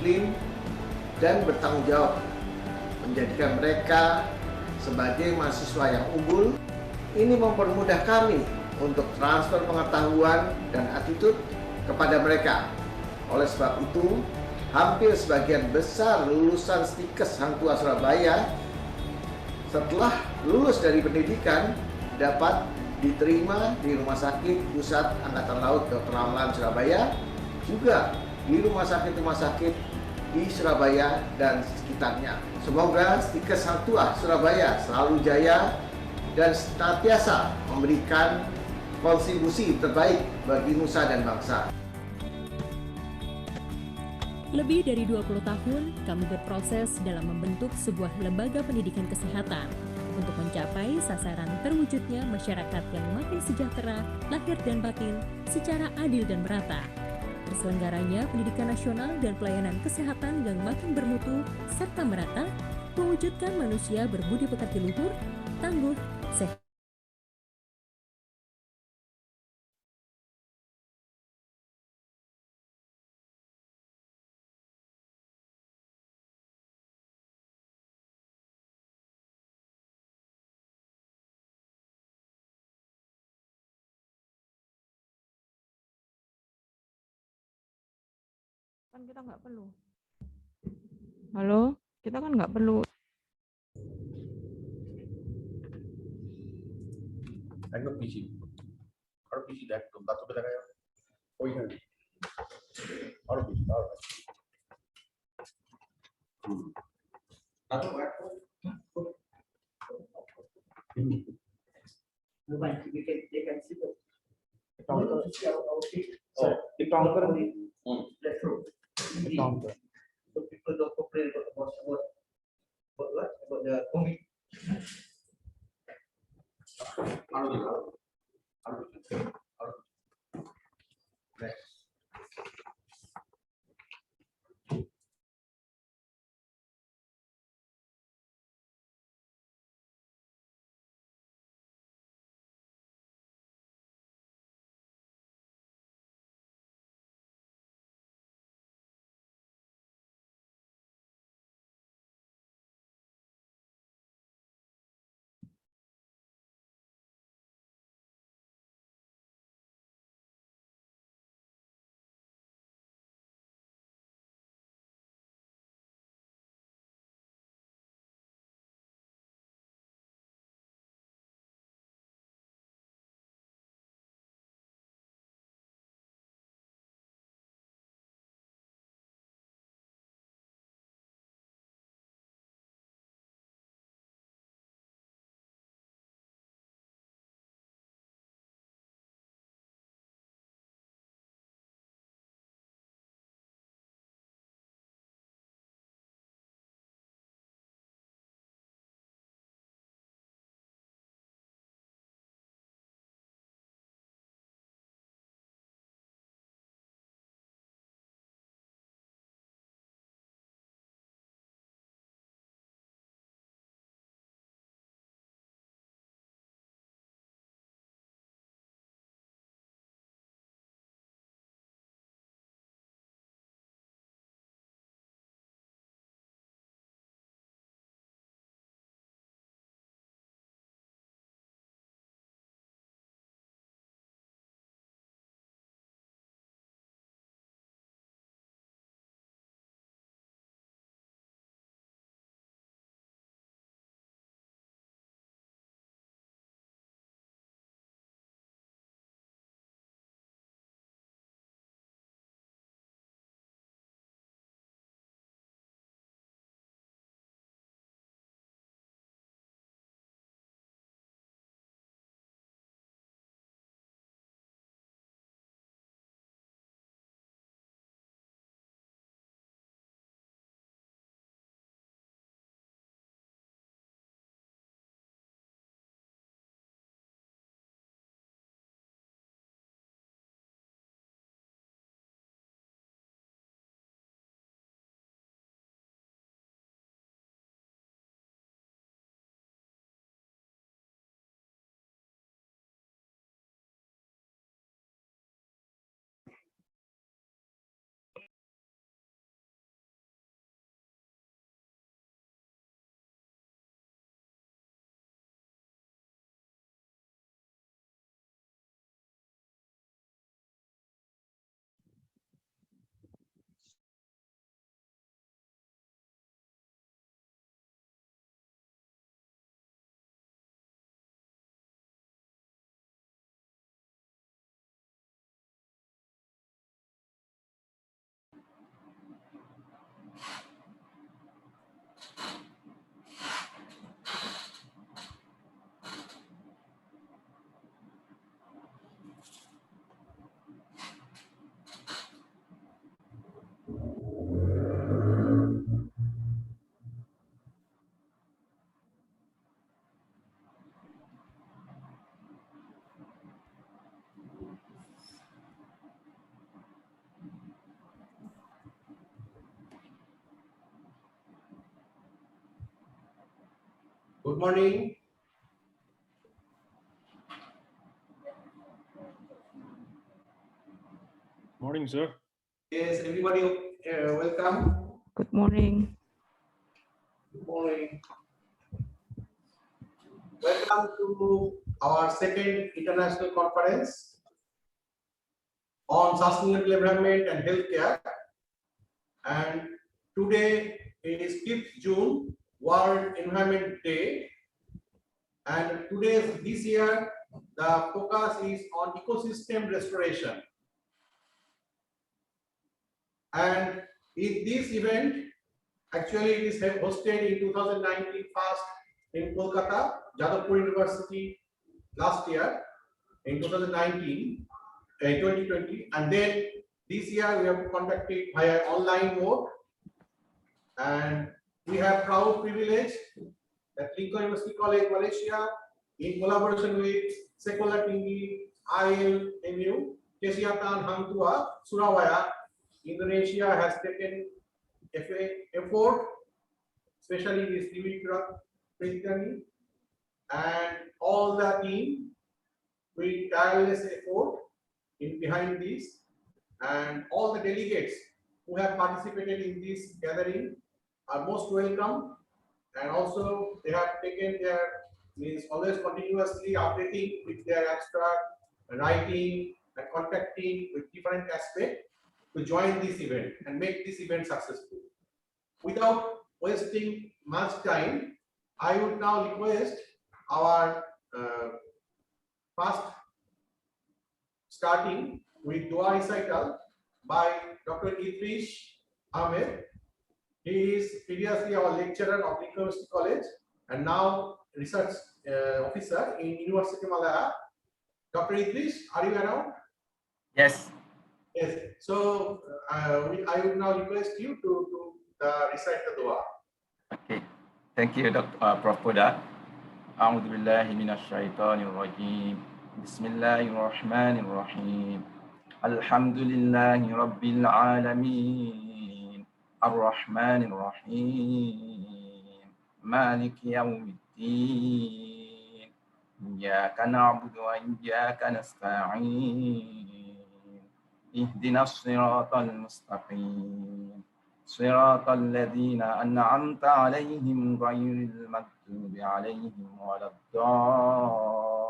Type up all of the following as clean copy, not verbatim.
disiplin, dan bertanggung jawab, menjadikan mereka sebagai mahasiswa yang unggul. Ini mempermudah kami untuk transfer pengetahuan dan attitude kepada mereka. Oleh sebab itu, hampir sebagian besar lulusan Stikes Hang Tuah Surabaya setelah lulus dari pendidikan dapat diterima di Rumah Sakit Pusat Angkatan Laut Dr. Ramlan Surabaya, juga di rumah sakit di Surabaya dan sekitarnya. Semoga Stikes Hang Tuah Surabaya selalu jaya dan senantiasa memberikan kontribusi terbaik bagi nusa dan bangsa. Lebih dari 20 tahun, kami berproses dalam membentuk sebuah lembaga pendidikan kesehatan untuk mencapai sasaran terwujudnya masyarakat yang makin sejahtera, lahir dan batin, secara adil dan merata. Terselenggaranya pendidikan nasional dan pelayanan kesehatan yang makin bermutu serta merata, mewujudkan manusia berbudi pekerti luhur, tangguh, sehat. Kan kita nggak perlu. Halo, kita kan nggak perlu. Tengo PC. Ahora PC dah, belum tahu beda kayak. Oh iya. Ahora PC, ahora. Atau bukan dia kan situ. Di counter di counter. So people don't complain about what? About the comic. Next. Good morning. Morning, sir. Is everybody welcome? Good morning. Good morning. Welcome to our second international conference on sustainable environment and healthcare. And today is 5th June, World Environment Day. And this year, the focus is on ecosystem restoration. And in this event, actually it is hosted in 2019 first in Kolkata, Jadavpur University last year in 2019, 2020, and then this year we have conducted via online mode, and we have proud privilege that Lincoln University College, Malaysia, in collaboration with Sekolah Tinggi ILMU, Kesihatan Hang Tua, Surabaya, Indonesia has taken effort, especially this Dimitri and all the team with tireless effort in behind this, and all the delegates who have participated in this gathering are most welcome, and also they have taken their means always continuously updating with their abstract, writing and contacting with different aspects to join this event and make this event successful. Without wasting much time, I would now request our first starting with dua recital by Dr. Idris Ahmed. He is previously our lecturer of Lincoln University College and now research officer in University of Malaya. Dr. Idris, are you around? Yes. Yes. So I would now request you to recite the dua. Okay. Thank you, Prof. Poda. أعوذ بالله من الشيطان الرجيم. بسم الله الرحمن الرحيم. الحمد لله رب العالمين. الرحمن الرحيم. مالك يوم الدين. إياك نعبد وإياك نستعين. اهدنا الصراط المستقيم. صراط الذين أنعمت عليهم غير المغضوب عليهم ولا الضالين.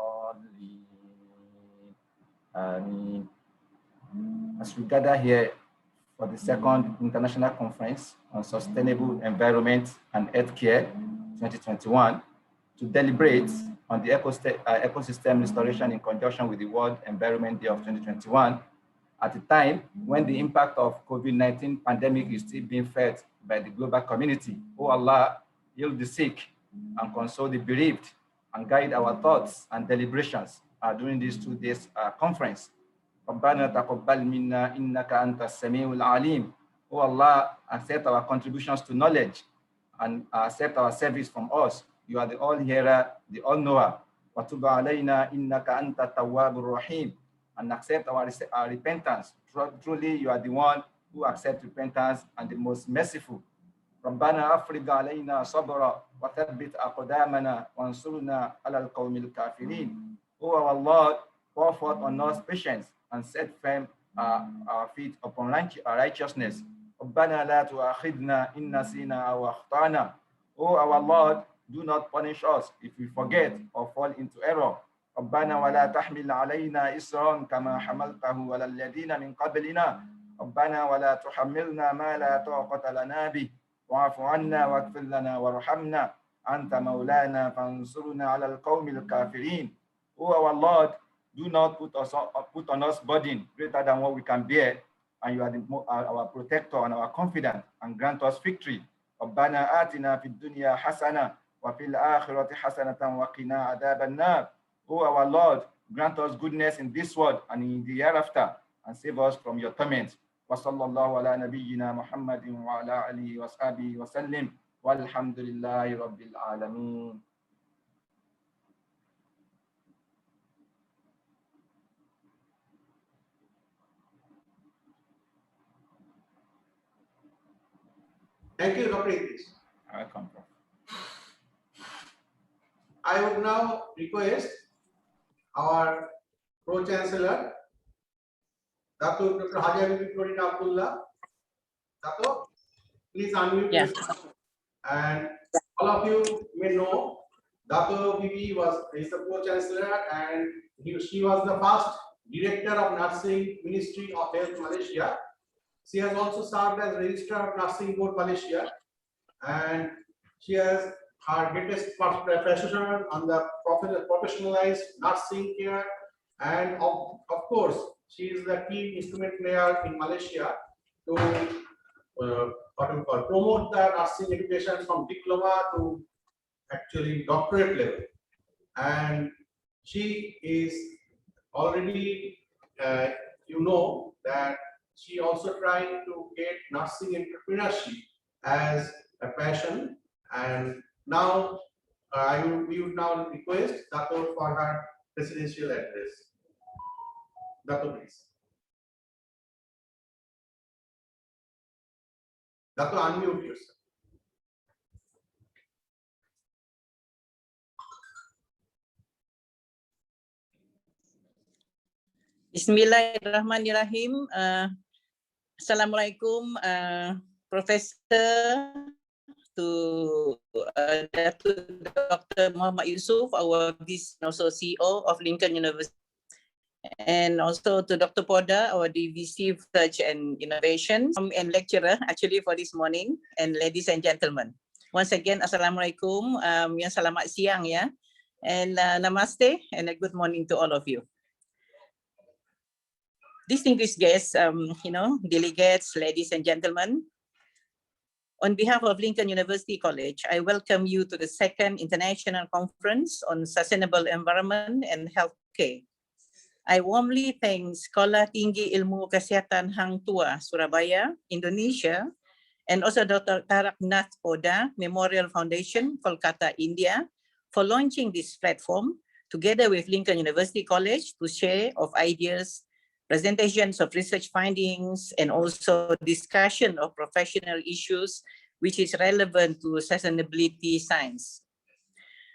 Amen. As we gather here for the second International Conference on Sustainable Environment and Healthcare 2021 to deliberate on the ecosystem restoration in conjunction with the World Environment Day of 2021, at a time when the impact of COVID-19 pandemic is still being felt by the global community. Oh Allah, heal the sick and console the bereaved and guide our thoughts and deliberations during these 2 days conference. ربنا تقبل منا إنك أنت السميع العليم. Oh Allah, accept our contributions to knowledge and accept our service from us. You are the all-hearer, the all-knower. وتب علينا إنك أنت التواب الرحيم. And accept our repentance. Truly, you are the one who accepts repentance and the most merciful. ربنا أفرغ علينا صبرا وثبت أقدامنا وانصرنا على القوم الكافرين. O our Lord, pour forth on us patience and set firm our feet upon righteousness. ربنا لا تؤاخذنا إن نسينا أو أخطأنا. O our Lord, do not punish us if we forget or fall into error. ربنا ولا تحمل علينا إصرا كما حملته على الذين من قبلنا. ربنا ولا تحملنا ما لا طاقة لنا به واعف عنا واغفر لنا وارحمنا أنت مولانا فانصرنا على القوم الكافرين. O our Lord, do not put on us burden greater than what we can bear, and you are our protector and our confidant, and grant us victory. ربنا آتنا في الدنيا حسنة وفي الآخرة حسنة وقنا عذاب النار. O our Lord, grant us goodness in this world and in the hereafter, and save us from your torment. وصلى الله على نبينا محمد وعلى آله وصحبه وسلم والحمد لله رب العالمين. Thank you, Dr. Idris. Welcome, Prof. I would now request our Pro-Chancellor, Dr. Haji Habibie Florin Abdullah. Dato, please unmute yourself. And all of you may know, Dato Bibi is the Pro-Chancellor, and she was the first Director of Nursing Ministry of Health Malaysia. She has also served as Registrar of Nursing Board Malaysia, and she has her greatest profession on the professionalized nursing care, and of course, she is the key instrument player in Malaysia to promote the nursing education from diploma to actually doctorate level. And she is already, you know, that she also trying to get nursing entrepreneurship as a passion. And now we would now request Dato for her presidential address. Dato, please. Dato, unmute yourself. Bismillahirrahmanirrahim. Assalamualaikum, Professor, to Dr. Muhammad Yusuf, our also CEO of Lincoln University, and also to Dr. Poda, our DVC Research and Innovation and lecturer actually for this morning, and ladies and gentlemen. Once again, Assalamualaikum, selamat siang ya, and namaste, and a good morning to all of you. Distinguished guests, delegates, ladies and gentlemen, on behalf of Lincoln University College, I welcome you to the second International Conference on Sustainable Environment and Healthcare. I warmly thank Sekolah Tinggi Ilmu Kesihatan Hang Tua, Surabaya, Indonesia, and also Dr. Tarak Nath Poda Memorial Foundation, Kolkata, India, for launching this platform together with Lincoln University College to share of ideas, presentations of research findings, and also discussion of professional issues which is relevant to sustainability science.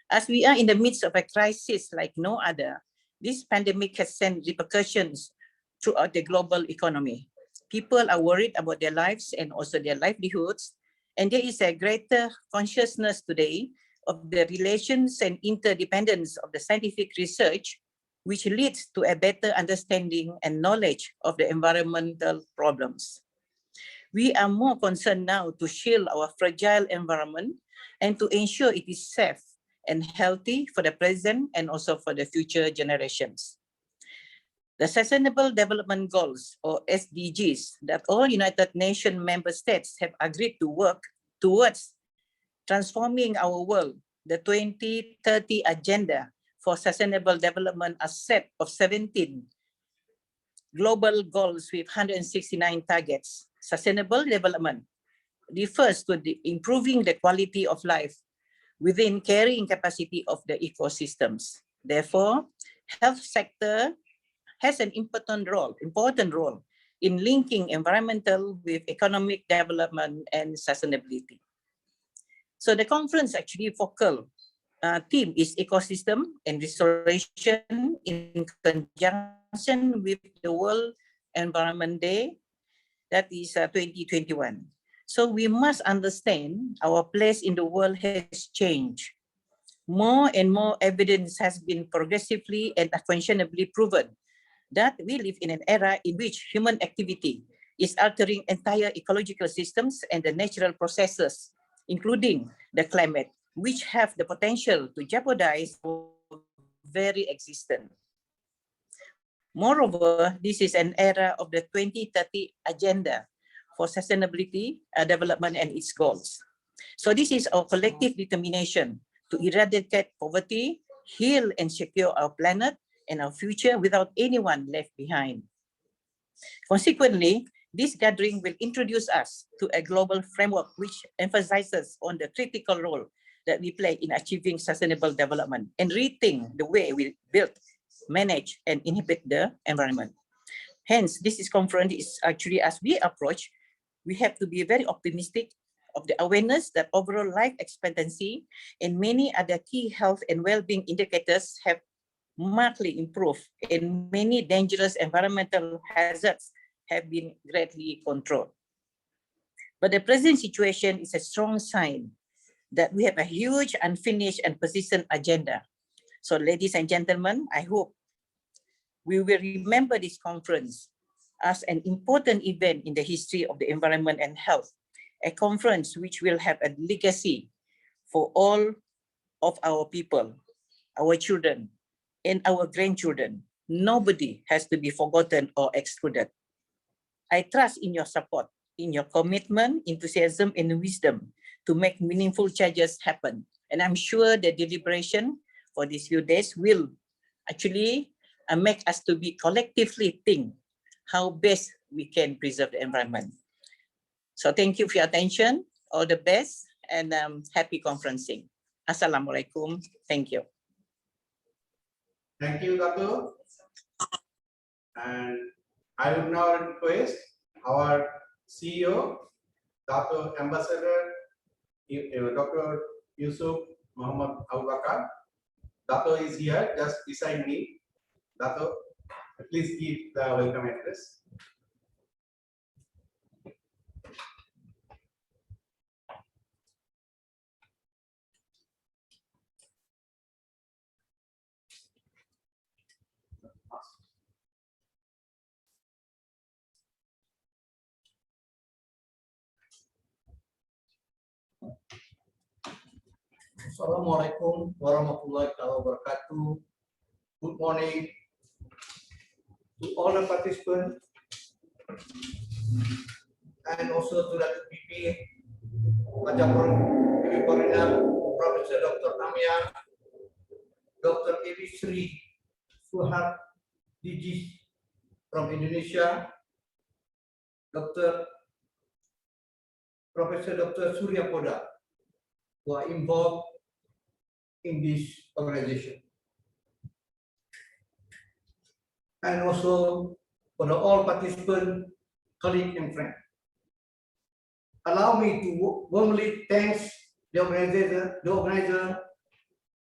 As we are in the midst of a crisis like no other, this pandemic has sent repercussions throughout the global economy. People are worried about their lives and also their livelihoods, and there is a greater consciousness today of the relations and interdependence of the scientific research, which leads to a better understanding and knowledge of the environmental problems. We are more concerned now to shield our fragile environment and to ensure it is safe and healthy for the present and also for the future generations. The Sustainable Development Goals, or SDGs, that all United Nations member states have agreed to work towards transforming our world, the 2030 Agenda for Sustainable Development, a set of 17 global goals with 169 targets. Sustainable development refers to improving the quality of life within carrying capacity of the ecosystems. Therefore, health sector has an important role in linking environmental with economic development and sustainability. So the conference actually focal theme is ecosystem and restoration in conjunction with the World Environment Day, that is 2021. So we must understand our place in the world has changed. More and more evidence has been progressively and unquestionably proven that we live in an era in which human activity is altering entire ecological systems and the natural processes, including the climate, which have the potential to jeopardize our very existence. Moreover, this is an era of the 2030 Agenda for Sustainability, Development and its goals. So this is our collective determination to eradicate poverty, heal and secure our planet and our future without anyone left behind. Consequently, this gathering will introduce us to a global framework which emphasizes on the critical role that we play in achieving sustainable development and rethink the way we build, manage, and inhabit the environment. Hence, this conference is actually, as we approach, we have to be very optimistic of the awareness that overall life expectancy and many other key health and well-being indicators have markedly improved, and many dangerous environmental hazards have been greatly controlled. But the present situation is a strong sign that we have a huge unfinished and persistent agenda. So ladies and gentlemen, I hope we will remember this conference as an important event in the history of the environment and health, a conference which will have a legacy for all of our people, our children, and our grandchildren. Nobody has to be forgotten or excluded. I trust in your support, in your commitment, enthusiasm, and wisdom to make meaningful changes happen. And I'm sure the deliberation for these few days will actually make us to be collectively think how best we can preserve the environment. So thank you for your attention. All the best and happy conferencing. Assalamualaikum. Thank you. Thank you, Dato. And I would now request our CEO, Dato Ambassador, Dr. Yusuf Muhammad Abu Bakar. Dato is here, just beside me. Dato, please give the welcome address. Assalamualaikum warahmatullahi wabarakatuh. Good morning to all the participants and also to the PP, Professor Dr. Amia, Dr. Evi Sri Suhad Dijis from Indonesia, Professor Dr. Surya Poda, who are involved in this organization. And also for the all participants, colleagues and friends. Allow me to warmly thank the organizer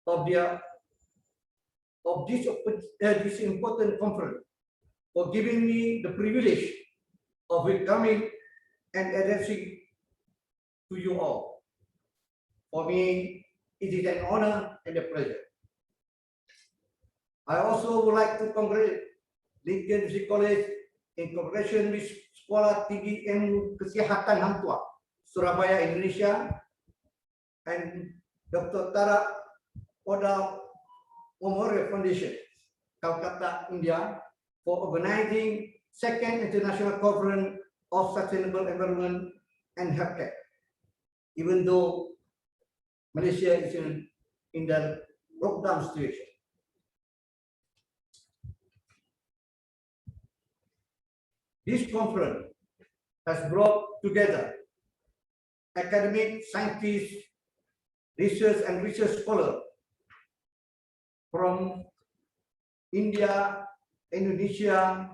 of this important conference for giving me the privilege of welcoming and addressing to you all. For me, it is an honor and a pleasure. I also would like to congratulate Lincoln University College in cooperation with Sekolah Tinggi Ilmu Kesehatan Hang Tuah, Surabaya, Indonesia, and Dr. Tara Oda Memorial Foundation, Calcutta, India, for organizing second international conference of sustainable environment and healthcare. Even though Malaysia is in the lockdown situation. This conference has brought together academic, scientists, research and research scholars from India, Indonesia,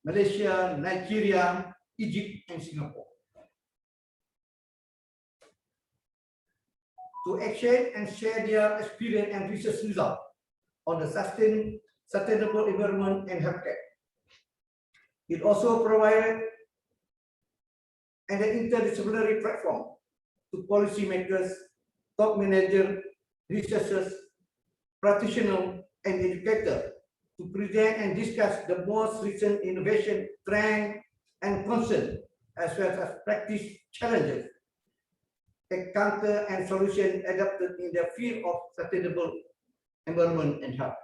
Malaysia, Nigeria, Egypt, and Singapore, to exchange and share their experience and research results on the sustainable environment and healthcare. It also provided an interdisciplinary platform to policymakers, top managers, researchers, practitioners, and educators to present and discuss the most recent innovation, trend, and concern, as well as practice challenges, encounter and solutions adapted in the field of sustainable environment and health.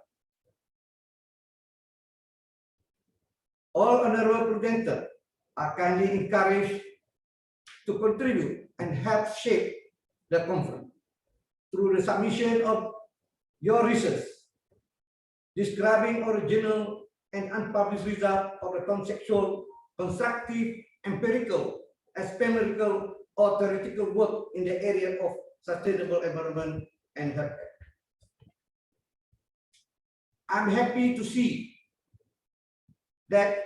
All honorable presenters are kindly encouraged to contribute and help shape the conference through the submission of your research, describing original and unpublished results of the conceptual, constructive, empirical, experimental, or theoretical work in the area of sustainable environment and healthcare. I'm happy to see that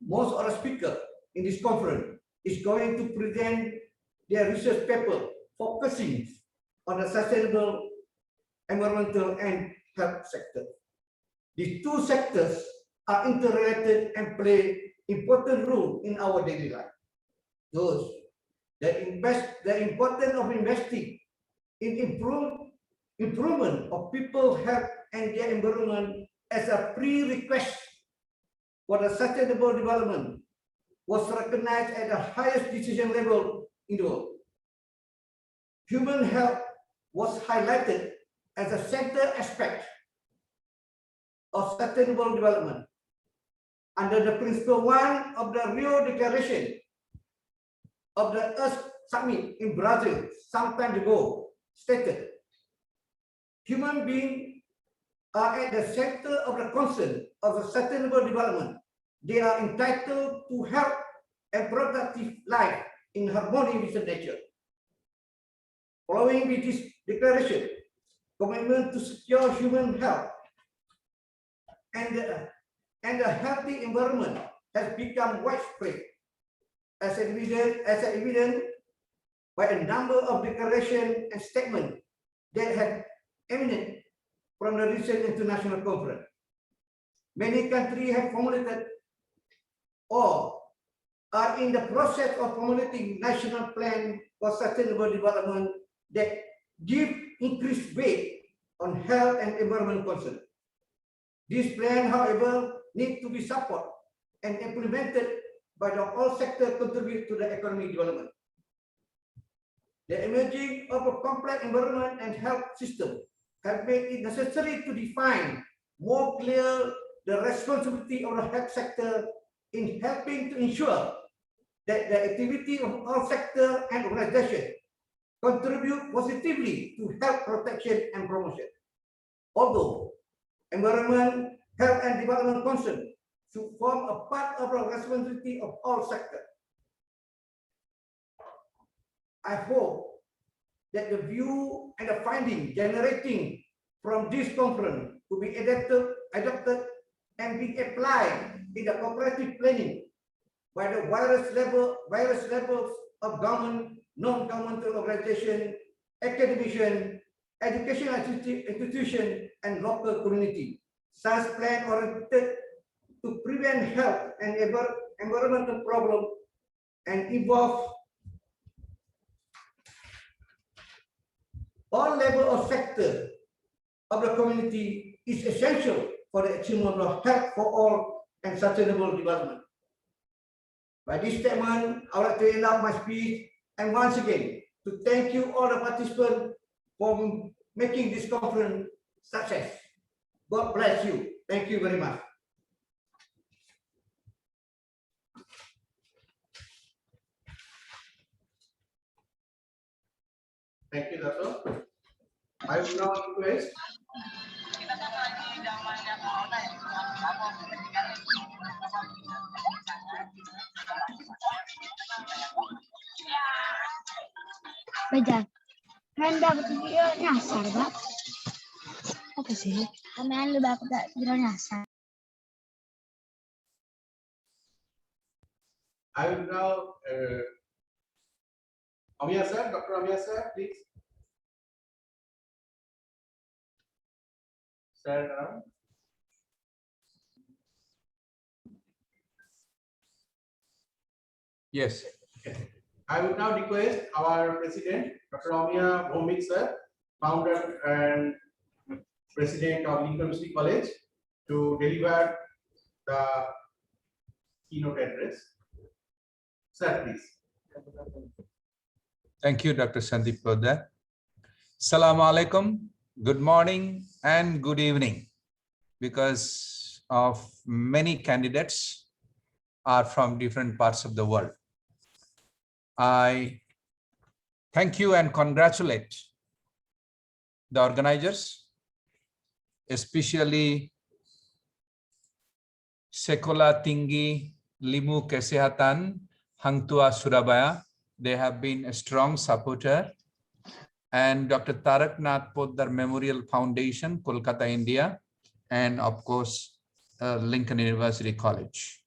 most of the speakers in this conference is going to present their research paper focusing on the sustainable environmental and health sector. These two sectors are interrelated and play important role in our daily life. Those that the importance of investing in improvement of people's health and their environment as a prerequisite for the sustainable development was recognized at the highest decision level in the world. Human health was highlighted as a central aspect of sustainable development under the principle 1 of the Rio Declaration of the Earth Summit in Brazil some time ago stated, human beings are at the center of the concern of the sustainable development. They are entitled to health and productive life in harmony with the nature. Following with this declaration, commitment to secure human health and a healthy environment has become widespread, as evident by a number of declarations and statements that have emanated from the recent international conference. Many countries have formulated or are in the process of formulating national plan for sustainable development that give increased weight on health and environment concerns. This plan, however, need to be supported and implemented by the all sectors contribute to the economic development. The emerging of a complex environment and health system have made it necessary to define more clear the responsibility of the health sector in helping to ensure that the activity of all sectors and organizations contribute positively to health protection and promotion. Although environment, health and development concerns should form a part of the responsibility of all sectors, I hope that the view and the finding generating from this conference will be adopted and be applied in the cooperative planning by the various levels of government, non-governmental organization, academician, educational institution, and local community. Such plan oriented to prevent health and environmental problems and involve all levels of sector of the community is essential for the achievement of health for all and sustainable development. By this statement, I would like to end up my speech and once again to thank you all the participants for making this conference success. God bless you. Thank you very much. Thank you, Dato. I will now request Baca. Kan dapat video nyasar, Pak. Apa sih? Kamean lu dapat video nyasar. I will now Amia sir, Dr. Amia sir, please. Sir, around. Yes. Okay. I would now request our president, Dr. Amia Bhomik sir, founder and president of Lincoln University College, to deliver the keynote address. Sir, please. Thank you, Dr. Sandeep Lodha. Assalamu alaikum, good morning and good evening. Because of many candidates are from different parts of the world. I thank you and congratulate the organizers, especially Sekolah Tinggi Ilmu Kesehatan Hang Tua Surabaya. They have been a strong supporter. And Dr. Tarak Nath Poddar Memorial Foundation, Kolkata, India. And of course, Lincoln University College.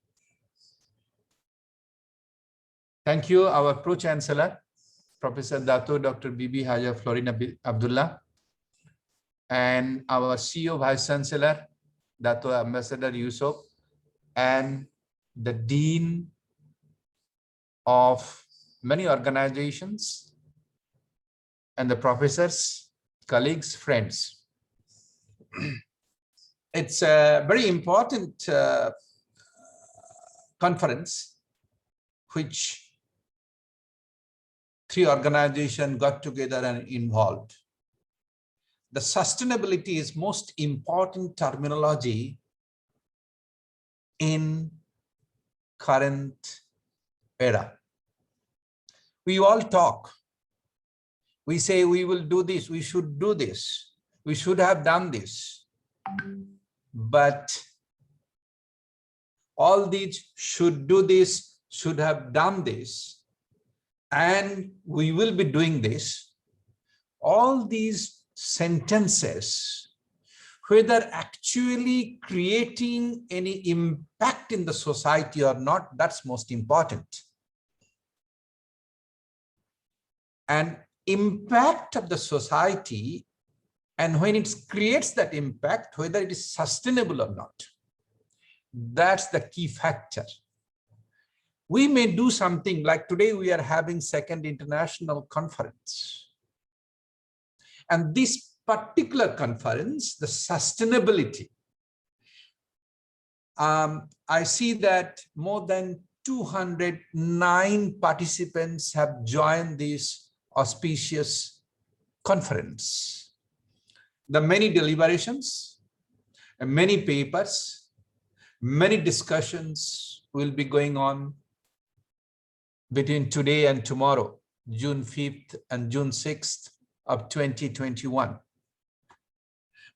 Thank you, our Pro-Chancellor, Professor Dato Dr. Bibi Haja Florina Abdullah, and our CEO Vice Chancellor, Dato Ambassador Yusuf, and the Dean of many organizations, and the professors, colleagues, friends. It's a very important conference which 3 organizations got together and involved. The sustainability is most important terminology in current era. We all talk. We say we will do this, we should do this, we should have done this. But all these should do this, should have done this, and we will be doing this. All these sentences, whether actually creating any impact in the society or not, that's most important. And impact of the society, and when it creates that impact, whether it is sustainable or not, that's the key factor. We may do something like today we are having 2nd international conference. And this particular conference, the sustainability, I see that more than 209 participants have joined this auspicious conference. The many deliberations, many papers, many discussions will be going on between today and tomorrow, June 5th and June 6th of 2021.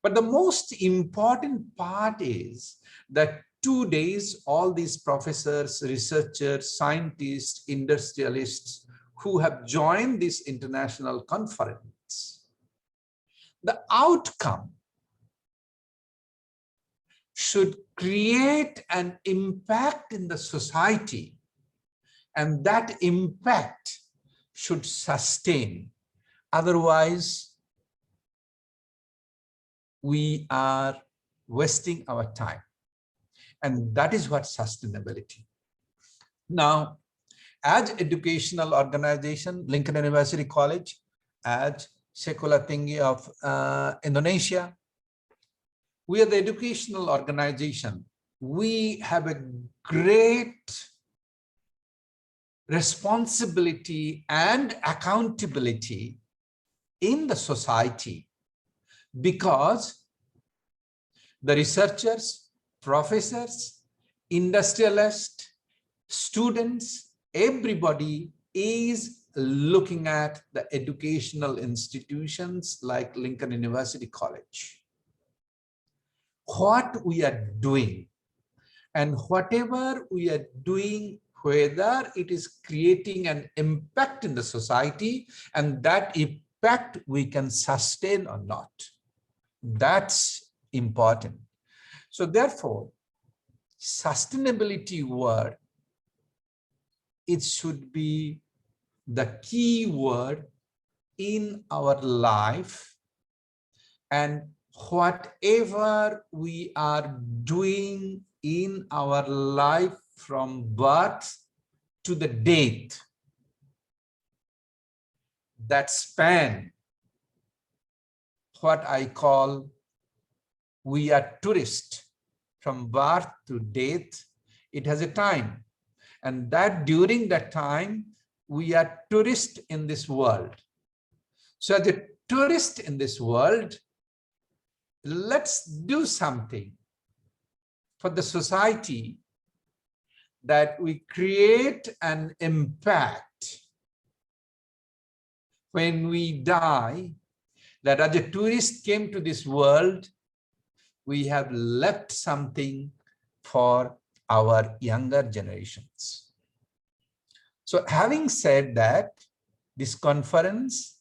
But the most important part is that 2 days, all these professors, researchers, scientists, industrialists who have joined this international conference, the outcome should create an impact in the society, and that impact should sustain. Otherwise, we are wasting our time. And that is what sustainability. Now, as educational organization, Lincoln University College, as Sekolah Tinggi of Indonesia, we are the educational organization. We have a great responsibility and accountability in the society, because the researchers, professors, industrialists, students, everybody is looking at the educational institutions like Lincoln University College. What we are doing, and whatever we are doing, whether it is creating an impact in the society, and that impact we can sustain or not. That's important. So therefore, sustainability word, it should be the key word in our life, and whatever we are doing in our life from birth to the death, that span, what I call, we are tourists from birth to death, it has a time. And that during that time, we are tourists in this world. So as a tourist in this world, let's do something for the society, that we create an impact when we die, that as a tourist came to this world, we have left something for our younger generations. So having said that, this conference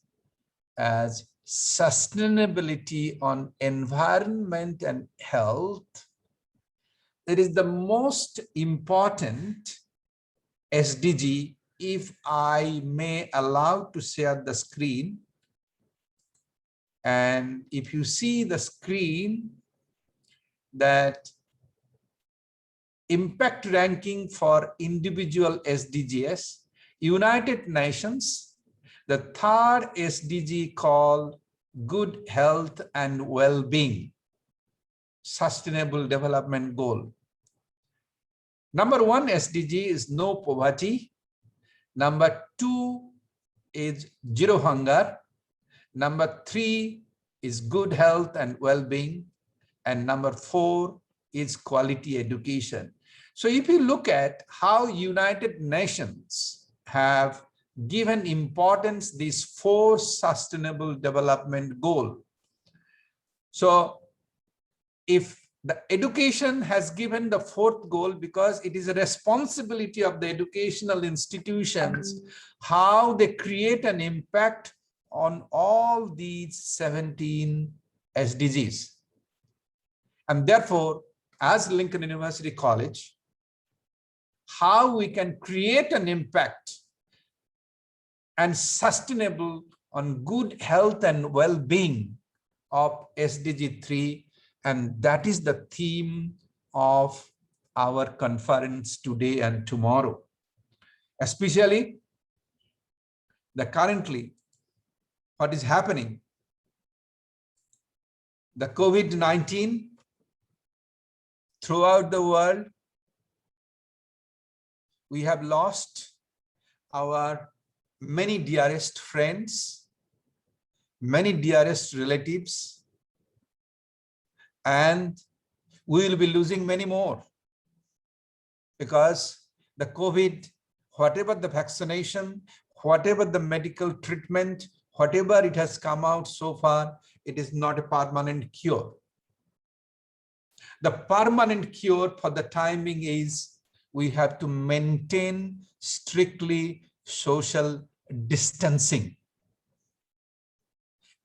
as sustainability on environment and health, it is the most important SDG if I may allow to share the screen, and if you see the screen, that impact ranking for individual SDGs, United Nations, the third SDG called good health and well-being, sustainable development goal. Number 1 SDG is no poverty. Number 2 is zero hunger. Number 3 is good health and well-being. And number 4 is quality education. So if you look at how United Nations have given importance these 4 sustainable development goals. So if the education has given the 4th goal, because it is a responsibility of the educational institutions how they create an impact on all these 17 SDGs. And therefore, as Lincoln University College, how we can create an impact and sustainable on good health and well-being of SDG 3, and that is the theme of our conference today and tomorrow. Especially the currently what is happening, the COVID-19 throughout the world, we have lost our many dearest friends, many dearest relatives, and we will be losing many more, because the COVID, whatever the vaccination, whatever the medical treatment, whatever it has come out so far, it is not a permanent cure. The permanent cure for the timing is we have to maintain strictly social distancing.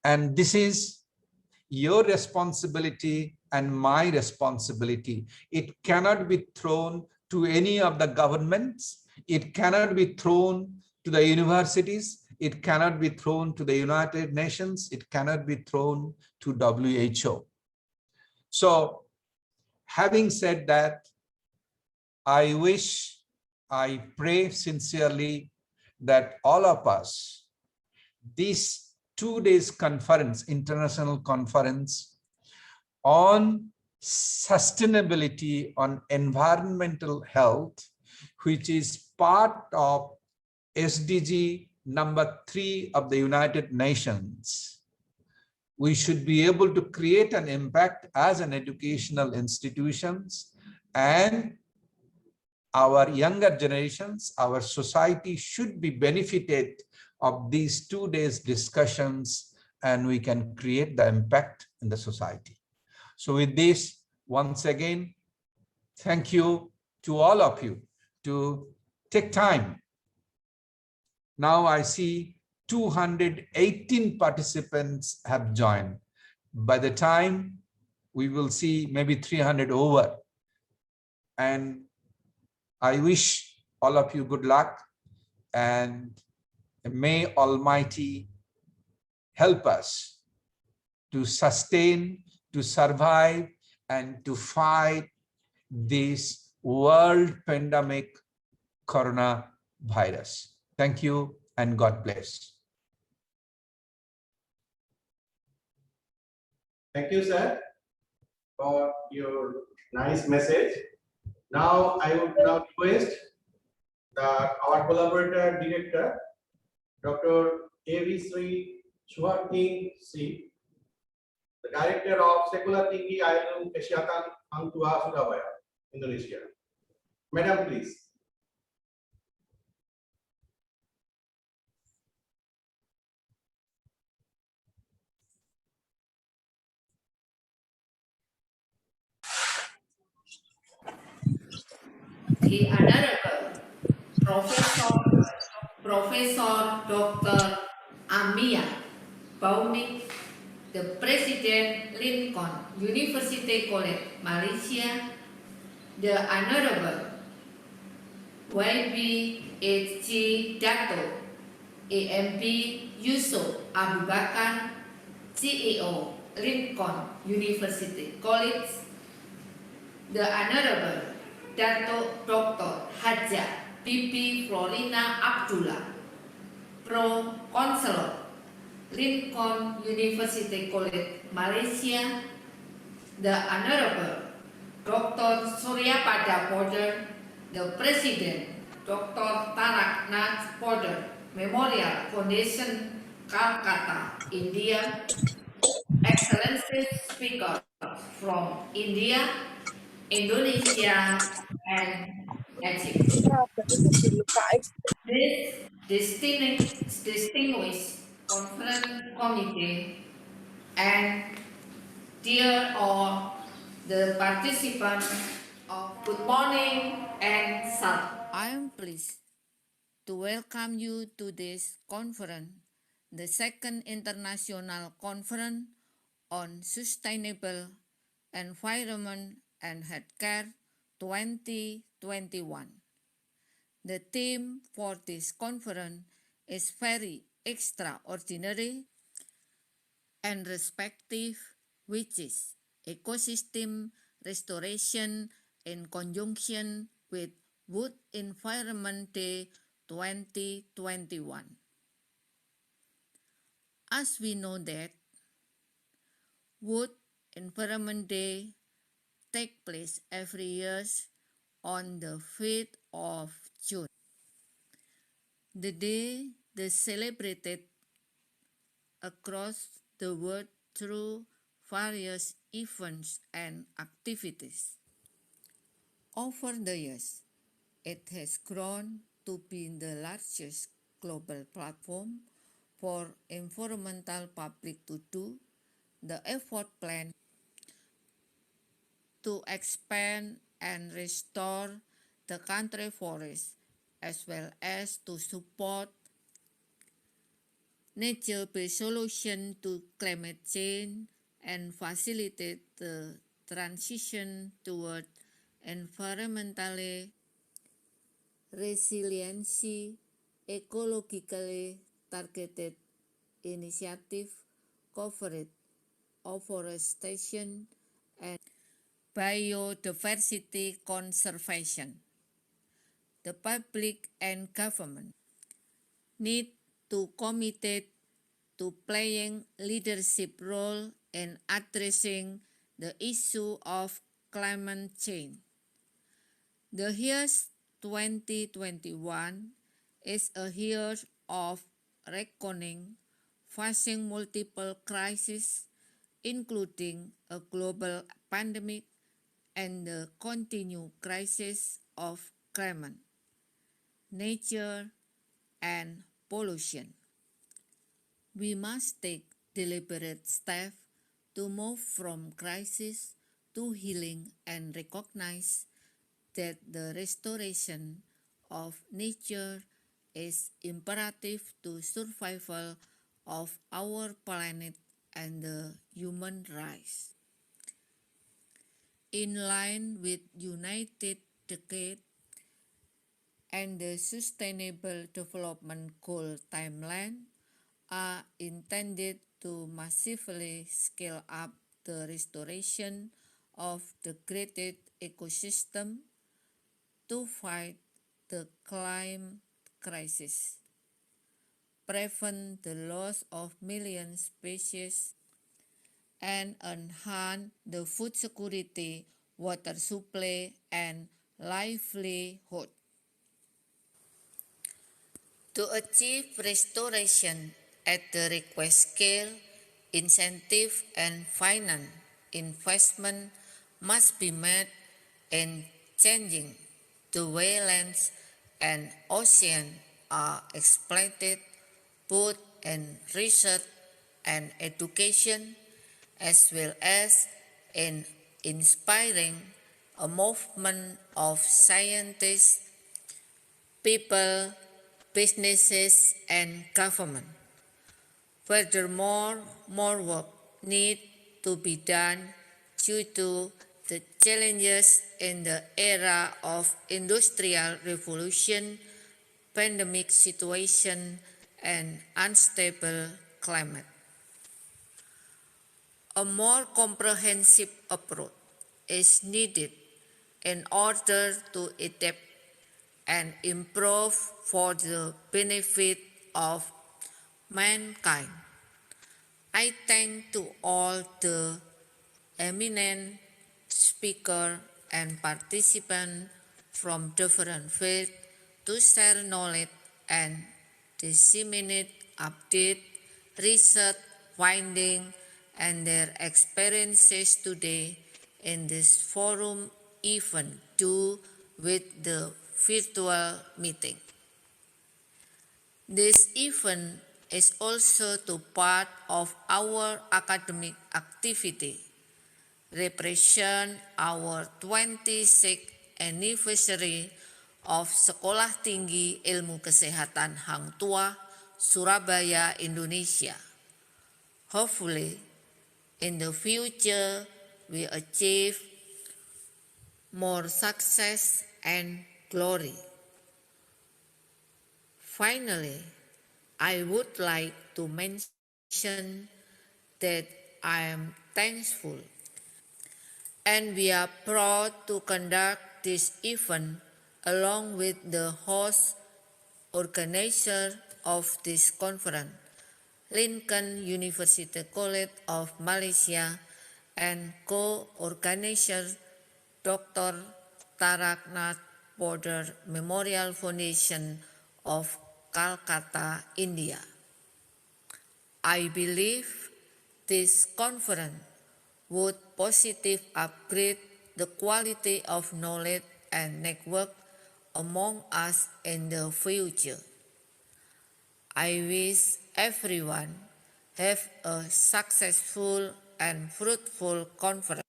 And this is your responsibility and my responsibility. It cannot be thrown to any of the governments. It cannot be thrown to the universities. It cannot be thrown to the United Nations. It cannot be thrown to WHO. So, having said that, I pray sincerely that all of us, this 2 days conference, international conference on sustainability, on environmental health, which is part of SDG number 3 of the United Nations, we should be able to create an impact as an educational institutions, and our younger generations, our society should be benefited of these 2 days discussions, and we can create the impact in the society. So with this, once again, thank you to all of you to take time. Now I see 218 participants have joined. By the time we will see maybe 300 over. And I wish all of you good luck, and may Almighty help us to sustain, to survive, and to fight this world pandemic coronavirus. Thank you and God bless. Thank you, sir, for your nice message. Now, I would now request our collaborator director, Dr. A.V. Sri Suharting Sri, the director of Sekolah Tinggi Ilmu Kesehatan Hang Tuah, Surabaya, Indonesia. Madam, please. The Honorable Professor Dr. Amia Baumik, the President Lincoln University College, Malaysia, the Honorable YB H.G. Dato AMP Yusuf Abu Bakar, CEO, Lincoln University College, the Honorable Dato Dr. Haja Bibi Florina Abdullah, Pro Consul, Lincoln University College, Malaysia, the Honorable Dr. Surya Pada Poder, the President, Dr. Tarak Nath Poder, Memorial Foundation, Calcutta, India, Excellencies speakers from India, Indonesia, and Egypt. This distinguished conference committee and dear all the participants of good morning and sir. I am pleased to welcome you to this conference, the second international conference on sustainable environment and healthcare 2021. The theme for this conference is very extraordinary and respective, which is ecosystem restoration in conjunction with World Environment Day 2021. As we know that World Environment Day takes place every year on the 5th of June. The day is celebrated across the world through various events and activities. Over the years, it has grown to be the largest global platform for environmental public to do the effort plan to expand and restore the country forests, as well as to support nature-based solution to climate change and facilitate the transition toward environmentally resiliency, ecologically targeted initiative covered afforestation and biodiversity conservation. The public and government need to commit to playing leadership role in addressing the issue of climate change. The year 2021 is a year of reckoning, facing multiple crises, including a global pandemic and the continued crisis of climate, nature, and pollution. We must take deliberate steps to move from crisis to healing and recognize that the restoration of nature is imperative to survival of our planet and the human race. In line with United Decade and the Sustainable Development Goal timeline, are intended to massively scale up the restoration of degraded ecosystem to fight the climate crisis, prevent the loss of million species, and enhance the food security, water supply, and livelihood. To achieve restoration at the request scale, incentive and finance investment must be made in changing the way lands and oceans are exploited, both in research and education, as well as in inspiring a movement of scientists, people, businesses, and government. Furthermore, more work needs to be done due to the challenges in the era of industrial revolution pandemic situation and unstable climate. A more comprehensive approach is needed in order to adapt and improve for the benefit of mankind. I thank to all the eminent speakers and participants from different fields to share knowledge and disseminate update, research, findings, and their experiences today in this forum, even too with the virtual meeting. This event is also to part of our academic activity, represent our 26th anniversary of Sekolah Tinggi Ilmu Kesehatan Hang Tuah, Surabaya, Indonesia. Hopefully, in the future, we achieve more success and glory. Finally, I would like to mention that I am thankful and we are proud to conduct this event along with the host organizer of this conference, Lincoln University College of Malaysia, and co-organizer Dr. Tarak Nath Poddar Memorial Foundation of Calcutta, India. I believe this conference would positively upgrade the quality of knowledge and network among us in the future. I wish everyone have a successful and fruitful conference.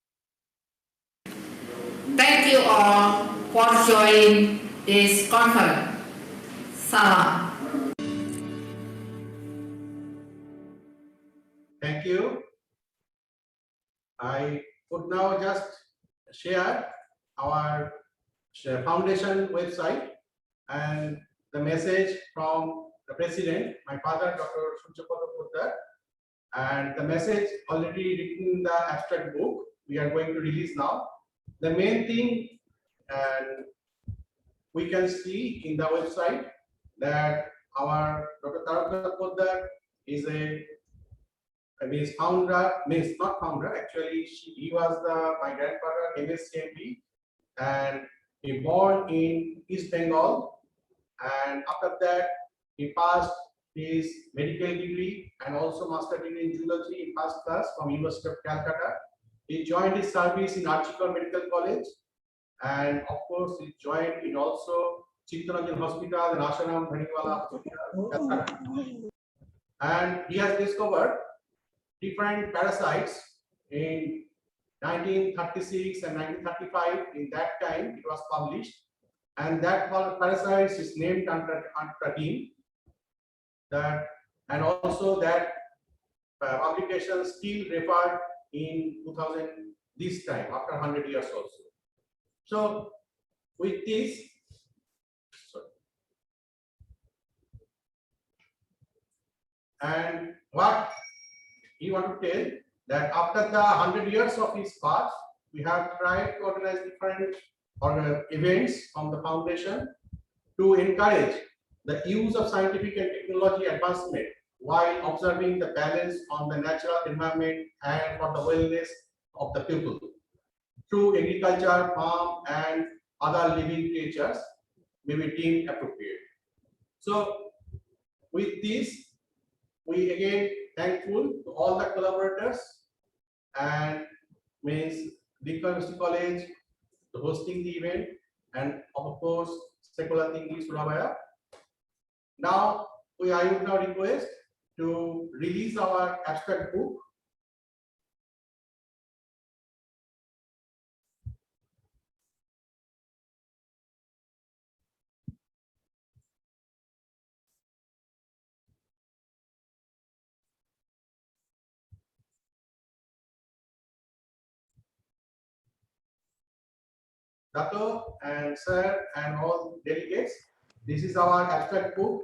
Thank you all for joining this conference. Salam. Thank you. I would now just share our foundation website and the message from the president, my father, Dr. Suryapada Poddar, and the message already written in the abstract book we are going to release now. The main thing, and we can see in the website that our Dr. Tarak Poddar is means founder, means not founder, actually he was my grandfather, MSCMP, and he born in East Bengal, and after that he passed his medical degree and also master degree in zoology in first class from University of Calcutta. He joined his service in Archikar Medical College, and of course he joined in also Chittaranjan Hospital and Asharam Bhaniwala Hospital, Calcutta. And he has discovered different parasites in 1936 and 1935. In that time it was published, and that parasites is named under him. That, and also that publication still referred in 2000 this time after 100 years also. So with this, and what he want to tell that after the 100 years of his path, we have tried to organize different events from the foundation to encourage the use of scientific and technology advancement while observing the balance on the natural environment and for the wellness of the people through agriculture, farm, and other living creatures may be deemed appropriate. So with this, we again thankful to all the collaborators and means Lincoln University College to hosting the event, and of course Sekolah Tinggi Surabaya. Now I would now request to release our abstract book. Dato and sir and all delegates, This is our abstract book,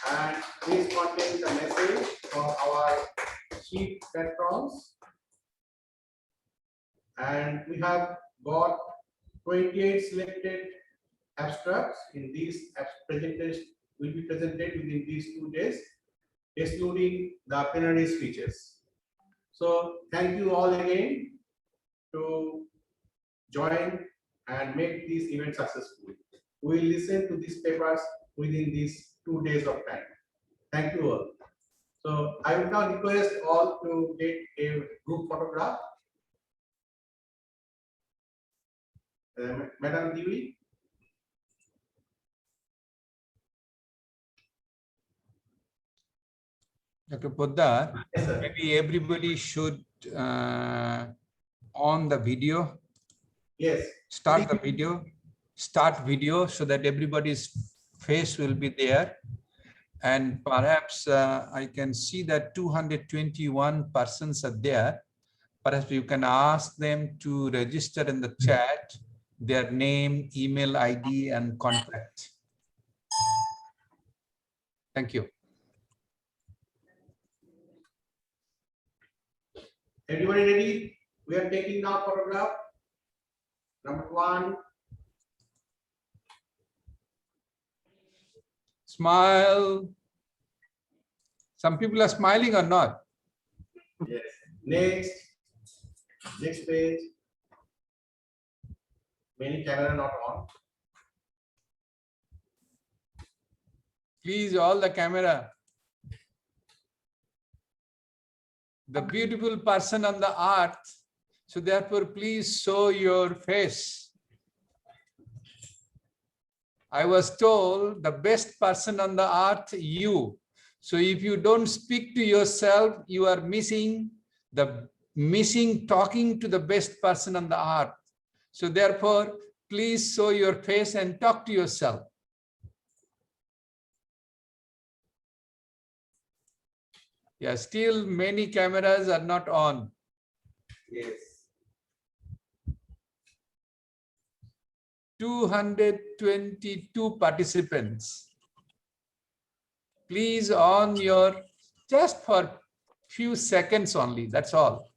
and this contains a message from our chief patrons. And we have got 28 selected abstracts in these presentations will be presented within these 2 days, excluding the plenary speeches. So thank you all again to join and make this event successful. We will listen to these papers within these 2 days of time. Thank you all. So I would now request all to take a group photograph. Madam Devi. Dr. Poddar, Yes, sir. maybe everybody should on the video. Yes. Start the video. Start video so that everybody's face will be there. And perhaps I can see that 221 persons are there. Perhaps you can ask them to register in the chat their name, email ID, and contact. Thank you. Everybody ready? We are taking now photograph. Number 1. Smile. Some people are smiling or not? Yes. Next. Next page. Many camera not on. Please, all the camera. The beautiful person on the art. So therefore, please show your face. I was told the best person on the earth, you. So if you don't speak to yourself, you are missing talking to the best person on the earth. So therefore, please show your face and talk to yourself. Yeah, still many cameras are not on. Yes. 222 participants. Please on your, just for few seconds only, that's all.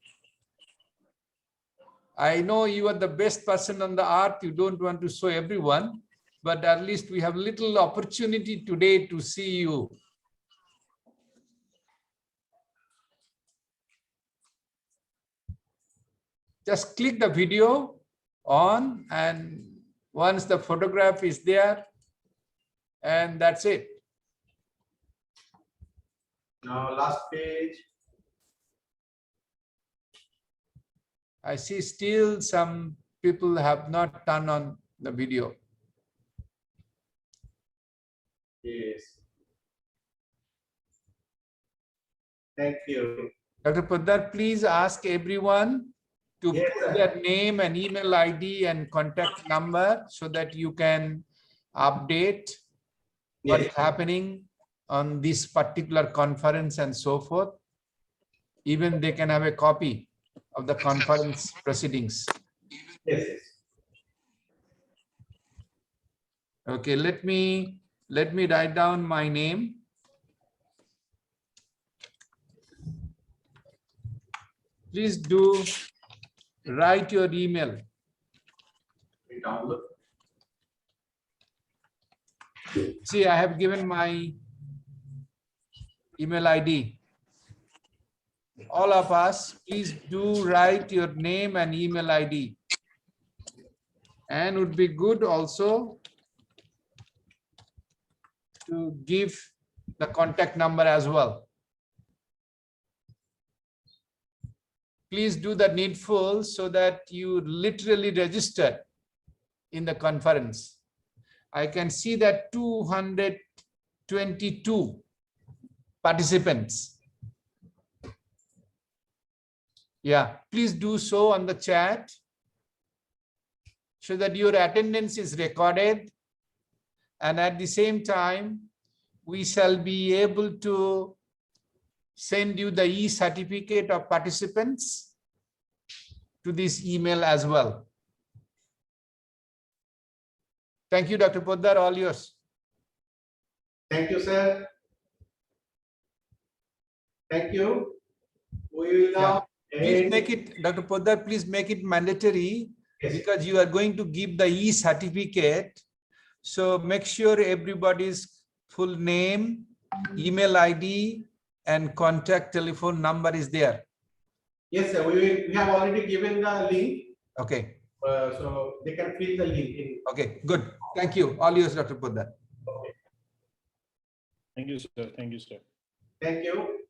I know you are the best person on the earth, you don't want to show everyone, but at least we have little opportunity today to see you. Just click the video on, and once the photograph is there, and that's it. Now last page. I see still some people have not turned on the video. Yes. Thank you. Dr. Poddar, please ask everyone to Yes, put sir. their name and email ID and contact number so that you can update what is happening on this particular conference and so forth. Even they can have a copy of the conference proceedings. Yes. Okay, let me write down my name. Please do write your email. We download. See, I have given my email ID. All of us, please do write your name and email ID. And would be good also to give the contact number as well. Please do the needful so that you literally register in the conference. I can see that 222 participants. Yeah, please do so on the chat so that your attendance is recorded, and at the same time we shall be able to send you the e-certificate of participants to this email as well. Thank you, Dr. Poddar, all yours. Thank you, sir. Thank you. We will now Please end. make it, Dr. Poddar, please make it mandatory Yes. because you are going to give the e-certificate. So make sure everybody's full name, email ID, and contact telephone number is there. Yes, sir. We have already given the link, Okay. so they can fill the link in. Okay, good. Thank you. All yours, Dr. Poddar. Okay. Thank you, sir. Thank you, sir. Thank you.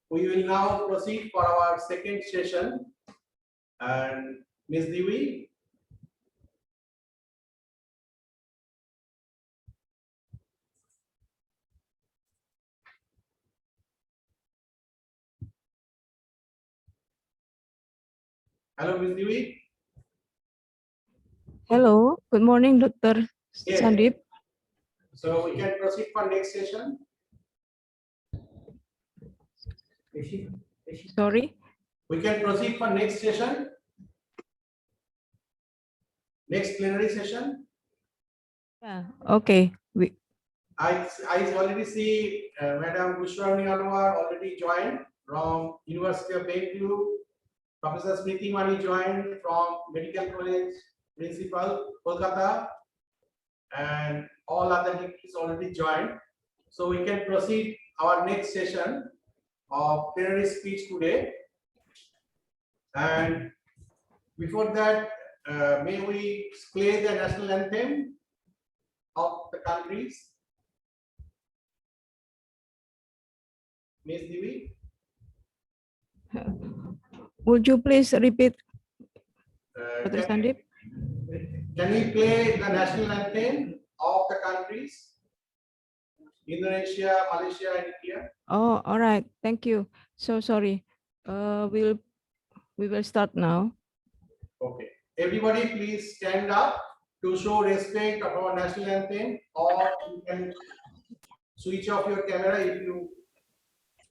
We will now proceed for our second session. And Ms. Devi. Hello, Ms. Devi. Hello, good morning, Dr. Yes. Sandip. So we can proceed for next session. Sorry. We can proceed for next session. Next plenary session. Yeah, okay. I already see Madam Bushwarni Anwar already joined from University of Bengaluru. Professor Smriti Mani joined from Medical College Principal, Kolkata, and all other degrees already joined. So we can proceed our next session of plenary speech today. And before that, may we play the national anthem of the countries. Ms. Devi. Would you please repeat, Dr. Can Sandip? we play the national anthem of the countries? Indonesia, Malaysia, and India. Oh, all right. Thank you. So sorry. We will start now. Okay. Everybody, please stand up to show respect of our national anthem, or you can switch off your camera if you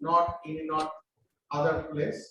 not other place.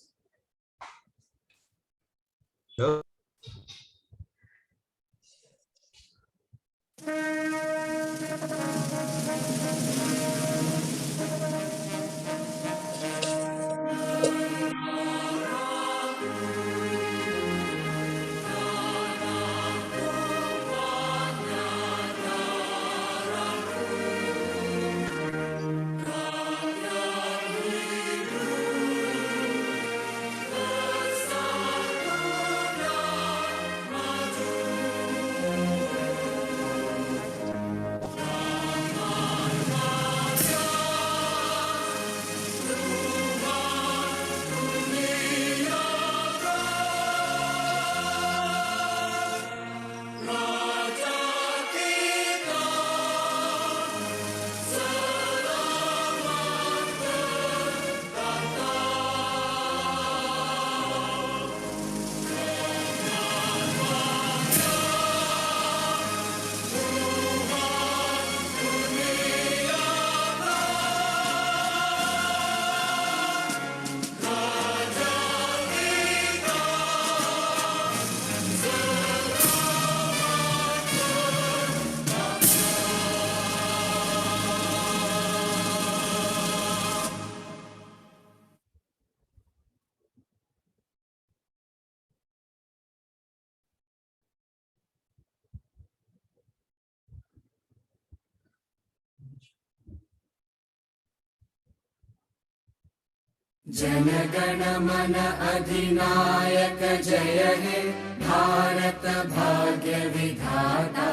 जनगण मन अधिनायक जय हे भारत भाग्य विधाता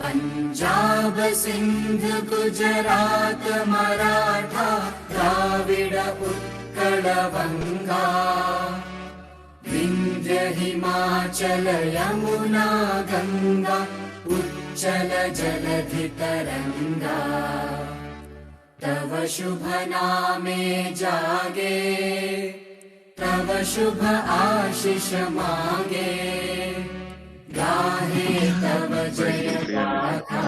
पंजाब सिंध गुजरात मराठा द्राविड उत्कल बंगा विंध्य हिमाचल यमुना गंगा उच्चल जलधि तरंगा तव शुभ नामे जागे तव शुभ आशीष मांगे गाहे तव जय गाथा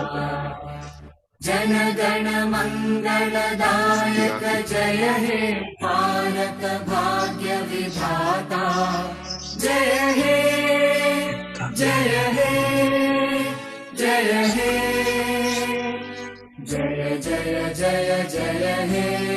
जन गण मंगलदायक जय हे भारत भाग्य विधाता जय हे जय हे जय हे Jaya Jaya Jaya Jaya He.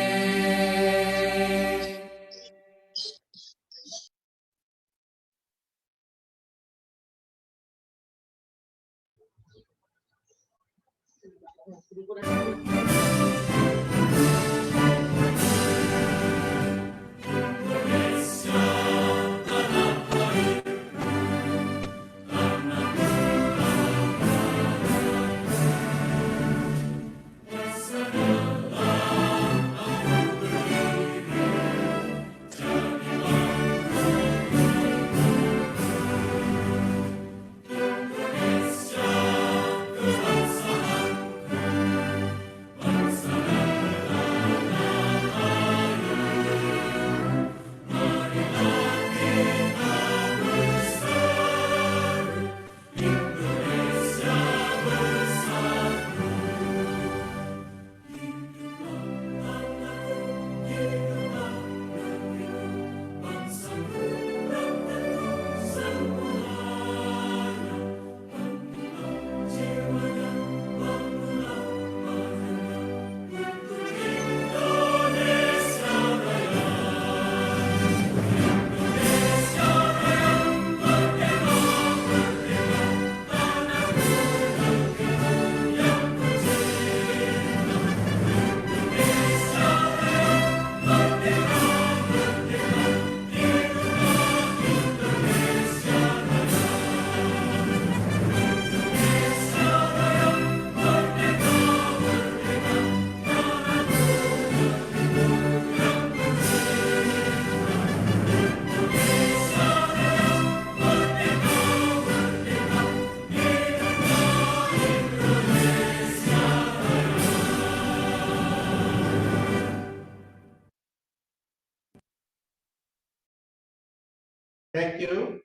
Thank you.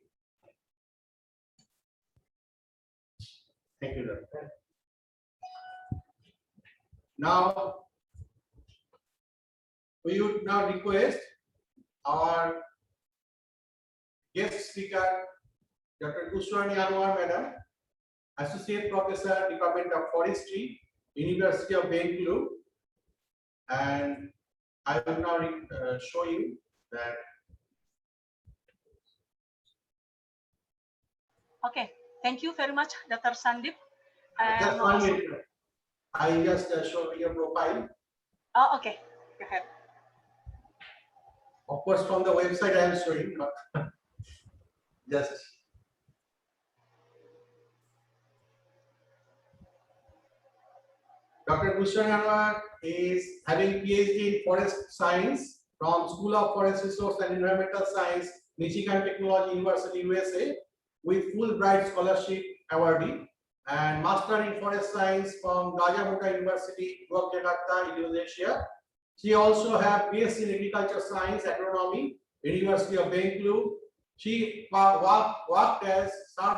Thank you, Doctor. Now, we would now request our guest speaker, Dr. Kushrani Anwar, Madam, Associate Professor, Department of Forestry, University of Bangalore, and I will now show you that. Okay, thank you very much, Dr. Sandip. Just 1 minute. I just show your profile. Oh, okay, go ahead. Of course, from the website I am showing, but just. Dr. Kushan Anwar is having PhD in Forest Science from School of Forest Resource and Environmental Science, Michigan Technology University, USA, with Fulbright Scholarship awardee, and Master in Forest Science from Gajah Mada University, Yogyakarta, Indonesia. She also has PhD in Agriculture Science, Agronomy, University of Bangalore. She served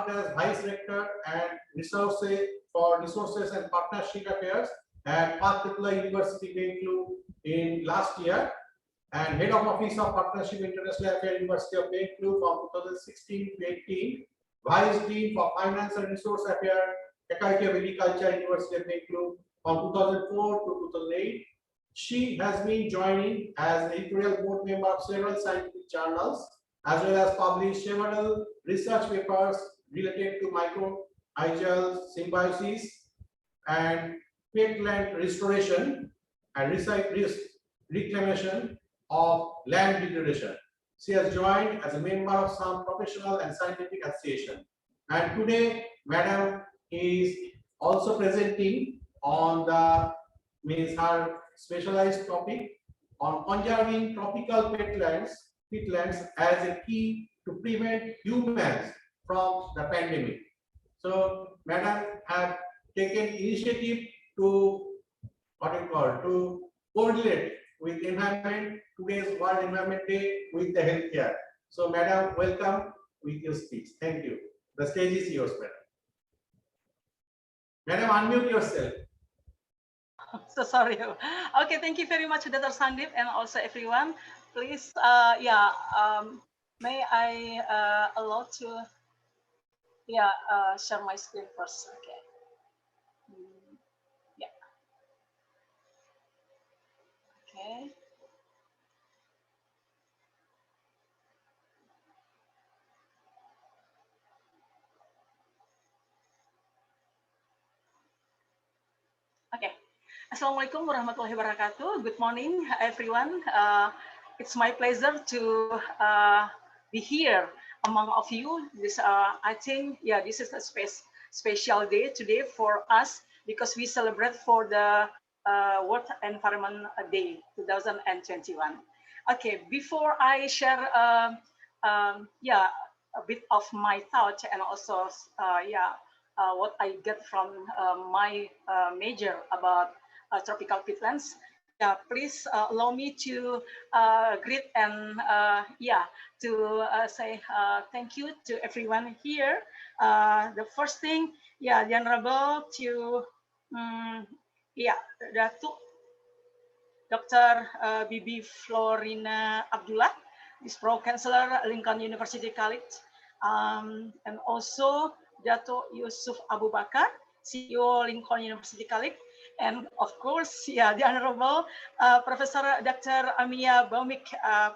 as Vice Rector and Resources and Partnership Affairs at Patipula University, Bangalore in last year, and Head of Office of Partnership International Affairs, University of Bangalore from 2016 to 18, Vice Dean for Finance and Resource Affairs, Faculty of Agriculture, University of Bangalore from 2004 to 2008. She has been joining as editorial board member of several scientific journals, as well as published several research papers related to microalgal symbiosis and peatland restoration and reclamation of land degradation. She has joined as a member of some professional and scientific association. And today, Madam is also presenting on her specialized topic on conserving tropical peatlands as a key to prevent humans from the pandemic. So, Madam have taken initiative to to correlate with environment, today's World Environment Day, with the healthcare. So, Madam, welcome with your speech. Thank you. The stage is yours, Madam. Madam, unmute yourself. So sorry. Okay, thank you very much, Dr. Sandip, and also everyone. Please, may I allow to share my screen first. Okay. Yeah. Assalamualaikum warahmatullahi wabarakatuh. Good morning, everyone. It's my pleasure to be here among of you. This, I think, yeah, this is a special day today for us because we celebrate for the World Environment Day 2021. Okay, before I share, yeah, a bit of my thought and also, yeah, what I get from my major about tropical peatlands. Yeah, please allow me to greet and yeah, to say thank you to everyone here. The first thing, yeah, the Honorable to, yeah, Datu Dr. Bibi Florina Abdullah, this Pro Chancellor Lincoln University College, and also Dato Yusuf Abu Bakar, CEO Lincoln University College, and of course, yeah, the Honorable Professor Dr. Amia Baumik,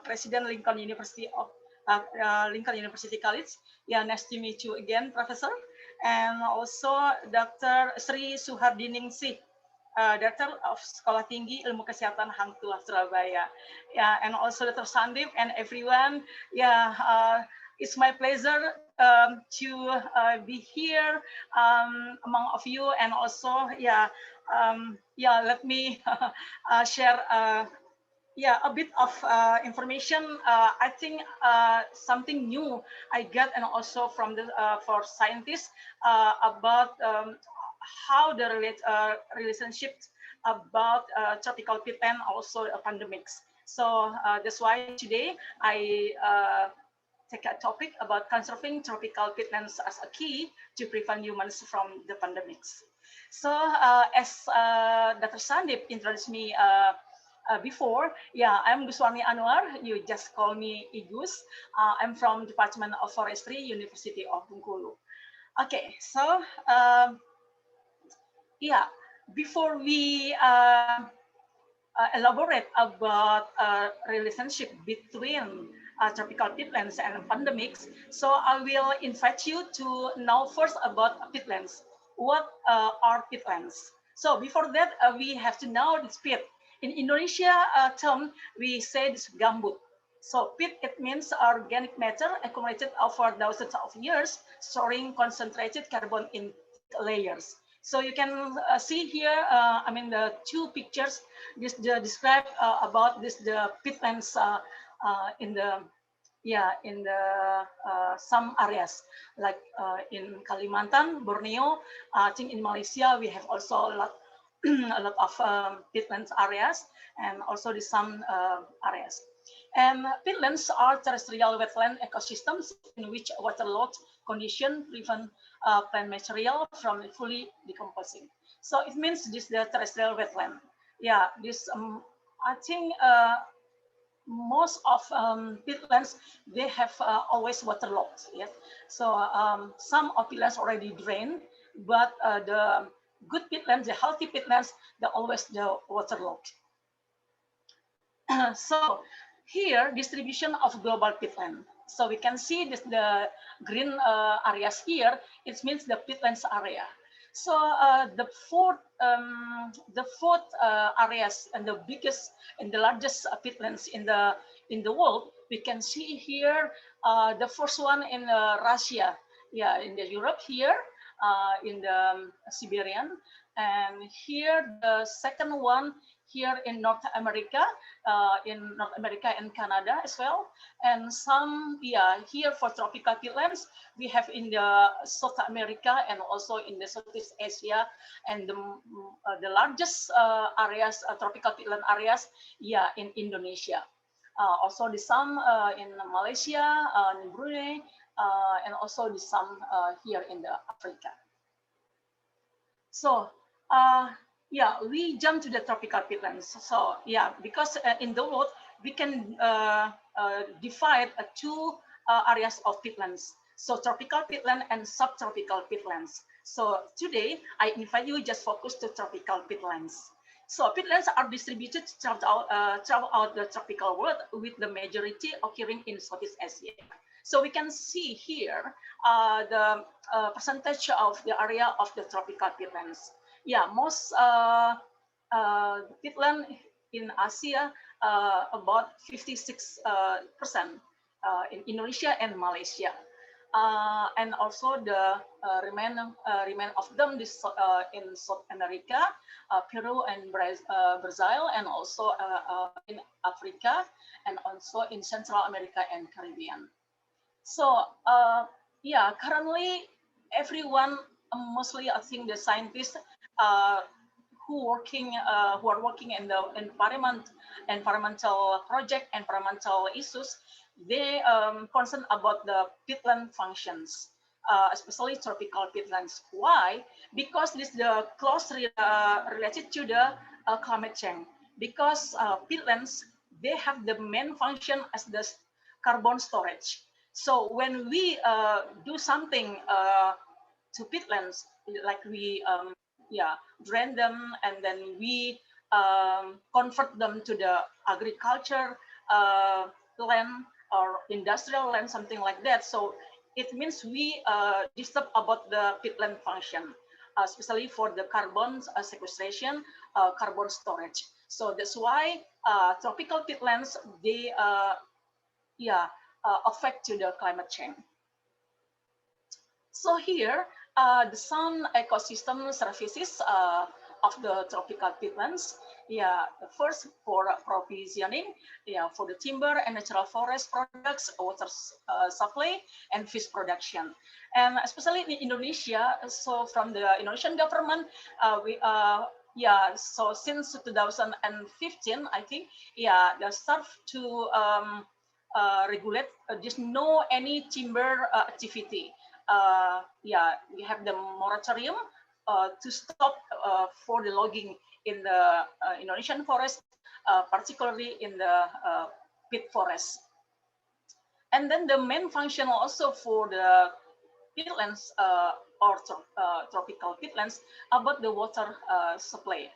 President Lincoln University of Lincoln University College. Yeah, nice to meet you again, Professor. And also Dr. Sri Suhardiningsih, Director of Sekolah Tinggi Ilmu Kesehatan Hang Tuah Surabaya. Yeah, and also Dr. Sandip and everyone. Yeah, it's my pleasure to be here among of you, and also, yeah, yeah, let me share. Yeah, a bit of information. I think something new I get, and also from the for scientists about how the relationship about tropical peatland also pandemics. So that's why today I take a topic about conserving tropical peatlands as a key to prevent humans from the pandemics. So as Dr. Sandip introduced me before, yeah, I'm Guswami Anwar. You just call me Igus. I'm from Department of Forestry, University of Bengkulu. Okay, so yeah, before we elaborate about relationship between tropical peatlands and pandemics, so I will invite you to know first about peatlands. What are peatlands? So before that, we have to know this peat. In Indonesia term, we say this gambut. So peat, it means organic matter accumulated over thousands of years, storing concentrated carbon in layers. So you can see here, I mean, the two pictures this describe about this the peatlands in the, yeah, in the some areas like in Kalimantan, Borneo. I think in Malaysia we have also a lot a lot of peatlands areas, and also the some areas. And peatlands are terrestrial wetland ecosystems in which waterlogged condition prevent plant material from fully decomposing. So it means this the terrestrial wetland. Yeah, this I think most of peatlands, they have always waterlogged. Yes, so some of peatlands already drained, but the good peatlands, the healthy peatlands, they're always the waterlogged. So here, distribution of global peatland. So we can see this, the green areas here. It means the peatlands area. So the fourth areas and the biggest and the largest peatlands in the world, we can see here the first one in Russia, yeah, in the Europe here, in the Siberian, and here the second one here in North America and Canada as well, and some, yeah, here for tropical peatlands we have in the South America and also in the Southeast Asia, and the largest areas, tropical peatland areas, yeah, in Indonesia. Also the some in Malaysia, in Brunei, and also the some here in the Africa. So yeah, we jump to the tropical peatlands. So yeah, because in the world we can divide two areas of peatlands. So tropical peatland and subtropical peatlands. So today I invite you just focus to tropical peatlands. So peatlands are distributed throughout the tropical world, with the majority occurring in Southeast Asia. So we can see here the percentage of the area of the tropical peatlands. Yeah, most peatland in Asia about 56% in Indonesia and Malaysia. And also the remain of them this, in South America, Peru and Brazil, and also in Africa, and also in Central America and Caribbean. So yeah, currently everyone, mostly I think the scientists who are working in the environmental project, environmental issues, they concerned about the peatland functions, especially tropical peatlands. Why? Because this the close related to the climate change. Because peatlands, they have the main function as the carbon storage. So when we do something to peatlands, like we drain them, and then we convert them to the agriculture land or industrial land, something like that. So it means we disturb about the peatland function, especially for the carbon sequestration, carbon storage. So that's why tropical peatlands, they affect to the climate change. So here, the some ecosystem services of the tropical peatlands. Yeah, first for provisioning, for the timber and natural forest products, water supply, and fish production. And especially in Indonesia, so from the Indonesian government, so since 2015, I think, they start to regulate just no any timber activity. We have the moratorium to stop for the logging in the Indonesian forest, particularly in the peat forest. And then the main function also for the peatlands or tropical peatlands about the water supply,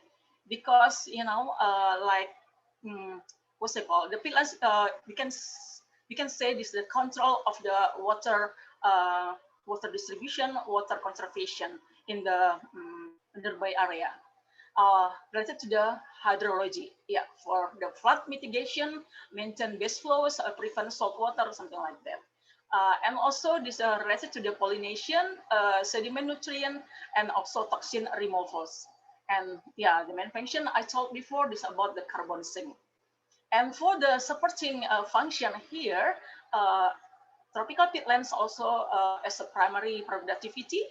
because what's it called? The peatlands, we can say this is the control of the water water distribution, water conservation in the nearby area. Related to the hydrology, for the flood mitigation, maintain base flows, prevent salt water, something like that. And also this related to the pollination, sediment nutrient, and also toxin removals. And the main function I told before, this about the carbon sink. And for the supporting function here, tropical peatlands also as a primary productivity,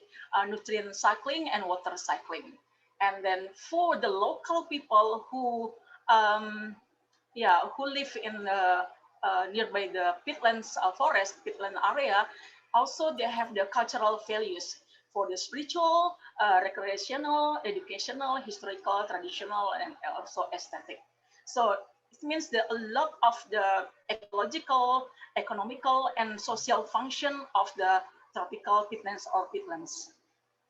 nutrient cycling and water cycling. And then for the local people who live in the nearby the peatlands forest, peatland area, also they have the cultural values for the spiritual, recreational, educational, historical, traditional, and also aesthetic. So it means that a lot of the ecological, economical, and social function of the tropical peatlands or peatlands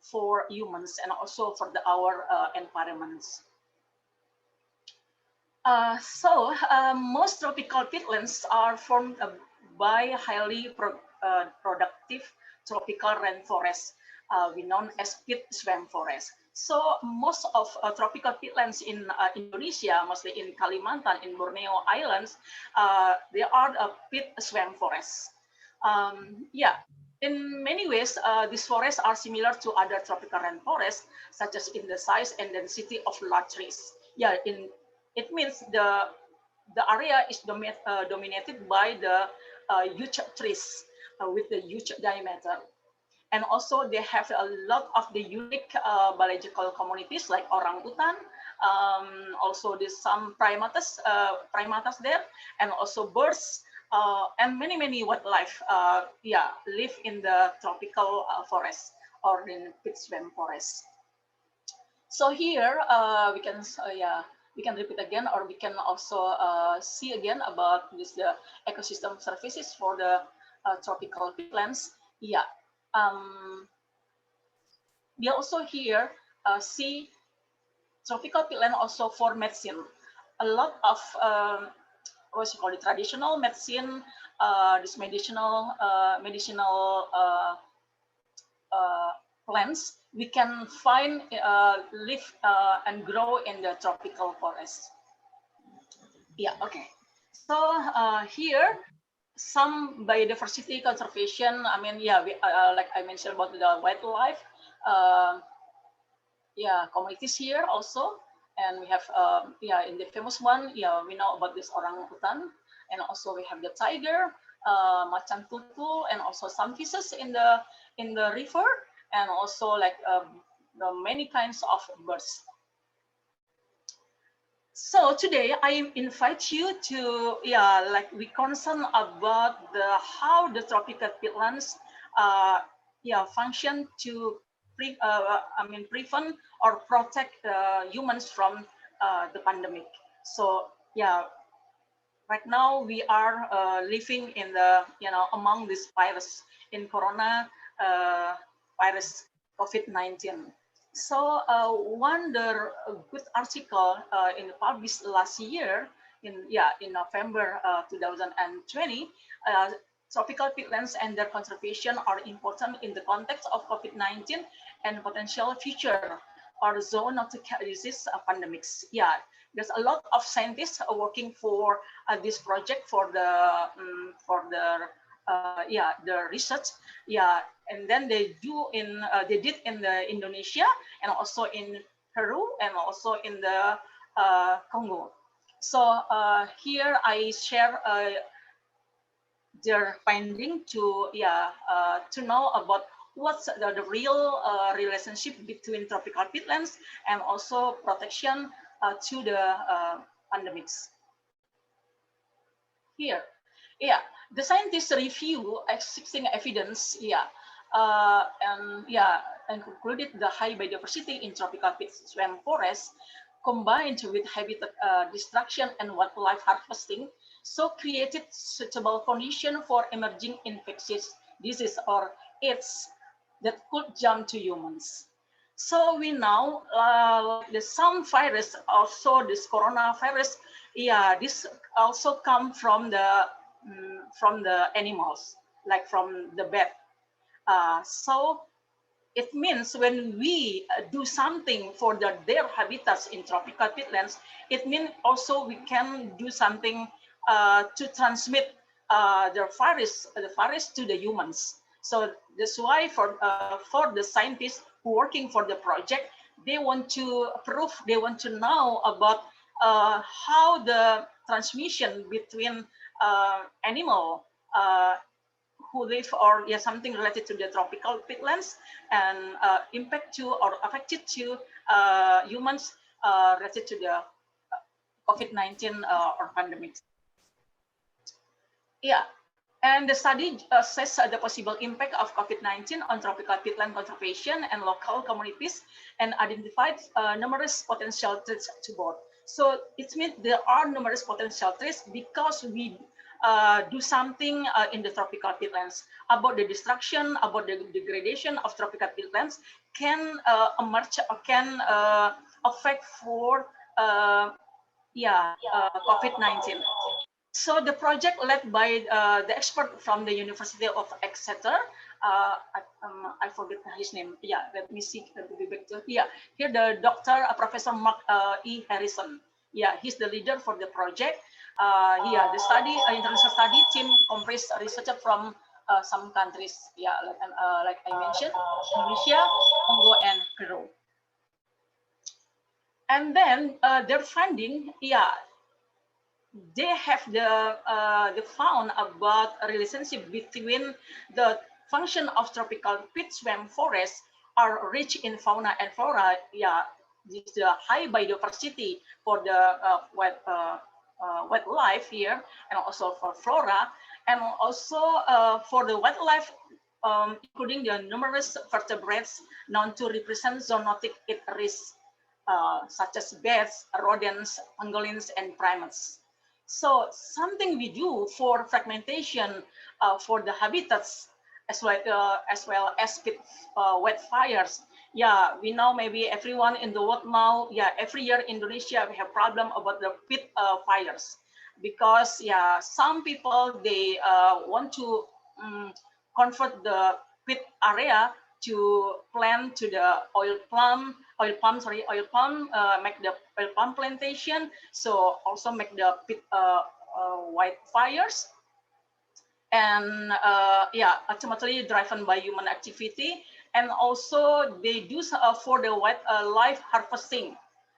for humans and also for our environments. Most tropical peatlands are formed by highly productive tropical rainforests, we known as peat swamp forests. So most of tropical peatlands in Indonesia, mostly in Kalimantan, in Borneo Islands, they are peat swamp forests. In many ways, these forests are similar to other tropical rainforests, such as in the size and density of large trees. It means the area is dominated by the huge trees with the huge diameter. And also they have a lot of the unique biological communities like orangutan, also there's some primates there, and also birds, and many wildlife live in the tropical forest or in peat swamp forest. So here we can repeat again, or we can also see again about this the ecosystem services for the tropical peatlands. We also here see tropical peatland also for medicine. A lot of what's it called, the traditional medicine, this medicinal plants we can find live and grow in the tropical forest. Yeah, okay. So here, some biodiversity conservation. I mean, yeah, like I mentioned about the wildlife. Yeah, communities here also, and we have yeah, in the famous one, yeah, we know about this orangutan, and also we have the tiger, macan tutul, and also some fishes in the river, and also like the many kinds of birds. So today I invite you to, yeah, like we concern about how the tropical peatlands yeah, function to prevent or protect humans from the pandemic. So yeah, right now we are living in the, among this virus, in corona virus COVID-19. So one good article in published last year in November 2020, tropical peatlands and their conservation are important in the context of COVID-19 and potential future or zoonotic disease pandemics. Yeah, there's a lot of scientists working for this project for the research. Yeah, and then they did in the Indonesia and also in Peru and also in the Congo. So here I share their finding to know about what's the real relationship between tropical peatlands and also protection to the pandemics. Here, yeah, the scientists review existing evidence, and concluded the high biodiversity in tropical peat swamp forests combined with habitat destruction and wildlife harvesting, so created suitable condition for emerging infectious disease or AIDS that could jump to humans. So we know the some virus, also this coronavirus, yeah, this also come from the animals, like from the bat. So it means when we do something for their habitats in tropical peatlands, it means also we can do something to transmit the virus to the humans. So that's why for the scientists who working for the project, they want to prove, they want to know about how the transmission between animal who live or something related to the tropical peatlands and impact to or affected to humans related to the COVID-19 or pandemic. Yeah, and the study assess the possible impact of COVID-19 on tropical peatland conservation and local communities and identified numerous potential threats to both. So it means there are numerous potential threats because we do something in the tropical peatlands. About the destruction, about the degradation of tropical peatlands can emerge or can affect for COVID-19. So the project led by the expert from the University of Exeter, I forget his name. Yeah, let me see. Yeah, here the doctor, Professor Mark E. Harrison. Yeah, he's the leader for the project. The study, international study team comprised researchers from some countries. Yeah, like I mentioned, Indonesia, Congo, and Peru. And then their finding, they have the found about a relationship between the function of tropical peat swamp forests are rich in fauna and flora. Yeah, this the high biodiversity for the wildlife here, and also for flora, and also for the wildlife, including the numerous vertebrates known to represent zoonotic at risk, such as bats, rodents, pangolins, and primates. So something we do for fragmentation for the habitats as well as pit wildfires. Yeah, we know maybe everyone in the world now. Yeah, every year in Indonesia we have problem about the pit fires because some people they want to convert the pit area to plant to the oil palm, make the oil palm plantation. So also make the pit, wildfires, and yeah, ultimately driven by human activity. And also they do for the wildlife harvesting.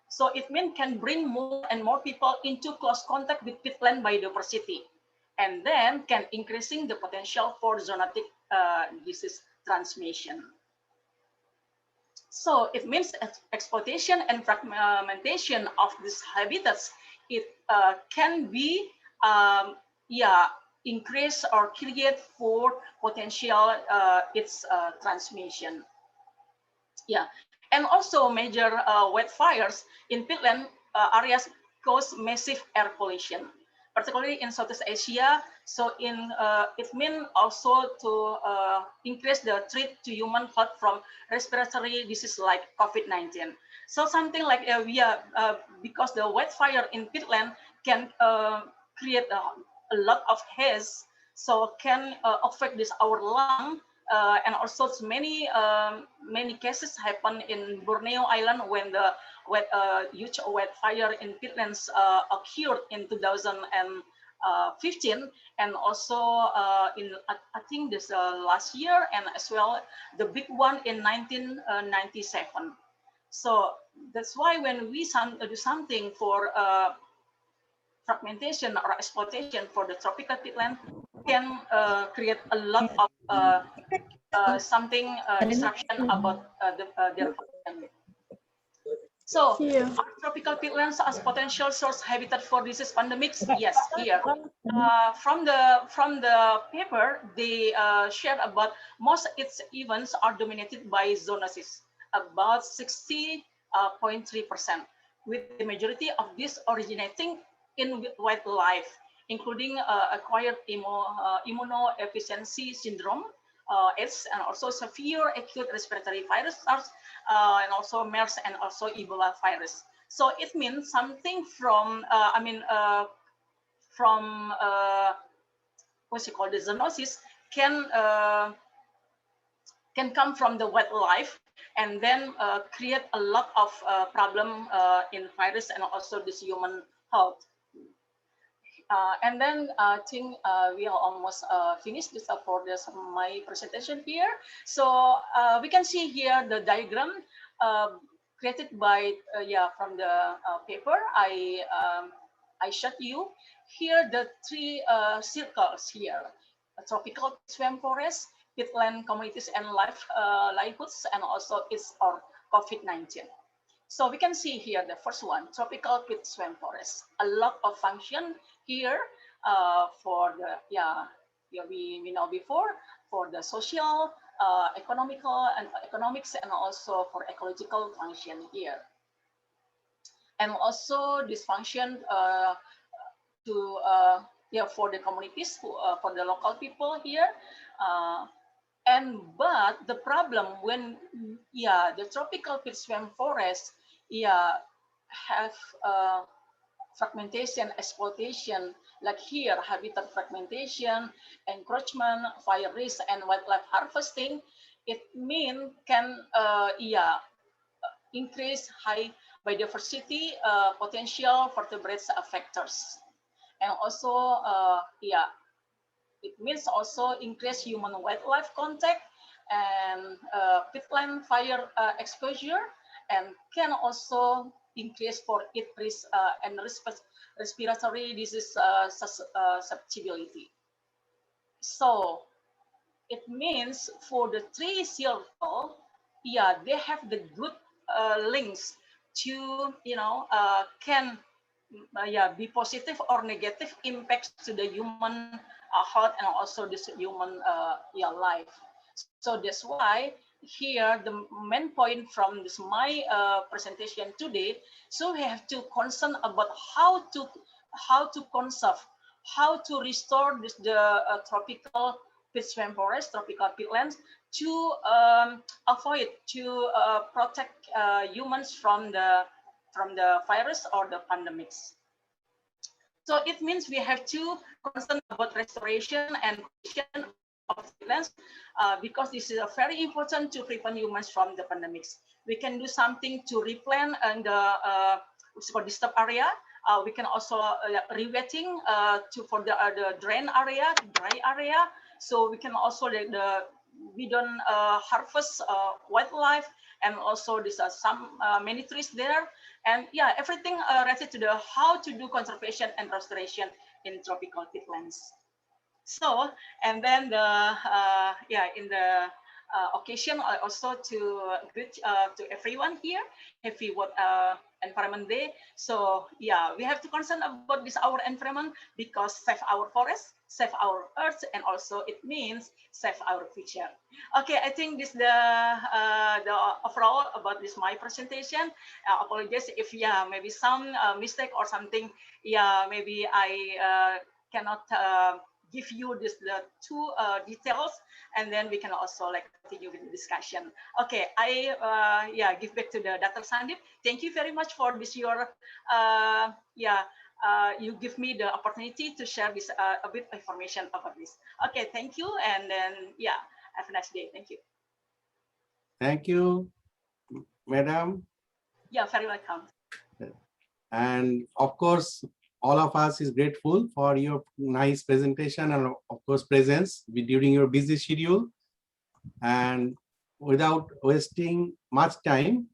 So it means can bring more and more people into close contact with peatland biodiversity, and then can increasing the potential for zoonotic disease transmission. So it means exploitation and fragmentation of these habitats, it can be yeah, increase or create for potential its transmission. Yeah, and also major wildfires in peatland areas cause massive air pollution, particularly in Southeast Asia. So it means also to increase the threat to human health from respiratory disease like COVID-19. So something like because the wildfire in peatland can create a lot of haze, so can affect this our lung. And also many cases happen in Borneo Island when the huge wildfire in peatlands occurred in 2015, and also in I think this last year, and as well the big one in 1997. So that's why when we do something for fragmentation or exploitation for the tropical peatland, can create a lot of something disruption about their function. So are tropical peatlands as potential source habitat for disease pandemics? Yes, here. From the paper, they shared about most its events are dominated by zoonosis, about 60.3%, with the majority of this originating in wildlife, including acquired immunodeficiency syndrome, AIDS, and also severe acute respiratory virus, SARS, and also MERS, and also Ebola virus. So it means something from, from what's it called, the zoonosis can come from the wildlife, and then create a lot of problem in virus and also this human health. And then I think we are almost finished this for this my presentation here. So we can see here the diagram created by from the paper. I showed you here the three circles here: a tropical swamp forest, peatland communities and livelihoods, and also its or COVID-19. So we can see here the first one, tropical peat swamp forest. A lot of function here for the we know before, for the social, economical and economics, and also for ecological function here. And also this function to for the communities, for the local people here. But the problem when the tropical peat swamp forest have fragmentation, exploitation, like here habitat fragmentation, encroachment, fire risk, and wildlife harvesting, it mean can increase high biodiversity potential vertebrates factors, and also it means also increase human wildlife contact and peatland fire exposure, and can also increase for it risk and respiratory disease susceptibility. So it means for the three circle, they have the good links to can be positive or negative impacts to the human health and also this human life. So that's why here the main point from this my presentation today. So we have to concern about how to conserve, how to restore this the tropical peat swamp forest, tropical peatlands, to avoid to protect humans from the virus or the pandemics. So it means we have to concern about restoration and of Finland, because this is very important to prevent humans from the pandemics. We can do something to replan and for disturbed area. We can also rewetting for the drain area, dry area. So we can also we don't harvest wildlife, and also there's some many trees there, and yeah, everything related to the how to do conservation and restoration in tropical peatlands. So, and then the in the occasion, I also to greet to everyone here, happy Environment Day. So yeah, we have to concern about this our environment, because save our forest, save our earth, and also it means save our future. Okay, I think this the overall about this my presentation. Apologize if maybe some mistake or something. Yeah, maybe I cannot give you the two details, and then we can also continue with the discussion. Okay, I give back to the Dr. Sandip. Thank you very much for this your you give me the opportunity to share this a bit information about this. Okay, thank you, and then have a nice day. Thank you. Thank you, Madam. Yeah, very welcome. And of course, all of us is grateful for your nice presentation and of course presence during your busy schedule. And without wasting much time,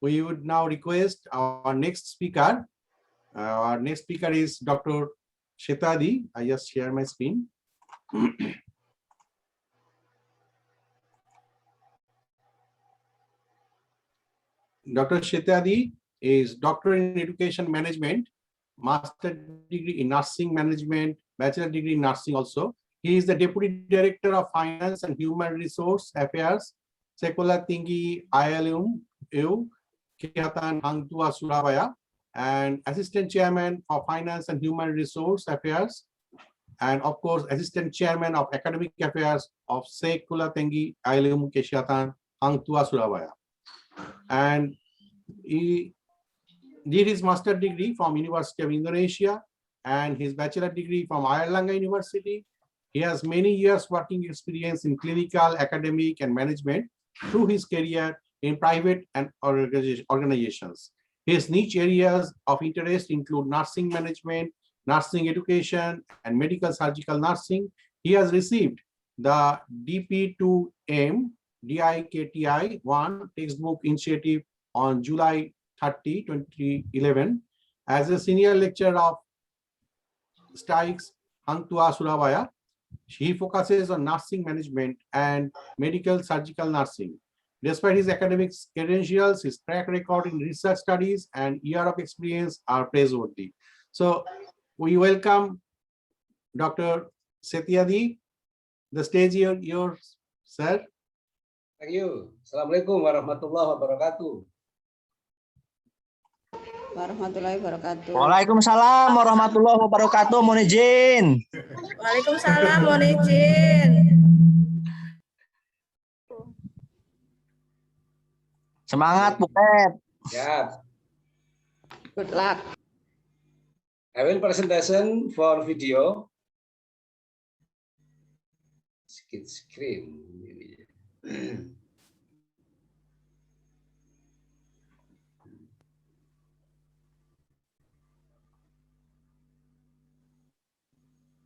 we would now request our next speaker. Our next speaker is Dr. Shetadi. I just share my screen. Dr. Shetadi is Doctor in Education Management, Master degree in Nursing Management, Bachelor degree in Nursing also. He is the Deputy Director of Finance and Human Resource Affairs, Sekolah Tinggi ILM, Kesehatan Hang Tua Surabaya, and Assistant Chairman of Finance and Human Resource Affairs, and of course, Assistant Chairman of Academic Affairs of Sekolah Tinggi ILM Kesehatan Hang Tua Surabaya. And he did his master degree from University of Indonesia and his bachelor degree from Airlangga University. He has many years working experience in clinical, academic, and management through his career in private and organizations. His niche areas of interest include nursing management, nursing education, and medical surgical nursing. He has received the DP2M DIKTI 1 textbook initiative on July 30, 2011 as a senior lecturer of STIKES Hang Tua Surabaya. He focuses on nursing management and medical surgical nursing. Despite his academic credentials, his track record in research studies and year of experience are praiseworthy. So we welcome Dr. Setiadi. The stage is yours, sir. Thank you. Assalamualaikum warahmatullahi wabarakatuh. Warahmatullahi wabarakatuh. Waalaikumsalam warahmatullahi wabarakatuh. Mohon izin. Waalaikumsalam, mohon izin. Semangat, Buket. Yeah. Good luck. I will presentation for video. Skip screen.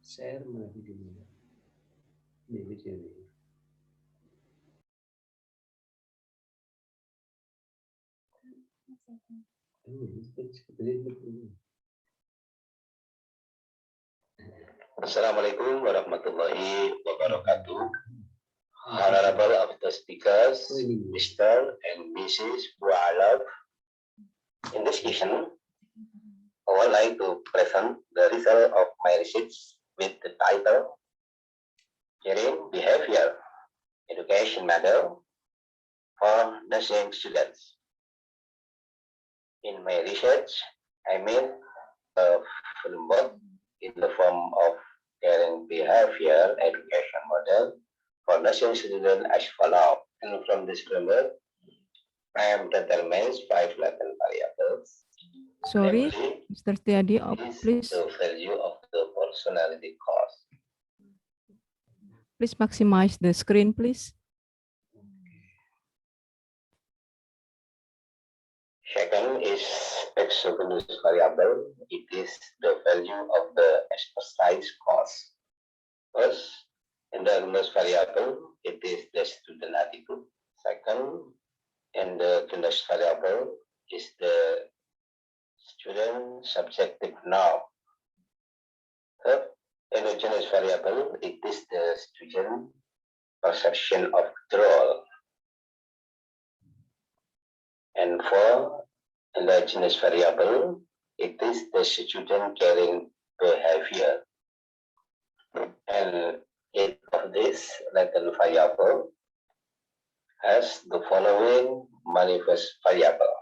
Share my video. Assalamualaikum warahmatullahi wabarakatuh. Honorable of the speakers, Mr. and Mrs. Bualab. In this session, I would like to present the result of my research with the title Caring Behavior Education Model for Nursing Students. In my research, I made a framework in the form of caring behavior education model for nursing students as follows. And from this framework, I am determines 5 latent variables. Sorry, namely, Mr. Tiadi, please. the value of the personality cost. Please maximize the screen, please. Second is exogenous variable. It is the value of the exercise cost. First, endogenous variable, it is the student attitude. Second, endogenous variable is the student subjective norm. Third, endogenous variable, it is the student perception of withdrawal. And for endogenous variable, it is the student caring behavior. And each of these latent variable has the following manifest variable.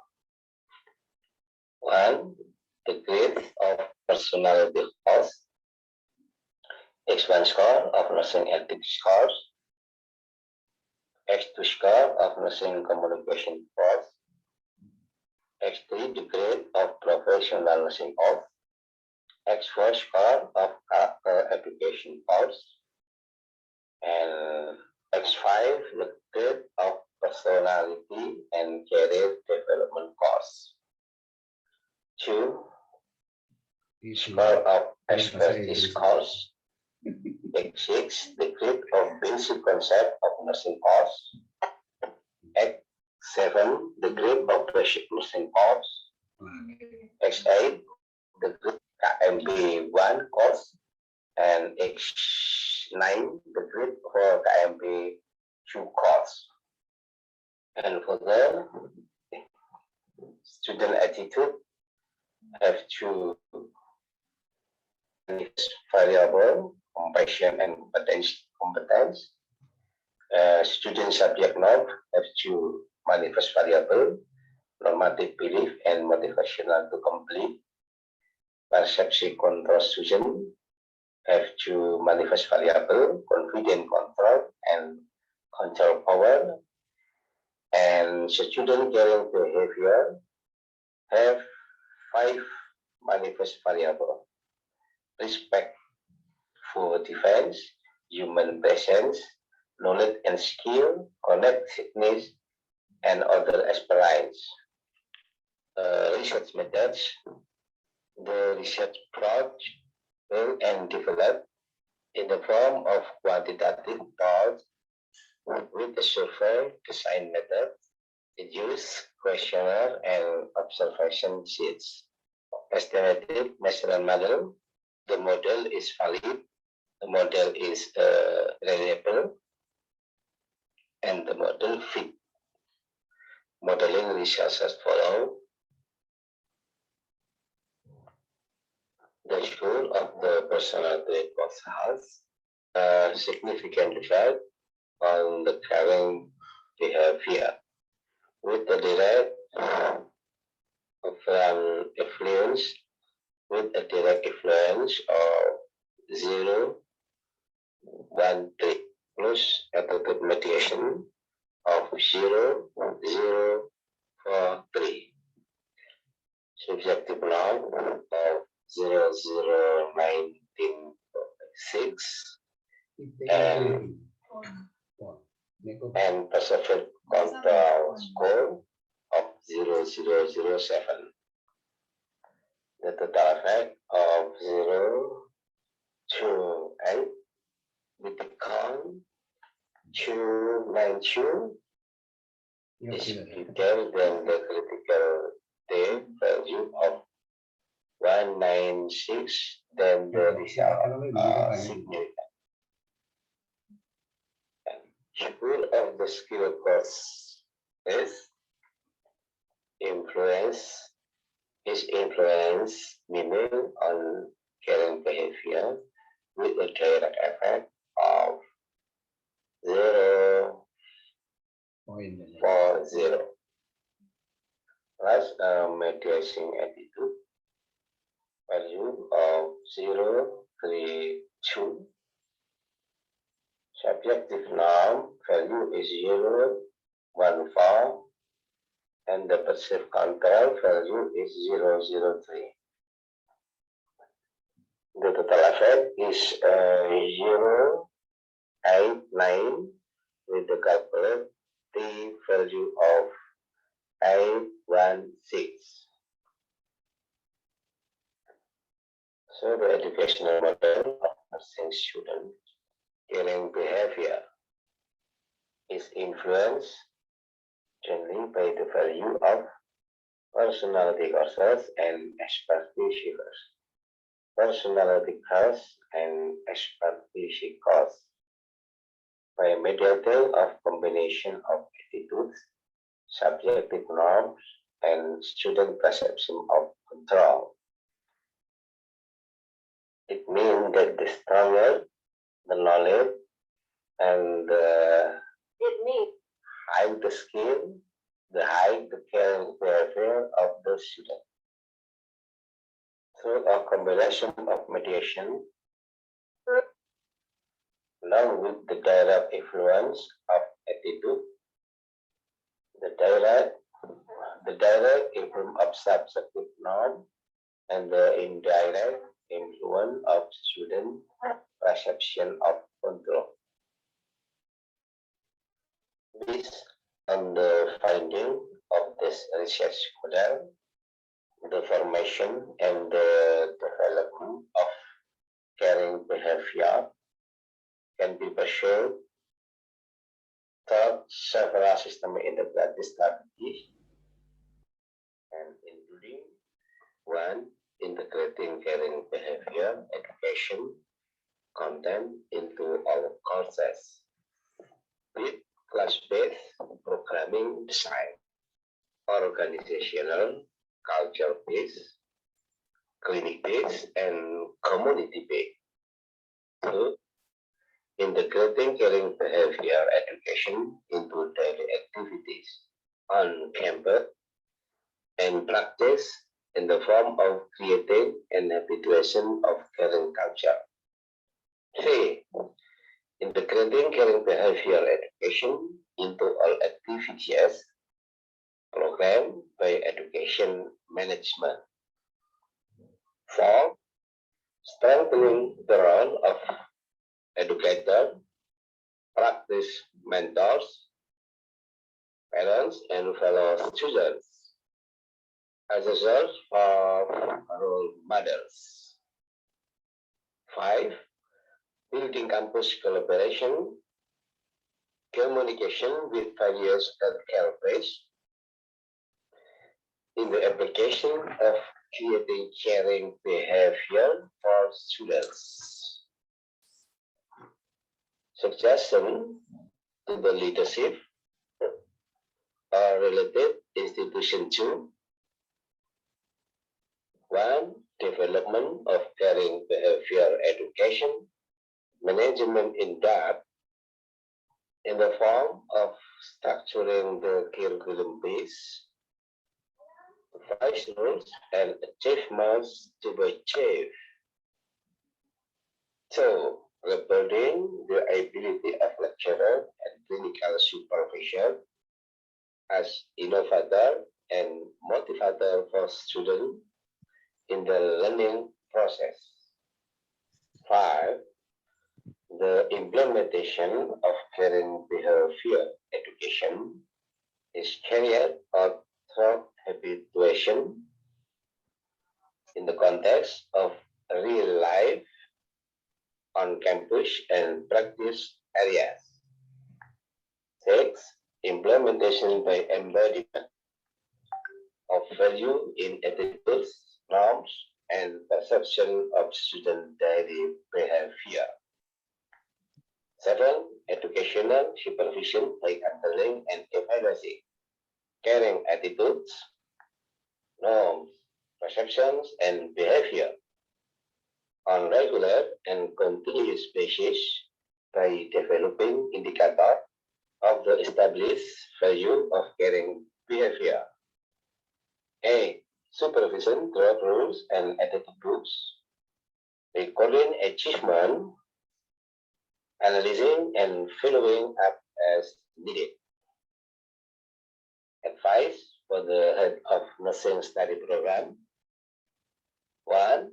One, the grade of personality course, X1 score of nursing ethics course, X2 score of nursing communication course, X3 the grade of professional nursing course, X4 score of character education course, and X5 the grade of personality and career development course. 2, score of expertise course. X6 the grade of basic concept of nursing course. X7 the grade of basic nursing course. X8 the grade KMB1 course, and X9 the grade for KMB2 course. And for the student attitude, have two variable, compassion and competence. Student subject norm have two manifest variable, normative belief and motivational to complete. Perception control student have two manifest variable, confident control and control power. And student caring behavior have 5 manifest variable: respect for defense, human presence, knowledge and skill, connectedness, and other experience. Research methods. The research approach built and developed in the form of quantitative polls with a survey design method. It uses questionnaire and observation sheets. Estimated national model. The model is valid. The model is reliable, and the model fit. Modeling results as follow. The school of the personality course has a significant effect on the caring behavior with the direct influence of 0, 1, 3 plus attitude mediation of 0, 0, 4, 3. Subjective norm of 0, 0, 19.6 and perception control score of 0, 0, 0, 7. The total effect of 0 to 8 with the count 292 is bigger than the critical day value of 196, then the result are significant. School of the skill course is influence, meaning on caring behavior with a direct effect of 0.40. Plus mediation attitude value of 0.32. Subjective norm value is 0.14, and the perceived control value is 0.03. The total effect is 0 8, 9 with the calculate the value of 816. So the educational model of nursing student caring behavior is influenced generally by the value of personality courses and expertise course. Personality course and expertise course by a mediator of combination of attitudes, subjective norms, and student perception of control. It means that the stronger the knowledge and the high the skill, the high the caring behavior of the student. Through a combination of mediation, along with the direct influence of attitude, the direct influence of subjective norm, and the indirect influence of student perception of control. Based on the finding of this research model, the formation and the development of caring behavior can be pursued through several systemic integrated strategies, and including 1. Integrating caring behavior education content into our courses with class-based programming design, organizational, culture-based, clinic-based, and community-based. 2. Integrating caring behavior education into daily activities on campus and practice in the form of creating an habituation of caring culture. 3. Integrating caring behavior education into all activities program by education management. 4. Strengthening the role of educator, practice mentors, parents, and fellow students as a source of role models. 5. Building campus collaboration, communication with various healthcare base in the application of creating caring behavior for students. Suggestion to the leadership or related institution to 1. Development of caring behavior education management in depth in the form of structuring the curriculum base, device rules, and achievements to be achieved. 2. Rebuilding the ability of lecturer and clinical supervisor as innovator and motivator for students in the learning process. 5. The implementation of caring behavior education is carried out through habituation in the context of real life on campus and practice areas. 6. Implementation by embodiment of value in attitudes, norms, and perception of student daily behavior. 7. Educational supervision by handling and evaluating caring attitudes, norms, perceptions, and behavior on regular and continuous basis by developing indicators of the established value of caring behavior. 8. Supervision through rules and attitude books, recording achievement, analyzing and following up as needed. Advice for the head of nursing study program. 1.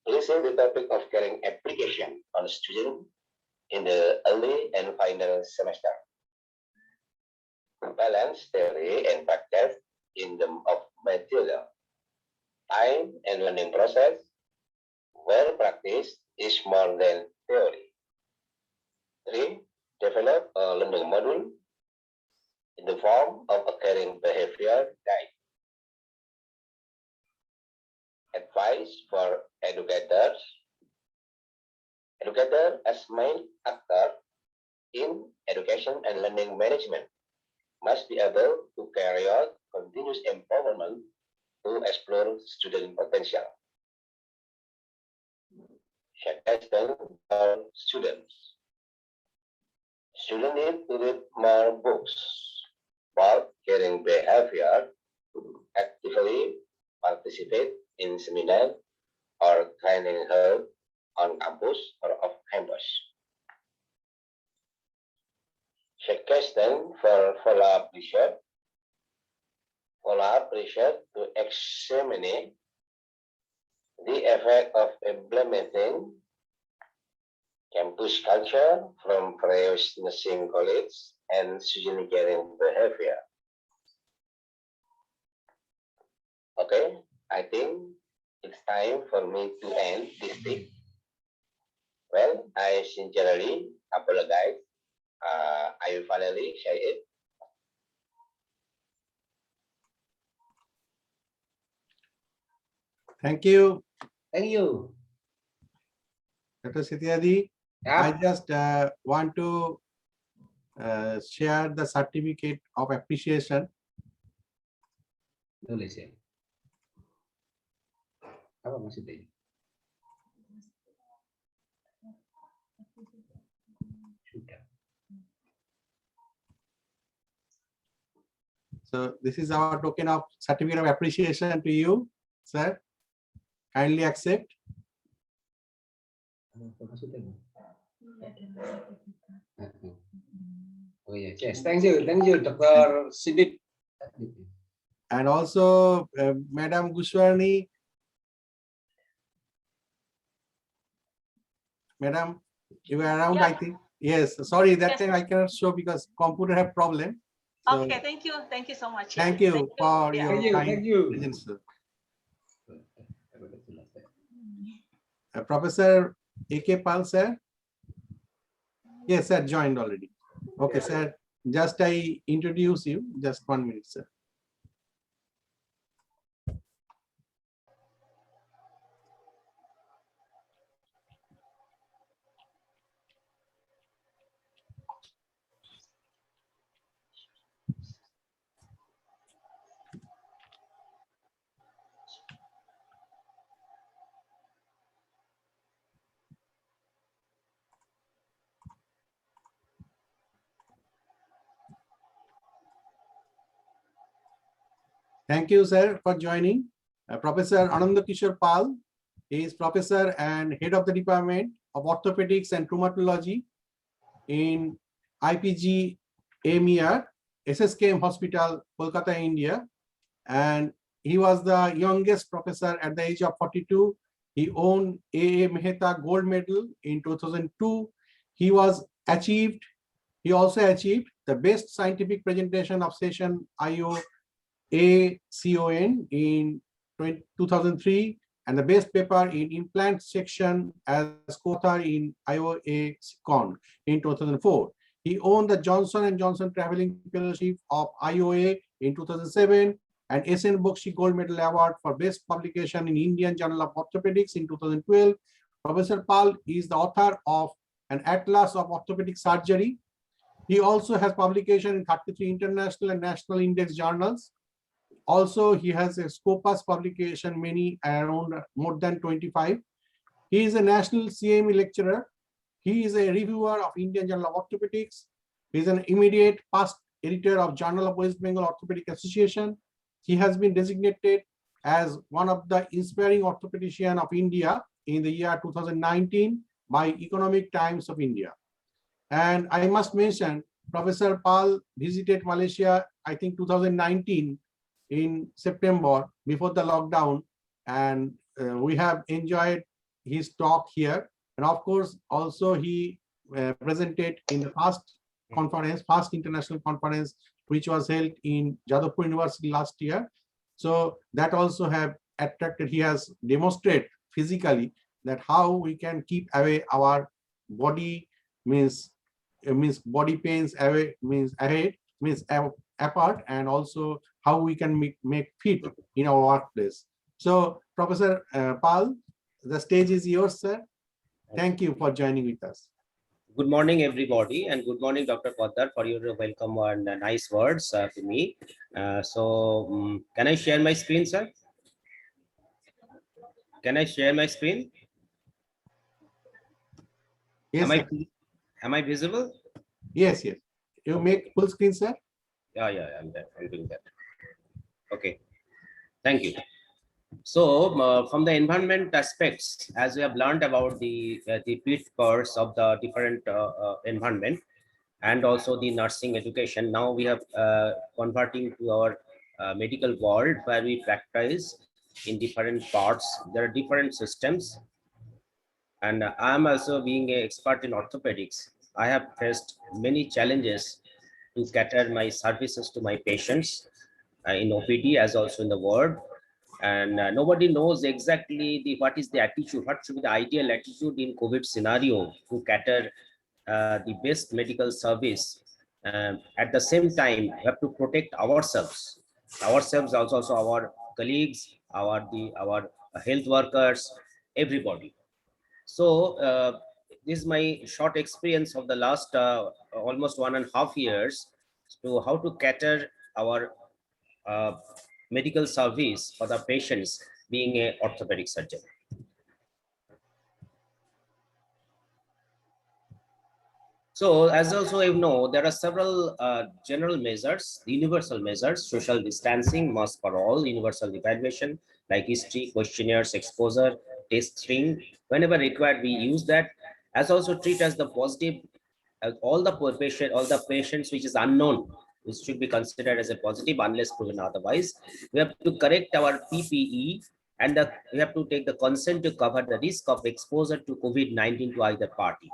Placing the topic of caring application on student in the early and final semester. Balance theory and practice in the of material, time and learning process, where practice is more than theory. 3. Develop a learning module in the form of a caring behavior guide. Advice for educators. Educator as main actor in education and learning management must be able to carry out continuous empowerment to explore student potential. Suggestion for students. Students need to read more books about caring behavior, actively participate in seminar or training held on campus or off campus. Suggestion for follow-up research. Follow-up research to examine the effect of implementing campus culture from various nursing colleges and student caring behavior. Okay, I think it's time for me to end this thing. Well, I sincerely apologize. I will finally say it. Thank you. Thank you. Dr. Setiadi, I just want to share the certificate of appreciation. Tulis ya. Apa maksudnya? Sudah. So this is our token of certificate of appreciation to you, sir. Kindly accept. Apa maksudnya? Oh yeah, yes. Thank you, Dr. Sidit. And also, Madam Gushwarni. Madam, you were around, yeah. I think. Yes, sorry, that time I cannot show because computer have problem. So, okay, thank you so much. Thank you for your kind presence, sir. Professor A.K. Pal, sir. Yes, sir, joined already. Okay, sir, just I introduce you, just 1 minute, sir. Thank you, sir, for joining. Professor Ananda Kishore Pal is professor and head of the Department of Orthopedics and Traumatology in IPG MER, SSKM Hospital, Kolkata, India. And he was the youngest professor at the age of 42. He won A.A. Mehta Gold Medal in 2002. He also achieved the best scientific presentation of session IO ACON in 2003 and the best paper in implant section as co-author in IOA Con in 2004. He won the Johnson & Johnson Traveling Fellowship of IOA in 2007 and SN Bakshi Gold Medal Award for Best Publication in Indian Journal of Orthopedics in 2012. Professor Pal is the author of an Atlas of Orthopedic Surgery. He also has publication in 33 international and national index journals. Also, he has a Scopus publication, many around more than 25. He is a national CME lecturer. He is a reviewer of Indian Journal of Orthopedics. He is an immediate past editor of Journal of West Bengal Orthopedic Association. He has been designated as one of the inspiring orthopedician of India in the year 2019 by Economic Times of India. And I must mention, Professor Pal visited Malaysia, I think 2019 in September before the lockdown, and we have enjoyed his talk here. And of course, also he presented in the first international conference, which was held in Jadavpur University last year. So that also have attracted, he has demonstrated physically that how we can keep away our body means body pains away means ahead means apart, and also how we can make fit in our workplace. So Professor Pal, the stage is yours, sir. Thank you for joining with us. Good morning, everybody, and good morning, Dr. Poddar, for your welcome and nice words to me. Can I share my screen, sir? Can I share my screen? Yes. Am I visible? Yes, yes. You make full screen, sir? Yeah, I'm doing that. Okay. Thank you. So from the environment aspects, as we have learned about the peak course of the different environment and also the nursing education, now we have converting to our medical world where we practice in different parts. There are different systems, and I'm also being an expert in orthopedics. I have faced many challenges to cater my services to my patients in OPD as also in the ward. And nobody knows exactly what is the attitude, what should be the ideal attitude in COVID scenario to cater the best medical service. At the same time, we have to protect ourselves also our colleagues, our health workers, everybody. So this is my short experience of the last almost 1.5 years to how to cater our medical service for the patients being an orthopedic surgeon. So as also you know, there are several general measures, universal measures: social distancing, mask for all, universal evaluation like history, questionnaires, exposure, testing. Whenever required, we use that. As also treat as the positive, all the patients which is unknown, which should be considered as a positive unless proven otherwise. We have to correct our PPE, and we have to take the consent to cover the risk of exposure to COVID-19 to either party.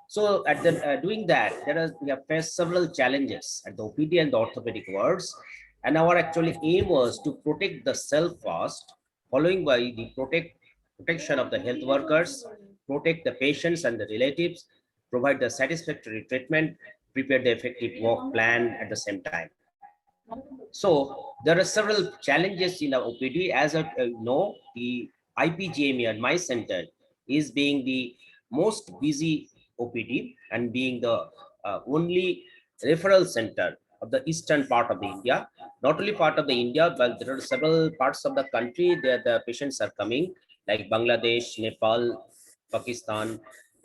So at the doing that, we have faced several challenges at the OPD and the orthopedic wards, and our actually aim was to protect the self first, following by the protection of the health workers, protect the patients and the relatives, provide the satisfactory treatment, prepare the effective work plan at the same time. So there are several challenges in the OPD. As I know, the IPGME at my center is being the most busy OPD and being the only referral center of the eastern part of the India. Not only part of the India, but there are several parts of the country that the patients are coming, like Bangladesh, Nepal, Pakistan,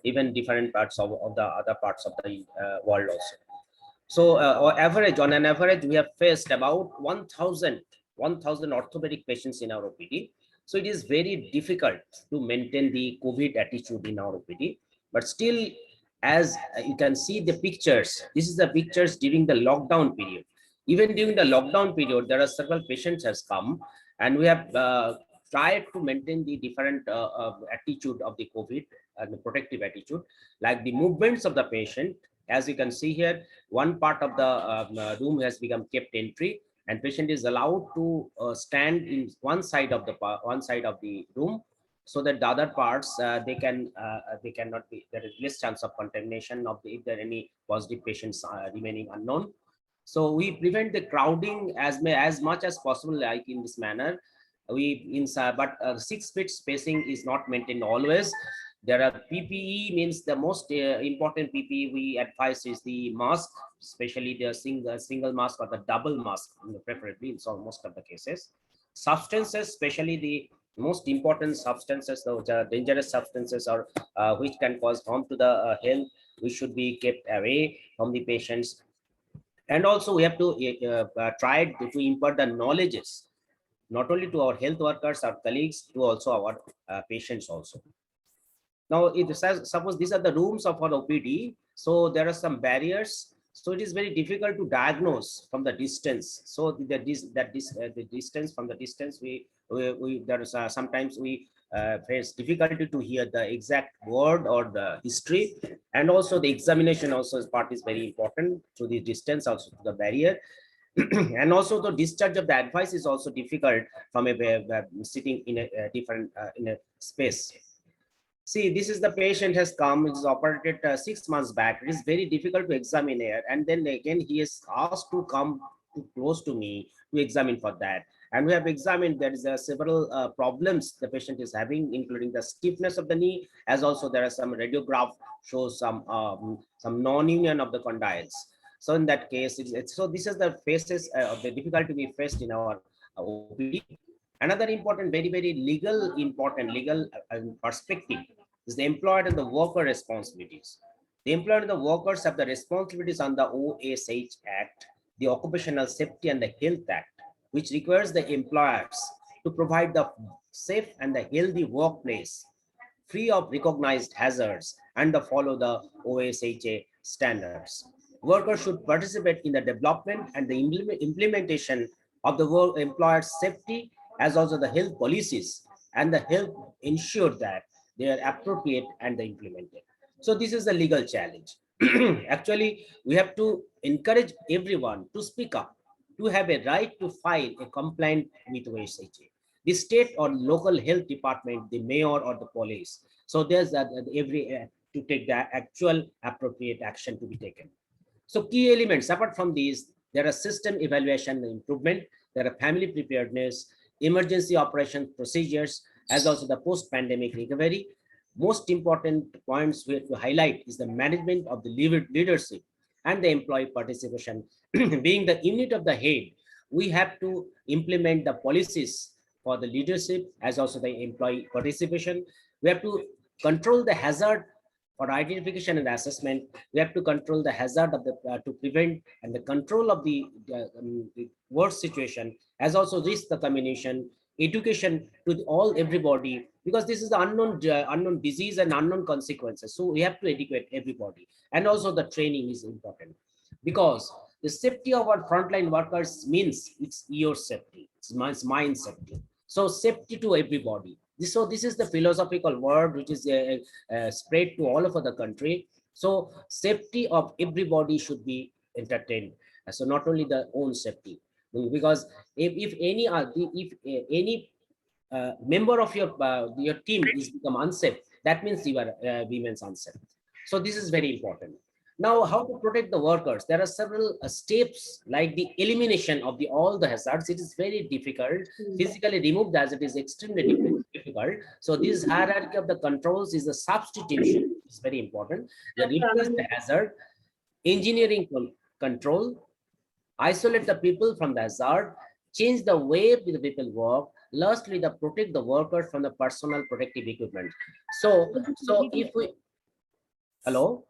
even different parts of the other parts of the world also. So on an average, we have faced about 1,000 orthopedic patients in our OPD. So it is very difficult to maintain the COVID attitude in our OPD. But still, as you can see the pictures, this is the pictures during the lockdown period. Even during the lockdown period, there are several patients has come, and we have tried to maintain the different attitude of the COVID and the protective attitude, like the movements of the patient. As you can see here, one part of the room has become kept entry, and patient is allowed to stand in one side of the room, so that the other parts they cannot be. There is less chance of contamination of if there are any positive patients remaining unknown. So we prevent the crowding as much as possible, like in this manner. But 6 feet spacing is not maintained always. There are PPE, means the most important PPE we advise is the mask, especially the single mask or the double mask, preferably in most of the cases. Substances, especially the most important substances, those are dangerous substances or which can cause harm to the health, we should be kept away from the patients. And also we have to try to impart the knowledges, not only to our health workers, our colleagues, to also our patients also. Now, suppose these are the rooms of our OPD, so there are some barriers. So it is very difficult to diagnose from the distance. So the distance from the distance, there is sometimes we face difficulty to hear the exact word or the history, and also the examination also is part is very important to the distance also to the barrier. And also the discharge of the advice is also difficult from sitting in a different in a space. See, this is the patient has come, is operated 6 months back. It is very difficult to examine here. And then again, he is asked to come too close to me to examine for that. And we have examined, there is several problems the patient is having, including the stiffness of the knee, as also there are some radiograph shows some non-union of the condyles. So in that case, so this is the phases of the difficulty we faced in our OPD. Another important, very important legal perspective is the employer and the worker responsibilities. The employer and the workers have the responsibilities on the ICSEH Act, the Occupational Safety and the Health Act, which requires the employers to provide the safe and the healthy workplace, free of recognized hazards, and to follow the ICSEH standards. Workers should participate in the development and the implementation of the employer's safety as also the health policies, and the help ensure that they are appropriate and implemented. So this is the legal challenge. Actually, we have to encourage everyone to speak up, to have a right to file a complaint with ICSEH, the state or local health department, the mayor or the police. So there's to take the actual appropriate action to be taken. So key elements, apart from these, there are system evaluation and improvement, there are family preparedness, emergency operation procedures, as also the post-pandemic recovery. Most important points we have to highlight is the management of the leadership and the employee participation. Being the unit of the head, we have to implement the policies for the leadership as also the employee participation. We have to control the hazard for identification and assessment. We have to control the hazard of the to prevent and the control of the worst situation, as also risk the communication, education to everybody, because this is the unknown disease and unknown consequences. So we have to educate everybody, and also the training is important, because the safety of our frontline workers means it's your safety, it's mine safety. So safety to everybody. So this is the philosophical word which is spread to all over the country. So safety of everybody should be entertained. So not only the own safety, because if any member of your team is become unsafe, that means you are women's unsafe. So this is very important. Now, how to protect the workers? There are several steps, like the elimination of all the hazards. It is very difficult. Physically remove the hazard is extremely difficult. So this hierarchy of the controls is a substitution. It's very important. The replace the hazard, engineering control, isolate the people from the hazard, change the way the people work. Lastly, the protect the workers from the personal protective equipment. So if we, hello?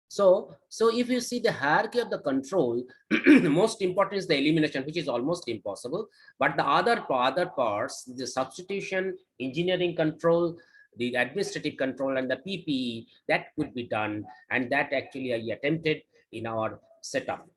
So if you see the hierarchy of the control, the most important is the elimination, which is almost impossible. But the other parts, the substitution, engineering control, the administrative control, and the PPE, that could be done. And that actually I attempted in our setup.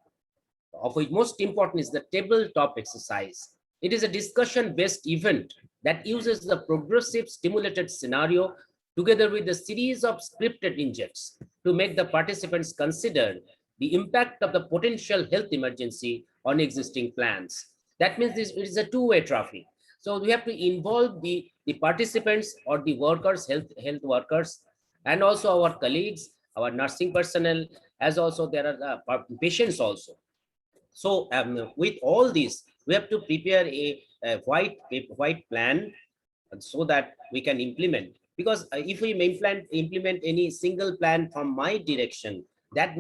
Of which most important is the tabletop exercise. It is a discussion-based event that uses the progressive stimulated scenario together with a series of scripted injects to make the participants consider the impact of the potential health emergency on existing plans. That means it is a two-way traffic. So we have to involve the participants or the workers, health workers, and also our colleagues, our nursing personnel, as also there are patients also. So with all this, we have to prepare a white plan so that we can implement. Because if we implement any single plan from my direction, that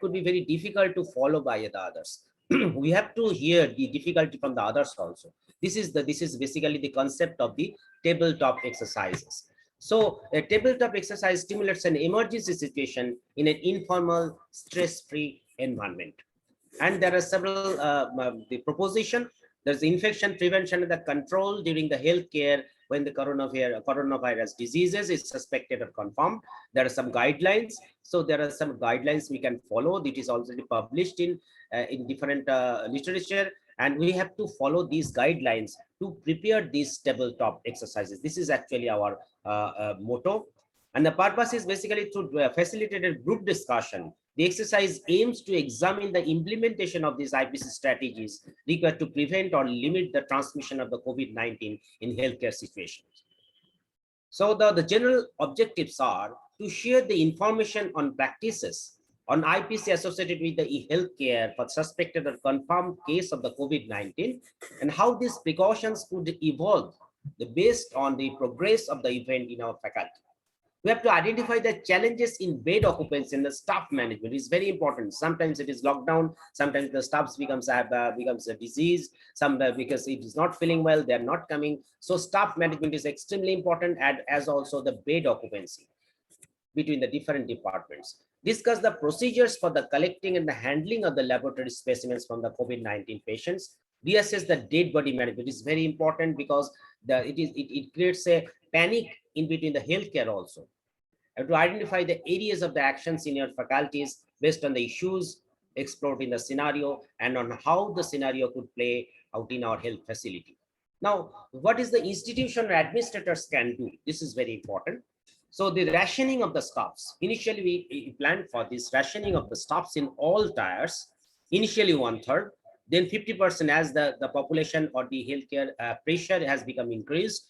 could be very difficult to follow by the others. We have to hear the difficulty from the others also. This is basically the concept of the tabletop exercises. So a tabletop exercise stimulates an emergency situation in an informal, stress-free environment. And there are several the proposition. There's infection prevention and the control during the healthcare when the coronavirus diseases is suspected or confirmed. There are some guidelines. So there are some guidelines we can follow. It is already published in different literature, and we have to follow these guidelines to prepare these tabletop exercises. This is actually our motto. And the purpose is basically to facilitate a group discussion. The exercise aims to examine the implementation of these IPC strategies required to prevent or limit the transmission of the COVID-19 in healthcare situations. So the general objectives are to share the information on practices on IPC associated with the healthcare for suspected or confirmed case of the COVID-19 and how these precautions could evolve based on the progress of the event in our faculty. We have to identify the challenges in bed occupancy and the staff management is very important. Sometimes it is lockdown, sometimes the staff becomes a disease, because it is not feeling well, they are not coming. So staff management is extremely important, and as also the bed occupancy between the different departments. Discuss the procedures for the collecting and the handling of the laboratory specimens from the COVID-19 patients. Reassess the dead body management is very important because it creates a panic in between the healthcare also. And to identify the areas of the actions in your faculties based on the issues explored in the scenario and on how the scenario could play out in our health facility. Now, what is the institution or administrators can do? This is very important. So the rationing of the staffs. Initially, we planned for this rationing of the staffs in all tiers. Initially 1/3, then 50% as the population or the healthcare pressure has become increased.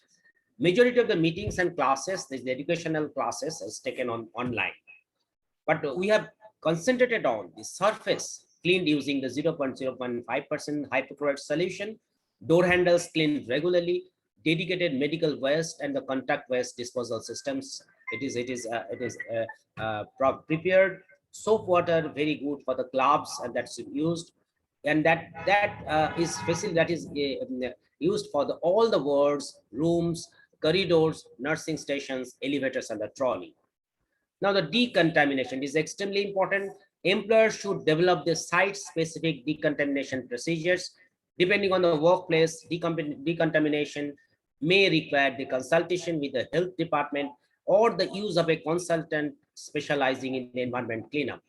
Majority of the meetings and classes, the educational classes is taken online. But we have concentrated on the surface cleaned using the 0.05% hypochlorite solution, door handles cleaned regularly, dedicated medical waste and the contact waste disposal systems. It is prepared. Soap water very good for the gloves and that's used, and that is used for all the wards, rooms, corridors, nursing stations, elevators, and the trolley. Now, the decontamination is extremely important. Employers should develop the site-specific decontamination procedures. Depending on the workplace, decontamination may require the consultation with the health department or the use of a consultant specializing in the environment cleanup.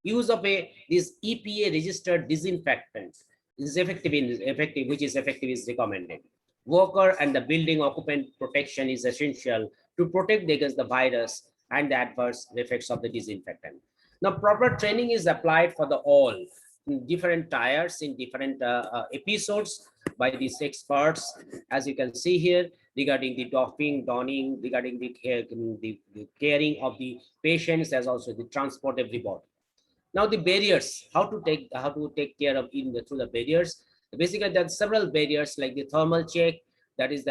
Use of this EPA registered disinfectant is effective is recommended. Worker and the building occupant protection is essential to protect against the virus and the adverse effects of the disinfectant. Now, proper training is applied for the all in different tiers in different episodes by these experts, as you can see here, regarding the doffing, donning, regarding the caring of the patients, as also the transport everybody. Now the barriers, how to take care of through the barriers. Basically, there are several barriers like the thermal check, that is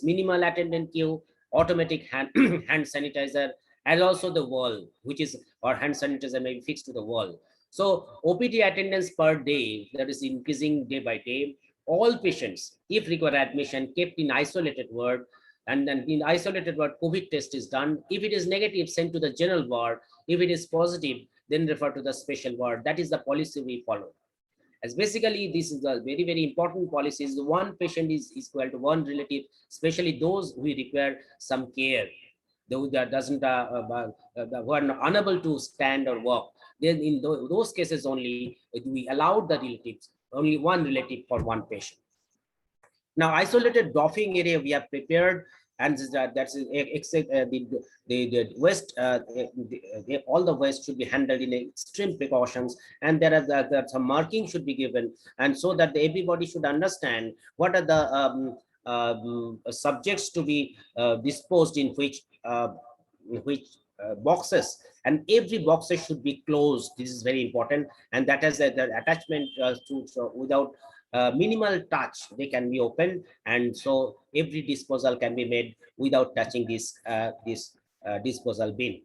minimal attendant queue, automatic hand sanitizer, and also the wall, which is or hand sanitizer may be fixed to the wall. So OPD attendance per day, that is increasing day by day. All patients, if require admission, kept in isolated ward, and then in isolated ward, COVID test is done. If it is negative, sent to the general ward. If it is positive, then refer to the special ward. That is the policy we follow. As basically, this is a very, very important policy. Is one patient is equal to one relative, especially those who require some care. Those that who are unable to stand or walk. Then in those cases only, we allowed the relatives, only one relative for one patient. Now, isolated doffing area we have prepared, and that's the waste. All the waste should be handled in extreme precautions, and there are some marking should be given, and so that everybody should understand what are the subjects to be disposed in which boxes, and every boxes should be closed. This is very important, and that has the attachment without minimal touch, they can be opened, and so every disposal can be made without touching this disposal bin.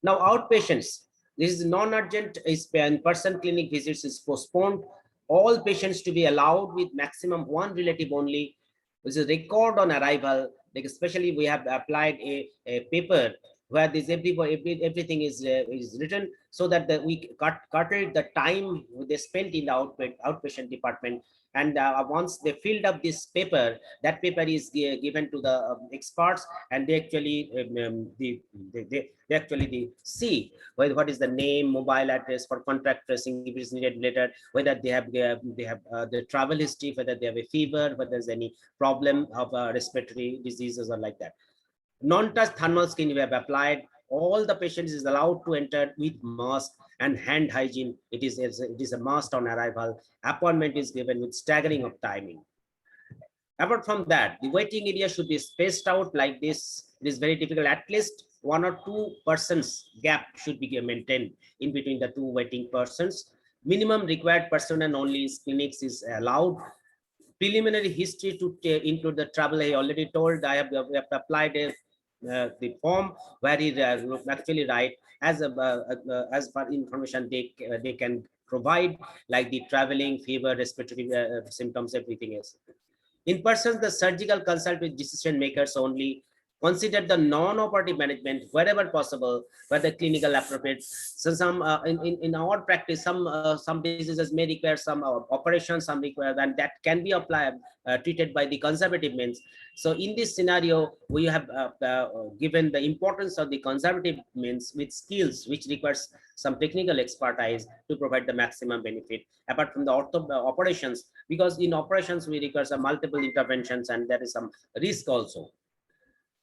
Now, outpatients, this is non-urgent in-person clinic visits is postponed. All patients to be allowed with maximum one relative only. This is record on arrival. Like especially we have applied a paper where this everything is written, so that we curtailed the time they spent in the outpatient department And once they filled up this paper, that paper is given to the experts, and they actually they actually see what is the name, mobile address for contact tracing if it is needed later, whether they have the travel history, whether they have a fever, whether there's any problem of respiratory diseases or like that. Non-touch thermal scanning we have applied. All the patients is allowed to enter with mask and hand hygiene. It is a must on arrival. Appointment is given with staggering of timing. Apart from that, the waiting area should be spaced out like this. It is very difficult. At least 1 or 2 persons gap should be maintained in between the 2 waiting persons. Minimum required personnel only clinics is allowed. Preliminary history to include the travel. I already told I have applied the form where he actually write as per information they can provide, like the traveling, fever, respiratory symptoms, everything else. In person, the surgical consult with decision makers only. Consider the non-operative management wherever possible, whether clinical appropriate. So some in our practice, some diseases may require some operations, some require, and that can be applied treated by the conservative means. So in this scenario, we have given the importance of the conservative means with skills which requires some technical expertise to provide the maximum benefit, apart from the operations, because in operations we require some multiple interventions and there is some risk also.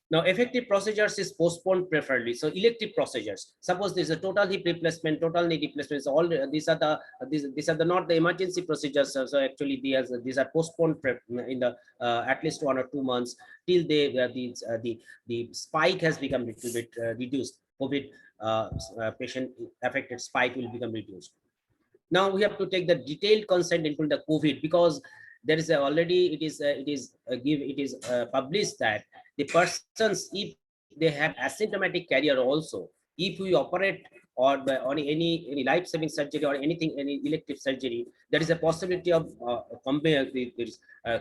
Now, effective procedures is postponed preferably. So elective procedures. Suppose there's a total hip replacement, total knee replacement. So all these are the not the emergency procedures. So actually, these are postponed in the at least 1 or 2 months till the spike has become a little bit reduced. COVID patient affected spike will become reduced. Now we have to take the detailed consent into the COVID, because there is already it is published that the persons, if they have asymptomatic carrier also, if we operate or on any life-saving surgery or anything, any elective surgery, there is a possibility of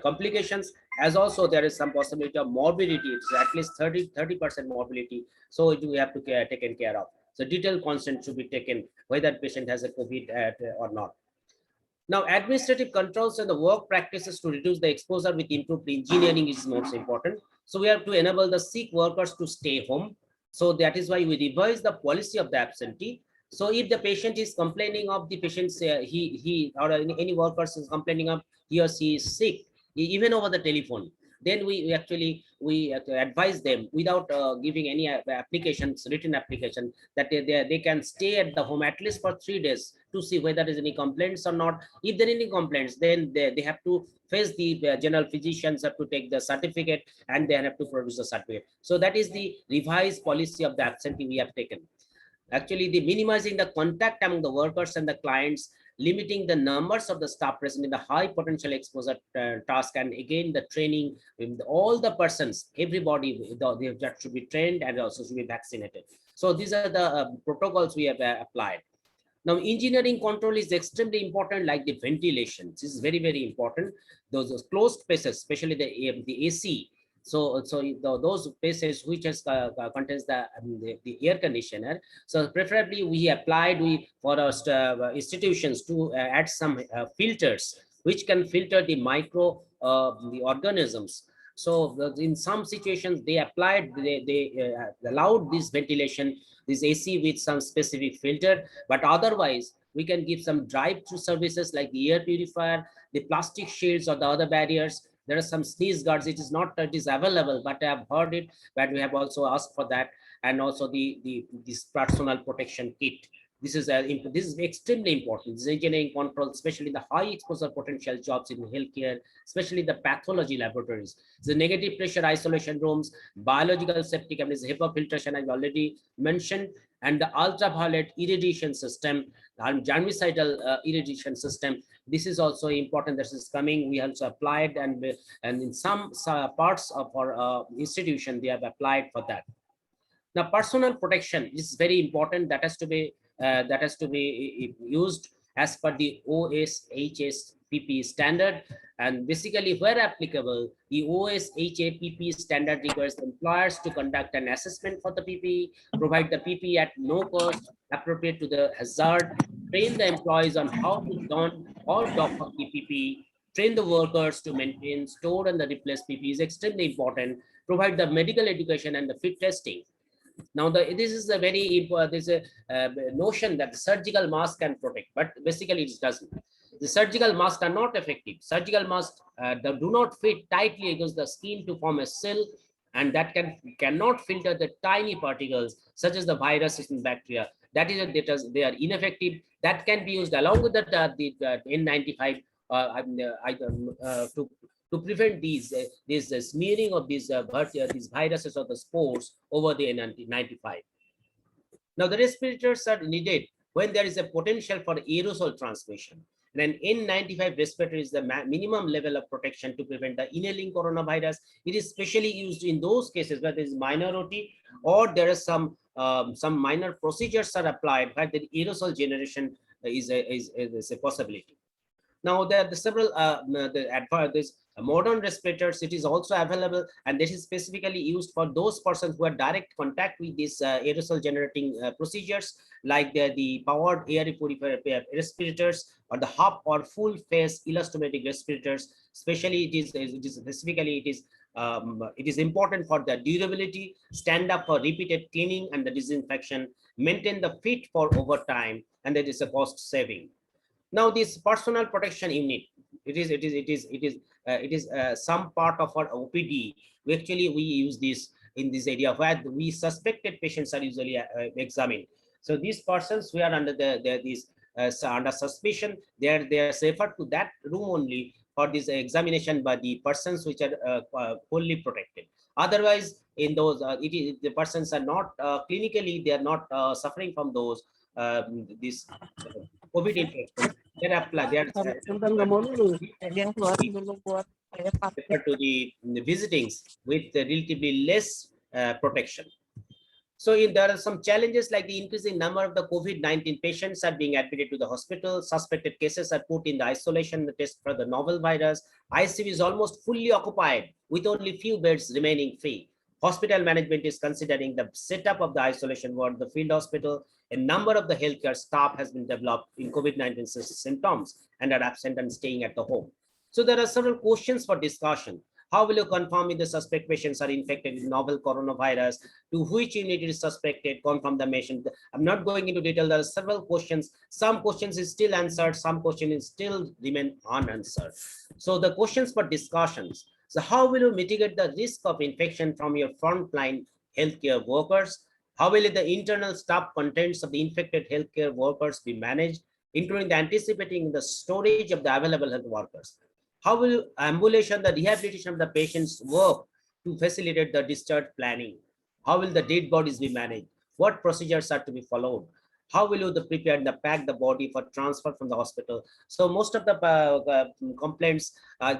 complications, as also there is some possibility of morbidity. It's at least 30% morbidity. So we have to taken care of. So detailed consent should be taken whether patient has a COVID or not. Now, administrative controls and the work practices to reduce the exposure with improved engineering is most important. So we have to enable the sick workers to stay home. So that is why we revise the policy of the absentee. So if the patient is complaining of the patient's, he or any workers is complaining of he or she is sick, even over the telephone, then we advise them without giving any applications, written application, that they can stay at the home at least for 3 days to see whether there is any complaints or not. If there are any complaints, then they have to face the general physicians, have to take the certificate and they have to produce the certificate. So that is the revised policy of the absentee we have taken. Actually, the minimizing the contact among the workers and the clients, limiting the numbers of the staff present in the high potential exposure task, and again the training with all the persons, everybody that should be trained and also should be vaccinated. So these are the protocols we have applied. Now, engineering control is extremely important, like the ventilation. This is very, very important. Those closed spaces, especially the AC. So those spaces which has contains the air conditioner. So preferably we applied for our institutions to add some filters which can filter the the organisms. So in some situations they applied, they allowed this ventilation, this AC with some specific filter, but otherwise we can give some drive-through services like the air purifier, the plastic shields or the other barriers. There are some sneeze guards. It is not available, but I have heard it, but we have also asked for that, and also this personal protection kit. This is extremely important. This engineering control, especially the high exposure potential jobs in healthcare, especially the pathology laboratories, the negative pressure isolation rooms, biological safety cameras, HEPA filtration I've already mentioned, and the ultraviolet irradiation system and germicidal irradiation system. This is also important. This is coming. We also applied, and in some parts of our institution they have applied for that. Now, personal protection is very important. That has to be used as per the OSHA PPE standard, and basically where applicable, the OSHA PPE standard requires employers to conduct an assessment for the PPE, provide the PPE at no cost, appropriate to the hazard, train the employees on how to don or doff of the PPE, train the workers to maintain, store, and replace PPE is extremely important. Provide the medical education and the fit testing. Now, this is a very important. There's a notion that the surgical mask can protect, but basically it doesn't. The surgical masks are not effective. Surgical masks do not fit tightly against the skin to form a seal, and that cannot filter the tiny particles such as the viruses and bacteria. That is, they are ineffective. That can be used along with the N95 to prevent these smearing of these viruses or the spores over the N95. Now, the respirators are needed when there is a potential for aerosol transmission. And an N95 respirator is the minimum level of protection to prevent the inhaling coronavirus. It is specially used in those cases where there is minor OT or there is some minor procedures are applied where the aerosol generation is a possibility. Now, there are several this modern respirators. It is also available, and this is specifically used for those persons who are direct contact with these aerosol generating procedures, like the powered air purifier respirators or the half or full face elastomatic respirators. Especially, it is important for the durability, stand up for repeated cleaning and the disinfection, maintain the fit for overtime, and that is a cost saving. Now, this personal protection unit, it is some part of our OPD. We use this in this area where we suspected patients are usually examined. So these persons who are under under suspicion, they are referred to that room only for this examination by the persons which are fully protected. Otherwise, in those the persons are not clinically, they are not suffering from those this COVID infection. They are to the visitings with relatively less protection. So there are some challenges like the increasing number of the COVID-19 patients are being admitted to the hospital. Suspected cases are put in the isolation, the test for the novel virus. ICU is almost fully occupied with only few beds remaining free. Hospital management is considering the setup of the isolation ward, the field hospital. A number of the healthcare staff has been developed in COVID-19 symptoms and are absent and staying at the home. So there are several questions for discussion. How will you confirm if the suspect patients are infected with novel coronavirus? To which unit it is suspected? Confirm the patient. I'm not going into detail. There are several questions. Some questions is still answered. Some questions still remain unanswered. So the questions for discussions. So how will you mitigate the risk of infection from your frontline healthcare workers? How will the internal staff contents of the infected healthcare workers be managed, including the anticipating the storage of the available health workers? How will ambulation, the rehabilitation of the patients work to facilitate the discharge planning? How will the dead bodies be managed? What procedures are to be followed? How will you prepare and pack the body for transfer from the hospital? So most of the complaints,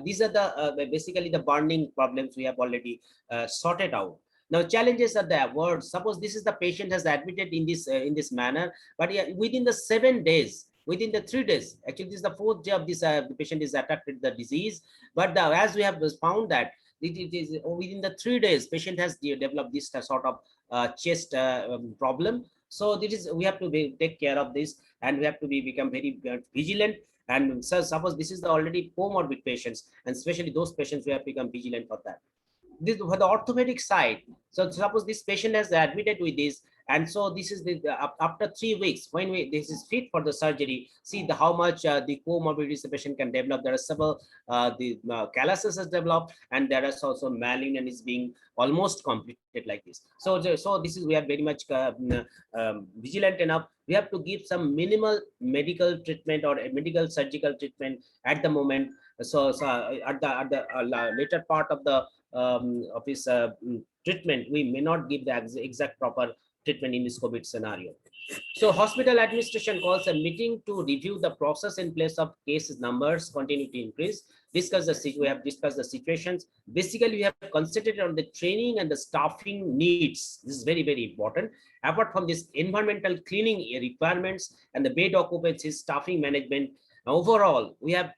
these are the basically the burning problems we have already sorted out. Now, challenges are there. Suppose this is the patient has admitted in this manner, but within the 7 days, within the 3 days, actually this is the 4th day of this the patient is attacked with the disease. But as we have found that it is within the 3 days, patient has developed this sort of chest problem. So we have to take care of this, and we have to become very vigilant. And so suppose this is the already comorbid patients, and especially those patients, we have become vigilant for that. This for the orthopedic side. So suppose this patient has admitted with this, and so this is after 3 weeks when this is fit for the surgery. See how much the comorbidities the patient can develop. There are several calluses has developed, and there is also malignant is being almost completed like this. So this is we are very much vigilant enough. We have to give some minimal medical treatment or medical surgical treatment at the moment. So at the later part of the his treatment, we may not give the exact proper treatment in this COVID scenario. So hospital administration calls a meeting to review the process in place of case numbers continue to increase. We have discussed the situations. Basically, we have concentrated on the training and the staffing needs. This is very, very important. Apart from this environmental cleaning requirements and the bed occupancy, staffing management, overall, we have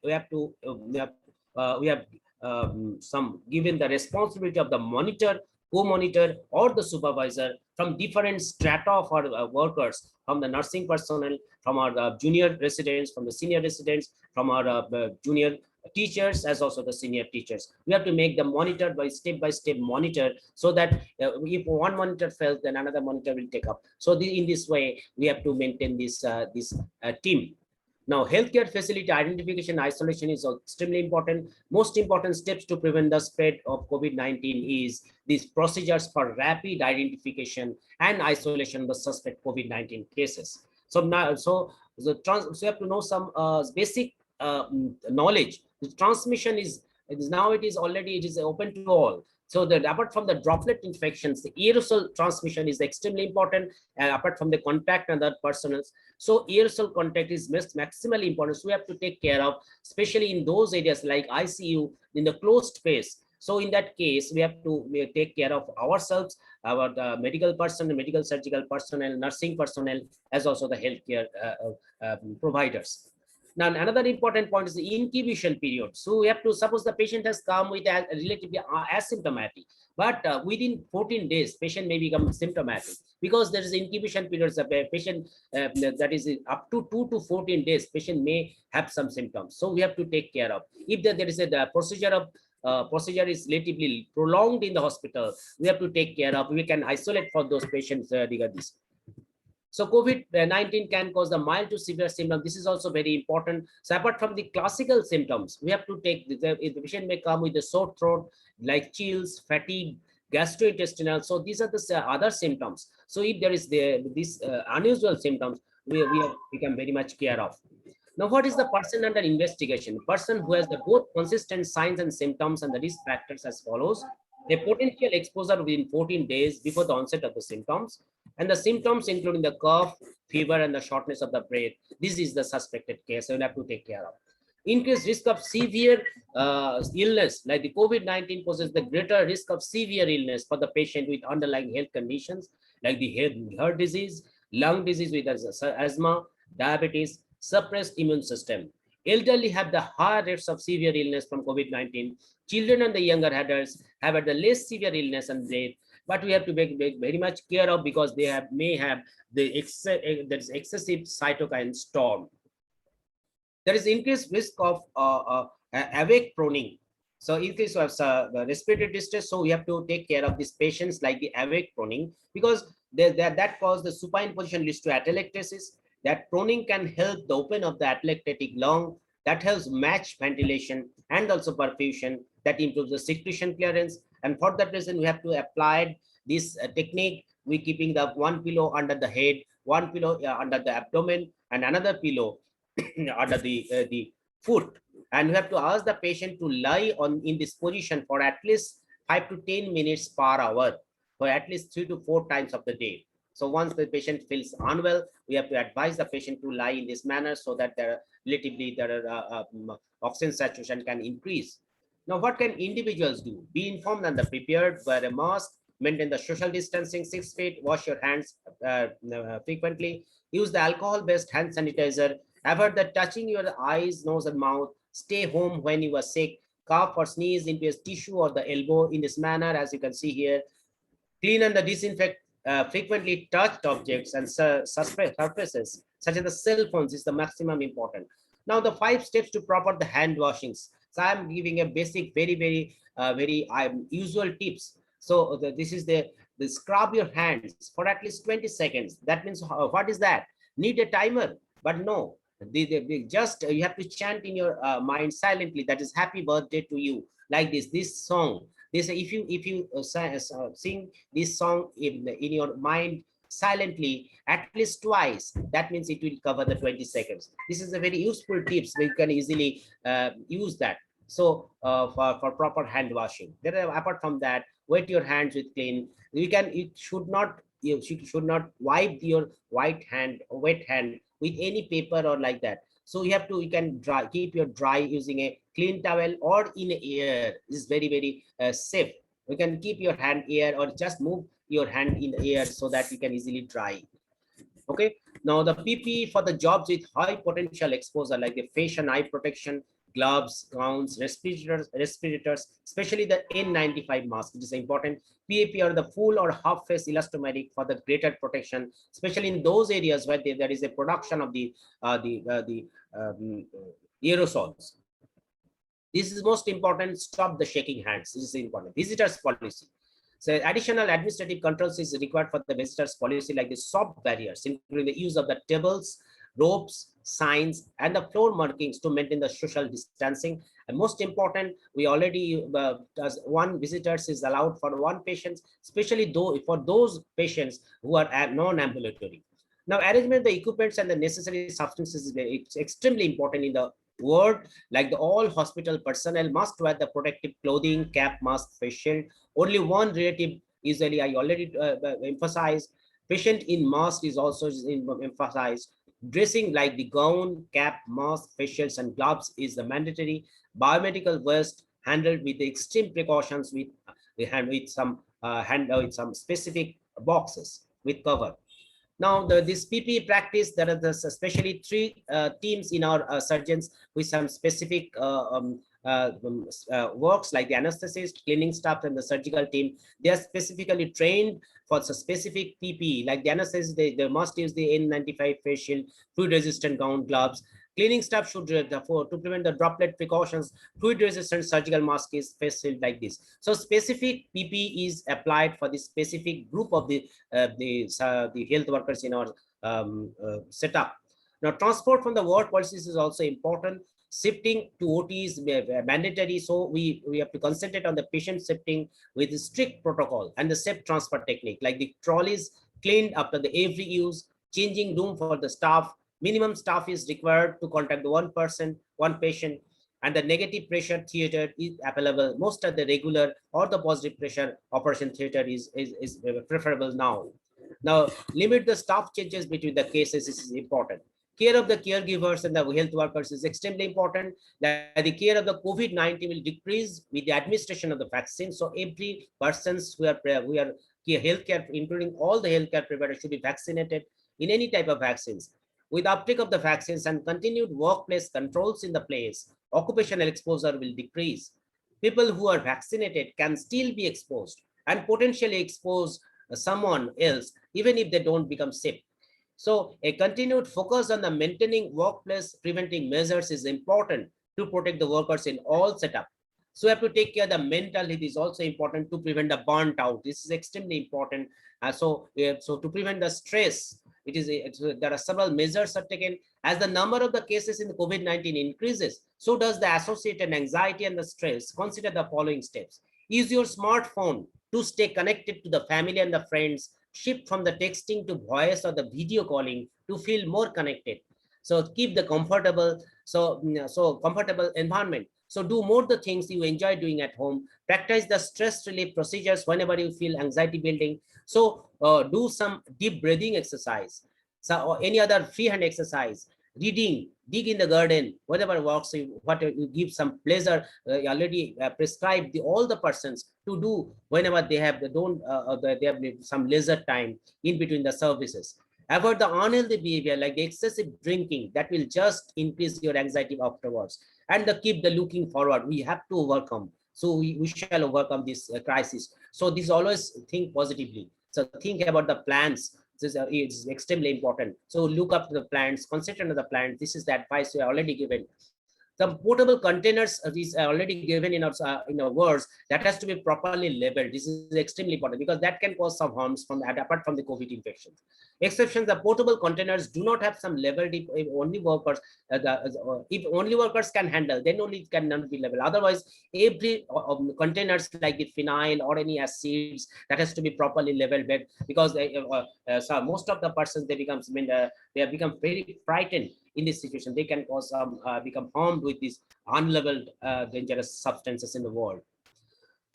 given the responsibility of the monitor, co-monitor, or the supervisor from different strata of our workers, from the nursing personnel, from our junior residents, from the senior residents, from our junior teachers as also the senior teachers. We have to make them monitor by step monitor, so that if one monitor fails, then another monitor will take up. So in this way, we have to maintain this team. Now, healthcare facility identification isolation is extremely important. Most important steps to prevent the spread of COVID-19 is these procedures for rapid identification and isolation of the suspect COVID-19 cases. So now, so you have to know some basic knowledge. The transmission is now it is open to all. So that apart from the droplet infections, the aerosol transmission is extremely important, and apart from the contact and other personals. So aerosol contact is maximally important. So we have to take care of, especially in those areas like ICU, in the closed space. So in that case, we have to take care of ourselves, our medical personnel, medical surgical personnel, nursing personnel, as also the healthcare providers. Now, another important point is the incubation period. So we have to, suppose the patient has come with a relatively asymptomatic, but within 14 days, patient may become symptomatic, because there is incubation periods of a patient that is up to 2 to 14 days, patient may have some symptoms. So we have to take care of. If there is a procedure is relatively prolonged in the hospital, we have to take care of. We can isolate for those patients regarding this. So COVID-19 can cause the mild to severe symptoms. This is also very important. So apart from the classical symptoms, we have to take, if the patient may come with a sore throat, like chills, fatigue, gastrointestinal. So these are the other symptoms. So if there is these unusual symptoms, we become very much care of. Now, what is the person under investigation? Person who has the both consistent signs and symptoms and the risk factors as follows. A potential exposure within 14 days before the onset of the symptoms, and the symptoms including the cough, fever, and the shortness of the breath. This is the suspected case, so you'll have to take care of. Increased risk of severe illness, like the COVID-19 poses the greater risk of severe illness for the patient with underlying health conditions, like the heart disease, lung disease with asthma, diabetes, suppressed immune system. Elderly have the higher rates of severe illness from COVID-19. Children and the younger adults have had the less severe illness and death, but we have to make very much care of, because they may have the excessive cytokine storm. There is increased risk of awake proning. So in case of the respiratory distress, so we have to take care of these patients like the awake proning, because that cause the supine position leads to atelectasis. That proning can help the open of the atelectatic lung, that helps match ventilation and also perfusion, that improves the secretion clearance. And for that reason, we have to apply this technique. We keeping the one pillow under the head, one pillow under the abdomen, and another pillow under the foot. And we have to ask the patient to lie in this position for at least 5 to 10 minutes per hour, for at least 3 to 4 times of the day. So once the patient feels unwell, we have to advise the patient to lie in this manner, so that oxygen saturation can increase. Now, what can individuals do? Be informed and prepared, wear a mask, maintain the social distancing 6 feet, wash your hands frequently, use the alcohol-based hand sanitizer, avoid the touching your eyes, nose, and mouth, stay home when you are sick, cough or sneeze into a tissue or the elbow in this manner, as you can see here. Clean and disinfect frequently touched objects and surfaces, such as the cell phones, is the maximum important. Now, the 5 steps to proper the hand washings. So I am giving a basic, very usual tips. So this is the scrub your hands for at least 20 seconds. That means, what is that? Need a timer, but no. Just you have to chant in your mind silently, that is happy birthday to you, like this song. If you sing this song in your mind silently at least twice, that means it will cover the 20 seconds. This is a very useful tips. We can easily use that. So for proper hand washing. Apart from that, wet your hands with clean. You should not wipe your wet hand with any paper or like that. So you can keep your dry using a clean towel or in air. Is very safe. You can keep your hand air, or just move your hand in the air, so that you can easily dry. Okay. Now, the PPE for the jobs with high potential exposure, like the face and eye protection, gloves, gowns, respirators, especially the N95 mask, which is important. PAP or the full or half face elastomeric for the greater protection, especially in those areas where there is a production of the aerosols. This is most important. Stop the shaking hands. This is important. Visitors policy. So additional administrative controls is required for the visitors policy, like the soft barriers, including the use of the tables, ropes, signs, and the floor markings to maintain the social distancing. And most important, we already as one visitors is allowed for one patient, especially though for those patients who are non-ambulatory. Now, arrangement the equipments and the necessary substances is it's extremely important in the world. Like all hospital personnel must wear the protective clothing, cap, mask, face shield. Only one relative, usually I already emphasized. Patient in mask is also emphasized. Dressing like the gown, cap, mask, face shields, and gloves is the mandatory. Biomedical waste handled with the extreme precautions with some specific boxes with cover. Now, this PPE practice, there are especially three teams in our surgeons with some specific works, like the anesthetist, cleaning staff, and the surgical team. They are specifically trained for the specific PPE. Like the anesthetist, they must use the N95 face shield, fluid-resistant gown, gloves. Cleaning staff should, to prevent the droplet precautions, fluid-resistant surgical mask is face shield like this. So specific PPE is applied for the specific group of the health workers in our setup. Now, transport from the ward policies is also important. Shifting to OT is mandatory, so we have to concentrate on the patient shifting with the strict protocol and the safe transfer technique, like the trolleys cleaned after the every use, changing room for the staff. Minimum staff is required to contact one person, one patient, and the negative pressure theater is available. Most of the regular or the positive pressure operation theater is preferable now. Now, limit the staff changes between the cases is important. Care of the caregivers and the health workers is extremely important. That the care of the COVID-19 will decrease with the administration of the vaccine. So every persons who are healthcare, including all the healthcare providers, should be vaccinated in any type of vaccines. With uptake of the vaccines and continued workplace controls in the place, occupational exposure will decrease. People who are vaccinated can still be exposed and potentially expose someone else, even if they don't become sick. So a continued focus on the maintaining workplace preventing measures is important to protect the workers in all setup. So we have to take care of the mental health is also important to prevent the burnt out. This is extremely important. So to prevent the stress, there are several measures are taken. As the number of the cases in the COVID-19 increases, so does the associated anxiety and the stress. Consider the following steps. Use your smartphone to stay connected to the family and the friends. Shift from the texting to voice or the video calling to feel more connected. So keep the comfortable environment. So do more the things you enjoy doing at home. Practice the stress relief procedures whenever you feel anxiety building. So do some deep breathing exercise, or any other freehand exercise, reading, dig in the garden, whatever works, what you give some pleasure. Already prescribed all the persons to do whenever they have some leisure time in between the services. Avoid the unhealthy behavior like the excessive drinking that will just increase your anxiety afterwards. And keep the looking forward. We have to overcome. So we shall overcome this crisis. So this always think positively. So think about the plans. This is extremely important. So look up to the plants, concentrate on the plants. This is the advice we are already given. The portable containers is already given in our words that has to be properly labeled. This is extremely important because that can cause some harms apart from the COVID infections. Exceptions: the portable containers do not have some labeled. If only workers can handle, then only it cannot be labeled. Otherwise, every containers like the phenyl or any acids that has to be properly labeled, because so most of the persons they have become very frightened in this situation. They can cause become harmed with these unlabeled dangerous substances in the world.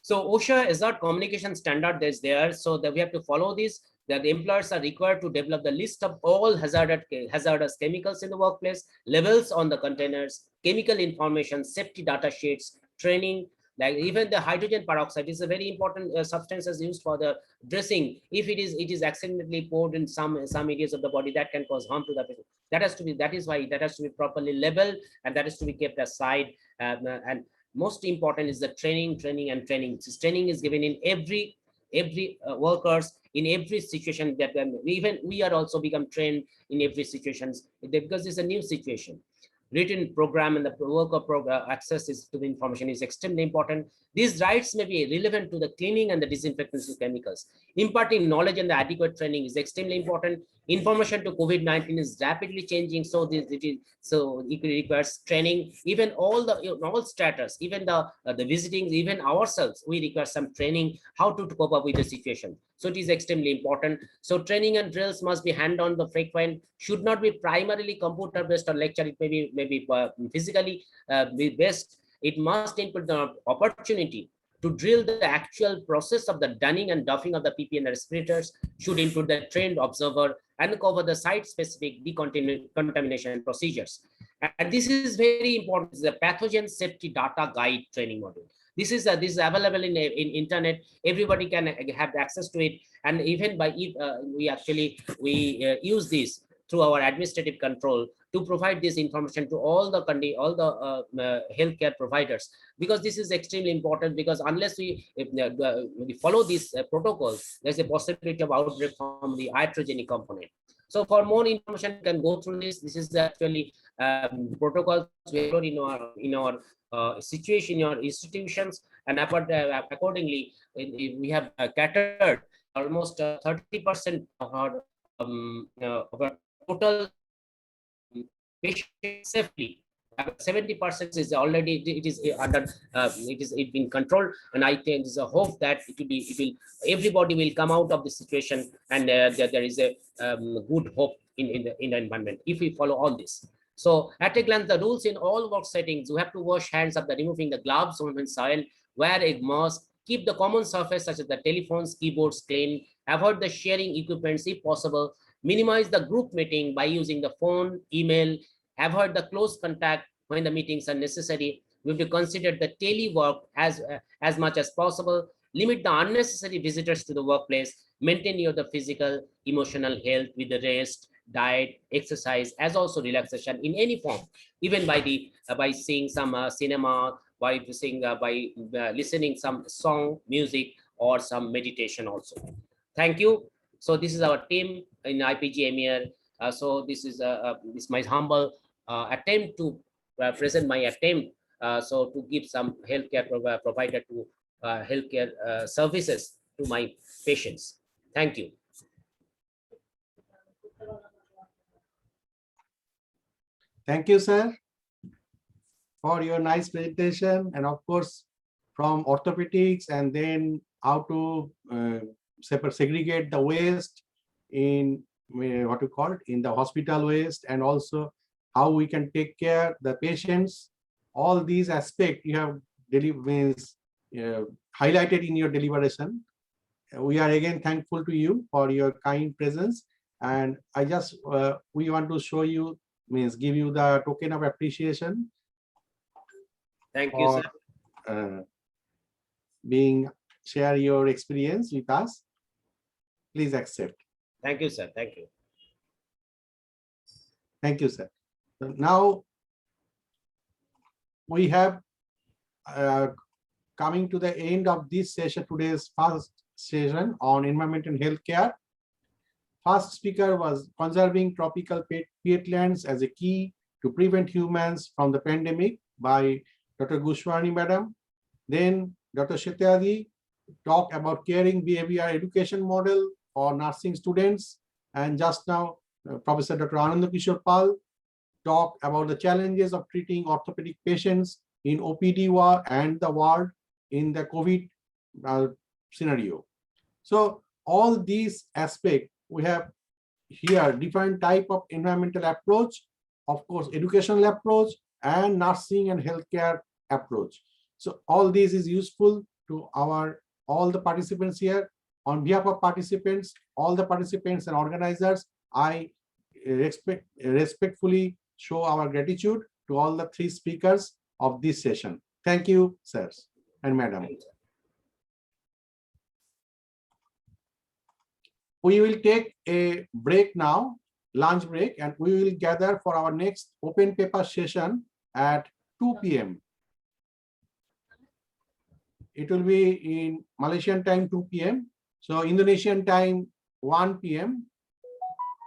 So OSHA is our communication standard is there, so that we have to follow this. That the employers are required to develop the list of all hazardous chemicals in the workplace, levels on the containers, chemical information, safety data sheets, training. Like even the hydrogen peroxide is a very important substance used for the dressing. If it is accidentally poured in some areas of the body, that can cause harm to the patient. That is why that has to be properly labeled, and that is to be kept aside. And most important is the training. This training is given in every workers in every situation, that even we are also become trained in every situations because it's a new situation. written program and the worker program access to the information is extremely important. These rights may be relevant to the cleaning and the disinfectants of chemicals. Imparting knowledge and the adequate training is extremely important. Information to COVID-19 is rapidly changing, so it requires training. Even all status, even the visitings, even ourselves, we require some training how to cope up with the situation. So it is extremely important. So training and drills must be hand-on, the frequent, should not be primarily computer-based or lecture. It may be physically based. It must include the opportunity to drill the actual process of the donning and doffing of the PPE and the respirators, should include the trained observer and cover the site-specific decontamination procedures. And this is very important. This is a pathogen safety data guide training module. This is available in internet. Everybody can have access to it, and even by we use this through our administrative control to provide this information to all the healthcare providers, because this is extremely important. Because unless we follow these protocols, there's a possibility of outbreak from the iatrogenic component. So for more information, you can go through this. This is actually protocols we follow in our situation, in our institutions, and accordingly, we have catered almost 30% of our total patient safely. 70% is already under in control, and I think there's a hope that everybody will come out of the situation, and there is a good hope in the environment if we follow all this. So at a glance, the rules in all work settings: you have to wash hands after removing the gloves on soil, wear a mask, keep the common surface such as the telephones, keyboards clean, avoid the sharing equipments if possible, minimize the group meeting by using the phone, email, avoid the close contact when the meetings are necessary. We have to consider the telework as much as possible, limit the unnecessary visitors to the workplace, maintain the physical, emotional health with the rest, diet, exercise, as also relaxation in any form, even by seeing some cinema, by listening some song, music, or some meditation also. Thank you. So this is our team in IPG-MER. So this is my humble attempt to present my attempt so to give some healthcare provider to healthcare services to my patients. Thank you. Thank you, sir, for your nice presentation, and of course from orthopedics, and then how to segregate the waste in what you call it in the hospital waste, and also how we can take care the patients. All these aspects you have highlighted in your deliberation. We are again thankful to you for your kind presence, and I just we want to show you, give you the token of appreciation. Thank you, sir. Share your experience with us. Please accept. Thank you, sir. Thank you. Thank you, sir. So now we have coming to the end of this session, today's first session on environment and healthcare. First speaker was conserving tropical peatlands as a key to prevent humans from the pandemic by Dr. Gushwani Madam. Then Dr. Shetyagi talked about caring behavior education model for nursing students. And just now, Professor Dr. Ananda Kishore Pal talked about the challenges of treating orthopedic patients in OPD ward and the ward in the COVID scenario. So all these aspects, we have here different type of environmental approach, of course, educational approach, and nursing and healthcare approach. So all this is useful to all the participants here. On behalf of participants, all the participants and organizers, I respectfully show our gratitude to all the three speakers of this session. Thank you, sirs and madam. We will take a break now, lunch break, and we will gather for our next open paper session at 2 p.m. It will be in Malaysian time 2 p.m. So Indonesian time 1 p.m.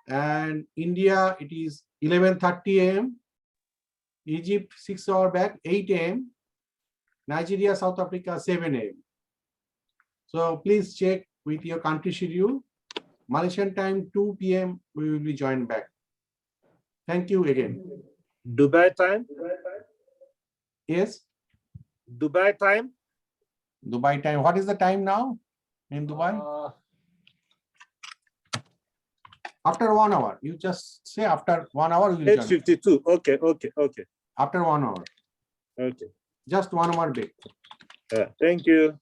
and India it is 11:30 a.m. Egypt 6 hours back, 8 a.m. Nigeria, South Africa, 7 a.m. So please check with your country schedule. Malaysian time, 2 p.m. we will be joined back. Thank you again. Dubai time? Yes. Dubai time? Dubai time. What is the time now in Dubai? After 1 hour. You just say after 1 hour. 8:52. Okay, okay, okay. After 1 hour. Okay. Just 1 hour break. Thank you.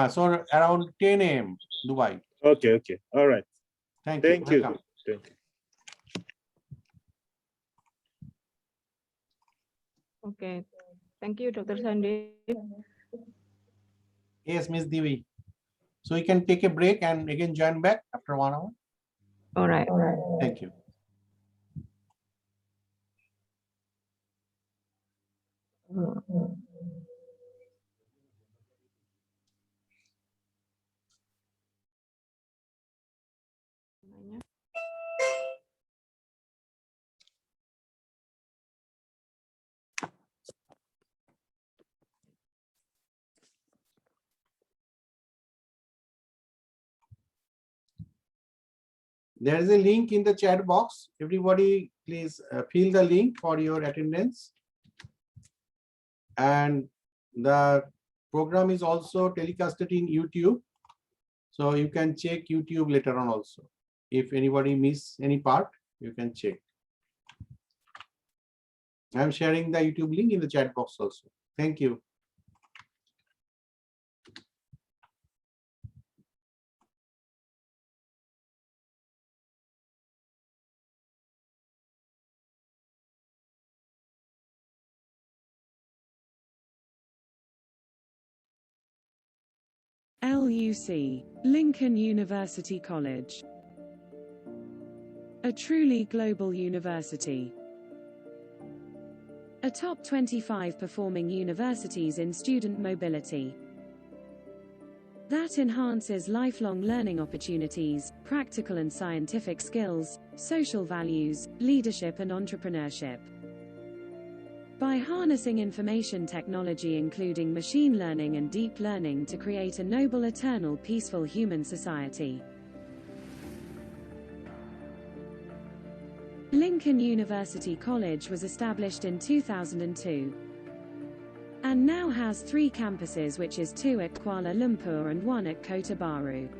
So around 10 a.m. Dubai. Okay, okay. All right. Thank you. Welcome. Thank you. Okay. Thank you, Dr. Sandeep. Yes, Miss Divi. So you can take a break and again join back after 1 hour. All right. Thank you. There is a link in the chat box. Everybody, please fill the link for your attendance. And the program is also telecasted in YouTube. So you can check YouTube later on also. If anybody miss any part, you can check. I'm sharing the YouTube link in the chat box also. Thank you. LUC, Lincoln University College. A truly global university. A top 25 performing universities in student mobility. That enhances lifelong learning opportunities, practical and scientific skills, social values, leadership and entrepreneurship. By harnessing information technology including machine learning and deep learning to create a noble, eternal, peaceful human society. Lincoln University College was established in 2002 and now has 3 campuses, which is 2 at Kuala Lumpur and 1 at Kota Baru.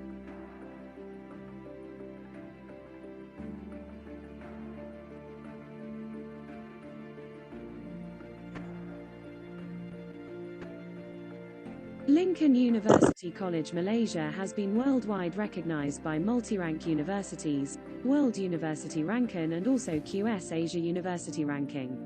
Lincoln University College Malaysia has been worldwide recognized by multi-rank universities, World University Ranking and also QS Asia University Ranking.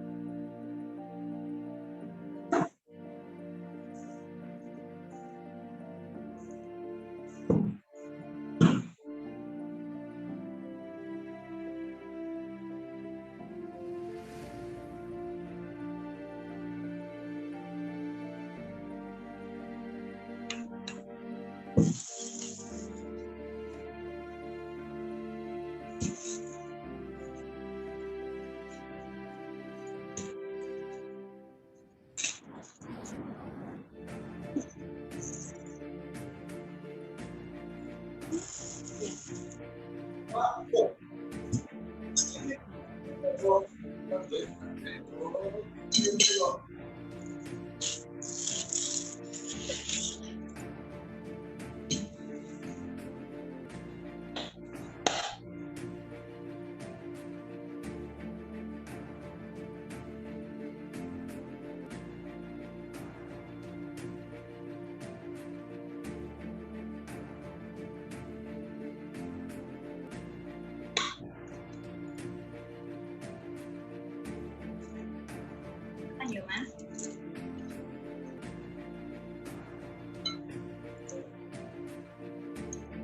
Ayo, Mas.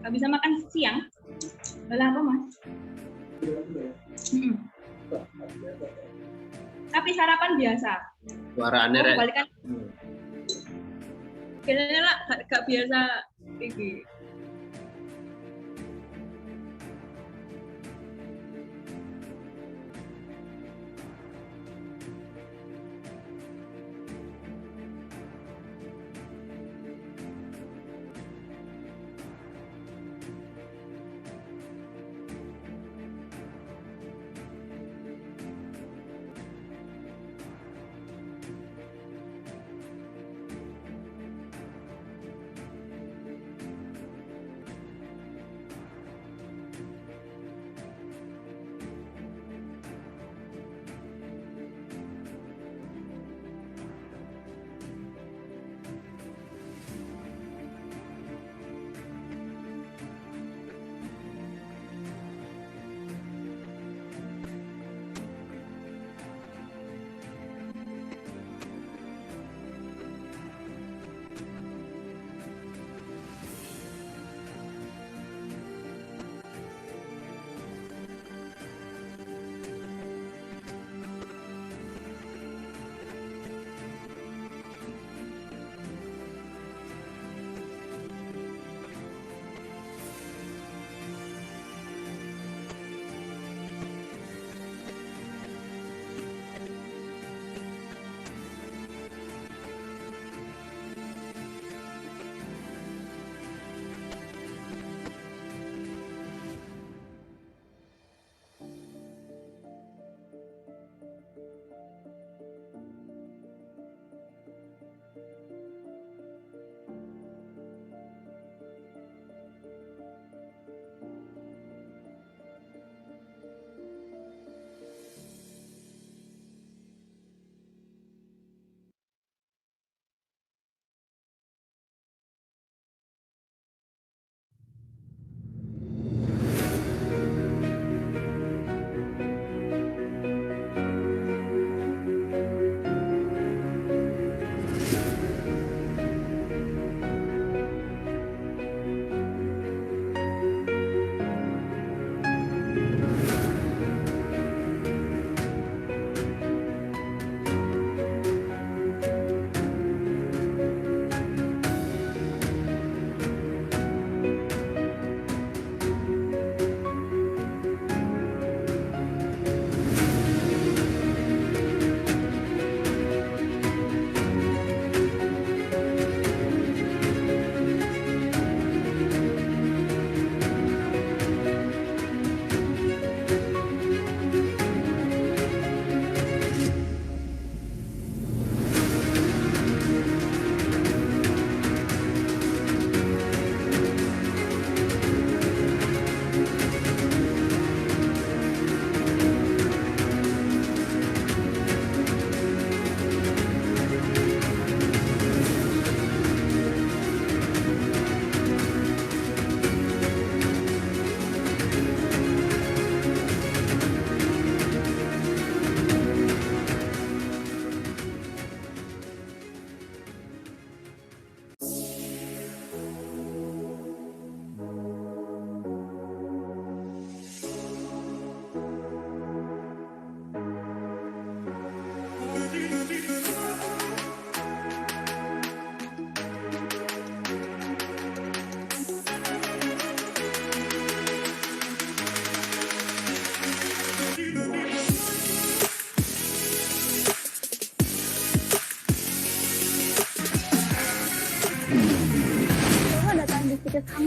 Gak bisa makan siang? Lelah apa, Mas? Tapi sarapan biasa. Suaranya Oh, balikan. Biasanya lah, gak biasa ini.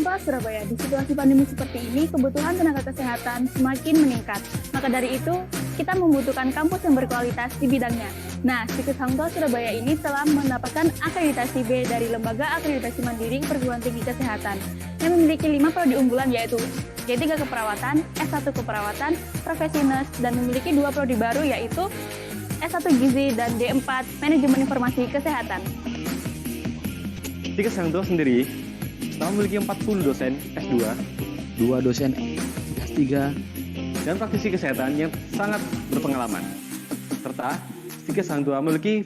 Tua Surabaya. Di situasi pandemi seperti ini, kebutuhan tenaga kesehatan semakin meningkat. Maka dari itu, kita membutuhkan kampus yang berkualitas di bidangnya. Nah, Stikes Hang Tua Surabaya ini telah mendapatkan akreditasi B dari Lembaga Akreditasi Mandiri Perguruan Tinggi Kesehatan yang memiliki 5 prodi unggulan yaitu D3 Keperawatan, S1 Keperawatan, Profesi Nurse, dan memiliki 2 prodi baru yaitu S1 Gizi dan D4 Manajemen Informasi Kesehatan. Stikes Hang Tua sendiri telah memiliki 40 dosen S2, 2 dosen S3, dan praktisi kesehatan yang sangat berpengalaman. Serta Stikes Hang Tua memiliki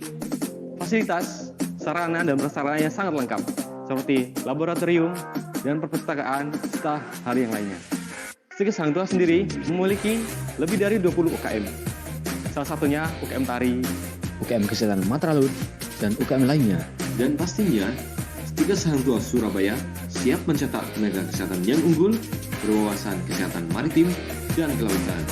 fasilitas, sarana, dan prasarana yang sangat lengkap, seperti laboratorium dan perpustakaan, serta hal yang lainnya. Stikes Hang Tua sendiri memiliki lebih dari 20 UKM, salah satunya UKM Tari, UKM Kesehatan Matra Laut, dan UKM lainnya. Dan pastinya, Stikes Hang Tua Surabaya siap mencetak tenaga kesehatan yang unggul, berwawasan kesehatan maritim dan kelautan.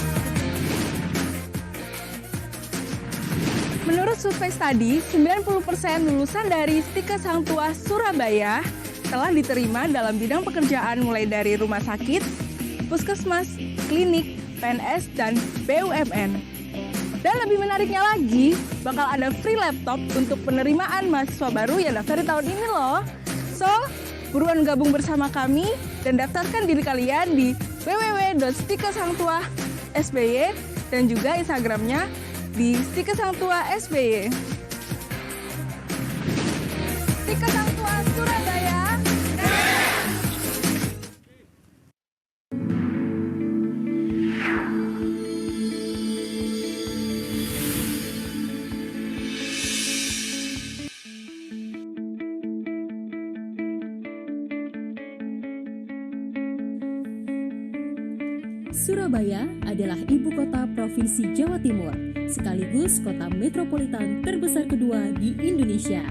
Menurut survei studi, 90% lulusan dari Stikes Hang Tua Surabaya telah diterima dalam bidang pekerjaan mulai dari rumah sakit, puskesmas, klinik, PNS, dan BUMN. Dan lebih menariknya lagi, bakal ada free laptop untuk penerimaan mahasiswa baru yang daftar di tahun ini loh. So, buruan gabung bersama kami dan daftarkan diri kalian di www.stikeshangtua.sby dan juga Instagramnya di Stikes Hang Tua SBY. Stikes Hang Tua Surabaya. Surabaya adalah ibu kota Provinsi Jawa Timur, sekaligus kota metropolitan terbesar kedua di Indonesia.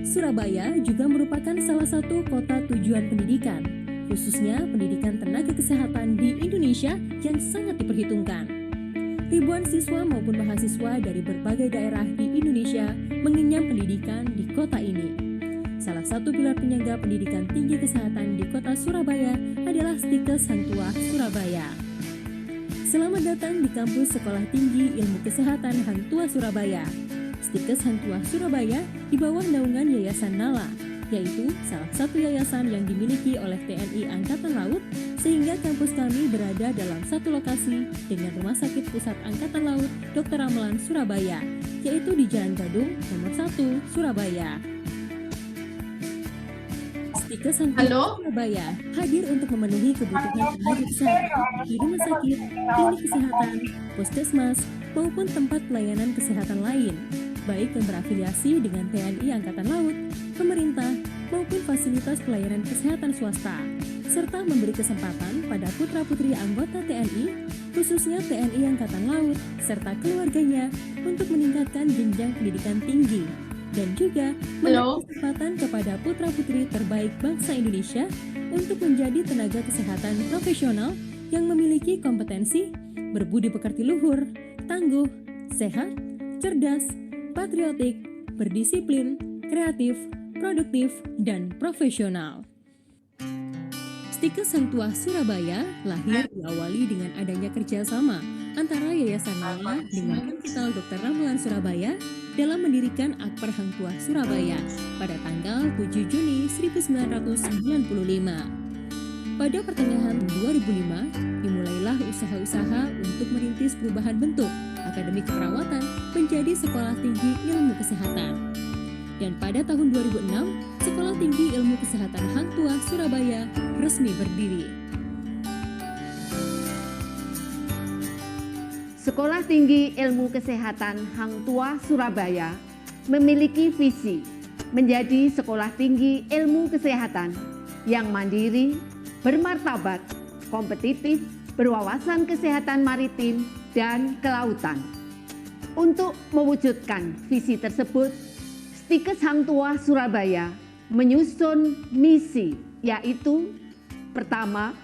Surabaya juga merupakan salah satu kota tujuan pendidikan, khususnya pendidikan tenaga kesehatan di Indonesia yang sangat diperhitungkan. Ribuan siswa maupun mahasiswa dari berbagai daerah di Indonesia mengenyam pendidikan di kota ini. Salah satu pilar penyangga pendidikan tinggi kesehatan di kota Surabaya adalah Stikes Hang Tua Surabaya. Selamat datang di kampus Sekolah Tinggi Ilmu Kesehatan Hang Tua Surabaya. Stikes Hang Tua Surabaya di bawah naungan Yayasan Nala, yaitu salah satu yayasan yang dimiliki oleh TNI Angkatan Laut, sehingga kampus kami berada dalam satu lokasi dengan Rumah Sakit Pusat Angkatan Laut Dr. Ramelan Surabaya, yaitu di Jalan Gadung nomor 1 Surabaya. Stikes Hang Tua Surabaya hadir untuk memenuhi kebutuhan tenaga kesehatan di rumah sakit, klinik kesehatan, puskesmas, maupun tempat pelayanan kesehatan lain, baik yang berafiliasi dengan TNI Angkatan Laut, pemerintah, maupun fasilitas pelayanan kesehatan swasta, serta memberi kesempatan pada putra-putri anggota TNI, khususnya TNI Angkatan Laut, serta keluarganya untuk meningkatkan jenjang pendidikan tinggi, dan juga memberi kesempatan kepada putra-putri terbaik bangsa Indonesia untuk menjadi tenaga kesehatan profesional yang memiliki kompetensi, berbudi pekerti luhur, tangguh, sehat, cerdas, patriotik, berdisiplin, kreatif, produktif, dan profesional. Stikes Hang Tua Surabaya lahir diawali dengan adanya kerjasama antara Yayasan Nala dengan Hospital Dr. Ramelan Surabaya dalam mendirikan Akper Hang Tua Surabaya pada tanggal 7 Juni 1995. Pada pertengahan 2005, dimulailah usaha-usaha untuk merintis perubahan bentuk Akademi Keperawatan menjadi Sekolah Tinggi Ilmu Kesehatan. Dan pada tahun 2006, Sekolah Tinggi Ilmu Kesehatan Hang Tua Surabaya resmi berdiri. Sekolah Tinggi Ilmu Kesehatan Hang Tua Surabaya memiliki visi menjadi sekolah tinggi ilmu kesehatan yang mandiri, bermartabat, kompetitif, berwawasan kesehatan maritim dan kelautan. Untuk mewujudkan visi tersebut, Stikes Hang Tua Surabaya menyusun misi, yaitu pertama,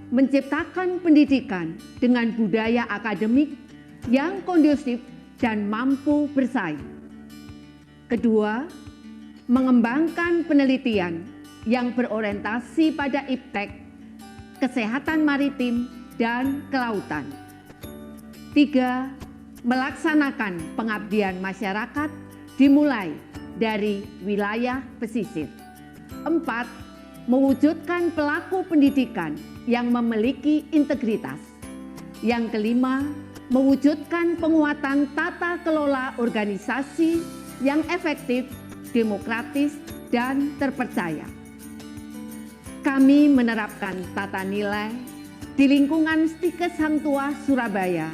menciptakan pendidikan dengan budaya akademik yang kondusif dan mampu bersaing. Kedua, mengembangkan penelitian yang berorientasi pada iptek, kesehatan maritim, dan kelautan. 3. Melaksanakan pengabdian masyarakat dimulai dari wilayah pesisir. 4. Mewujudkan pelaku pendidikan yang memiliki integritas. Yang kelima, mewujudkan penguatan tata kelola organisasi yang efektif, demokratis, dan terpercaya. Kami menerapkan tata nilai di lingkungan Stikes Hang Tuah Surabaya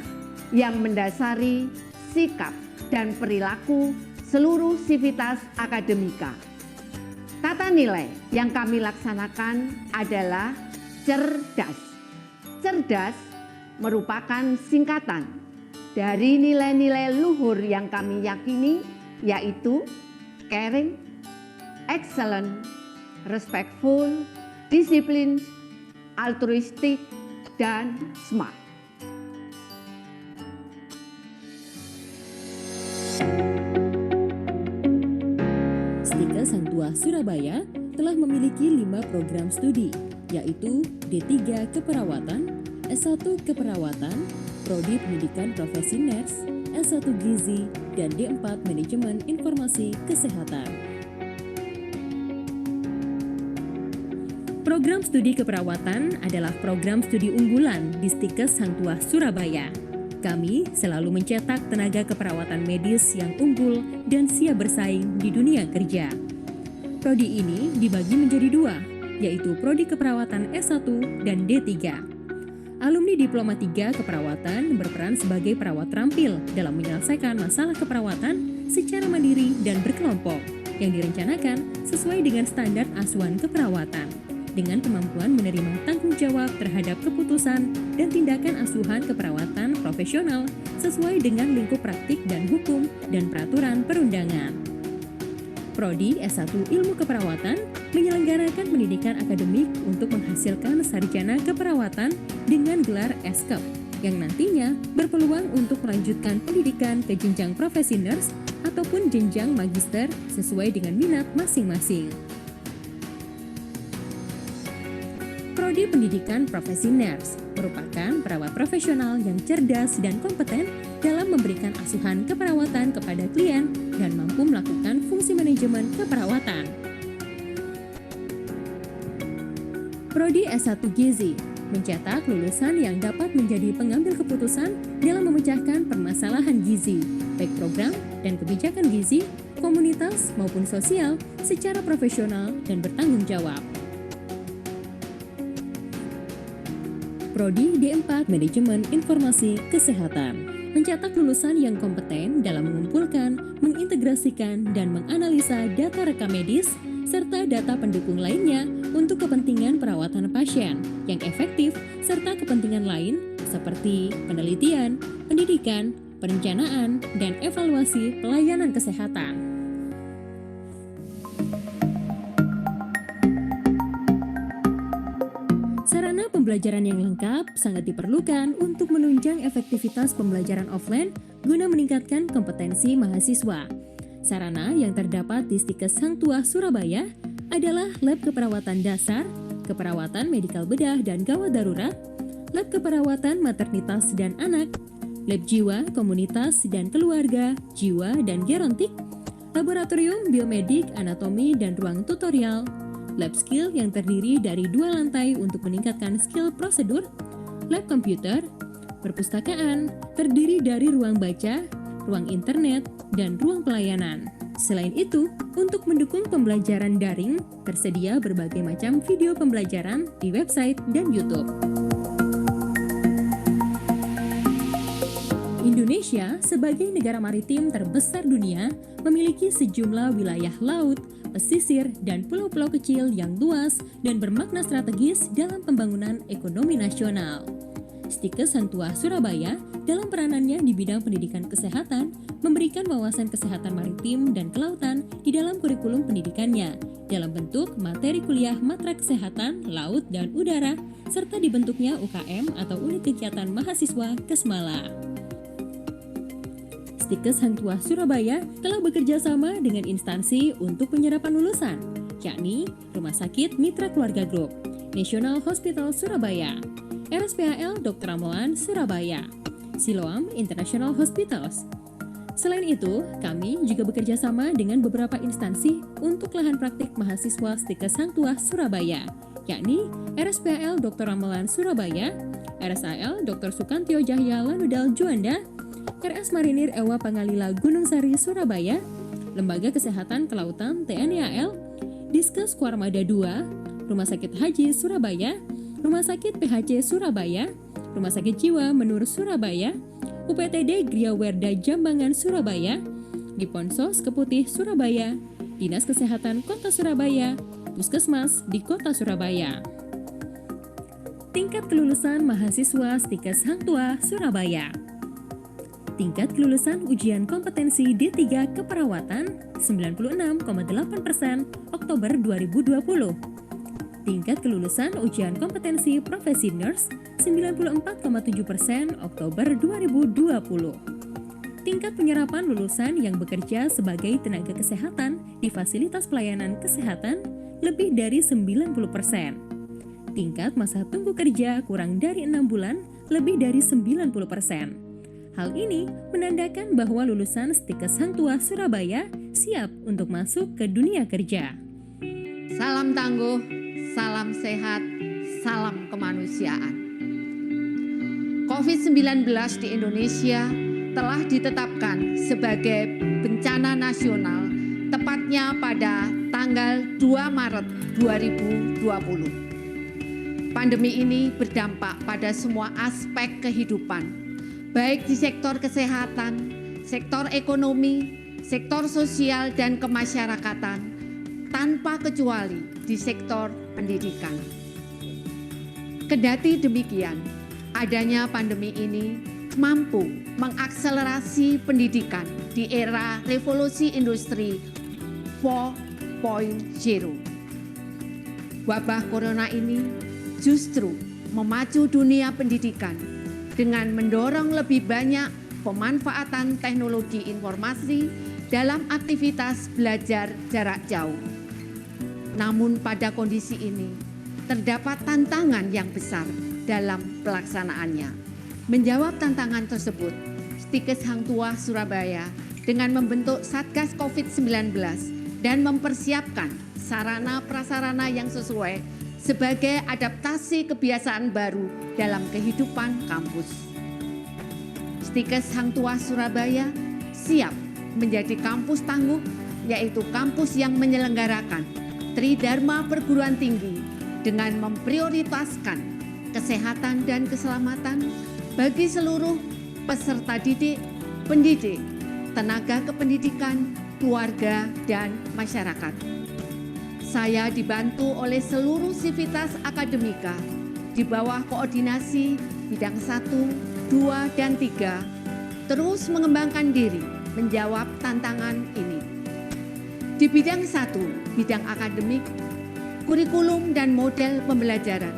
yang mendasari sikap dan perilaku seluruh sivitas akademika. Tata nilai yang kami laksanakan adalah cerdas. Cerdas merupakan singkatan dari nilai-nilai luhur yang kami yakini, yaitu caring, excellent, respectful, disiplin, altruistik, dan smart. Stikes Hang Tuah Surabaya telah memiliki 5 program studi, yaitu D3 Keperawatan, S1 Keperawatan, Prodi Pendidikan Profesi Nurse, S1 Gizi, dan D4 Manajemen Informasi Kesehatan. Program studi keperawatan adalah program studi unggulan di Stikes Hang Tuah Surabaya. Kami selalu mencetak tenaga keperawatan medis yang unggul dan siap bersaing di dunia kerja. Prodi ini dibagi menjadi 2, yaitu Prodi Keperawatan S1 dan D3. Alumni Diploma 3 Keperawatan berperan sebagai perawat terampil dalam menyelesaikan masalah keperawatan secara mandiri dan berkelompok yang direncanakan sesuai dengan standar asuhan keperawatan, dengan kemampuan menerima tanggung jawab terhadap keputusan dan tindakan asuhan keperawatan profesional sesuai dengan lingkup praktik dan hukum dan peraturan perundangan. Prodi S1 Ilmu Keperawatan menyelenggarakan pendidikan akademik untuk menghasilkan sarjana keperawatan dengan gelar S.Kep yang nantinya berpeluang untuk melanjutkan pendidikan ke jenjang profesi nurse ataupun jenjang magister sesuai dengan minat masing-masing. Prodi Pendidikan Profesi Nurse merupakan perawat profesional yang cerdas dan kompeten dalam memberikan asuhan keperawatan kepada klien dan mampu melakukan fungsi manajemen keperawatan. Prodi S1 Gizi mencetak lulusan yang dapat menjadi pengambil keputusan dalam memecahkan permasalahan gizi, baik program dan kebijakan gizi, komunitas maupun sosial secara profesional dan bertanggung jawab. Prodi D4 Manajemen Informasi Kesehatan mencetak lulusan yang kompeten dalam mengumpulkan, mengintegrasikan, dan menganalisa data rekam medis serta data pendukung lainnya untuk kepentingan perawatan pasien yang efektif serta kepentingan lain seperti penelitian, pendidikan, perencanaan, dan evaluasi pelayanan kesehatan. Sarana pembelajaran yang lengkap sangat diperlukan untuk menunjang efektivitas pembelajaran offline guna meningkatkan kompetensi mahasiswa. Sarana yang terdapat di Stikes Hang Tuah Surabaya adalah lab keperawatan dasar, keperawatan medikal bedah dan gawat darurat, lab keperawatan maternitas dan anak, lab jiwa, komunitas dan keluarga, jiwa dan gerontik, laboratorium biomedik, anatomi dan ruang tutorial, lab skill yang terdiri dari 2 lantai untuk meningkatkan skill prosedur, lab komputer, perpustakaan, terdiri dari ruang baca, ruang internet, dan ruang pelayanan. Selain itu, untuk mendukung pembelajaran daring, tersedia berbagai macam video pembelajaran di website dan YouTube. Indonesia sebagai negara maritim terbesar dunia memiliki sejumlah wilayah laut, pesisir, dan pulau-pulau kecil yang luas dan bermakna strategis dalam pembangunan ekonomi nasional. Stikes Hang Tuah Surabaya dalam peranannya di bidang pendidikan kesehatan memberikan wawasan kesehatan maritim dan kelautan di dalam kurikulum pendidikannya dalam bentuk materi kuliah matra kesehatan, laut, dan udara serta dibentuknya UKM atau unit kegiatan mahasiswa Kesmala. Stikes Hang Tuah Surabaya telah bekerja sama dengan instansi untuk penyerapan lulusan, yakni Rumah Sakit Mitra Keluarga Group, National Hospital Surabaya, RSPHL Dr. Ramelan Surabaya, Siloam International Hospitals. Selain itu, kami juga bekerja sama dengan beberapa instansi untuk lahan praktik mahasiswa Stikes Hang Tuah Surabaya, yakni RSPHL Dr. Ramelan Surabaya, RSAL Dr. Sukantio Jahya Lanudal Juanda, RS Marinir Ewa Pangalila Gunung Sari Surabaya, Lembaga Kesehatan Kelautan TNI AL, Diskes Kuarmada 2, Rumah Sakit Haji Surabaya, Rumah Sakit PHC Surabaya, Rumah Sakit Jiwa Menur Surabaya, UPTD Gria Werda Jambangan Surabaya, Diponsos Keputih Surabaya, Dinas Kesehatan Kota Surabaya, Puskesmas di Kota Surabaya. Tingkat kelulusan mahasiswa Stikes Hang Tuah Surabaya. Tingkat kelulusan ujian kompetensi D3 Keperawatan 96,8% Oktober 2020. Tingkat kelulusan ujian kompetensi profesi nurse 94,7% Oktober 2020. Tingkat penyerapan lulusan yang bekerja sebagai tenaga kesehatan di fasilitas pelayanan kesehatan lebih dari 90%. Tingkat masa tunggu kerja kurang dari 6 bulan lebih dari 90%. Hal ini menandakan bahwa lulusan Stikes Hang Tuah Surabaya siap untuk masuk ke dunia kerja. Salam tangguh, salam sehat, salam kemanusiaan. COVID-19 di Indonesia telah ditetapkan sebagai bencana nasional tepatnya pada tanggal 2 Maret 2020. Pandemi ini berdampak pada semua aspek kehidupan, baik di sektor kesehatan, sektor ekonomi, sektor sosial dan kemasyarakatan, tanpa kecuali di sektor pendidikan. Kendati demikian, adanya pandemi ini mampu mengakselerasi pendidikan di era revolusi industri 4.0. Wabah corona ini justru memacu dunia pendidikan dengan mendorong lebih banyak pemanfaatan teknologi informasi dalam aktivitas belajar jarak jauh. Namun pada kondisi ini, terdapat tantangan yang besar dalam pelaksanaannya. Menjawab tantangan tersebut, Stikes Hang Tuah Surabaya dengan membentuk Satgas COVID-19 dan mempersiapkan sarana prasarana yang sesuai sebagai adaptasi kebiasaan baru dalam kehidupan kampus. Stikes Hang Tuah Surabaya siap menjadi kampus tangguh, yaitu kampus yang menyelenggarakan Tridharma Perguruan Tinggi dengan memprioritaskan kesehatan dan keselamatan bagi seluruh peserta didik, pendidik, tenaga kependidikan, keluarga, dan masyarakat. Saya dibantu oleh seluruh sivitas akademika di bawah koordinasi bidang 1, 2, dan 3 terus mengembangkan diri menjawab tantangan ini. Di bidang 1, bidang akademik, kurikulum dan model pembelajaran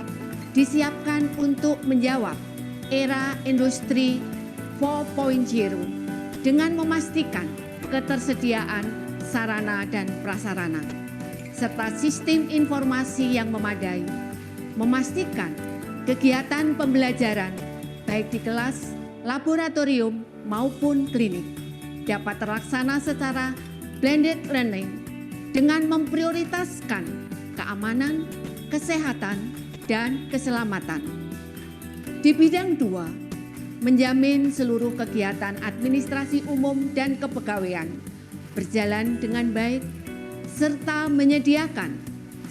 disiapkan untuk menjawab era industri 4.0 dengan memastikan ketersediaan sarana dan prasarana, serta sistem informasi yang memadai, memastikan kegiatan pembelajaran baik di kelas, laboratorium, maupun klinik dapat terlaksana secara blended learning dengan memprioritaskan keamanan, kesehatan, dan keselamatan. Di bidang 2, menjamin seluruh kegiatan administrasi umum dan kepegawaian berjalan dengan baik, serta menyediakan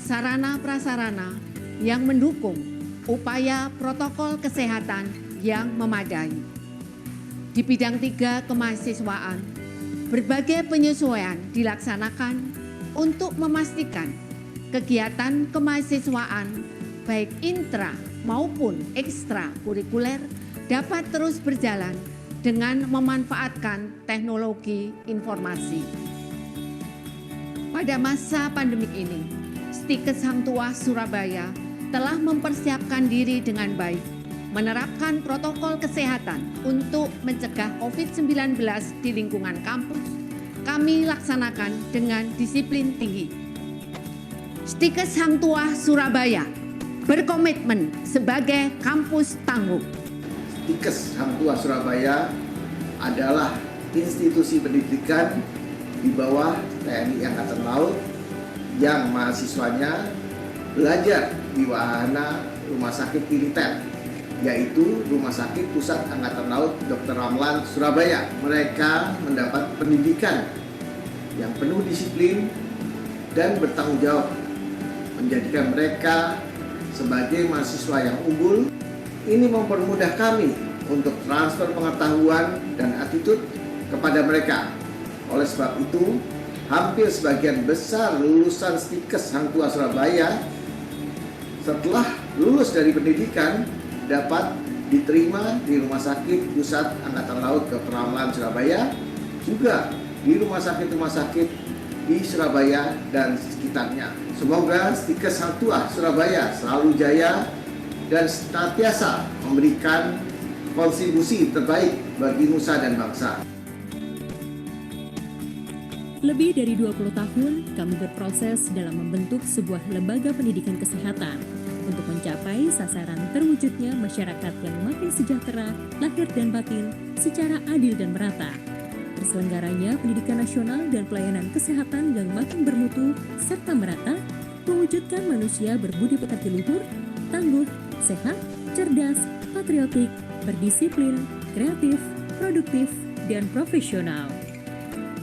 sarana prasarana yang mendukung upaya protokol kesehatan yang memadai. Di bidang 3 kemahasiswaan, berbagai penyesuaian dilaksanakan untuk memastikan kegiatan kemahasiswaan baik intra maupun ekstra kurikuler dapat terus berjalan dengan memanfaatkan teknologi informasi. Pada masa pandemik ini, Stikes Hang Tuah Surabaya telah mempersiapkan diri dengan baik, menerapkan protokol kesehatan untuk mencegah COVID-19 di lingkungan kampus. Kami laksanakan dengan disiplin tinggi. Stikes Hang Tuah Surabaya berkomitmen sebagai kampus tangguh. Stikes Hang Tuah Surabaya adalah institusi pendidikan di bawah TNI Angkatan Laut yang mahasiswanya belajar di wahana rumah sakit militer, yaitu Rumah Sakit Pusat Angkatan Laut Dr. Ramlan Surabaya. Mereka mendapat pendidikan yang penuh disiplin dan bertanggung jawab, menjadikan mereka sebagai mahasiswa yang unggul. Ini mempermudah kami untuk transfer pengetahuan dan attitude kepada mereka. Oleh sebab itu, hampir sebagian besar lulusan Stikes Hang Tuah Surabaya setelah lulus dari pendidikan dapat diterima di Rumah Sakit Pusat Angkatan Laut Dr. Ramlan Surabaya, juga di rumah sakit di Surabaya dan sekitarnya. Semoga Stikes Hang Tuah Surabaya selalu jaya dan senantiasa memberikan kontribusi terbaik bagi nusa dan bangsa. Lebih dari 20 tahun, kami berproses dalam membentuk sebuah lembaga pendidikan kesehatan untuk mencapai sasaran terwujudnya masyarakat yang makin sejahtera, lahir dan batin, secara adil dan merata. Terselenggaranya pendidikan nasional dan pelayanan kesehatan yang makin bermutu serta merata, mewujudkan manusia berbudi pekerti luhur, tangguh, sehat, cerdas, patriotik, berdisiplin, kreatif, produktif, dan profesional.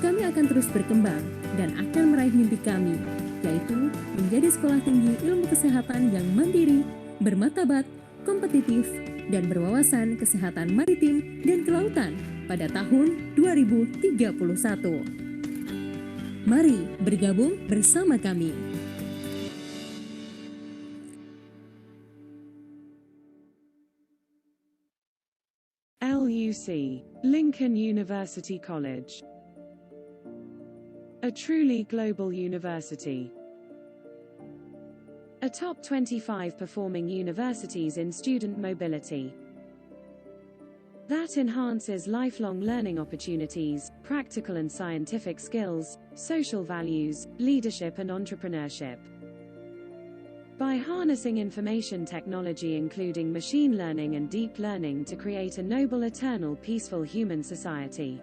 Kami akan terus berkembang dan akan meraih mimpi kami, yaitu menjadi sekolah tinggi ilmu kesehatan yang mandiri, bermartabat, kompetitif, dan berwawasan kesehatan maritim dan kelautan pada tahun 2031. Mari bergabung bersama kami. LUC, Lincoln University College. A truly global university. A top 25 performing universities in student mobility. That enhances lifelong learning opportunities, practical and scientific skills, social values, leadership and entrepreneurship. By harnessing information technology including machine learning and deep learning to create a noble, eternal, peaceful human society.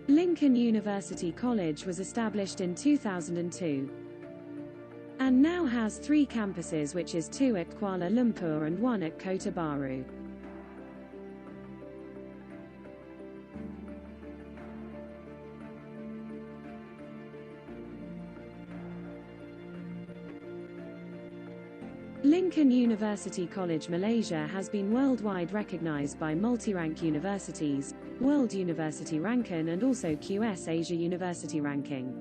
Lincoln University College was established in 2002 and now has 3 campuses, which is 2 at Kuala Lumpur and 1 at Kota Baru. Lincoln University College Malaysia has been worldwide recognized by multi-rank universities, World University Ranking and also QS Asia University Ranking.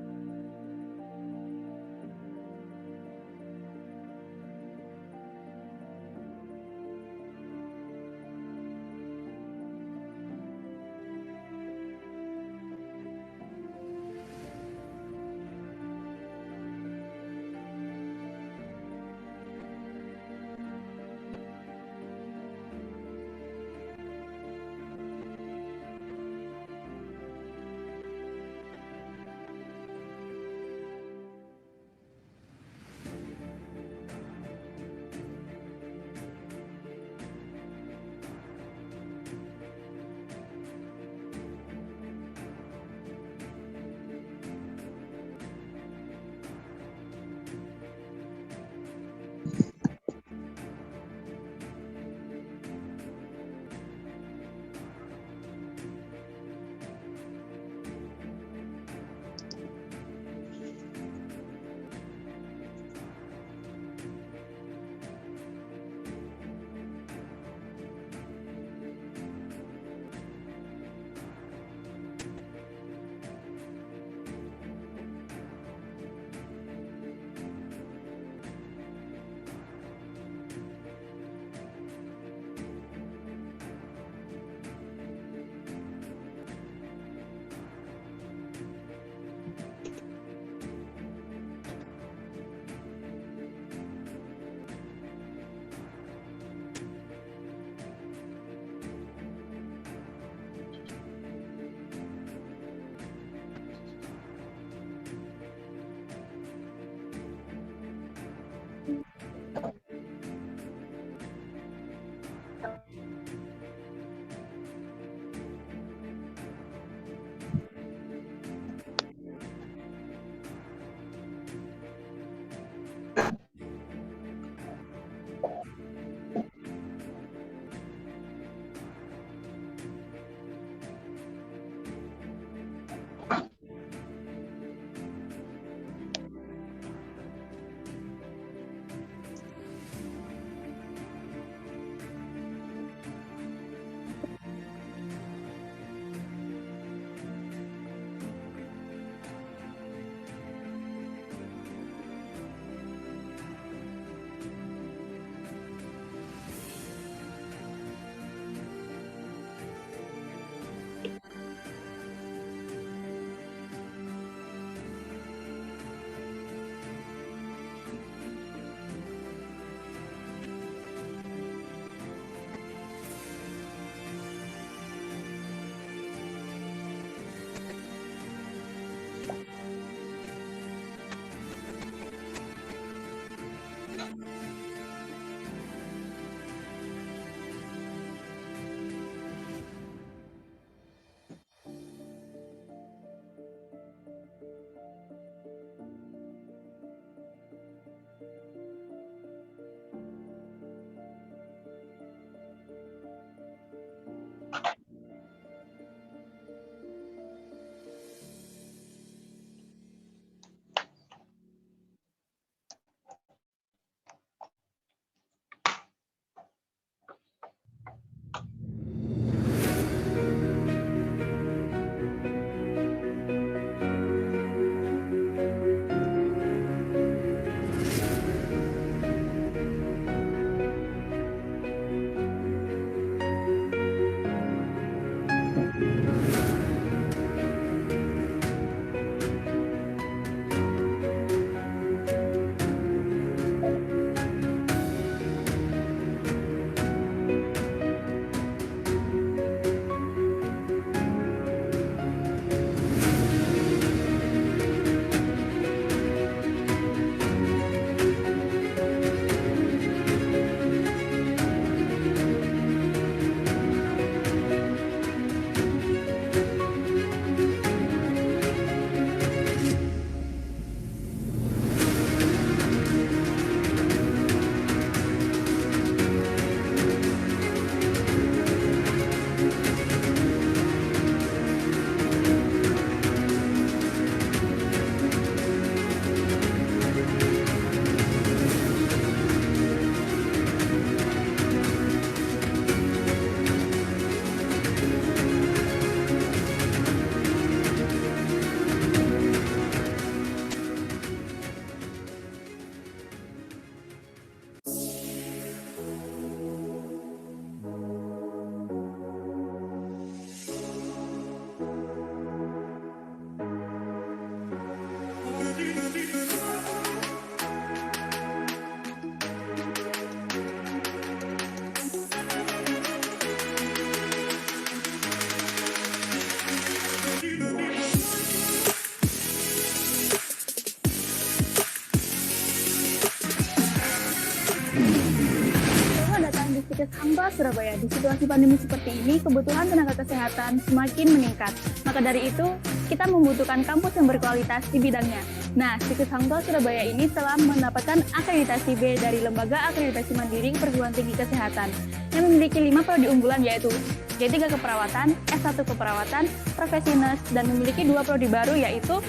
Selamat datang di ICSEH Hang Tuah Surabaya. Di situasi pandemi seperti ini, kebutuhan tenaga kesehatan semakin meningkat. Maka dari itu, kita membutuhkan kampus yang berkualitas di bidangnya. Nah, ICSEH Hang Tuah Surabaya ini telah mendapatkan akreditasi B dari Lembaga Akreditasi Mandiri Perguruan Tinggi Kesehatan yang memiliki 5 prodi unggulan yaitu D3 Keperawatan, S1 Keperawatan, Profesi Nurse, dan memiliki 2 prodi baru yaitu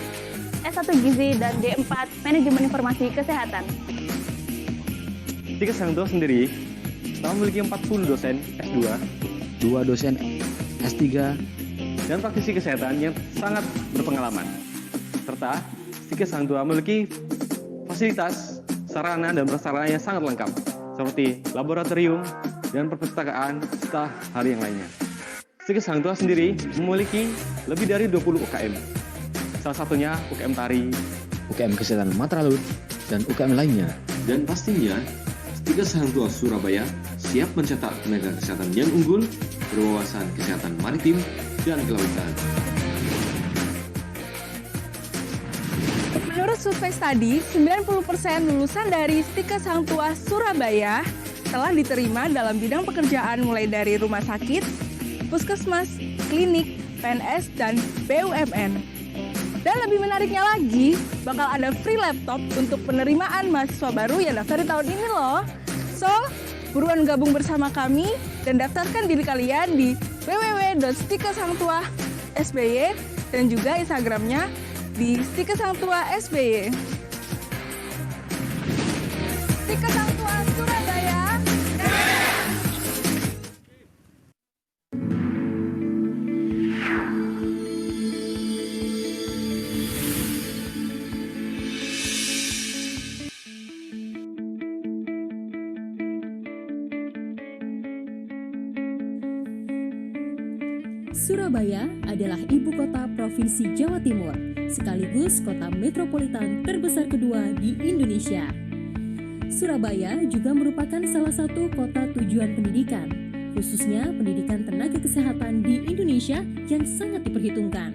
S1 Gizi dan D4 Manajemen Informasi Kesehatan. ICSEH Hang Tuah sendiri telah memiliki 40 dosen S2, 2 dosen S3, dan praktisi kesehatan yang sangat berpengalaman. Serta ICSEH Hang Tuah memiliki fasilitas, sarana, dan prasarana yang sangat lengkap, seperti laboratorium dan perpustakaan, serta hal yang lainnya. ICSEH Hang Tuah sendiri memiliki lebih dari 20 UKM, salah satunya UKM Tari, UKM Kesehatan Matra Laut, dan UKM lainnya. Dan pastinya, ICSEH Hang Tuah Surabaya siap mencetak tenaga kesehatan yang unggul, berwawasan kesehatan maritim dan kelautan. Menurut survei studi, 90% lulusan dari ICSEH Hang Tuah Surabaya telah diterima dalam bidang pekerjaan mulai dari rumah sakit, puskesmas, klinik, PNS, dan BUMN. Dan lebih menariknya lagi, bakal ada free laptop untuk penerimaan mahasiswa baru yang daftar di tahun ini loh. So, buruan gabung bersama kami dan daftarkan diri kalian di www.ICSEH dan juga Instagramnya di ICSEH Hang Tuah SBY. ICSEH Hang Tuah Surabaya. Surabaya adalah ibu kota Provinsi Jawa Timur, sekaligus kota metropolitan terbesar kedua di Indonesia. Surabaya juga merupakan salah satu kota tujuan pendidikan, khususnya pendidikan tenaga kesehatan di Indonesia yang sangat diperhitungkan.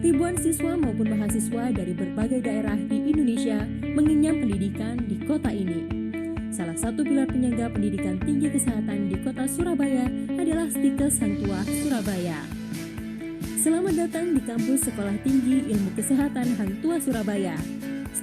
Ribuan siswa maupun mahasiswa dari berbagai daerah di Indonesia mengenyam pendidikan di kota ini. Salah satu pilar penyangga pendidikan tinggi kesehatan di kota Surabaya adalah ICSEH Hang Tuah Surabaya. Selamat datang di kampus Sekolah Tinggi Ilmu Kesehatan Hang Tuah Surabaya.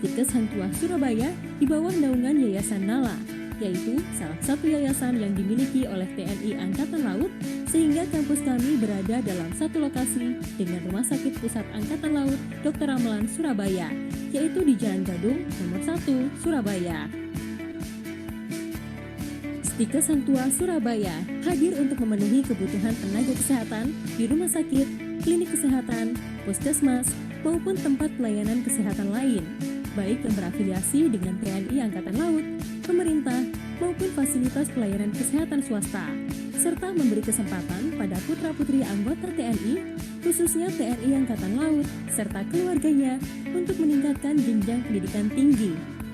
ICSEH Hang Tuah Surabaya di bawah naungan Yayasan Nala, yaitu salah satu yayasan yang dimiliki oleh TNI Angkatan Laut, sehingga kampus kami berada dalam satu lokasi dengan Rumah Sakit Pusat Angkatan Laut Dr. Ramlan Surabaya, yaitu di Jalan Gadung nomor 1 Surabaya. ICSEH Hang Tuah Surabaya hadir untuk memenuhi kebutuhan tenaga kesehatan di rumah sakit, klinik kesehatan, puskesmas, maupun tempat pelayanan kesehatan lain, baik yang berafiliasi dengan TNI Angkatan Laut, pemerintah, maupun fasilitas pelayanan kesehatan swasta, serta memberi kesempatan pada putra-putri anggota TNI, khususnya TNI Angkatan Laut, serta keluarganya untuk meningkatkan jenjang pendidikan tinggi,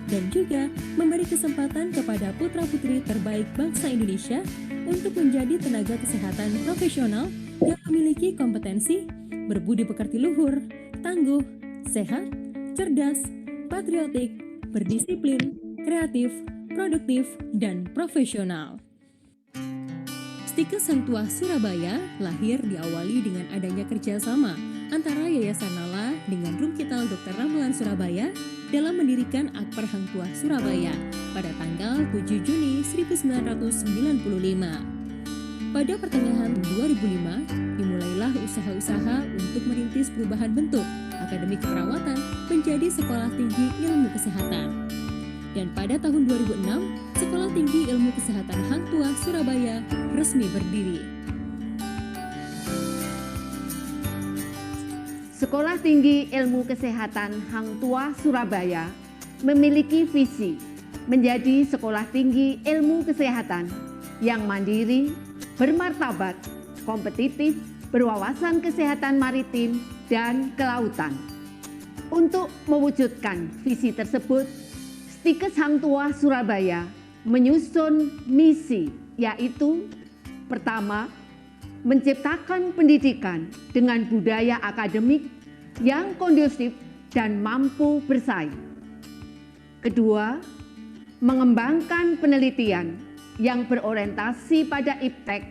dan juga memberi kesempatan kepada putra-putri terbaik bangsa Indonesia untuk menjadi tenaga kesehatan profesional yang memiliki kompetensi, berbudi pekerti luhur, tangguh, sehat, cerdas, patriotik, berdisiplin, kreatif, produktif, dan profesional. ICSEH Hang Tuah Surabaya lahir diawali dengan adanya kerjasama antara Yayasan Nala dengan Rumkital Dr. Ramlan Surabaya dalam mendirikan Akper Hang Tuah Surabaya pada tanggal 7 Juni 1995. Pada pertengahan 2005, dimulailah usaha-usaha untuk merintis perubahan bentuk Akademi Keperawatan menjadi Sekolah Tinggi Ilmu Kesehatan. Dan pada tahun 2006, Sekolah Tinggi Ilmu Kesehatan Hang Tuah Surabaya resmi berdiri. Sekolah Tinggi Ilmu Kesehatan Hang Tuah Surabaya memiliki visi menjadi sekolah tinggi ilmu kesehatan yang mandiri, bermartabat, kompetitif, berwawasan kesehatan maritim dan kelautan. Untuk mewujudkan visi tersebut, ICSEH Hang Tuah Surabaya menyusun misi, yaitu pertama, menciptakan pendidikan dengan budaya akademik yang kondusif dan mampu bersaing. Kedua, mengembangkan penelitian yang berorientasi pada iptek,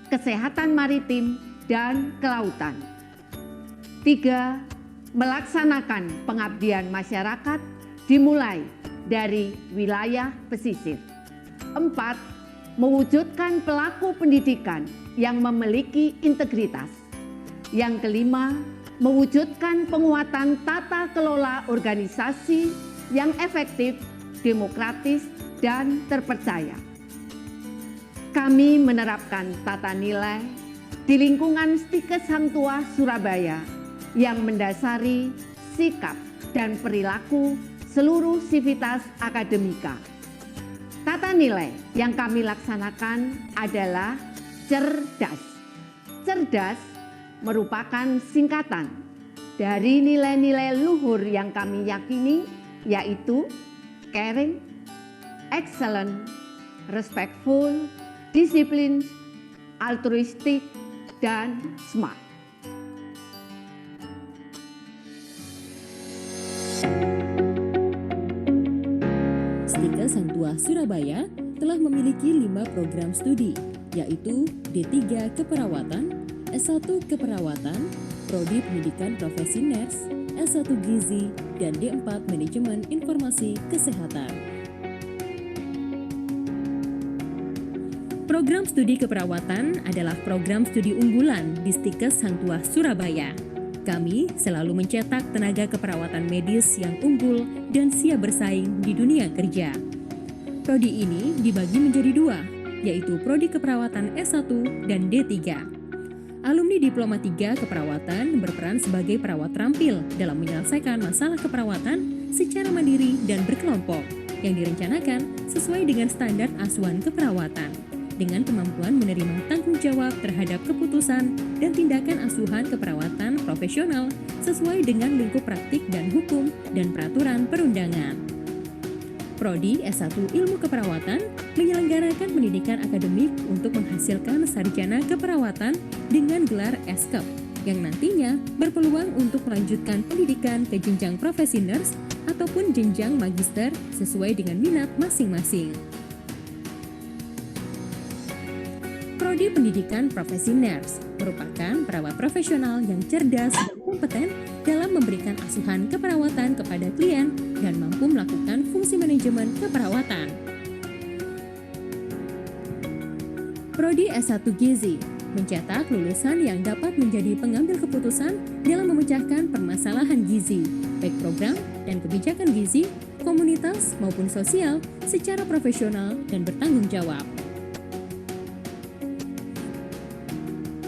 kesehatan maritim, dan kelautan. 3. Melaksanakan pengabdian masyarakat dimulai dari wilayah pesisir. 4. Mewujudkan pelaku pendidikan yang memiliki integritas. Yang kelima, mewujudkan penguatan tata kelola organisasi yang efektif, demokratis, dan terpercaya. Kami menerapkan tata nilai di lingkungan Stikes Hang Tuah Surabaya yang mendasari sikap dan perilaku seluruh sivitas akademika. Tata nilai yang kami laksanakan adalah cerdas. Cerdas merupakan singkatan dari nilai-nilai luhur yang kami yakini, yaitu caring, excellent, respectful, disiplin, altruistik, dan smart. Stikes Hang Tuah Surabaya telah memiliki 5 program studi, yaitu D3 Keperawatan, S1 Keperawatan, Prodi Pendidikan Profesi Nurse, S1 Gizi, dan D4 Manajemen Informasi Kesehatan. Program studi keperawatan adalah program studi unggulan di Stikes Hang Tuah Surabaya. Kami selalu mencetak tenaga keperawatan medis yang unggul dan siap bersaing di dunia kerja. Prodi ini dibagi menjadi 2, yaitu Prodi Keperawatan S1 dan D3. Alumni Diploma 3 Keperawatan berperan sebagai perawat terampil dalam menyelesaikan masalah keperawatan secara mandiri dan berkelompok yang direncanakan sesuai dengan standar asuhan keperawatan, dengan kemampuan menerima tanggung jawab terhadap keputusan dan tindakan asuhan keperawatan profesional sesuai dengan lingkup praktik dan hukum dan peraturan perundangan. Prodi S1 Ilmu Keperawatan menyelenggarakan pendidikan akademik untuk menghasilkan sarjana keperawatan dengan gelar S.Kep yang nantinya berpeluang untuk melanjutkan pendidikan ke jenjang profesi nurse ataupun jenjang magister sesuai dengan minat masing-masing. Prodi Pendidikan Profesi Nurse merupakan perawat profesional yang cerdas dan kompeten dalam memberikan asuhan keperawatan kepada klien dan mampu melakukan fungsi manajemen keperawatan. Prodi S1 Gizi mencetak lulusan yang dapat menjadi pengambil keputusan dalam memecahkan permasalahan gizi, baik program dan kebijakan gizi, komunitas maupun sosial secara profesional dan bertanggung jawab.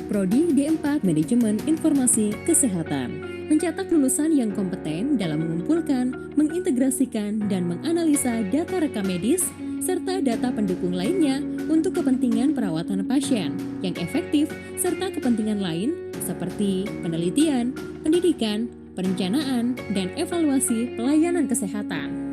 Prodi D4 Manajemen Informasi Kesehatan mencetak lulusan yang kompeten dalam mengumpulkan, mengintegrasikan, dan menganalisa data rekam medis serta data pendukung lainnya untuk kepentingan perawatan pasien yang efektif serta kepentingan lain seperti penelitian, pendidikan, perencanaan, dan evaluasi pelayanan kesehatan.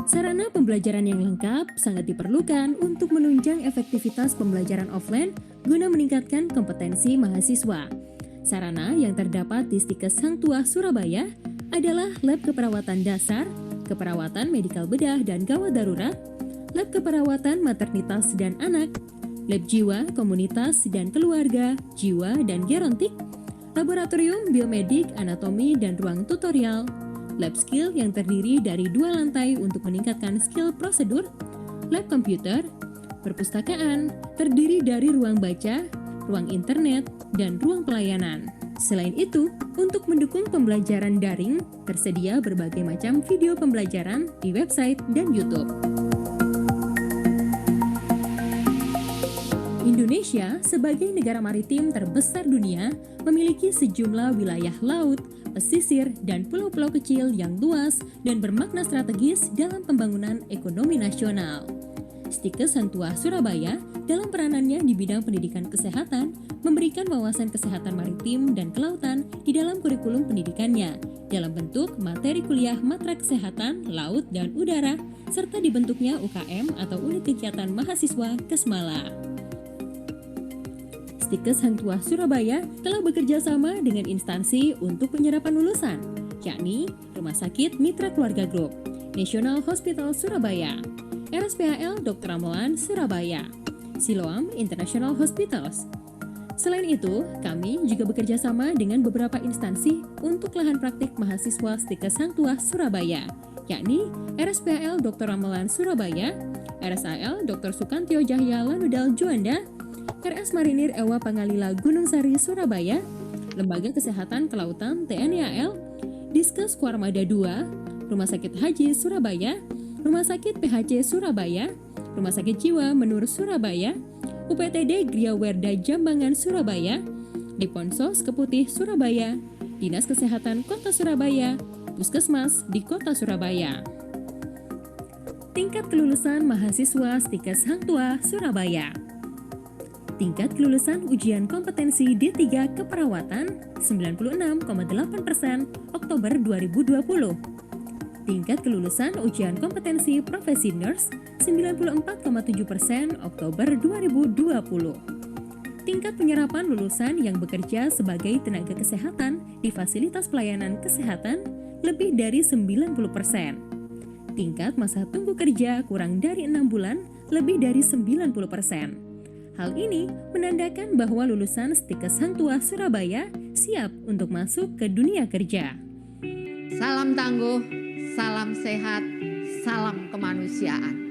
Sarana pembelajaran yang lengkap sangat diperlukan untuk menunjang efektivitas pembelajaran offline guna meningkatkan kompetensi mahasiswa. Sarana yang terdapat di Stikes Hang Tuah Surabaya adalah lab keperawatan dasar, keperawatan medikal bedah dan gawat darurat, lab keperawatan maternitas dan anak, lab jiwa, komunitas dan keluarga, jiwa dan gerontik, laboratorium biomedik, anatomi dan ruang tutorial, lab skill yang terdiri dari 2 lantai untuk meningkatkan skill prosedur, lab komputer, perpustakaan, terdiri dari ruang baca, ruang internet, dan ruang pelayanan. Selain itu, untuk mendukung pembelajaran daring, tersedia berbagai macam video pembelajaran di website dan YouTube. Indonesia sebagai negara maritim terbesar dunia memiliki sejumlah wilayah laut, pesisir, dan pulau-pulau kecil yang luas dan bermakna strategis dalam pembangunan ekonomi nasional. Stikes Hang Tuah Surabaya dalam peranannya di bidang pendidikan kesehatan memberikan wawasan kesehatan maritim dan kelautan di dalam kurikulum pendidikannya dalam bentuk materi kuliah matra kesehatan, laut, dan udara serta dibentuknya UKM atau unit kegiatan mahasiswa Kesmala. Stikes Hang Tuah Surabaya telah bekerja sama dengan instansi untuk penyerapan lulusan, yakni Rumah Sakit Mitra Keluarga Group, National Hospital Surabaya, RSPHL Dr. Ramelan Surabaya, Siloam International Hospitals. Selain itu, kami juga bekerja sama dengan beberapa instansi untuk lahan praktik mahasiswa Stikes Hang Tuah Surabaya, yakni RSPHL Dr. Ramelan Surabaya, RSAL Dr. Sukantio Jahya Lanudal Juanda, RS Marinir Ewa Pangalila Gunung Sari Surabaya, Lembaga Kesehatan Kelautan TNI AL, Diskes Kuarmada 2, Rumah Sakit Haji Surabaya, Rumah Sakit PHC Surabaya, Rumah Sakit Jiwa Menur Surabaya, UPTD Gria Werda Jambangan Surabaya, Diponsos Keputih Surabaya, Dinas Kesehatan Kota Surabaya, Puskesmas di Kota Surabaya. Tingkat kelulusan mahasiswa Stikes Hang Tuah Surabaya. Tingkat kelulusan ujian kompetensi D3 keperawatan 96,8% Oktober 2020. Tingkat kelulusan ujian kompetensi profesi nurse 94,7% Oktober 2020. Tingkat penyerapan lulusan yang bekerja sebagai tenaga kesehatan di fasilitas pelayanan kesehatan lebih dari 90%. Tingkat masa tunggu kerja kurang dari 6 bulan lebih dari 90%. Hal ini menandakan bahwa lulusan Stikes Hang Tuah Surabaya siap untuk masuk ke dunia kerja. Salam tangguh, salam sehat, salam kemanusiaan.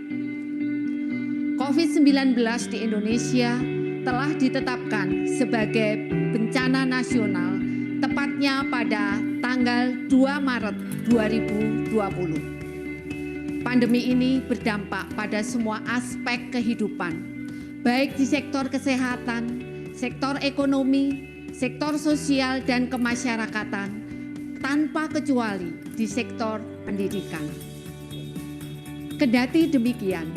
COVID-19 di Indonesia telah ditetapkan sebagai bencana nasional tepatnya pada tanggal 2 Maret 2020. Pandemi ini berdampak pada semua aspek kehidupan, baik di sektor kesehatan, sektor ekonomi, sektor sosial dan kemasyarakatan, tanpa kecuali di sektor pendidikan. Kendati demikian,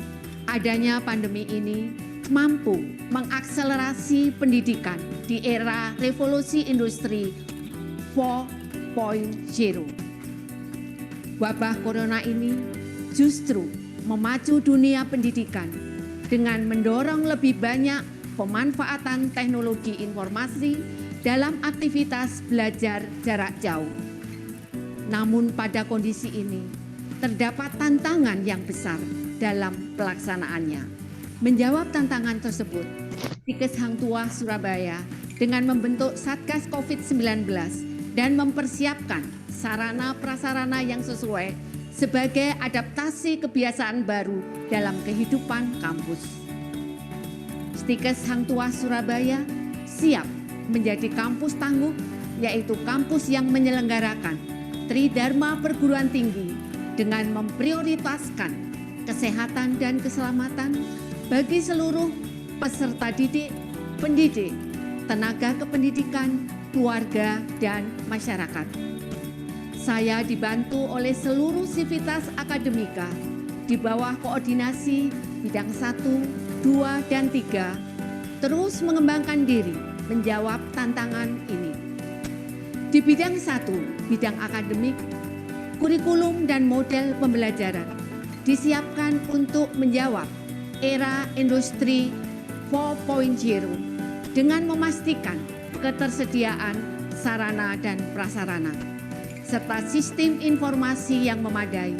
adanya pandemi ini mampu mengakselerasi pendidikan di era revolusi industri 4.0. Wabah corona ini justru memacu dunia pendidikan dengan mendorong lebih banyak pemanfaatan teknologi informasi dalam aktivitas belajar jarak jauh. Namun pada kondisi ini, terdapat tantangan yang besar dalam pelaksanaannya. Menjawab tantangan tersebut, Stikes Hang Tuah Surabaya dengan membentuk Satgas COVID-19 dan mempersiapkan sarana prasarana yang sesuai sebagai adaptasi kebiasaan baru dalam kehidupan kampus. Stikes Hang Tuah Surabaya siap menjadi kampus tangguh, yaitu kampus yang menyelenggarakan Tridharma perguruan tinggi dengan memprioritaskan kesehatan dan keselamatan bagi seluruh peserta didik, pendidik, tenaga kependidikan, keluarga, dan masyarakat. Saya dibantu oleh seluruh sivitas akademika di bawah koordinasi bidang 1, 2, dan 3 terus mengembangkan diri menjawab tantangan ini. Di bidang 1, bidang akademik, kurikulum dan model pembelajaran disiapkan untuk menjawab era industri 4.0 dengan memastikan ketersediaan sarana dan prasarana serta sistem informasi yang memadai,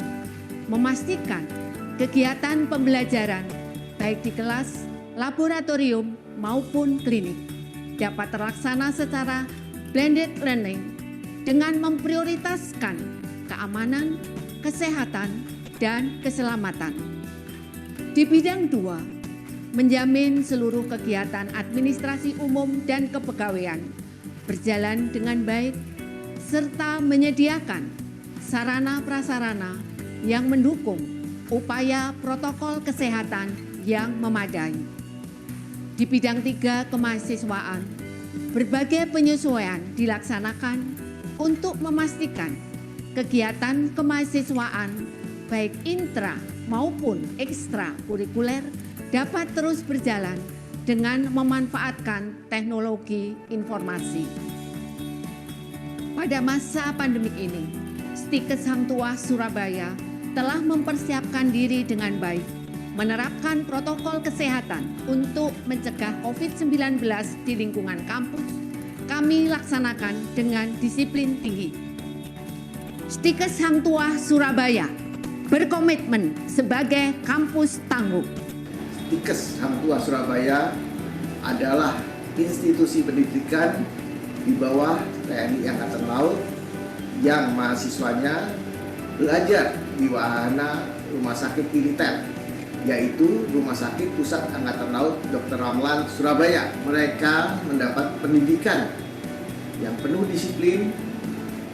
memastikan kegiatan pembelajaran baik di kelas, laboratorium maupun klinik dapat terlaksana secara blended learning dengan memprioritaskan keamanan, kesehatan, dan keselamatan. Di bidang 2, menjamin seluruh kegiatan administrasi umum dan kepegawaian berjalan dengan baik serta menyediakan sarana prasarana yang mendukung upaya protokol kesehatan yang memadai. Di bidang 3 kemahasiswaan, berbagai penyesuaian dilaksanakan untuk memastikan kegiatan kemahasiswaan baik intra maupun ekstra kurikuler dapat terus berjalan dengan memanfaatkan teknologi informasi. Pada masa pandemik ini, Stikes Hang Tuah Surabaya telah mempersiapkan diri dengan baik, menerapkan protokol kesehatan untuk mencegah COVID-19 di lingkungan kampus, kami laksanakan dengan disiplin tinggi. Stikes Hang Tuah Surabaya berkomitmen sebagai kampus tangguh. Stikes Hang Tuah Surabaya adalah institusi pendidikan di bawah TNI Angkatan Laut yang mahasiswanya belajar di wahana rumah sakit militer, yaitu Rumah Sakit Pusat Angkatan Laut Dr. Ramlan Surabaya. Mereka mendapat pendidikan yang penuh disiplin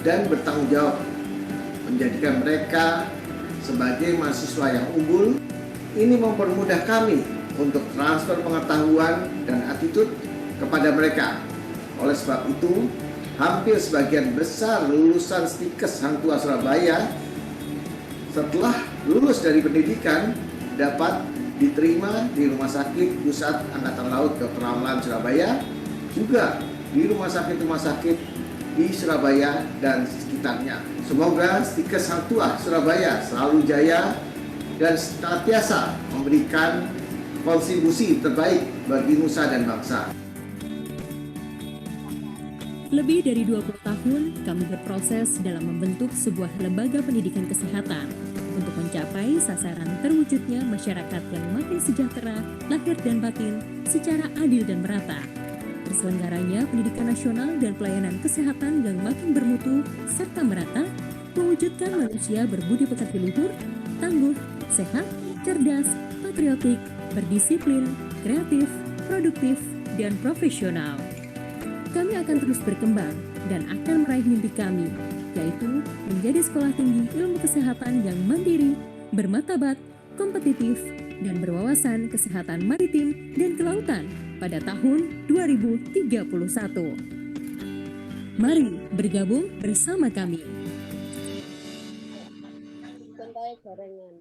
dan bertanggung jawab, menjadikan mereka sebagai mahasiswa yang unggul. Ini mempermudah kami untuk transfer pengetahuan dan attitude kepada mereka. Oleh sebab itu, hampir sebagian besar lulusan Stikes Hang Tuah Surabaya setelah lulus dari pendidikan dapat diterima di Rumah Sakit Pusat Angkatan Laut Dr. Ramlan Surabaya, juga di rumah sakit di Surabaya dan sekitarnya. Semoga Stikes Hang Tuah Surabaya selalu jaya dan senantiasa memberikan kontribusi terbaik bagi nusa dan bangsa. Lebih dari 20 tahun, kami berproses dalam membentuk sebuah lembaga pendidikan kesehatan untuk mencapai sasaran terwujudnya masyarakat yang makin sejahtera, lahir dan batin, secara adil dan merata. Terselenggaranya pendidikan nasional dan pelayanan kesehatan yang makin bermutu serta merata, mewujudkan manusia berbudi pekerti luhur, tangguh, sehat, cerdas, patriotik, berdisiplin, kreatif, produktif, dan profesional. Kami akan terus berkembang dan akan meraih mimpi kami, yaitu menjadi sekolah tinggi ilmu kesehatan yang mandiri, bermartabat, kompetitif, dan berwawasan kesehatan maritim dan kelautan pada tahun 2031. Mari bergabung bersama kami. Gorengan.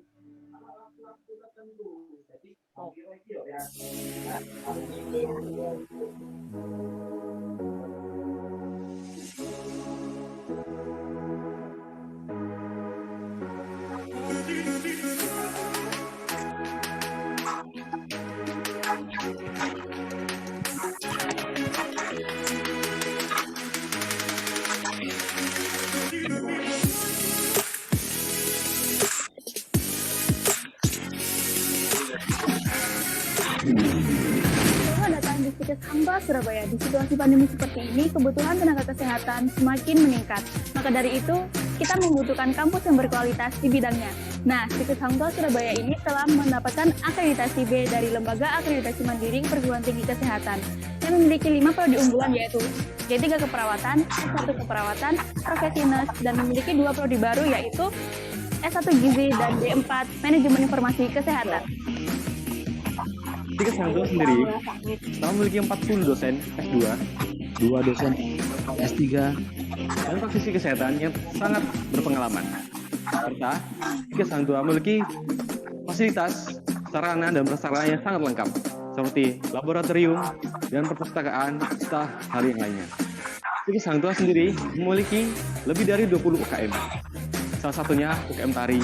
Selamat datang di Stikes Hang Tuah Surabaya. Di situasi pandemi seperti ini, kebutuhan tenaga kesehatan semakin meningkat. Maka dari itu, kita membutuhkan kampus yang berkualitas di bidangnya. Nah, Stikes Hang Tuah Surabaya ini telah mendapatkan akreditasi B dari Lembaga Akreditasi Mandiri Perguruan Tinggi Kesehatan yang memiliki 5 prodi unggulan, yaitu D3 Keperawatan, S1 Keperawatan, Profesi Nurse, dan memiliki 2 prodi baru, yaitu S1 Gizi dan D4 Manajemen Informasi Kesehatan. Stikes Hang Tuah sendiri telah memiliki 40 dosen S2, 2 dosen S3, dan praktisi kesehatan yang sangat berpengalaman. Serta Stikes Hang Tuah memiliki fasilitas, sarana, dan prasarana yang sangat lengkap, seperti laboratorium dan perpustakaan, serta hal yang lainnya. Stikes Hang Tuah sendiri memiliki lebih dari 20 UKM. Salah satunya UKM Tari,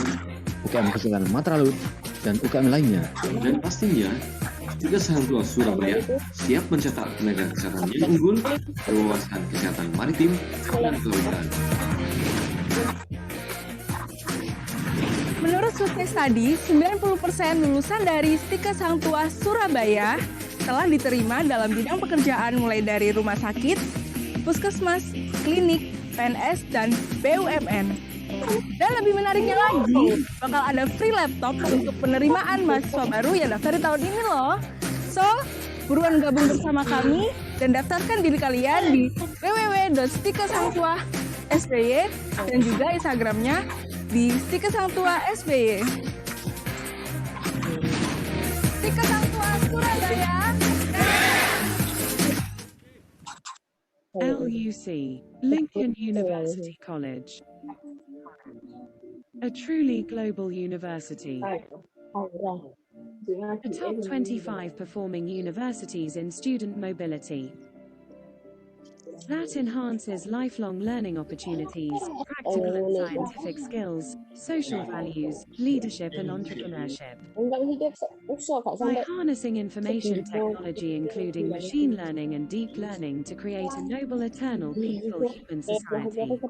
UKM Kesehatan Mata Laut, dan UKM lainnya. Dan pastinya, Stikes Hang Tuah Surabaya siap mencetak tenaga kesehatan yang unggul, berwawasan kesehatan maritim dan kelautan. Menurut survei tadi, 90% lulusan dari Stikes Hang Tuah Surabaya telah diterima dalam bidang pekerjaan mulai dari rumah sakit, puskesmas, klinik, PNS, dan BUMN. Dan lebih menariknya lagi, bakal ada free laptop untuk penerimaan mahasiswa baru yang daftar di tahun ini loh. So, buruan gabung bersama kami dan daftarkan diri kalian di www.stikeshangtuah.sby dan juga Instagramnya di Stikes Hang Tuah SBY. Stikes Hang Tuah Surabaya. LUC, Lincoln University College. A truly global university. A top 25 performing universities in student mobility. that enhances lifelong learning opportunities, practical and scientific skills, social values, leadership and entrepreneurship. By harnessing information technology including machine learning and deep learning to create a noble, eternal, peaceful human society.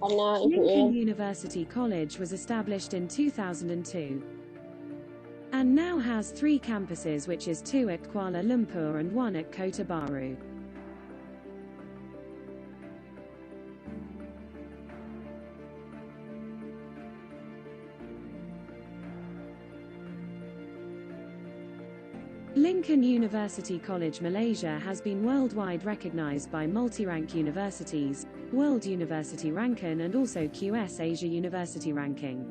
Lincoln University College was established in 2002 and now has 3 campuses, which is 2 at Kuala Lumpur and 1 at Kota Baru. Lincoln University College Malaysia has been worldwide recognized by multi-rank universities, World University Ranking and also QS Asia University Ranking.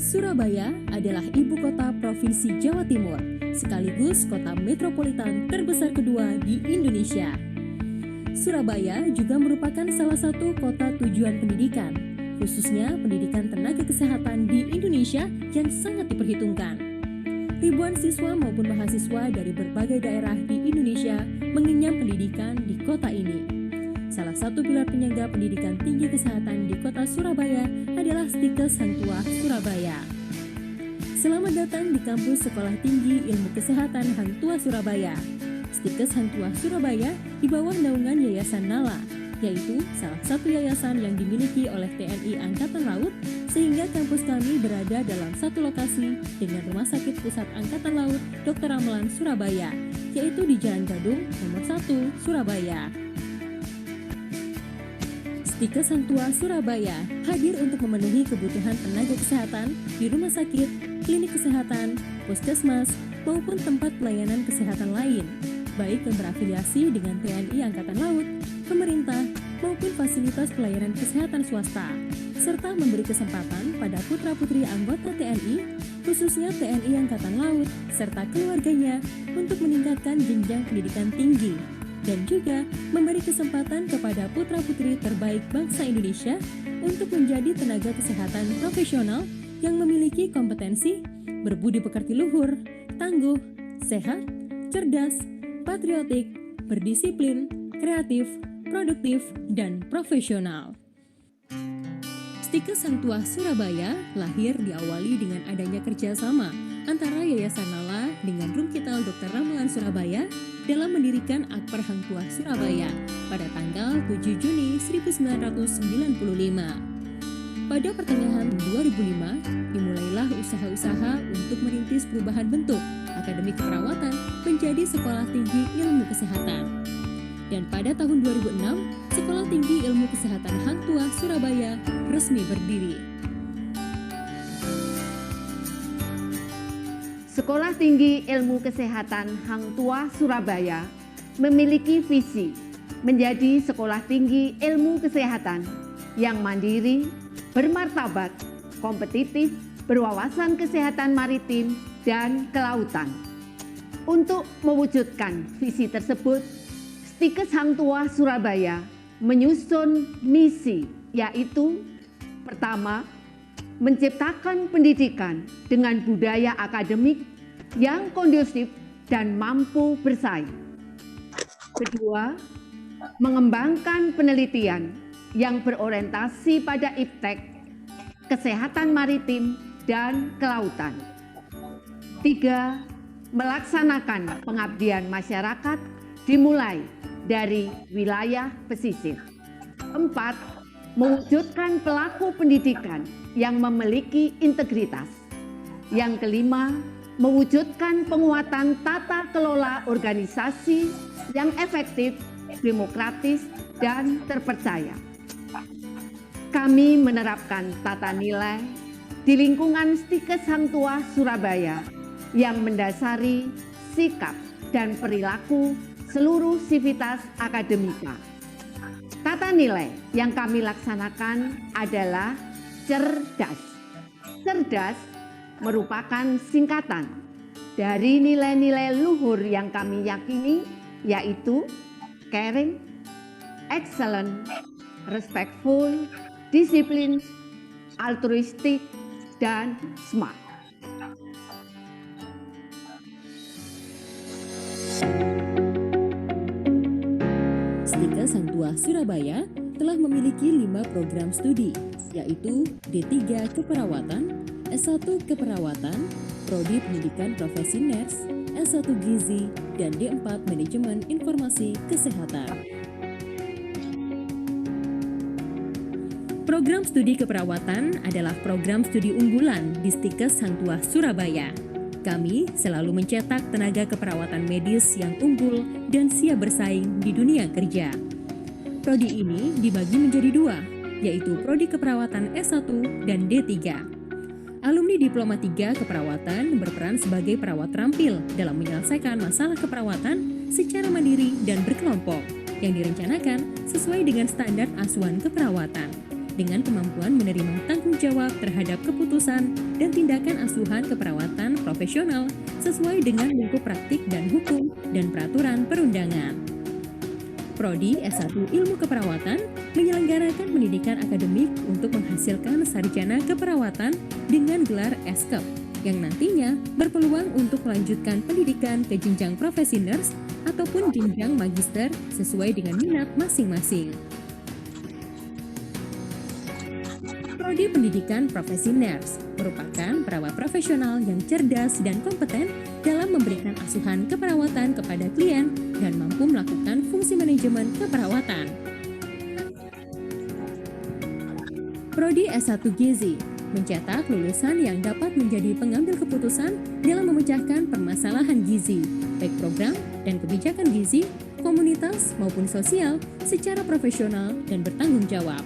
Surabaya adalah ibu kota Provinsi Jawa Timur, sekaligus kota metropolitan terbesar kedua di Indonesia. Surabaya juga merupakan salah satu kota tujuan pendidikan, khususnya pendidikan tenaga kesehatan di Indonesia yang sangat diperhitungkan. Ribuan siswa maupun mahasiswa dari berbagai daerah di Indonesia mengenyam pendidikan di kota ini. Salah satu pilar penyangga pendidikan tinggi kesehatan di kota Surabaya adalah Stikes Hang Tuah Surabaya. Selamat datang di kampus Sekolah Tinggi Ilmu Kesehatan Hang Tuah Surabaya. Stikes Hang Tuah Surabaya di bawah naungan Yayasan Nala, yaitu salah satu yayasan yang dimiliki oleh TNI Angkatan Laut, sehingga kampus kami berada dalam satu lokasi dengan Rumah Sakit Pusat Angkatan Laut Dr. Ramelan Surabaya, yaitu di Jalan Gadung nomor 1 Surabaya. Stikes Hang Tuah Surabaya hadir untuk memenuhi kebutuhan tenaga kesehatan di rumah sakit, klinik kesehatan, puskesmas, maupun tempat pelayanan kesehatan lain, baik yang berafiliasi dengan TNI Angkatan Laut, pemerintah, maupun fasilitas pelayanan kesehatan swasta, serta memberi kesempatan pada putra-putri anggota TNI, khususnya TNI Angkatan Laut, serta keluarganya untuk meningkatkan jenjang pendidikan tinggi, dan juga memberi kesempatan kepada putra-putri terbaik bangsa Indonesia untuk menjadi tenaga kesehatan profesional yang memiliki kompetensi, berbudi pekerti luhur, tangguh, sehat, cerdas, patriotik, berdisiplin, kreatif, produktif, dan profesional. Stikes Hang Tuah Surabaya lahir diawali dengan adanya kerjasama antara Yayasan Nala dengan Rumkital Dr. Ramelan Surabaya dalam mendirikan Akper Hang Tuah Surabaya pada tanggal 7 Juni 1995. Pada pertengahan 2005, dimulailah usaha-usaha untuk merintis perubahan bentuk Akademi Keperawatan menjadi Sekolah Tinggi Ilmu Kesehatan. Dan pada tahun 2006, Sekolah Tinggi Ilmu Kesehatan Hang Tuah Surabaya resmi berdiri. Sekolah Tinggi Ilmu Kesehatan Hang Tuah Surabaya memiliki visi menjadi sekolah tinggi ilmu kesehatan yang mandiri, bermartabat, kompetitif, berwawasan kesehatan maritim dan kelautan. Untuk mewujudkan visi tersebut, Stikes Hang Tuah Surabaya menyusun misi, yaitu pertama, menciptakan pendidikan dengan budaya akademik yang kondusif dan mampu bersaing. Kedua, mengembangkan penelitian yang berorientasi pada iptek, kesehatan maritim, dan kelautan. Tiga, melaksanakan pengabdian masyarakat dimulai dari wilayah pesisir. Empat, mewujudkan pelaku pendidikan yang memiliki integritas. Yang kelima, mewujudkan penguatan tata kelola organisasi yang efektif, demokratis, dan terpercaya. Kami menerapkan tata nilai di lingkungan Stikes Hang Tuah Surabaya yang mendasari sikap dan perilaku seluruh sivitas akademika. Tata nilai yang kami laksanakan adalah cerdas. Cerdas merupakan singkatan dari nilai-nilai luhur yang kami yakini, yaitu caring, excellent, respectful, disiplin, altruistik, dan smart. Stikes Hang Tuah Surabaya telah memiliki 5 program studi, yaitu D3 Keperawatan, S1 Keperawatan, Prodi Pendidikan Profesi Nurse, S1 Gizi, dan D4 Manajemen Informasi Kesehatan. Program studi keperawatan adalah program studi unggulan di Stikes Hang Tuah Surabaya. Kami selalu mencetak tenaga keperawatan medis yang unggul dan siap bersaing di dunia kerja. Prodi ini dibagi menjadi 2, yaitu Prodi Keperawatan S1 dan D3. Alumni Diploma 3 Keperawatan berperan sebagai perawat terampil dalam menyelesaikan masalah keperawatan secara mandiri dan berkelompok yang direncanakan sesuai dengan standar asuhan keperawatan, dengan kemampuan menerima tanggung jawab terhadap keputusan dan tindakan asuhan keperawatan profesional sesuai dengan lingkup praktik dan hukum dan peraturan perundangan. Prodi S1 Ilmu Keperawatan menyelenggarakan pendidikan akademik untuk menghasilkan sarjana keperawatan dengan gelar S.Kep yang nantinya berpeluang untuk melanjutkan pendidikan ke jenjang profesi nurse ataupun jenjang magister sesuai dengan minat masing-masing. Prodi Pendidikan Profesi Nurse merupakan perawat profesional yang cerdas dan kompeten dalam memberikan asuhan keperawatan kepada klien dan mampu melakukan fungsi manajemen keperawatan. Prodi S1 Gizi mencetak lulusan yang dapat menjadi pengambil keputusan dalam memecahkan permasalahan gizi, baik program dan kebijakan gizi, komunitas maupun sosial secara profesional dan bertanggung jawab.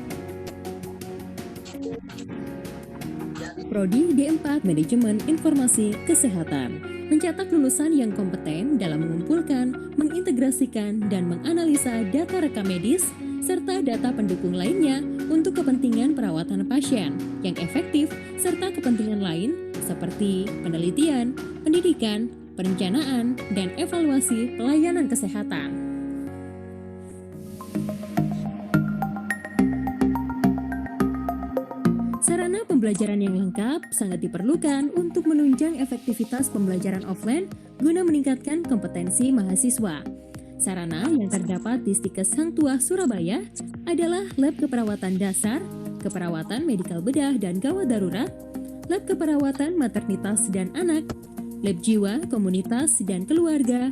Prodi D4 Manajemen Informasi Kesehatan mencetak lulusan yang kompeten dalam mengumpulkan, mengintegrasikan, dan menganalisa data rekam medis serta data pendukung lainnya untuk kepentingan perawatan pasien yang efektif serta kepentingan lain seperti penelitian, pendidikan, perencanaan, dan evaluasi pelayanan kesehatan. Sarana pembelajaran yang lengkap sangat diperlukan untuk menunjang efektivitas pembelajaran offline guna meningkatkan kompetensi mahasiswa. Sarana yang terdapat di Stikes Hang Tuah Surabaya adalah lab keperawatan dasar, keperawatan medikal bedah dan gawat darurat, lab keperawatan maternitas dan anak, lab jiwa, komunitas, dan keluarga,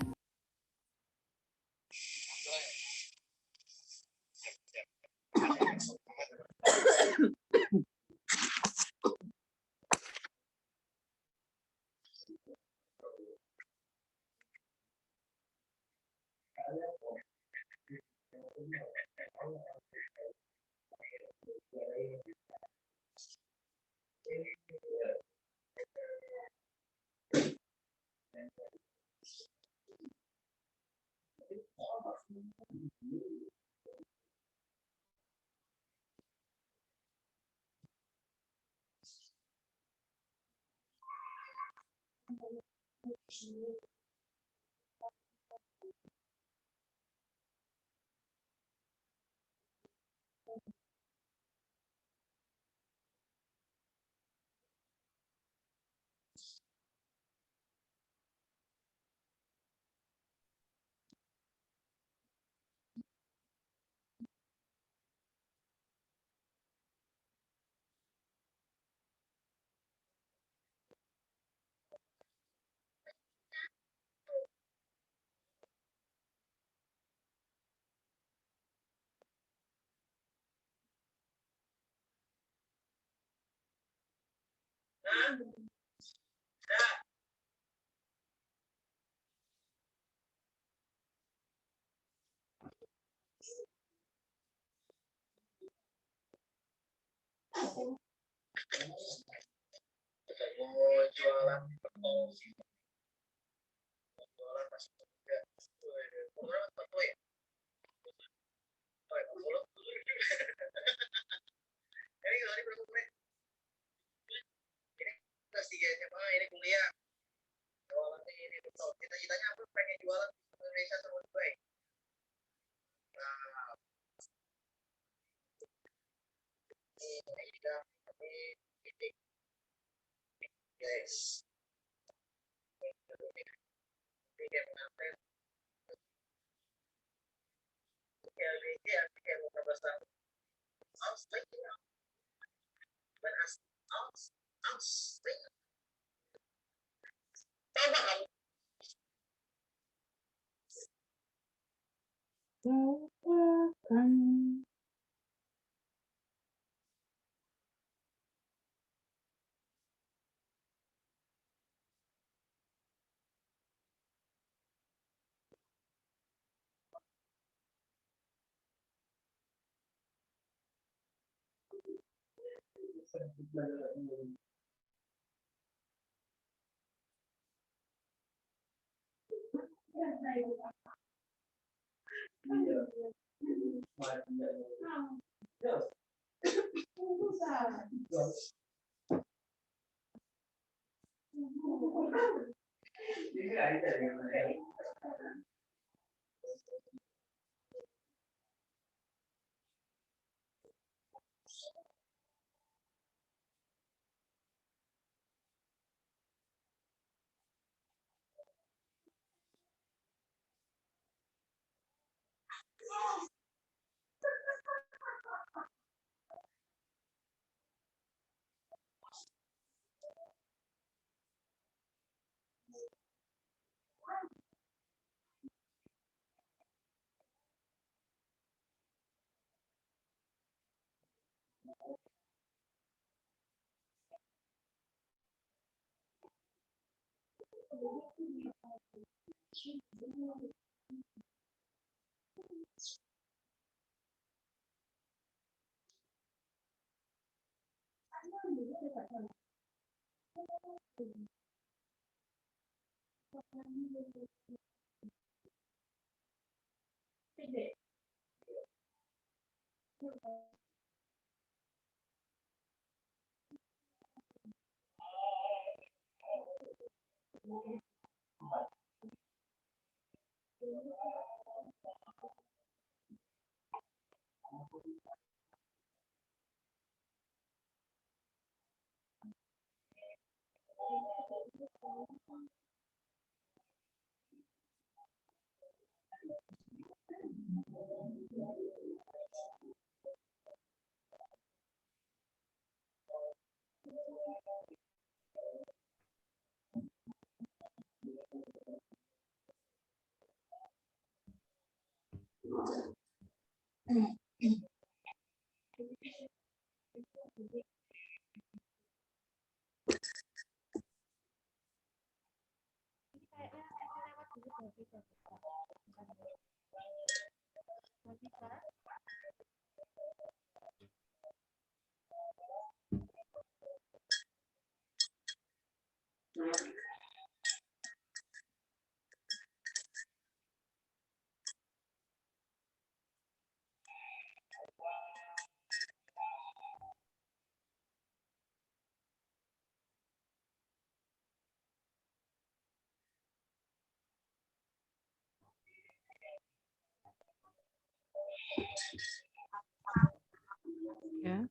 Yeah.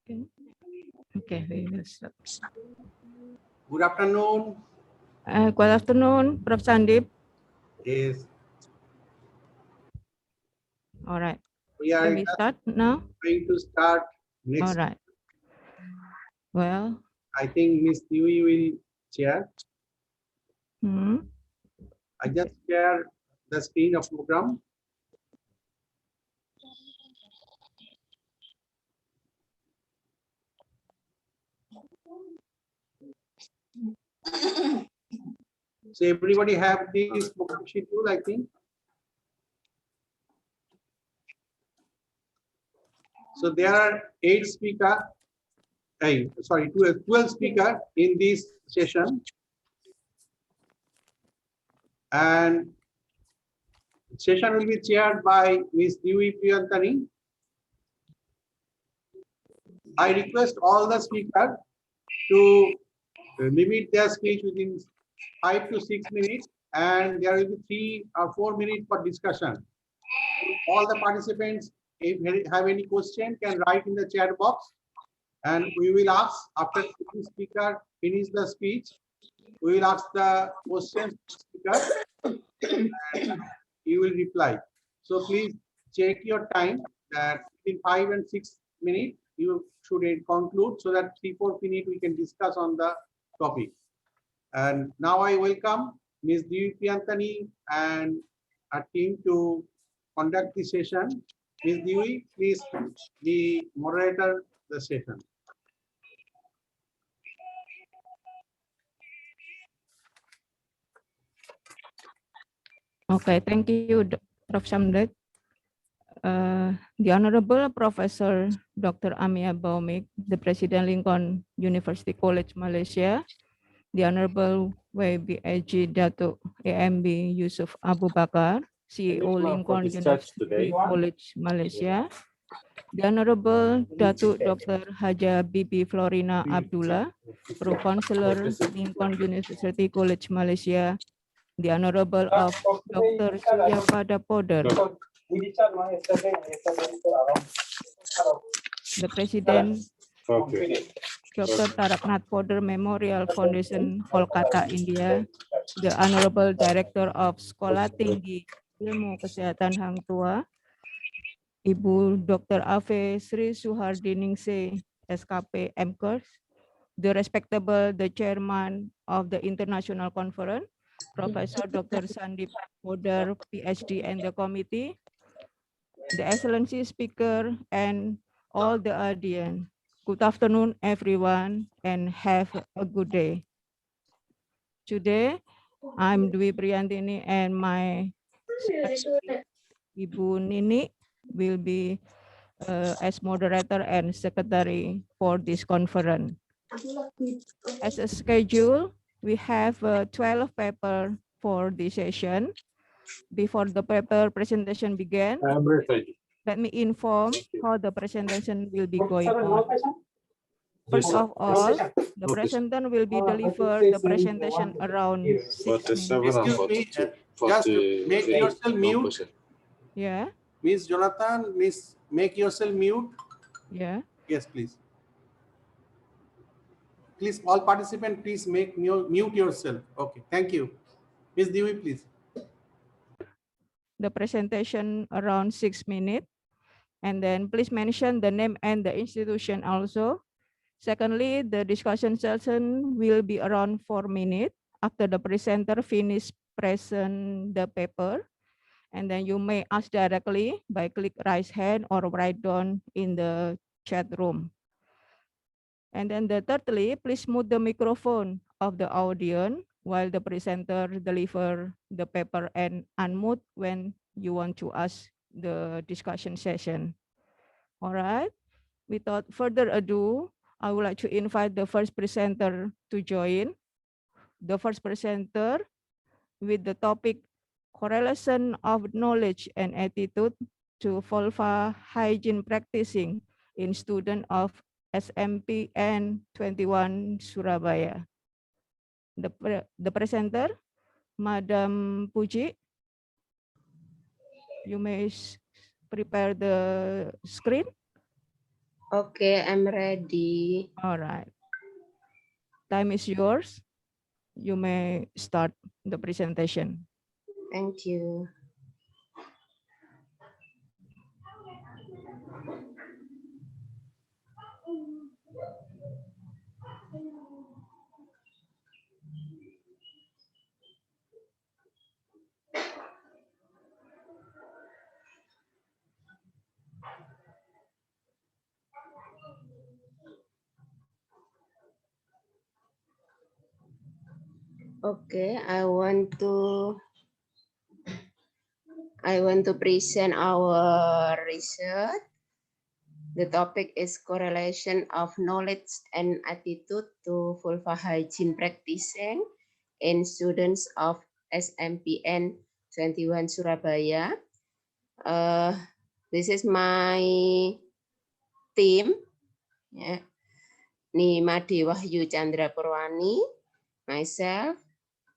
Okay. Okay, we will start. Good afternoon. Good afternoon, Prof. Sandip. Yes, All right. we are Can we just start now? going to start All next. right. Well, I think Miss Dewey will chair. I just share the screen of program. So everybody have this program schedule, I think. So there are 8 speakers, 12 speakers in this session. And session will be chaired by Ms. Dewey Priyantani. I request all the speakers to limit their speech within 5 to 6 minutes, and there will be 3 or 4 minutes for discussion. All the participants, if they have any question, can write in the chat box, and we will ask after the speaker finish the speech. We will ask the questions to the speaker, and you will reply. So please check your time that in 5 and 6 minutes you should conclude, so that 3-4 minutes we can discuss on the topic. And now I welcome Ms. Devi Priyantani and her team to conduct the session. Ms. Dewi, please be moderator the session. Okay, thank you, Prof. Samdek. The Honorable Professor Dr. Amia Baumik, the President Lincoln University College Malaysia, the Honorable WBAG Datuk AMB Yusuf Abu Bakar, CEO Lincoln University College Malaysia, the Honorable Datuk Dr. Haja Bibi Florina Abdullah, Pro Counselor Lincoln University College Malaysia, the Honorable of Dr. Suryapada Poder, the President, Dr. Taraknath Poder Memorial Foundation, Kolkata, India, the Honorable Director of Sekolah Tinggi Ilmu Kesehatan Hang Tua, Ibu Dr. Ave Sri Suhardiningsih, SKP MKers, the respectable the Chairman of the International Conference, Professor Dr. Sandip Poder, PhD, and the committee, the Excellency Speaker, and all the audience. Good afternoon, everyone, and have a good day. Today, I'm Dwi Priyantini, and my secretary, Ibu Nini, will be as moderator and secretary for this conference. As a schedule, we have 12 papers for this session. Before the paper presentation begins, let me inform how the presentation will be going on. First of all, the presentation will be delivered the presentation around 6 minutes. Excuse me, just make yourself mute. Yeah. Miss Jonathan, Miss, make yourself mute. Yeah. Yes, please. Please, all participants, please make mute yourself. Okay, thank you. Miss Dewi, please. The presentation around 6 minutes. And then please mention the name and the institution also. Secondly, the discussion session will be around 4 minutes after the presenter finish present the paper. And then you may ask directly by click raise hand or write down in the chat room. And then thirdly, please mute the microphone of the audience while the presenter deliver the paper and unmute when you want to ask the discussion session. All right. Without further ado, I would like to invite the first presenter to join. The first presenter with the topic correlation of knowledge and attitude to vulva hygiene practicing in student of SMPN 21 Surabaya. The presenter, Madam Puji, you may prepare the screen. Okay, I'm ready. All right. Time is yours. You may start the presentation. Thank you. Okay, I want to present our research. The topic is correlation of knowledge and attitude to vulva hygiene practicing in students of SMPN 21 Surabaya. This is my team. Yeah. Nimade Wahyu Chandra Purwani, myself,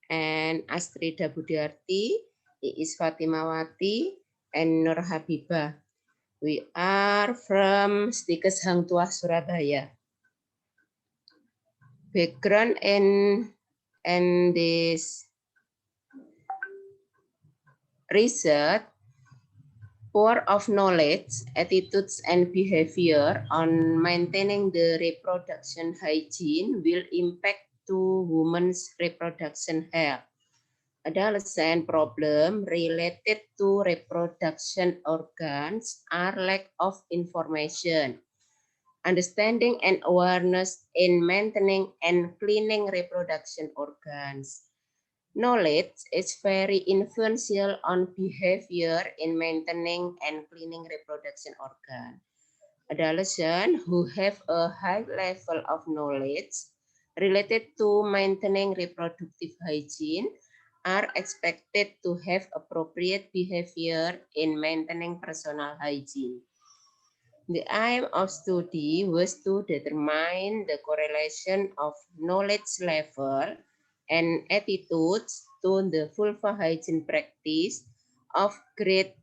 and Astrida Budiarti, Iis Fatimawati, and Nur Habibah. We are from Stikes Hang Tuah, Surabaya. Background in this research, power of knowledge, attitudes, and behavior on maintaining the reproduction hygiene will impact to women's reproduction health. adolescent problem related to reproduction organs are lack of information, understanding and awareness in maintaining and cleaning reproduction organs. Knowledge is very influential on behavior in maintaining and cleaning reproduction organ. Adolescents who have a high level of knowledge related to maintaining reproductive hygiene are expected to have appropriate behavior in maintaining personal hygiene. The aim of study was to determine the correlation of knowledge level and attitudes to the vulva hygiene practice of grade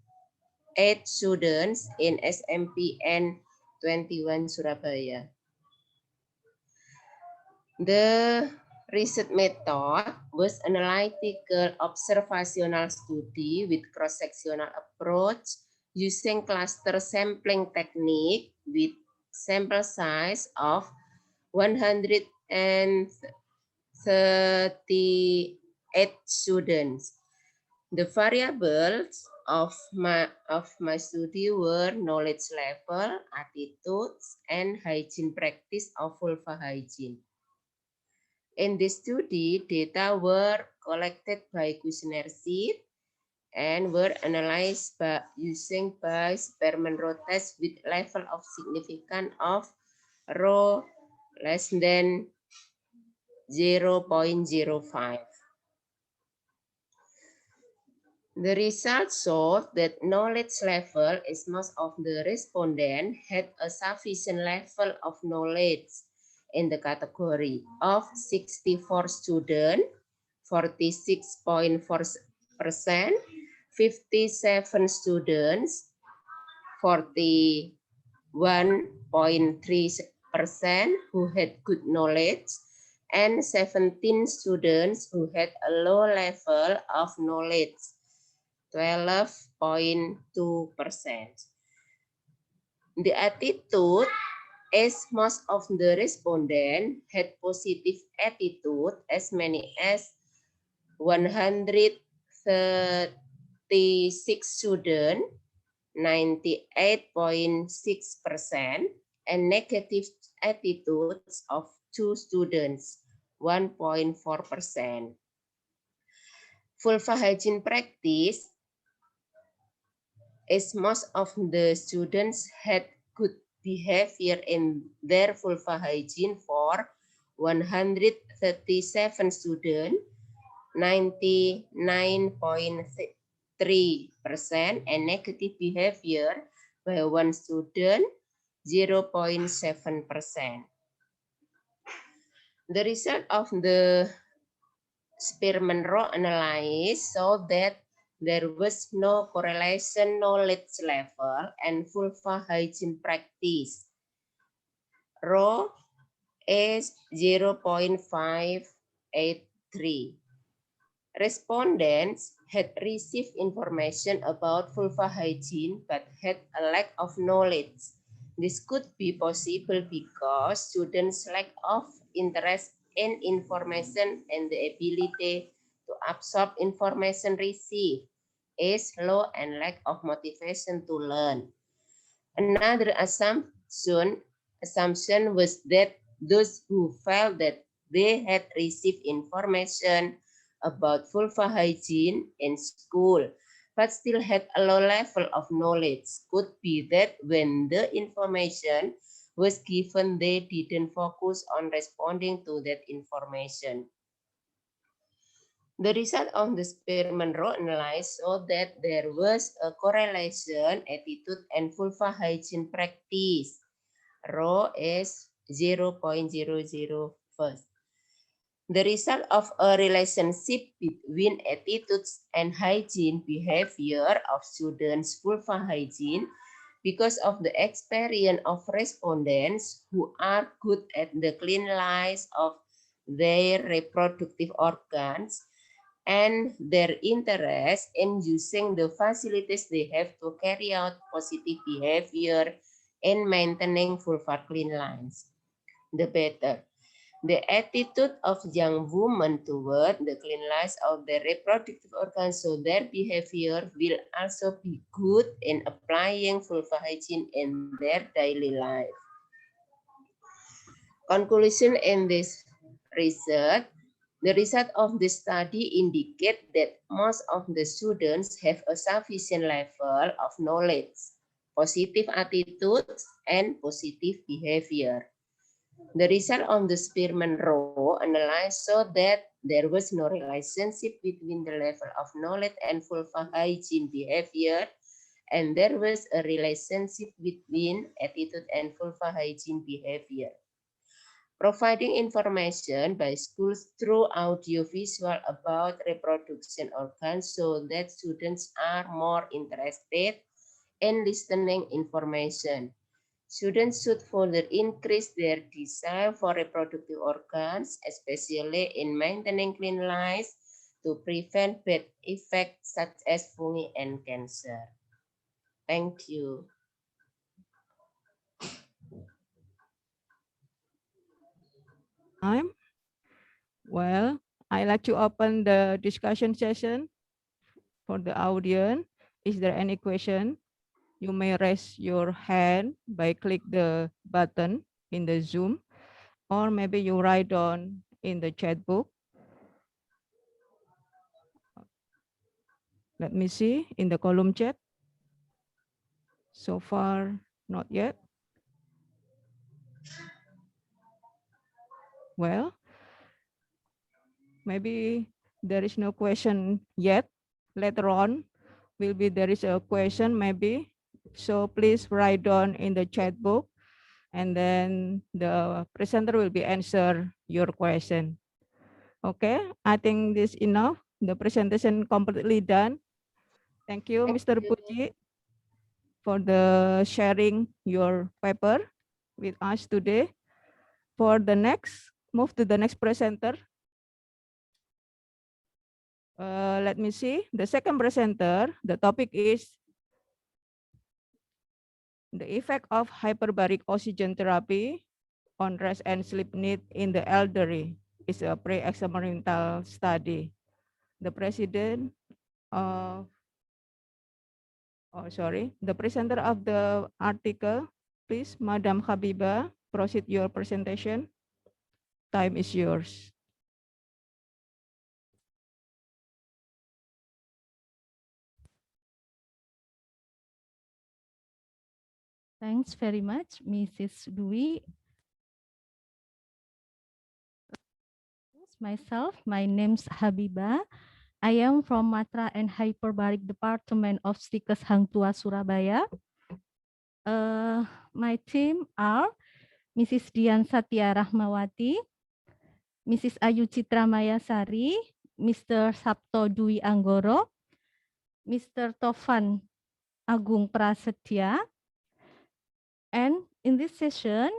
8 students in SMPN 21 Surabaya. The research method was analytical observational study with cross-sectional approach using cluster sampling technique with sample size of 138 students. The variables of my study were knowledge level, attitudes, and hygiene practice of vulva hygiene. In this study, data were collected by questionnaire sheet and were analyzed by using Spearman Rowe test with level of significance of rho less than 0.05. The results showed that knowledge level is most of the respondents had a sufficient level of knowledge in the category of 64 students, 46.4%, 57 students, 41.3% who had good knowledge, and 17 students who had a low level of knowledge, 12.2%. The attitude as most of the respondents had positive attitude, as many as 136 students, 98.6%, and negative attitudes of 2 students, 1.4%. Vulva hygiene practice as most of the students had good behavior in their vulva hygiene for 137 students, 99.3%, and negative behavior by 1 student, 0.7%. The result of the Spearman Rowe analysis showed that there was no correlation knowledge level and vulva hygiene practice. Rowe is 0.583. Respondents had received information about vulva hygiene but had a lack of knowledge. This could be possible because students' lack of interest in information and the ability to absorb information received is low and lack of motivation to learn. Another assumption was that those who felt that they had received information about vulva hygiene in school but still had a low level of knowledge could be that when the information was given, they didn't focus on responding to that information. The result of the Spearman Rowe analysis showed that there was a correlation attitude and vulva hygiene practice. Rho is 0.001. The result of a relationship between attitudes and hygiene behavior of students' vulva hygiene because of the experience of respondents who are good at the cleanliness of their reproductive organs and their interest in using the facilities they have to carry out positive behavior in maintaining vulvar cleanliness, the better. The attitude of young women toward the cleanliness of their reproductive organs, so their behavior will also be good in applying vulva hygiene in their daily life. Conclusion in this research, the result of this study indicate that most of the students have a sufficient level of knowledge, positive attitudes, and positive behavior. The result of the Spearman row analysis showed that there was no relationship between the level of knowledge and vulva hygiene behavior, and there was a relationship between attitude and vulva hygiene behavior. Providing information by schools through audiovisual about reproduction organs so that students are more interested in listening information. Students should further increase their desire for reproductive organs, especially in maintaining cleanliness to prevent bad effects such as fungi and cancer. Thank you. Well, I'd like to open the discussion session for the audience. Is there any question? You may raise your hand by click the button in the Zoom, or maybe you write on in the chat book. Let me see in the column chat. So far, not yet. Well, maybe there is no question yet. Later on, there is a question maybe. So please write down in the chat book, and then the presenter will be answer your question. Okay, I think this enough. The presentation completely done. Thank you, Mr. Puji, for the sharing your paper with us today. For the next, move to the next presenter. Let me see. The second presenter, the topic is the effect of hyperbaric oxygen therapy on rest and sleep need in the elderly. It's a pre-experimental study. The president of, the presenter of the article, please, Madam Habiba, proceed your presentation. Time is yours. Thanks very much, Mrs. Dwi. Myself, my name's Habiba. I am from Matra and Hyperbaric Department of Stikes Hang Tua, Surabaya. My team are Mrs. Dian Satya Rahmawati, Mrs. Ayu Citra Mayasari, Mr. Sabto Dwi Anggoro, Mr. Tovan Agung Prasetya. And in this session,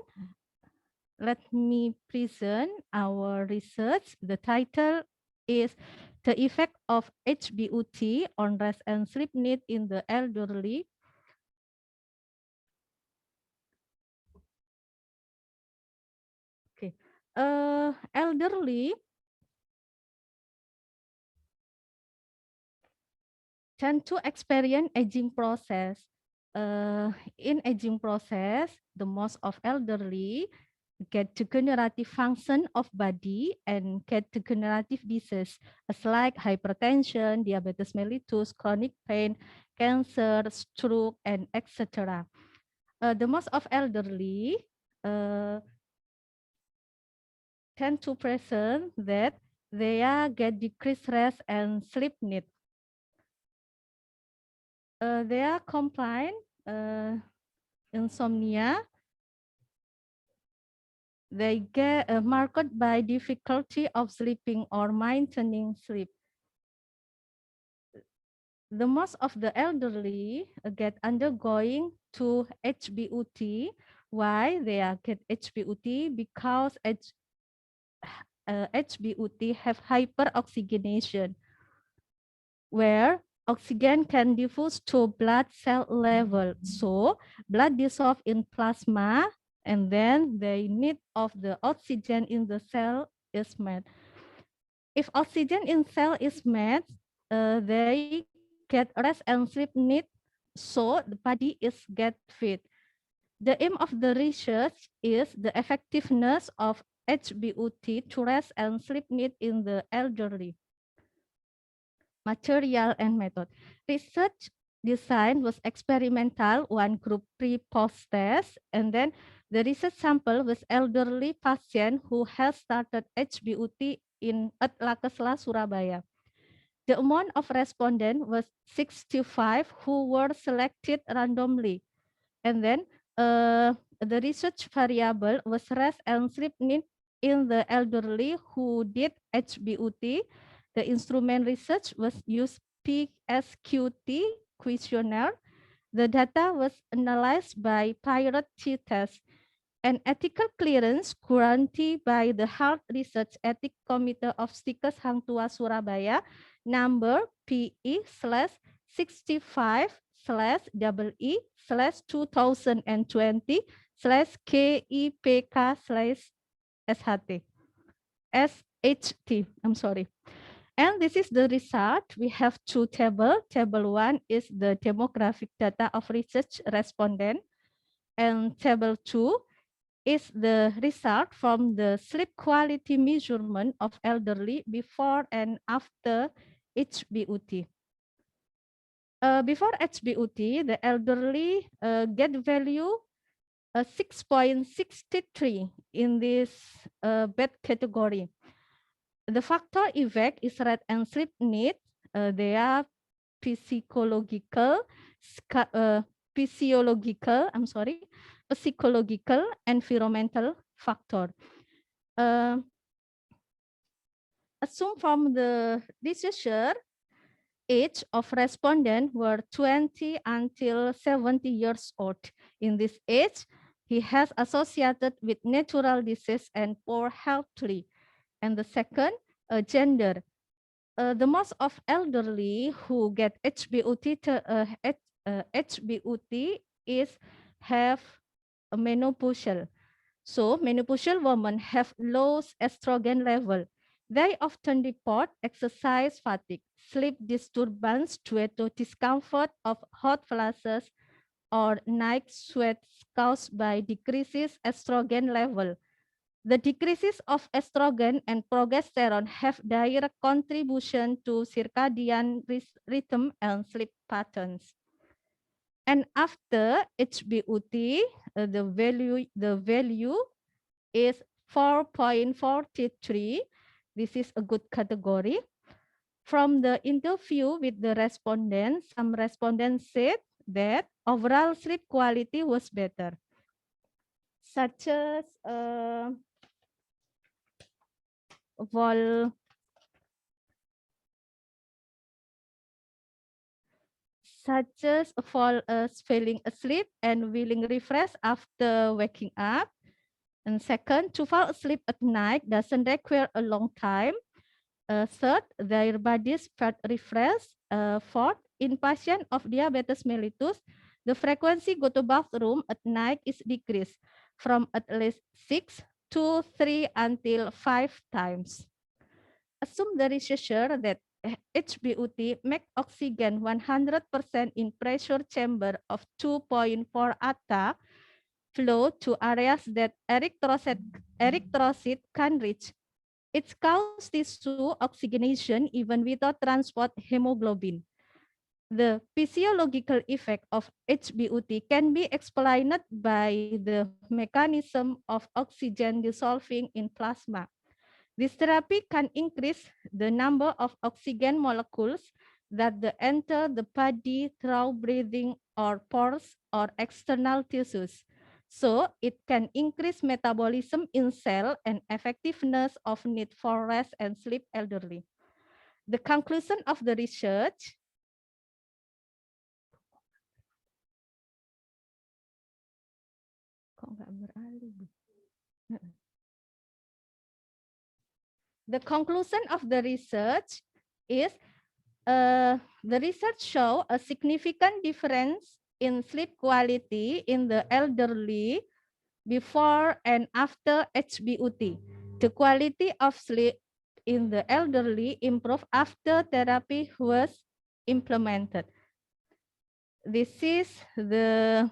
let me present our research. The title is The Effect of HBUT on Rest and Sleep Need in the Elderly. Okay, elderly tend to experience aging process. In aging process, the most of elderly get degenerative function of body and get degenerative disease as like hypertension, diabetes mellitus, chronic pain, cancer, stroke, and etc. The most of elderly tend to present that they get decreased rest and sleep need. They are complain insomnia. They get marked by difficulty of sleeping or maintaining sleep. The most of the elderly get undergoing to HBUT. Why they get HBUT? Because HBUT have hyperoxygenation, where oxygen can diffuse to blood cell level. So blood dissolve in plasma and then the need of the oxygen in the cell is met. If oxygen in cell is met, they get rest and sleep need, so the body is get fit. The aim of the research is the effectiveness of HBUT to rest and sleep need in the elderly. Material and method. Research design was experimental, one group pre-post test, and then the research sample was elderly patient who has started HBUT at Lakesla, Surabaya. The amount of respondents was 65 who were selected randomly. And then the research variable was rest and sleep need in the elderly who did HBUT. The instrument research was used PSQT questionnaire. The data was analyzed by priority test. An ethical clearance granted by the Health Research Ethics Committee of Stikes Hang Tua Surabaya number PE/65/EE/2020/KIPK/SHT. I'm sorry. And this is the result. We have two tables. Table 1 is the demographic data of research respondent. And table 2 is the result from the sleep quality measurement of elderly before and after HBUT. Before HBUT, the elderly get value 6.63 in this bed category. The factor effect is rest and sleep need. They are psychological, environmental factor. Assume from the researcher, age of respondent were 20 until 70 years old. In this age, he has associated with natural disease and poor healthily. And the second, gender. The most of elderly who get HBUT have a menopausal. So menopausal women have low estrogen level. They often report exercise fatigue, sleep disturbance due to discomfort of hot flashes, or night sweats caused by decreases estrogen level. The decreases of estrogen and progesterone have direct contribution to circadian rhythm and sleep patterns. And after HBUT, the value is 4.43. This is a good category. From the interview with the respondents, some respondents said that overall sleep quality was better, such as falling asleep and feeling refreshed after waking up. And second, to fall asleep at night doesn't require a long time. Third, their bodies felt refreshed. Fourth, in patients of diabetes mellitus, the frequency go to bathroom at night is decreased from at least 6 to 3 until 5 times. Assume the researcher that HBUT make oxygen 100% in pressure chamber of 2.4 atpa flow to areas that erythrocyte can reach. It causes tissue oxygenation even without transport hemoglobin. The physiological effect of HBUT can be explained by the mechanism of oxygen dissolving in plasma. This therapy can increase the number of oxygen molecules that enter the body through breathing or pores or external tissues. So it can increase metabolism in cell and effectiveness of need for rest and sleep elderly. The conclusion of the research The conclusion of the research is the research show a significant difference in sleep quality in the elderly before and after HBUT. The quality of sleep in the elderly improved after therapy was implemented. This is the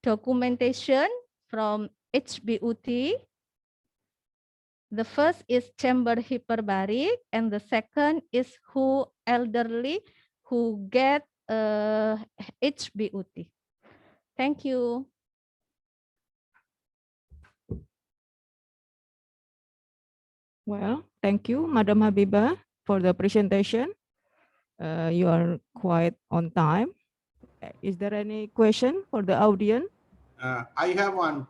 documentation from HBUT. The first is chamber hyperbaric, and the second is who elderly who get HBUT. Thank you. Well, thank you, Madam Habibah, for the presentation. You are quite on time. Is there any question for the audience? I have one.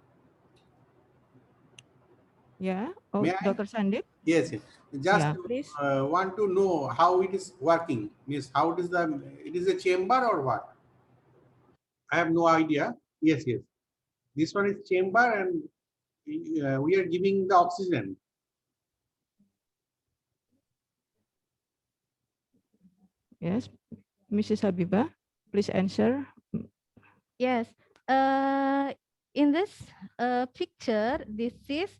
Yeah. Oh, May I? Dr. Sandip? Yes, yes. Just Yeah, please. Want to know how it is working. Means how it is a chamber or what? I have no idea. Yes, yes. This one is chamber and we are giving the oxygen. Yes, Mrs. Habibah, please answer. Yes. In this picture, this is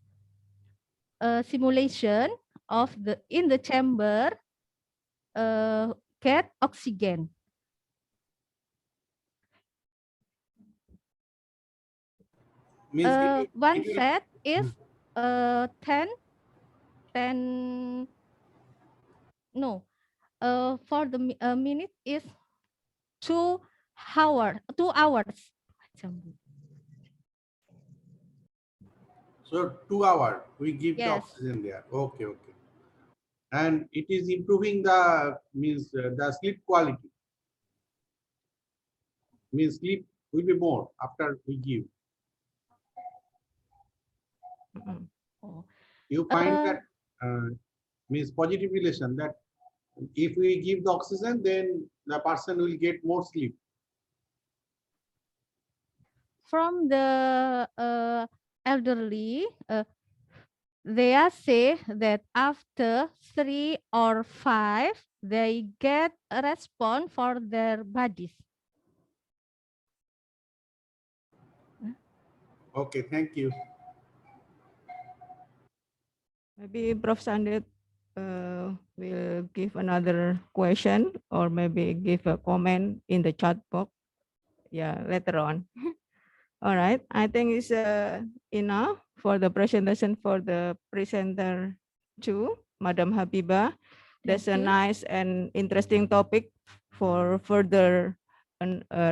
a simulation of in the chamber get oxygen. Means one set is 10 no for the minute is 2 hours. So 2 hours we give the Yes. oxygen there. Okay, okay. And it is improving the the sleep quality. Means sleep will be more after we give. You find that means positive relation that if we give the oxygen, then the person will get more sleep. From the elderly, they are say that after 3 or 5, they get a response for their bodies. Okay, thank you. Maybe Prof. Sandip will give another question or maybe give a comment in the chat box. Yeah, later on. All right, I think it's enough for the presentation for the presenter too, Madam Habibah. That's a nice and interesting topic for further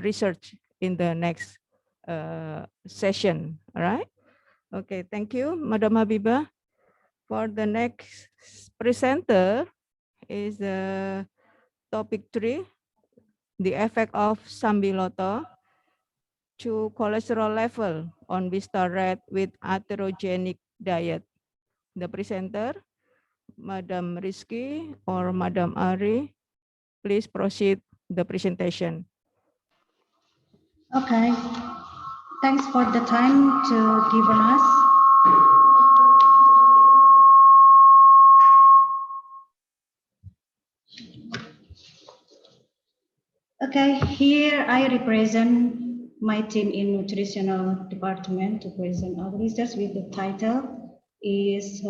research in the next session. All right. Okay, thank you, Madam Habibah. For the next presenter is topic 3, the effect of sambiloto to cholesterol level on Vista Red with atherogenic diet. The presenter, Madam Rizky or Madam Ari, please proceed the presentation. Okay, thanks for the time to given us. Okay, here I represent my team in nutritional department to present our research with the title is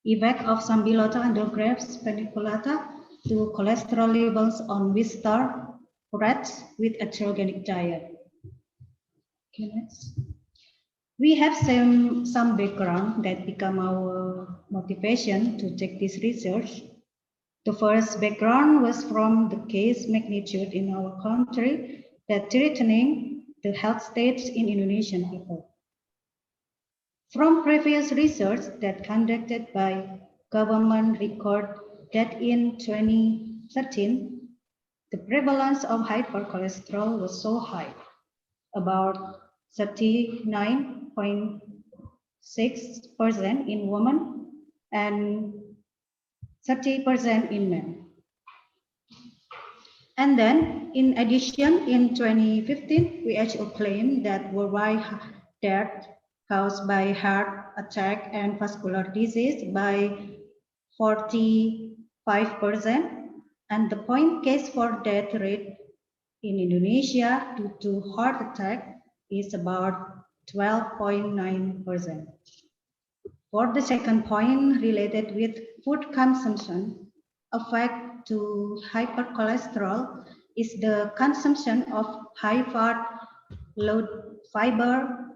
effect of Sambiloto and grapes paniculata to cholesterol levels on Vista rats with atherogenic diet. Okay, next. We have some background that become our motivation to take this research. The first background was from the case magnitude in our country that threatening the health status in Indonesian people. From previous research that conducted by government record that in 2013, the prevalence of hypercholesterol was so high, about 39.6% in women and 30% in men. And then, in addition, in 2015, WHO claimed that worldwide death caused by heart attack and vascular disease by 45%, and the point case for death rate in Indonesia due to heart attack is about 12.9%. For the second point related with food consumption, effect to hypercholesterol is the consumption of high fat, low fiber,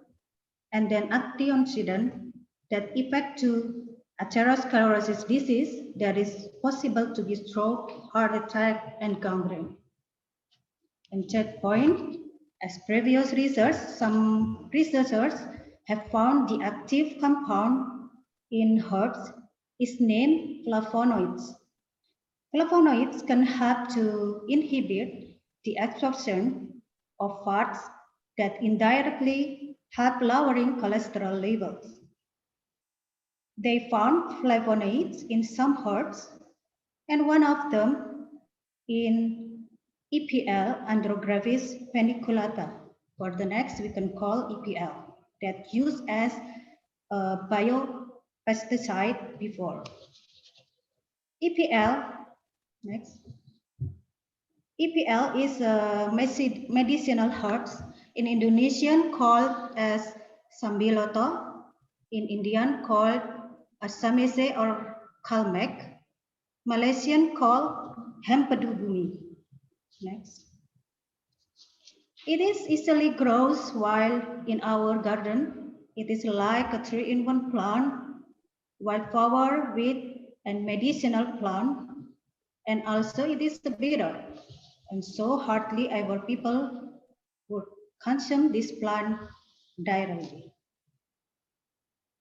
and then antioxidant that affect to atherosclerosis disease that is possible to be stroke, heart attack, and gangrene. And third point, as previous research, some researchers have found the active compound in herbs is named flavonoids. Flavonoids can help to inhibit the absorption of fats that indirectly help lowering cholesterol levels. They found flavonoids in some herbs, and one of them in EPL, Andrographis paniculata. For the next, we can call EPL, that used as a biopesticide before. EPL, next. EPL is a medicinal herbs in Indonesian called as sambiloto, in Indian called asamese or kalmek, Malaysian called hempedu bumi. Next. It is easily grows while in our garden. It is like a 3-in-1 plant, wildflower, weed, and medicinal plant. And also it is bitter. And so hardly ever people would consume this plant directly.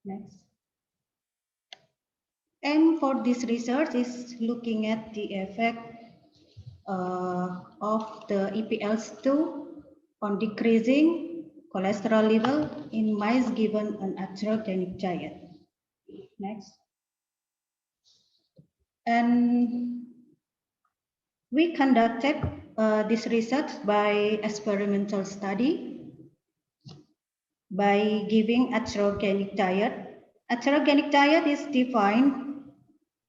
Next. And for this research is looking at the effect of the EPL2 on decreasing cholesterol level in mice given an atherogenic diet. Next. And we conducted this research by experimental study by giving atherogenic diet. Atherogenic diet is defined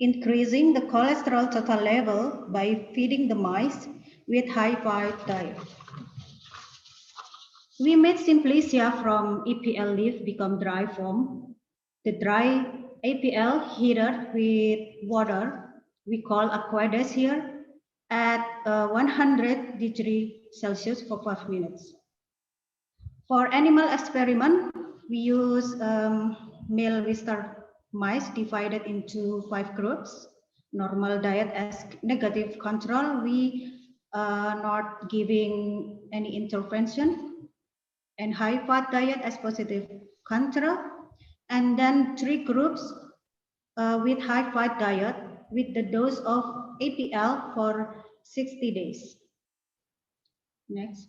increasing the cholesterol total level by feeding the mice with high-fat diet. We made symplesia from EPL leaf become dry form. The dry EPL heated with water, we call aqueous here, at 100 degrees Celsius for 5 minutes. For animal experiment, we use male Wistar mice divided into 5 groups. Normal diet as negative control, we not giving any intervention, and high fat diet as positive control, and then 3 groups with high fat diet with the dose of APL for 60 days. Next,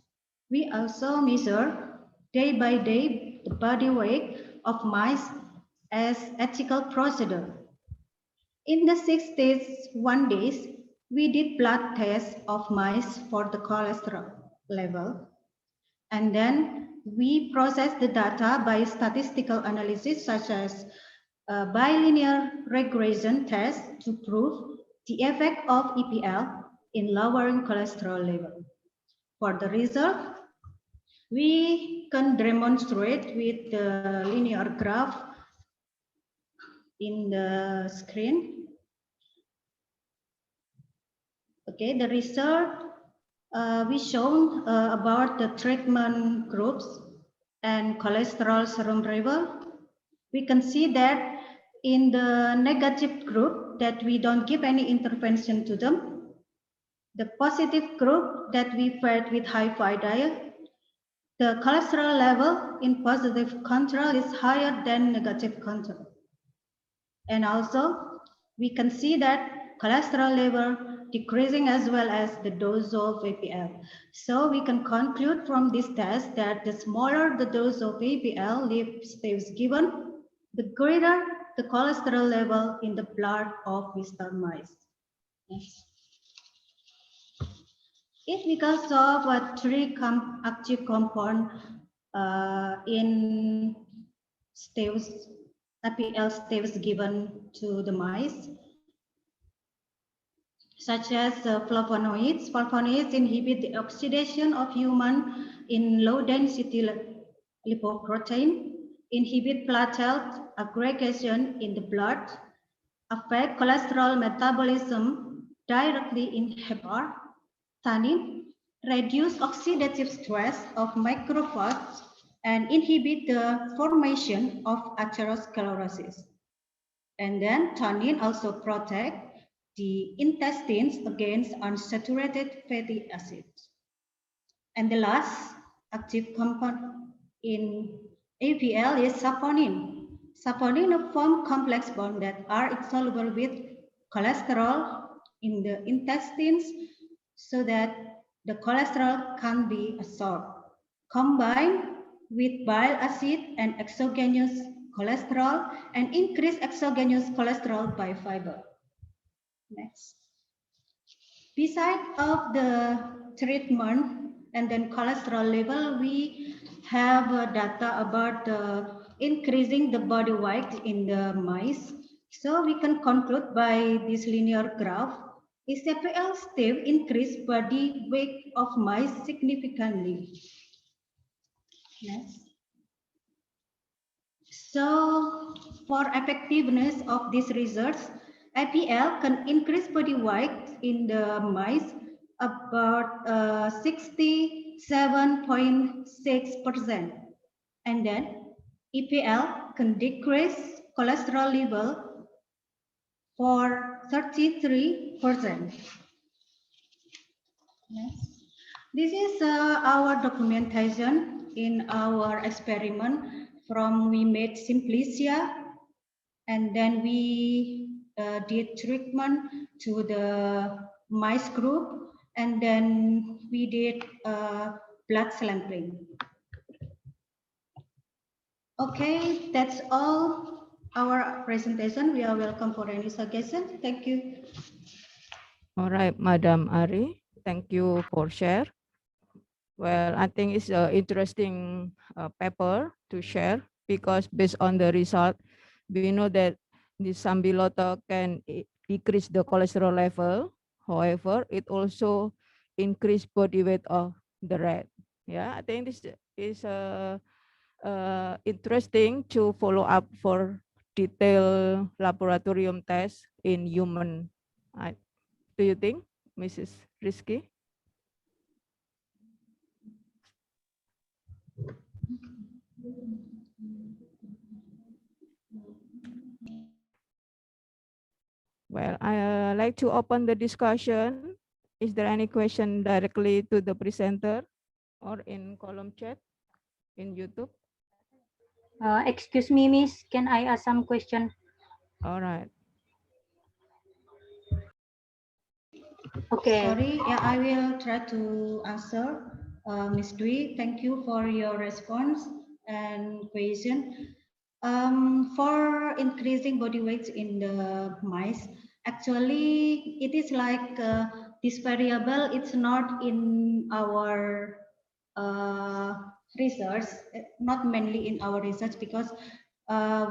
we also measure day by day the body weight of mice as ethical procedure. In the 61 days, we did blood tests of mice for the cholesterol level, and then we process the data by statistical analysis such as bilinear regression test to prove the effect of EPL in lowering cholesterol level. For the result, we can demonstrate with the linear graph in the screen. Okay, the result we shown about the treatment groups and cholesterol serum level. We can see that in the negative group that we don't give any intervention to them. The positive group that we fed with high-fat diet, the cholesterol level in positive control is higher than negative control. And also, we can see that cholesterol level decreasing as well as the dose of APL. So we can conclude from this test that the smaller the dose of APL leaf is given, the greater the cholesterol level in the blood of Wistar mice. Next. It's because of a 3 active compound in staves, APL staves given to the mice, such as flavonoids. Flavonoids inhibit the oxidation of human in low density lipoprotein, inhibit platelet aggregation in the blood, affect cholesterol metabolism directly in heparin, tannin, reduce oxidative stress of macrophages, and inhibit the formation of atherosclerosis. And then tannin also protect the intestines against unsaturated fatty acids. And the last active compound in APL is saponin. Saponin form complex bonds that are insoluble with cholesterol in the intestines so that the cholesterol can be absorbed. Combined with bile acid and exogenous cholesterol and increase exogenous cholesterol by fiber. Next. Beside of the treatment and then cholesterol level, we have data about increasing the body weight in the mice. So we can conclude by this linear graph, ICPL still increase body weight of mice significantly. Next. So for effectiveness of this research, IPL can increase body weight in the mice about 67.6%. And then EPL can decrease cholesterol level for 33%. Next. This is our documentation in our experiment from we made Simplicia and then we did treatment to the mice group and then we did blood sampling. Okay, that's all our presentation. We are welcome for any suggestion. Thank you. All right, Madam Ari, thank you for share. Well, I think it's an interesting paper to share because based on the result, we know that the sambiloto can decrease the cholesterol level. However, it also increase body weight of the rat. Yeah, I think this is interesting to follow up for detailed laboratorium tests in human. Do you think, Mrs. Rizky? Well, I like to open the discussion. Is there any question directly to the presenter or in column chat in YouTube? Excuse me, Miss, can I ask some question? All right. Okay. Sorry, yeah, I will try to answer. Ms. Dwi, thank you for your response and question. For increasing body weight in the mice, actually, it is like this variable. It's not in our research, not mainly in our research because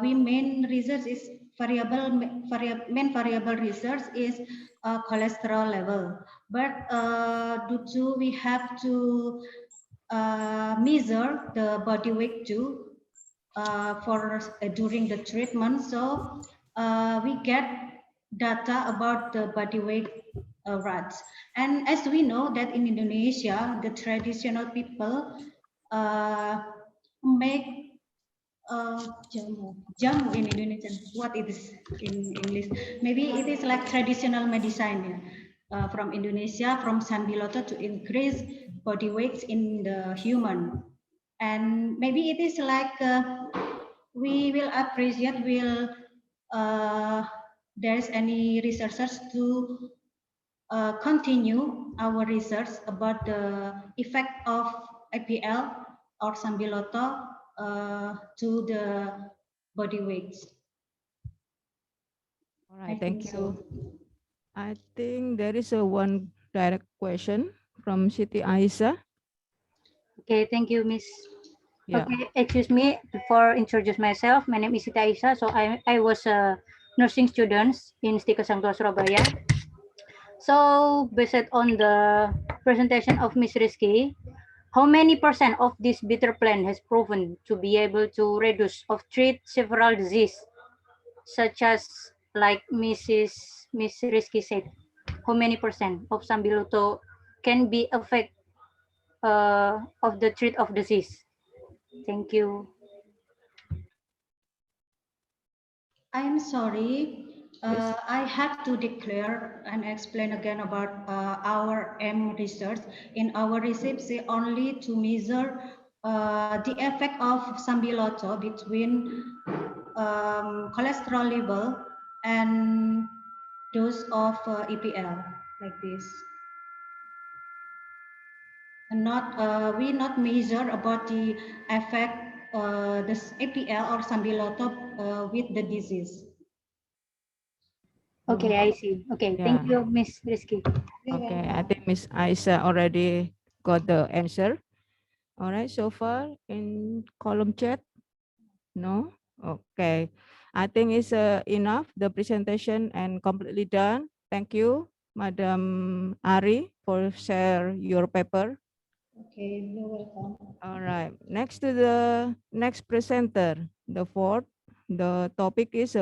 we main research is main variable research is cholesterol level. But due to we have to measure the body weight too for during the treatment, so we get data about the body weight rats. And as we know that in Indonesia, the traditional people make jamu in Indonesian. What it is in English? Maybe it is like traditional medicine from Indonesia, from Sambiloto to increase body weight in the human. And maybe it is like we will appreciate will there's any researchers to continue our research about the effect of IPL or Sambiloto to the body weight. All right, thank you. So. I think there is a one direct question from Siti Aisyah. Okay, thank you, Miss. Yeah. Okay, excuse me before introduce myself. My name is Siti Aisyah. So I was a nursing student in Stika Sangtua Surabaya. So based on the presentation of Miss Rizky, how many % of this bitter plant has proven to be able to reduce or treat several diseases, such as like Miss Rizky said, how many % of sambiloto can be effect of the treat of disease? Thank you. I'm sorry. I have to declare and explain again about our M research. In our research, we only to measure the effect of sambiloto between cholesterol level and dose of EPL, like this. And not we not measure about the effect this APL or sambiloto with the disease. Okay, I see. Okay, Yeah. thank you, Miss Rizky. Okay, I think Miss Aisha already got the answer. All right, so far in column chat, no? Okay, I think it's enough, the presentation and completely done. Thank you, Madam Ari, for share your paper. Okay, you're welcome. All right, next to the next presenter, the fourth, the topic is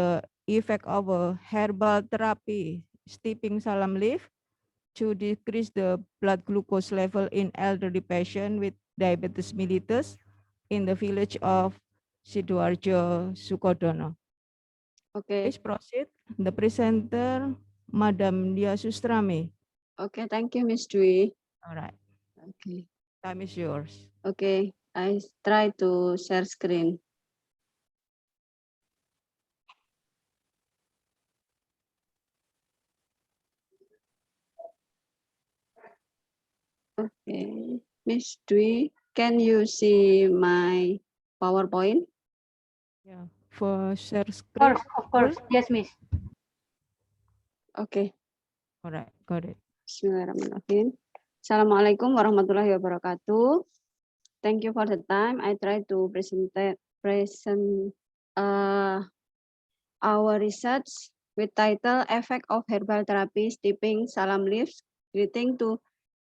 effect of a herbal therapy, steeping salam leaf to decrease the blood glucose level in elderly patient with diabetes mellitus in the village of Sidoarjo, Sukodono. Okay. Please proceed. The presenter, Madam Dia Sustrami. Okay, thank you, Miss Dwi. All right. Okay. Time is yours. Okay, I try to share screen. Okay, Miss Dwi, can you see my PowerPoint? Yeah, for share screen. Of course, yes, Miss. Okay. All right, got it. Bismillahirrahmanirrahim. Assalamualaikum warahmatullahi wabarakatuh. Thank you for the time. I try to present our research with title Effect of Herbal Therapy Steeping Salam Leaves Leading to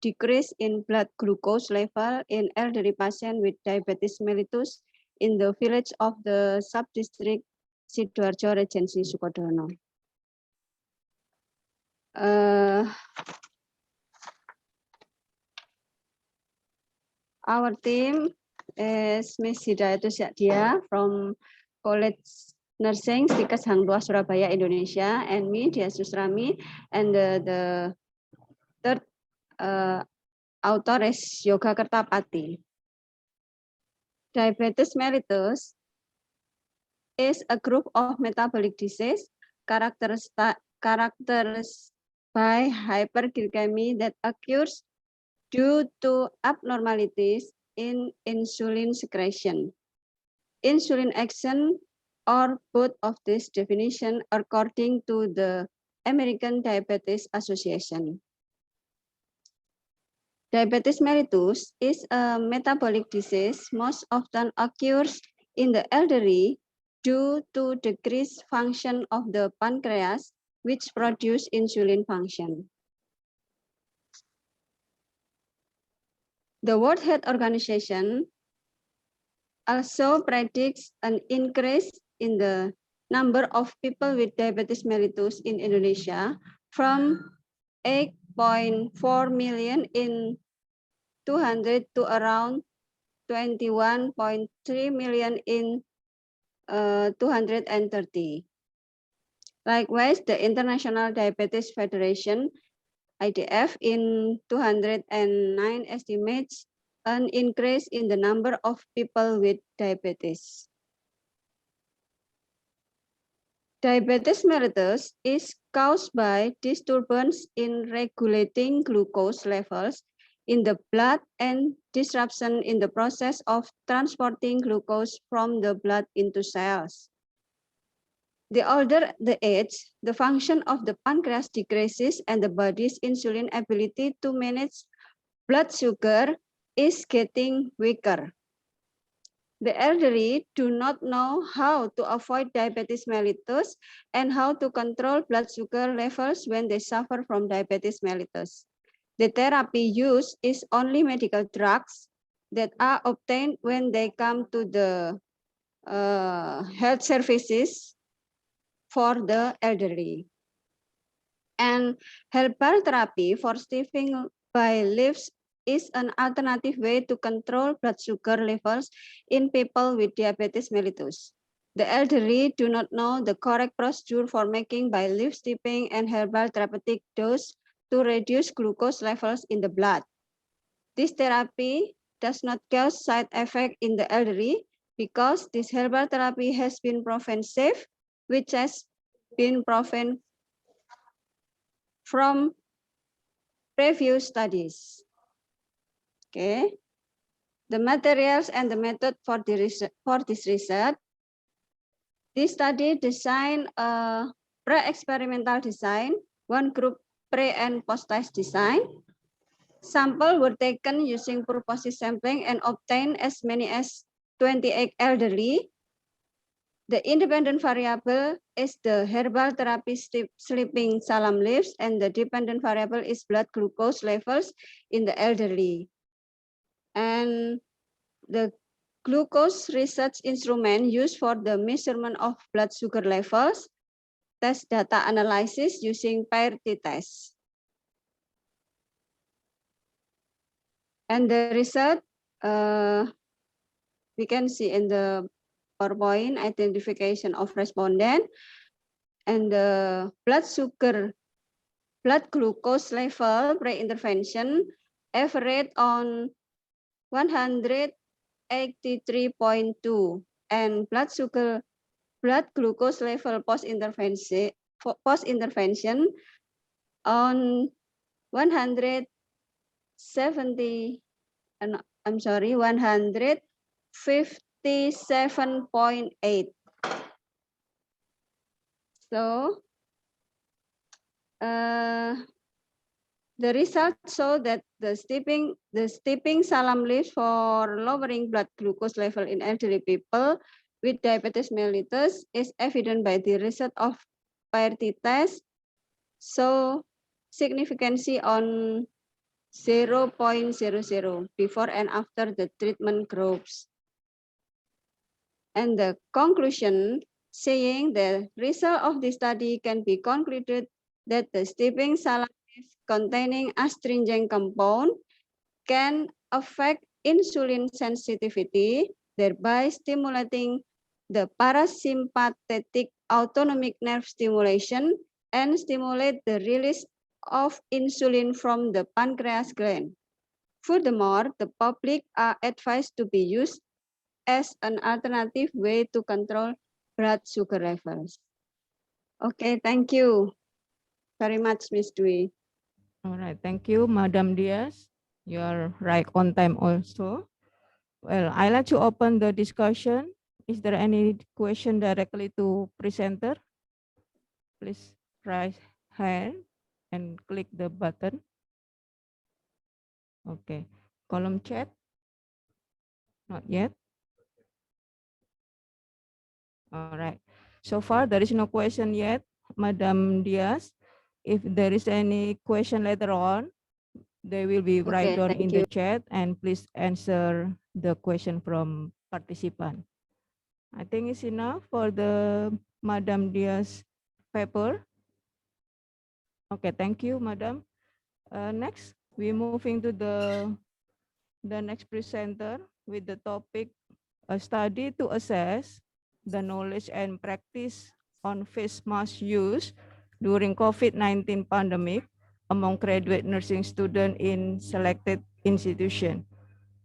Decrease in Blood Glucose Level in Elderly Patient with Diabetes Mellitus in the village of the Subdistrict Sidoarjo Regency Sukodono. Our team is Miss Hidayatus Yakdia from College Nursing Stikes Hang Tuah Surabaya, Indonesia, and me, Dia Susrami, and the third author is Yoga Kertapati. Diabetes mellitus is a group of metabolic disease characterized by hyperglycemia that occurs due to abnormalities in insulin secretion, insulin action, or both of these definitions according to the American Diabetes Association. Diabetes mellitus is a metabolic disease most often occurs in the elderly due to decreased function of the pancreas, which produce insulin function. The World Health Organization also predicts an increase in the number of people with diabetes mellitus in Indonesia from 8.4 million in 200 to around 21.3 million in 230. Likewise, the International Diabetes Federation, IDF, in 209 estimates an increase in the number of people with diabetes. Diabetes mellitus is caused by disturbance in regulating glucose levels in the blood and disruption in the process of transporting glucose from the blood into cells. The older the age, the function of the pancreas decreases and the body's insulin ability to manage blood sugar is getting weaker. The elderly do not know how to avoid diabetes mellitus and how to control blood sugar levels when they suffer from diabetes mellitus. The therapy used is only medical drugs that are obtained when they come to the health services for the elderly. And herbal therapy for stiffing by leaves is an alternative way to control blood sugar levels in people with diabetes mellitus. The elderly do not know the correct procedure for making by leaf steeping and herbal therapeutic dose to reduce glucose levels in the blood. This therapy does not cause side effect in the elderly because this herbal therapy has been proven safe, which has been proven from previous studies. Okay. The materials and the method for this research. This study designed a pre-experimental design, one group pre and post-test design. Samples were taken using purposive sampling and obtained as many as 28 elderly. The independent variable is the herbal therapy sleeping salam leaves, and the dependent variable is blood glucose levels in the elderly. And the glucose research instrument used for the measurement of blood sugar levels, test data analysis using pair t-test. And the result we can see in the PowerPoint, identification of respondent, and the blood glucose level pre-intervention average on 183.2, and blood glucose level post-intervention on 157.8. So the results show that the steeping salam leaves for lowering blood glucose level in elderly people with diabetes mellitus is evident by the result of pair t-test. So significancy on 0.00 before and after the treatment groups. And the conclusion saying the result of the study can be concluded that the steeping salam leaves containing astringent compound can affect insulin sensitivity, thereby stimulating the parasympathetic autonomic nerve stimulation and stimulate the release of insulin from the pancreas gland. Furthermore, the public are advised to be used as an alternative way to control blood sugar levels. Okay, thank you very much, Ms. Dwi. All right, thank you, Madam Diaz. You are right on time also. Well, I'd like to open the discussion. Is there any question directly to presenter? Please raise hand and click the button. Okay, column chat? Not yet. All right. So far, there is no question yet, Madam Diaz. If there is any question later on, they will be right down in the chat, and please answer the question from participant. I think it's enough for the Madam Diaz paper. Okay, thank you, Madam. Next, we're moving to the next presenter with the topic, a study to assess the knowledge and practice on face mask use during COVID-19 pandemic among graduate nursing students in selected institution.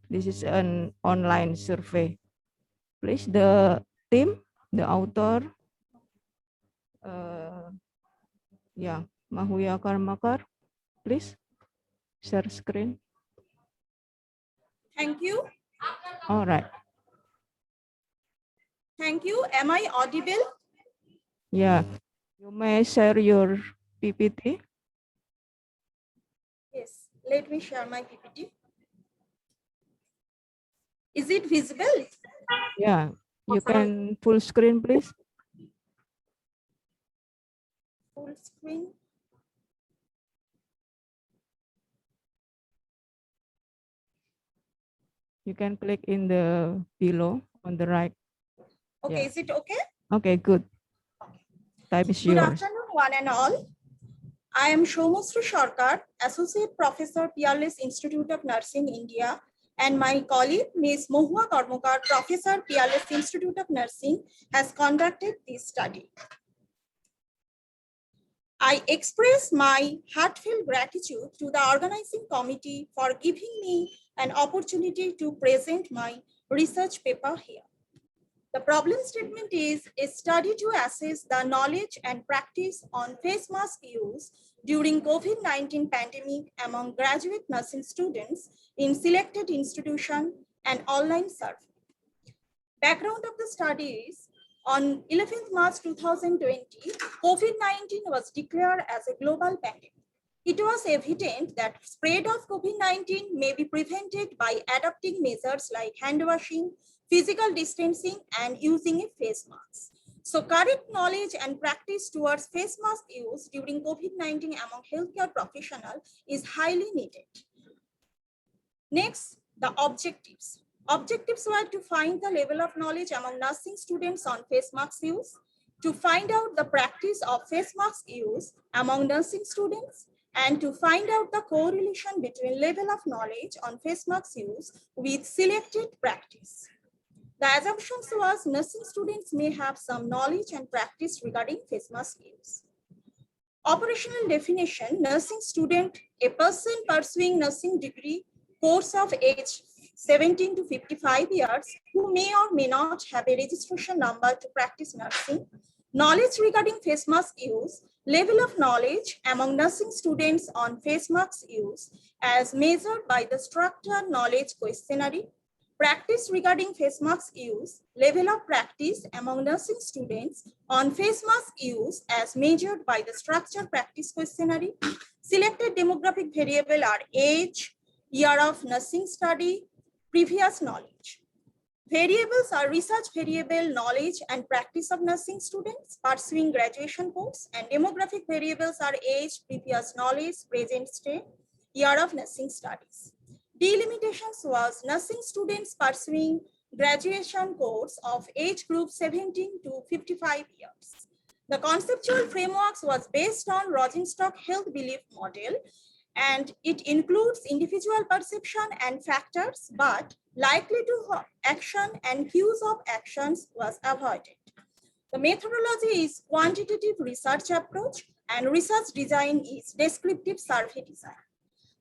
This is an online survey. Please, the team, the author, Mahuya Karmakar, please share screen. Thank you. All right. Thank you. Am I audible? Yeah, you may share your PPT. Yes, let me share my PPT. Is it visible? Yeah, you can full screen, please. Full screen. You can click in the below on the right. Okay, Yeah. is it okay? Okay, good. Time is Good yours. afternoon, one and all. I am Shomusri Sarkar, Associate Professor, Peerless Institute of Nursing, India, and my colleague, Ms. Mohua Karmokar, Professor, Peerless Institute of Nursing, has conducted this study. I express my heartfelt gratitude to the organizing committee for giving me an opportunity to present my research paper here. The problem statement is a study to assess the knowledge and practice on face mask use during COVID-19 pandemic among graduate nursing students in selected institutions and online survey. Background of the study is on 11th March 2020, COVID-19 was declared as a global pandemic. It was evident that spread of COVID-19 may be prevented by adopting measures like hand washing, physical distancing, and using a face mask. So correct knowledge and practice towards face mask use during COVID-19 among healthcare professionals is highly needed. Next, the objectives. Objectives were to find the level of knowledge among nursing students on face mask use, to find out the practice of face mask use among nursing students, and to find out the correlation between level of knowledge on face mask use with selected practice. The assumptions was nursing students may have some knowledge and practice regarding face mask use. Operational definition, nursing student, a person pursuing nursing degree course of age 17 to 55 years who may or may not have a registration number to practice nursing. Knowledge regarding face mask use, level of knowledge among nursing students on face mask use as measured by the structured knowledge questionnaire. Practice regarding face mask use, level of practice among nursing students on face mask use as measured by the structured practice questionnaire. Selected demographic variable are age, year of nursing study, previous knowledge. Variables are research variable, knowledge and practice of nursing students pursuing graduation course, and demographic variables are age, previous knowledge, present state, year of nursing studies. Delimitations was nursing students pursuing graduation course of age group 17 to 55 years. The conceptual frameworks was based on Rosenstock health belief model, and it includes individual perception and factors, but likely to action and cues of actions was avoided. The methodology is quantitative research approach, and research design is descriptive survey design.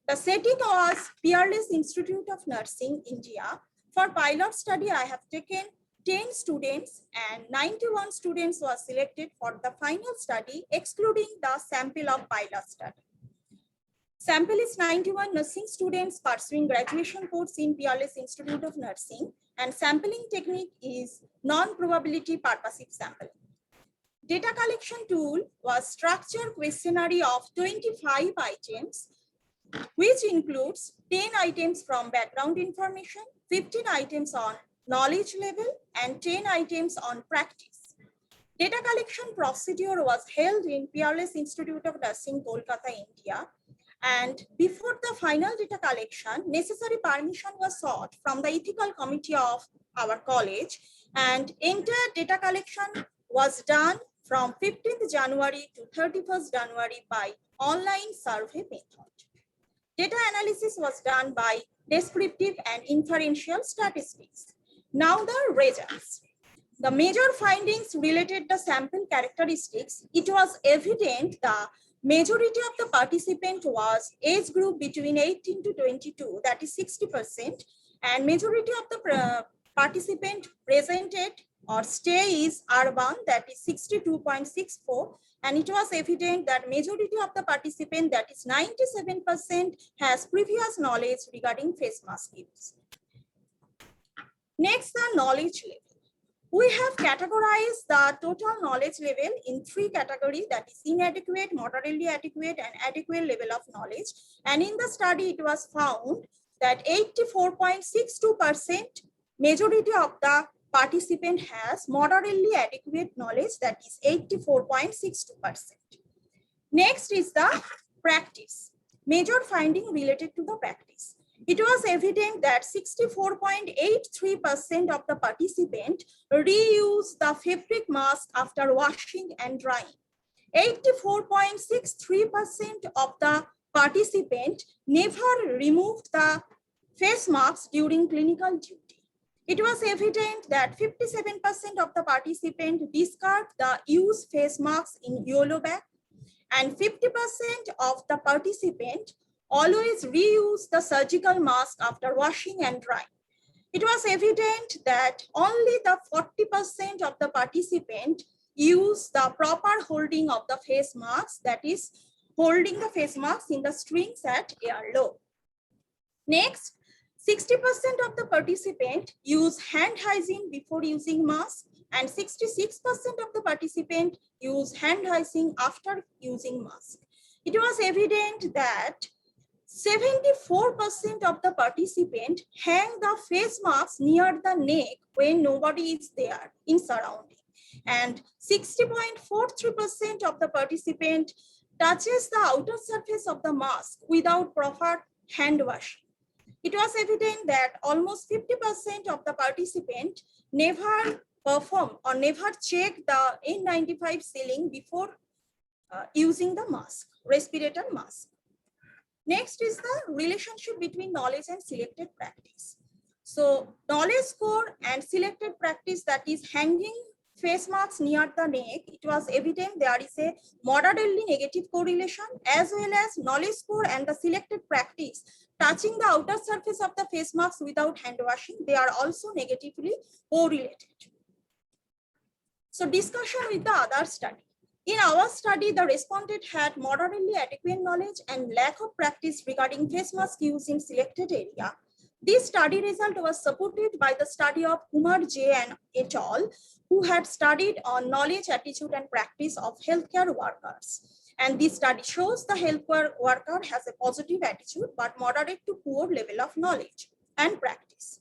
The setting was Peerless Institute of Nursing, India. For pilot study, I have taken 10 students and 91 students were selected for the final study, excluding the sample of pilot study. Sample is 91 nursing students pursuing graduation course in Peerless Institute of Nursing, and sampling technique is non-probability purposive sampling. Data collection tool was structured questionnaire of 25 items, which includes 10 items from background information, 15 items on knowledge level, and 10 items on practice. Data collection procedure was held in Peerless Institute of Nursing, Kolkata, India. And before the final data collection, necessary permission was sought from the ethical committee of our college, and entire data collection was done from 15th January to 31st January by online survey method. Data analysis was done by descriptive and inferential statistics. Now the results. The major findings related to sample characteristics. It was evident the majority of the participant was age group between 18 to 22, that is 60%, and majority of the participant presented or stay is urban, that is 62.64, and it was evident that majority of the participant, that is 97%, has previous knowledge regarding face mask use. Next, the knowledge level. We have categorized the total knowledge level in 3 categories, that is inadequate, moderately adequate, and adequate level of knowledge. And in the study, it was found that 84.62% majority of the participant has moderately adequate knowledge, that is 84.62%. Next is the practice. Major finding related to the practice. It was evident that 64.83% of the participants reused the fabric mask after washing and drying. 84.63% of the participants never removed the face masks during clinical duty. It was evident that 57% of the participants discard the used face masks in yellow bag, and 50% of the participants always reuse the surgical mask after washing and drying. It was evident that only the 40% of the participants use the proper holding of the face mask, that is, holding the face mask in the strings at air low. Next, 60% of the participants use hand hygiene before using mask, and 66% of the participants use hand hygiene after using mask. It was evident that 74% of the participants hang the face mask near the neck when nobody is there in surrounding, and 60.43% of the participants touches the outer surface of the mask without proper hand washing. It was evident that almost 50% of the participants never perform or never check the N95 sealing before using the mask, respirator mask. Next is the relationship between knowledge and selected practice. So knowledge score and selected practice, that is hanging face masks near the neck, it was evident there is a moderately negative correlation, as well as knowledge score and the selected practice touching the outer surface of the face mask without hand washing, they are also negatively correlated. So discussion with the other study. In our study, the respondent had moderately adequate knowledge and lack of practice regarding face mask use in selected area. This study result was supported by the study of Kumar J. and et al., who had studied on knowledge, attitude, and practice of healthcare workers. And this study shows the healthcare worker has a positive attitude, but moderate to poor level of knowledge and practice.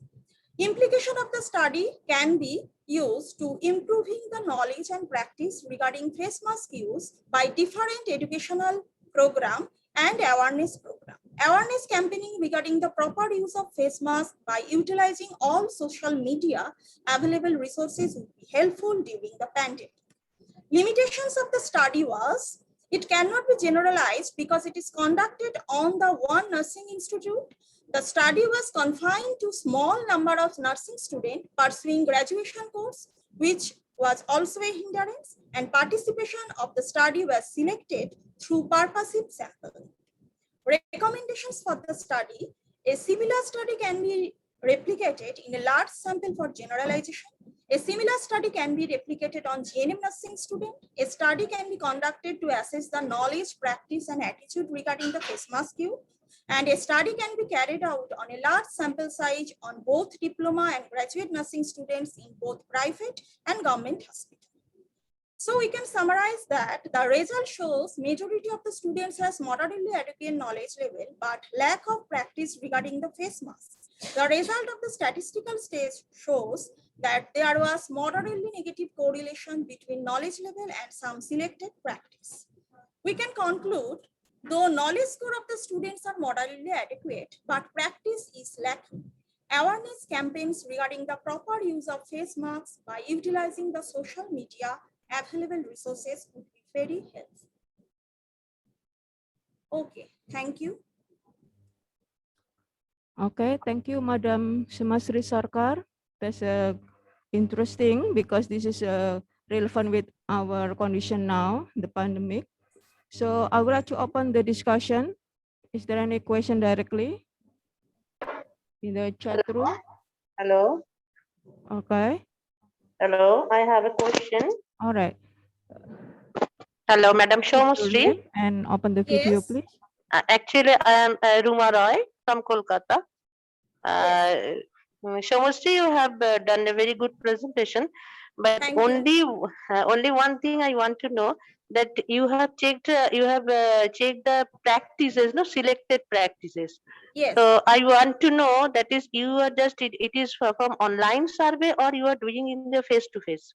Implication of the study can be used to improving the knowledge and practice regarding face mask use by different educational program and awareness program. Awareness campaigning regarding the proper use of face mask by utilizing all social media available resources would be helpful during the pandemic. Limitations of the study was, it cannot be generalized because it is conducted on the one nursing institute. The study was confined to small number of nursing students pursuing graduation course, which was also a hindrance, and participation of the study was selected through purposive sampling. Recommendations for the study: a similar study can be replicated in a large sample for generalization. A similar study can be replicated on GNM nursing student. A study can be conducted to assess the knowledge, practice, and attitude regarding the face mask use. And a study can be carried out on a large sample size on both diploma and graduate nursing students in both private and government hospitals. So we can summarize that the result shows majority of the students has moderately adequate knowledge level, but lack of practice regarding the face mask. The result of the statistical stage shows that there was moderately negative correlation between knowledge level and some selected practice. We can conclude, though knowledge score of the students are moderately adequate, but practice is lacking. Awareness campaigns regarding the proper use of face masks by utilizing the social media available resources would be very helpful. Okay, thank you. Okay, thank you, Madam Sumasri Sarkar. That's interesting because this is relevant with our condition now, the pandemic. So I would like to open the discussion. Is there any question directly in the chat room? Hello. Okay. Hello, I have a question. All right. Hello, Madam Your Shomustri. name and open the video, Yes. please. Actually, I am Ruma Roy from Kolkata. Shomustri, you have done a very good presentation, but Thank you. only one thing I want to know, that you have checked the practices, no, selected practices. Yes. So I want to know, that is, you are just it is from online survey, or you are doing in the face to face?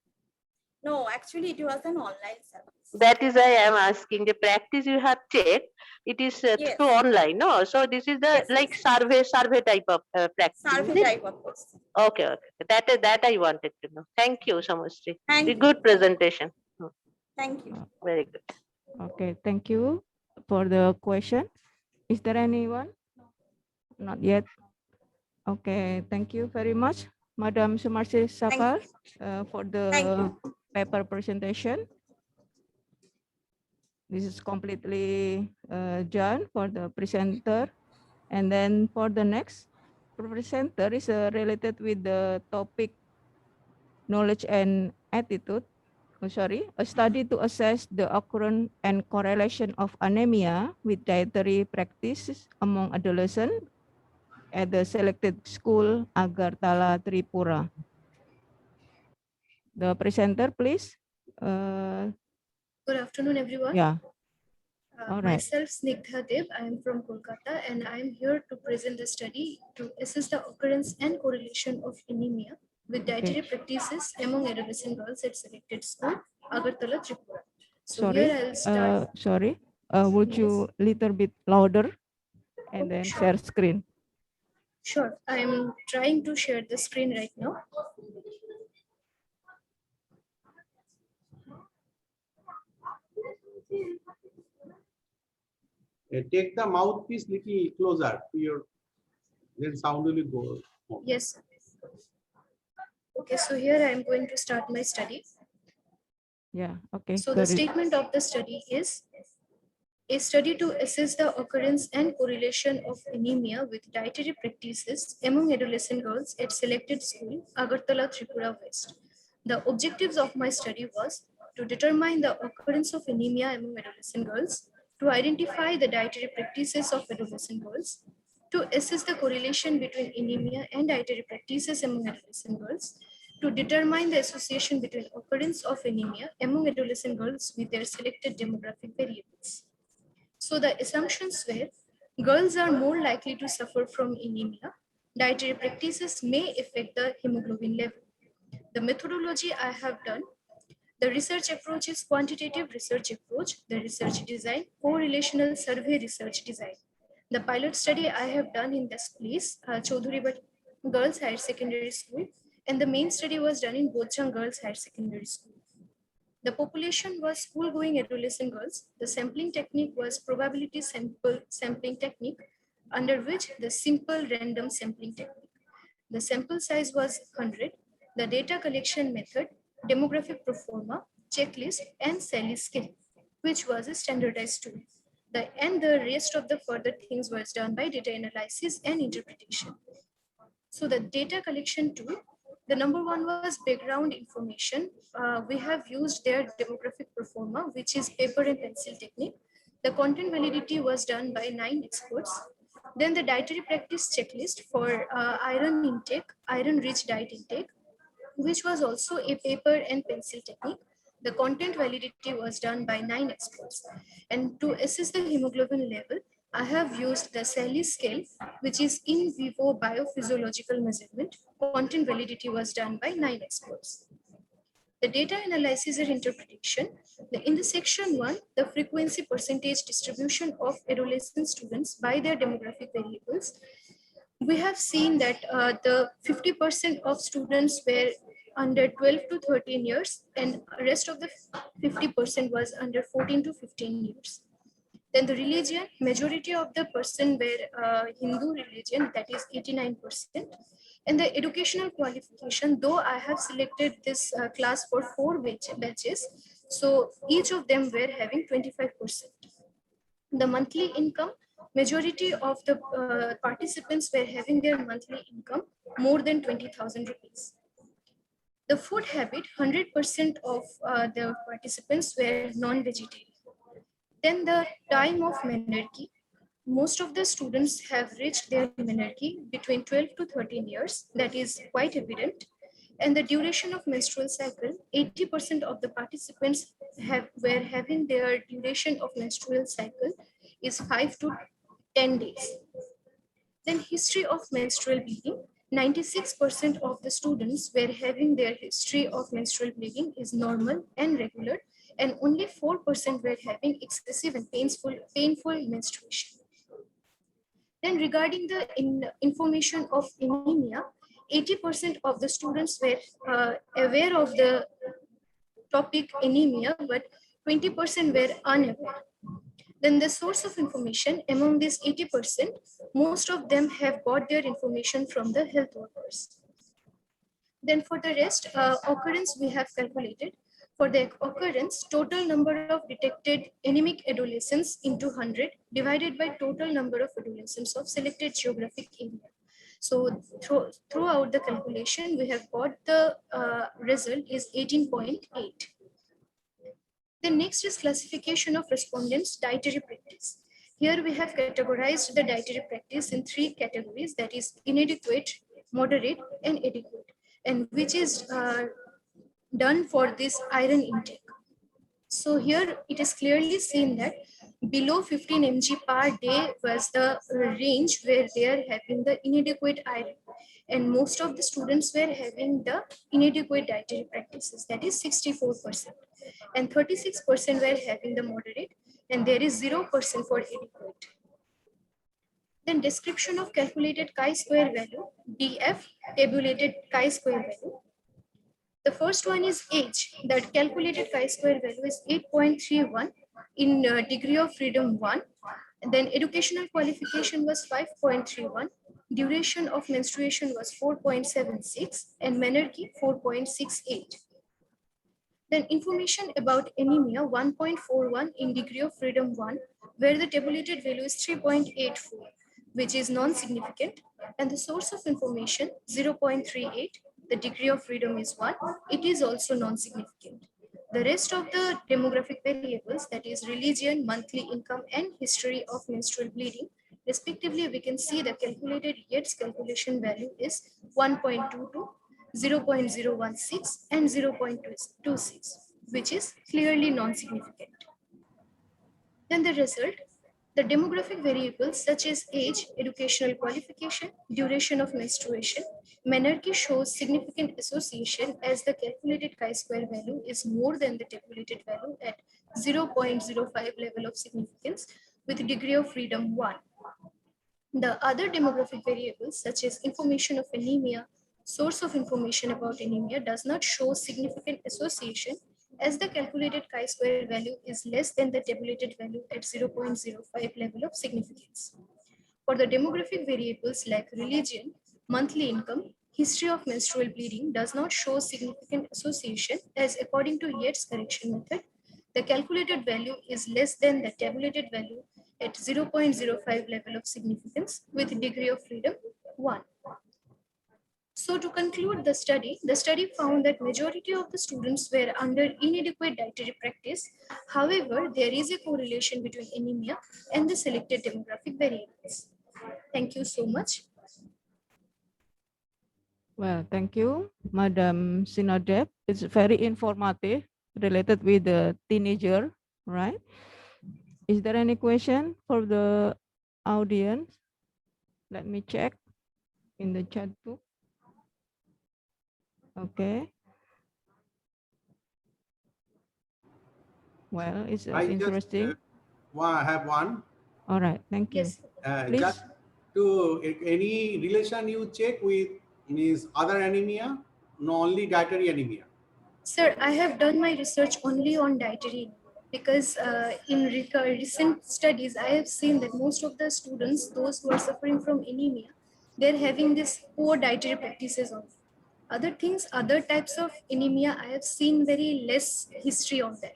No, actually it was an online service. That is why I am asking. The practice you have checked, it is Yes. through online, no? So this is the like survey type of practice. Survey is it? type of course. Okay, okay. That I wanted to know. Thank you, Samustri. Thank you. Good presentation. Thank you. Very good. Okay, thank you for the question. Is there anyone? Not yet. Okay, thank you very much, Madam Sumarsi Sakal, for the paper presentation. This is completely done for the presenter. And then for the next presenter is related with the topic knowledge and attitude. Oh, sorry, a study to assess the occurrence and correlation of anemia with dietary practices among adolescents at the selected school Agartala, Tripura. The presenter, please. Good afternoon, everyone. Yeah. All right. Myself, Snigdha Dev. I am from Kolkata, and I am here to present the study to assess the occurrence and correlation of anemia with dietary practices among adolescent girls at selected school, Agartala, Tripura. So Sorry. here I'll start. Sorry. Would you little bit louder and then share screen? Sure. I am trying to share the screen right now. Take the mouthpiece little closer to your, then sound will go home. Yes. Okay, so here I am going to start my study. Yeah, okay. So the statement of the study is a study to assess the occurrence and correlation of anemia with dietary practices among adolescent girls at selected school, Agartala, Tripura West. The objectives of my study was to determine the occurrence of anemia among adolescent girls, to identify the dietary practices of adolescent girls, to assess the correlation between anemia and dietary practices among adolescent girls, to determine the association between occurrence of anemia among adolescent girls with their selected demographic variables. So the assumptions were girls are more likely to suffer from anemia. Dietary practices may affect the hemoglobin level. The methodology I have done, the research approach is quantitative research approach, the research design, correlational survey research design. The pilot study I have done in this place, Chaudhuri Girls Higher Secondary School, and the main study was done in Bojang Girls Higher Secondary School. The population was school-going adolescent girls. The sampling technique was probability sampling technique, under which the simple random sampling technique. The sample size was 100. The data collection method, demographic proforma, checklist, and Sally scale, which was a standardized tool. And the rest of the further things was done by data analysis and interpretation. So the data collection tool, the number one was background information. We have used their demographic proforma, which is paper and pencil technique. The content validity was done by 9 experts. Then the dietary practice checklist for iron intake, iron-rich diet intake, which was also a paper and pencil technique. The content validity was done by 9 experts. And to assess the hemoglobin level, I have used the Sally scale, which is in vivo biophysiological measurement. Content validity was done by 9 experts. The data analysis and interpretation. In the section 1, the frequency percentage distribution of adolescent students by their demographic variables. We have seen that the 50% of students were under 12 to 13 years and rest of the 50% was under 14 to 15 years. Then the religion, majority of the person were Hindu religion, that is 89%. And the educational qualification, though I have selected this class for 4 batches, so each of them were having 25%. The monthly income, majority of the participants were having their monthly income more than 20,000 rupees. The food habit, 100% of the participants were non-vegetarian. Then the time of menarche, most of the students have reached their menarche between 12 to 13 years, that is quite evident. And the duration of menstrual cycle, 80% of the participants were having their duration of menstrual cycle is 5 to 10 days. Then history of menstrual bleeding, 96% of the students were having their history of menstrual bleeding is normal and regular, and only 4% were having excessive and painful menstruation. Then regarding the information of anemia, 80% of the students were aware of the topic anemia, but 20% were unaware. Then the source of information among this 80%, most of them have got their information from the health workers. Then for the rest, occurrence we have calculated. For the occurrence, total number of detected anemic adolescents into 100 divided by total number of adolescents of selected geographic area. So throughout the calculation, we have got the result is 18.8. The next is classification of respondents' dietary practice. Here we have categorized the dietary practice in 3 categories, that is inadequate, moderate, and adequate, and which is done for this iron intake. So here it is clearly seen that below 15 mg per day was the range where they are having the inadequate iron, and most of the students were having the inadequate dietary practices, that is 64%, and 36% were having the moderate, and there is 0% for adequate. Then description of calculated chi-square value, DF, tabulated chi-square value. The first one is age. That calculated chi-square value is 8.31 in degree of freedom 1. And then educational qualification was 5.31. Duration of menstruation was 4.76 and menarche 4.68. Then information about anemia 1.41 in degree of freedom 1, where the tabulated value is 3.84, which is non-significant, and the source of information 0.38, the degree of freedom is 1, it is also non-significant. The rest of the demographic variables, that is religion, monthly income, and history of menstrual bleeding, respectively, we can see the calculated Yates calculation value is 1.22, 0.016, and 0.26, which is clearly non-significant. Then the result, the demographic variables such as age, educational qualification, duration of menstruation, menarche shows significant association as the calculated chi-square value is more than the tabulated value at 0.05 level of significance with degree of freedom 1. The other demographic variables such as information of anemia, source of information about anemia does not show significant association as the calculated chi-square value is less than the tabulated value at 0.05 level of significance. For the demographic variables like religion, monthly income, history of menstrual bleeding does not show significant association as according to Yates correction method, the calculated value is less than the tabulated value at 0.05 level of significance with degree of freedom 1. So to conclude the study found that majority of the students were under inadequate dietary practice. However, there is a correlation between anemia and the selected demographic variables. Thank you so much. Well, thank you, Madam Sinodep. It's very informative related with the teenager, right? Is there any question for the audience? Let me check in the chat book. Okay. Well, it's interesting. I have one. All right, thank you. Yes. Please. Just to any relation you check with means other anemia, no only dietary anemia. Sir, I have done my research only on dietary because in recent studies, I have seen that most of the students, those who are suffering from anemia, they're having this poor dietary practices of other things, other types of anemia. I have seen very less history of that.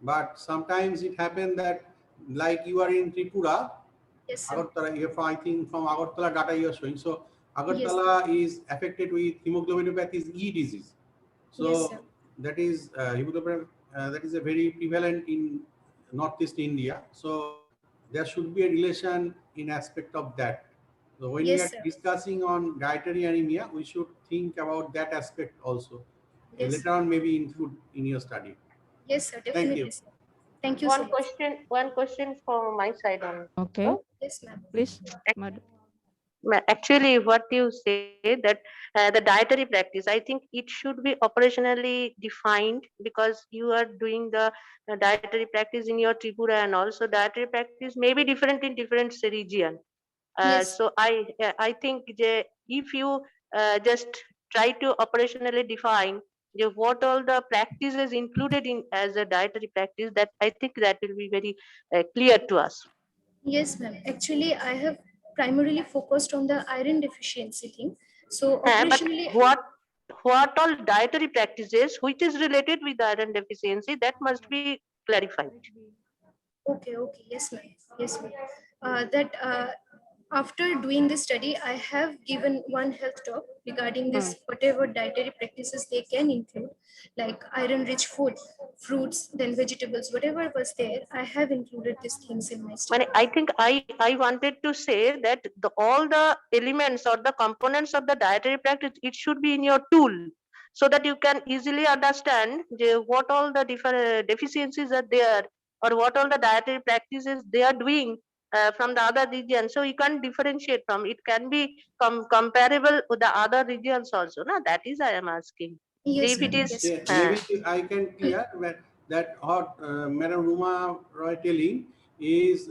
But sometimes it happens that like you are in Tripura, yes, sir. Agartala, I think from Agartala data you are showing. So Agartala is affected with hemoglobinopathy E disease. So yes, that is hemoglobin, that is a very prevalent in Northeast India. So there should be a relation in aspect of that. So when we are discussing on dietary anemia, we should think about that aspect also. Yes. Later on, maybe include in your study. Yes, sir. Definitely. Thank you. Sir. Thank you. One so much. question. One question from my side on. Okay. Yes, ma'am. Please, Madam. Actually, what you say that the dietary practice, I think it should be operationally defined, because you are doing the dietary practice in your Tripura, and also dietary practice may be different in different region. Yes. So I think if you just try to operationally define what all the practices included in as a dietary practice, that I think that will be very clear to us. Yes, ma'am. Actually, I have primarily focused on the iron deficiency thing. So But operationally, what all dietary practices which is related with iron deficiency, that must be clarified. okay, okay, yes, ma'am. Yes, ma'am. That after doing this study, I have given one health talk regarding this, whatever dietary practices they can include, like iron-rich food, fruits, then vegetables, whatever was there. I have included these things in my study. I think I wanted to say that all the elements or the components of the dietary practice, it should be in your tool, so that you can easily understand what all the different deficiencies are there, or what all the dietary practices they are doing from the other regions. So you can differentiate from it, can be comparable with the other regions also. No, that is I am asking. Yes, If it ma'am. is Yes. Maybe I can clear that what Madam Ruma Roy telling is,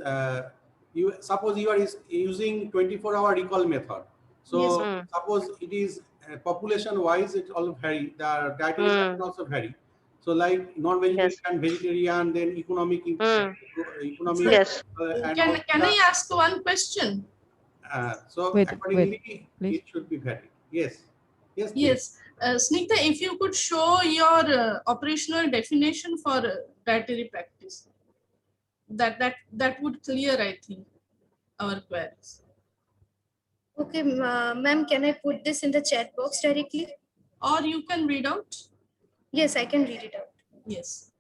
you suppose you are using 24-hour recall method. So Yes. suppose it is population wise, it all vary. The dietary pattern also vary. So like non-vegetarian, vegetarian, then economic, economic, Yes. and Can I ask one question? so Wait, accordingly, please. it should be varied. Yes. Yes, please. Yes. Snigdha, if you could show your operational definition for dietary practice, that would clear, I think, our queries. Okay, ma'am, can I put this in the chat box directly? Or you can read out? Yes, I can read it out. Yes.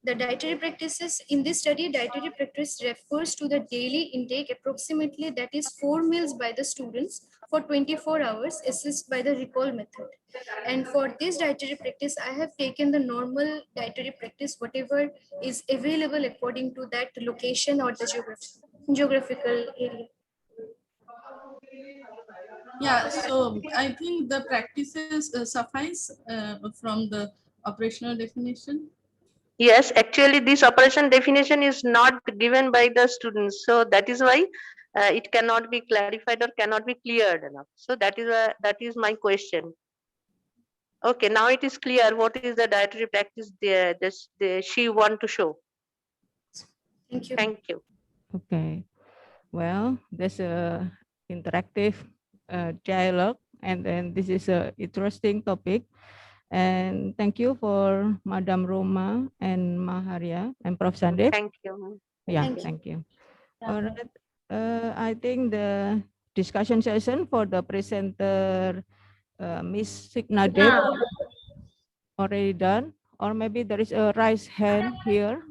The dietary practices in this study, dietary practice refers to the daily intake approximately, that is 4 meals by the students for 24 hours assessed by the recall method. And for this dietary practice, I have taken the normal dietary practice, whatever is available according to that location or the geographical area. Yeah, so I think the practices suffice from the operational definition. Yes, actually this operation definition is not given by the students. So that is why it cannot be clarified or cannot be cleared enough. So that is my question. Okay, now it is clear what is the dietary practice she want to show. Thank you. Thank you. Okay. Well, there's a interactive dialogue, and then this is a interesting topic. And thank you for Madam Roma and Maharia and Prof. Sandeep. Thank you. Yeah, thank you. All right. I think the discussion session for the presenter, Miss Signadep, already done. Or maybe there is a raised hand here.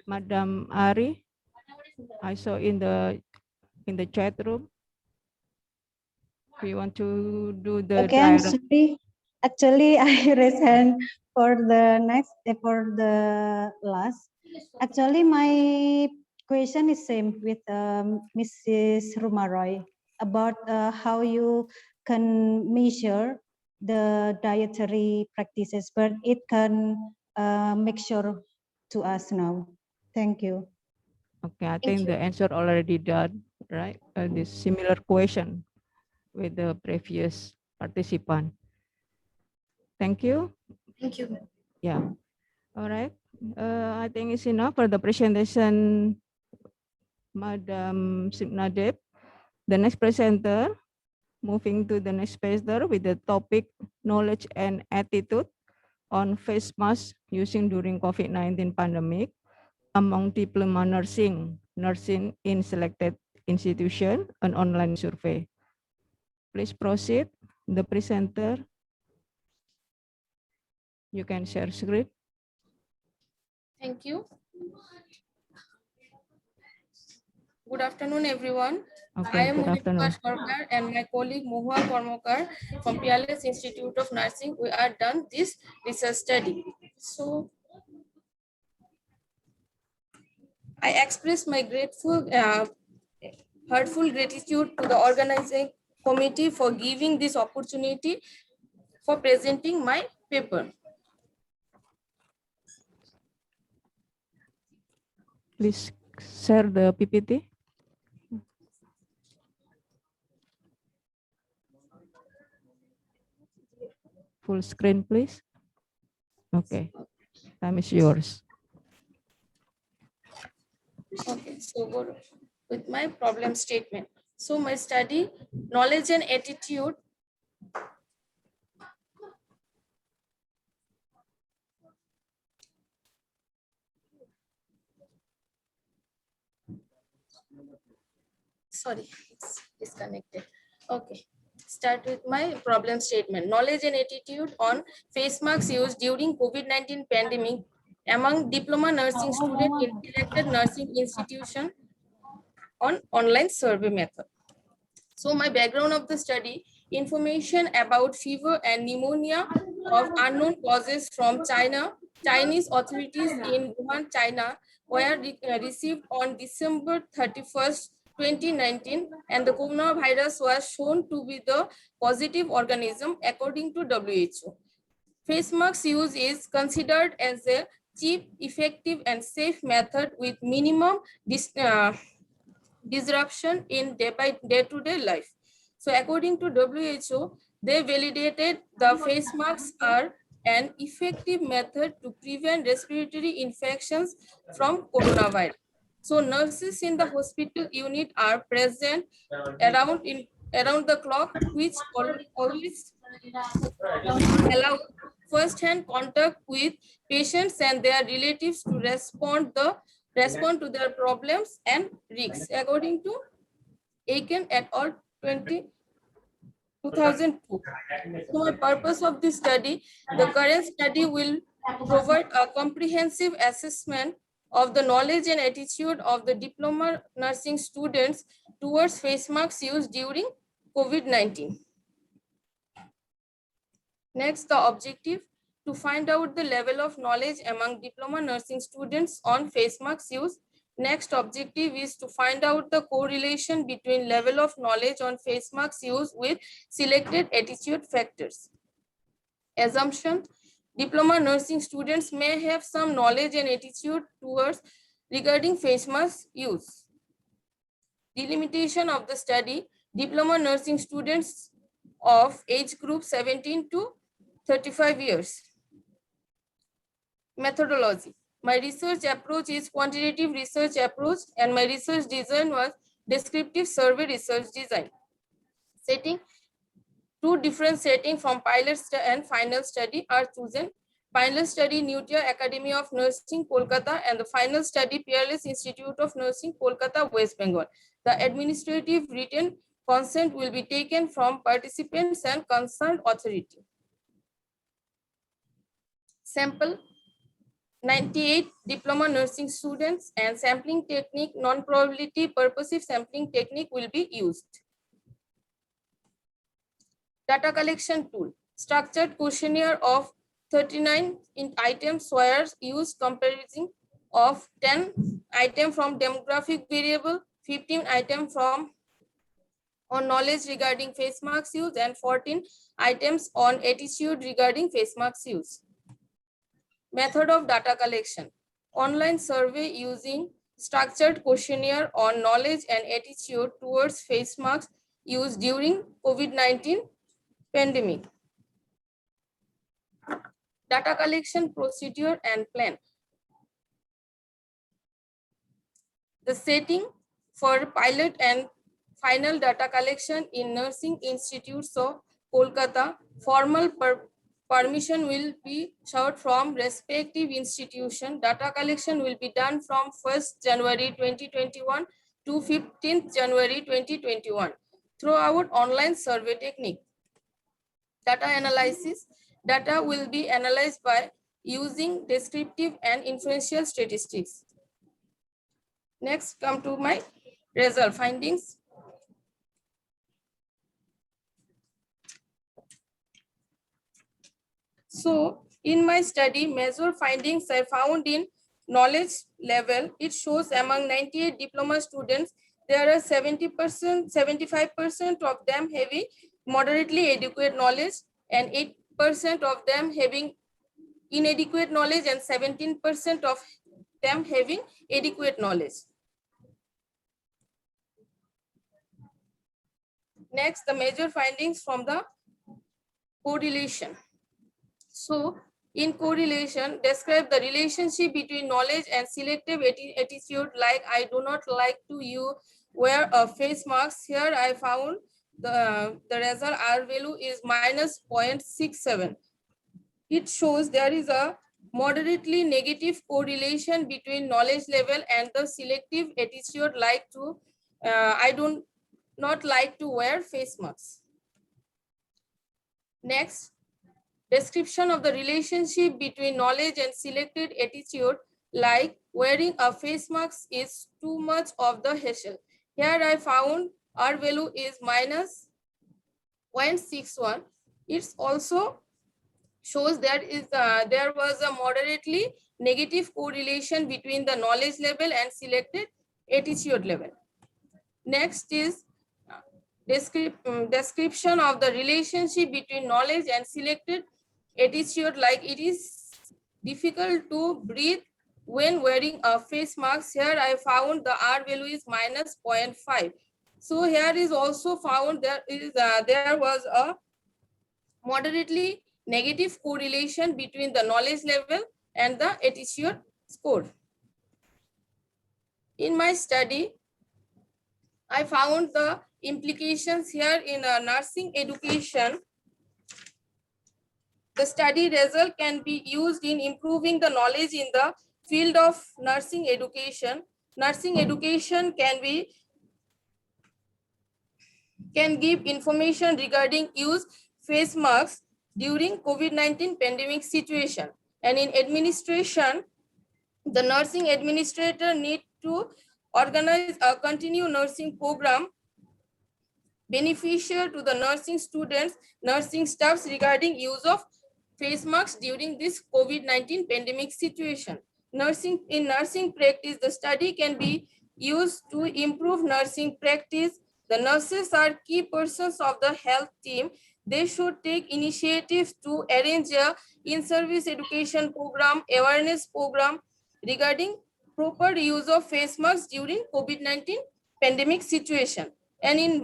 Madam Ari, I saw in the chat room. We want to do the Again, dialogue. sorry. Actually, I raise hand for the next, for the last. Actually, my question is same with Mrs. Rumaroy about how you can measure the dietary practices, but it can make sure to us now. Thank you. Okay, I think the answer already done, right? This similar question with the previous participant. Thank you. Thank you. Yeah. All right. I think it's enough for the presentation, Madam Signadep. The next presenter, moving to the next presenter with the topic knowledge and attitude on face mask using during COVID-19 pandemic among diploma nursing in selected institution, an online survey. Please proceed. The presenter, you can share screen. Thank you. Good afternoon, everyone. Okay, I am good afternoon. Monika Sarkar and my colleague Mohua Kormokar from Peerless Institute of Nursing. We are done this research study. So I express my heartful gratitude to the organizing committee for giving this opportunity for presenting my paper. Please share the PPT. Full screen, please. Okay, time is yours. Okay, so go with my problem statement. So my study, knowledge and attitude. Sorry, it's disconnected. Okay, start with my problem statement. Knowledge and attitude on face masks used during COVID-19 pandemic among diploma nursing students in selected nursing institution on online survey method. So my background of the study, information about fever and pneumonia of unknown causes from China. Chinese authorities in Wuhan, China were received on December 31st, 2019, and the coronavirus was shown to be the positive organism according to WHO. Face mask use is considered as a cheap, effective, and safe method with minimum disruption in day-to-day life. So according to WHO, they validated the face masks are an effective method to prevent respiratory infections from coronavirus. So nurses in the hospital unit are present around the clock, which always allow first-hand contact with patients and their relatives to respond to their problems and risks, according to Aiken et al. 2002. So my purpose of this study, the current study will provide a comprehensive assessment of the knowledge and attitude of the diploma nursing students towards face masks used during COVID-19. Next, the objective, to find out the level of knowledge among diploma nursing students on face masks use. Next objective is to find out the correlation between level of knowledge on face masks use with selected attitude factors. Assumption, diploma nursing students may have some knowledge and attitude towards regarding face mask use. Delimitation of the study, diploma nursing students of age group 17 to 35 years. Methodology. My research approach is quantitative research approach, and my research design was descriptive survey research design. Setting, two different settings from pilot and final study are chosen. Pilot study, New India Academy of Nursing, Kolkata, and the final study, Peerless Institute of Nursing, Kolkata, West Bengal. The administrative written consent will be taken from participants and concerned authority. Sample, 98 diploma nursing students, and sampling technique, non-probability purposive sampling technique will be used. Data collection tool, structured questionnaire of 39 items were used, comprising of 10 items from demographic variable, 15 items from on knowledge regarding face masks use, and 14 items on attitude regarding face masks use. Method of data collection, online survey using structured questionnaire on knowledge and attitude towards face masks used during COVID-19 pandemic. Data collection procedure and plan. The setting for pilot and final data collection in nursing institutes of Kolkata, formal permission will be sought from respective institution. Data collection will be done from 1st January 2021 to 15th January 2021 throughout online survey technique. Data analysis. Data will be analyzed by using descriptive and inferential statistics. Next, come to my result findings. So in my study, major findings I found in knowledge level, it shows among 98 diploma students, there are 70%, 75% of them having moderately adequate knowledge and 8% of them having inadequate knowledge and 17% of them having adequate knowledge. Next, the major findings from the correlation. So, in correlation, describe the relationship between knowledge and selective attitude, like I do not like to wear a face mask. Here I found the result R value is minus 0.67. It shows there is a moderately negative correlation between knowledge level and the selective attitude, like to I do not like to wear face masks. Next, description of the relationship between knowledge and selected attitude, like wearing a face mask is too much of the hassle. Here I found R value is minus 0.61. It also shows that there was a moderately negative correlation between the knowledge level and selected attitude level. Next is description of the relationship between knowledge and selected attitude, like it is difficult to breathe when wearing a face mask. Here I found the R value is minus 0.5. So here is also found there was a moderately negative correlation between the knowledge level and the attitude score. In my study, I found the implications here in nursing education. The study result can be used in improving the knowledge in the field of nursing education. Nursing education can give information regarding use face masks during COVID-19 pandemic situation. And in administration, the nursing administrator need to organize a continued nursing program beneficial to the nursing students, nursing staffs regarding use of face masks during this COVID-19 pandemic situation. In nursing practice, the study can be used to improve nursing practice. The nurses are key persons of the health team. They should take initiatives to arrange a in-service education program, awareness program regarding proper use of face masks during COVID-19 pandemic situation. And in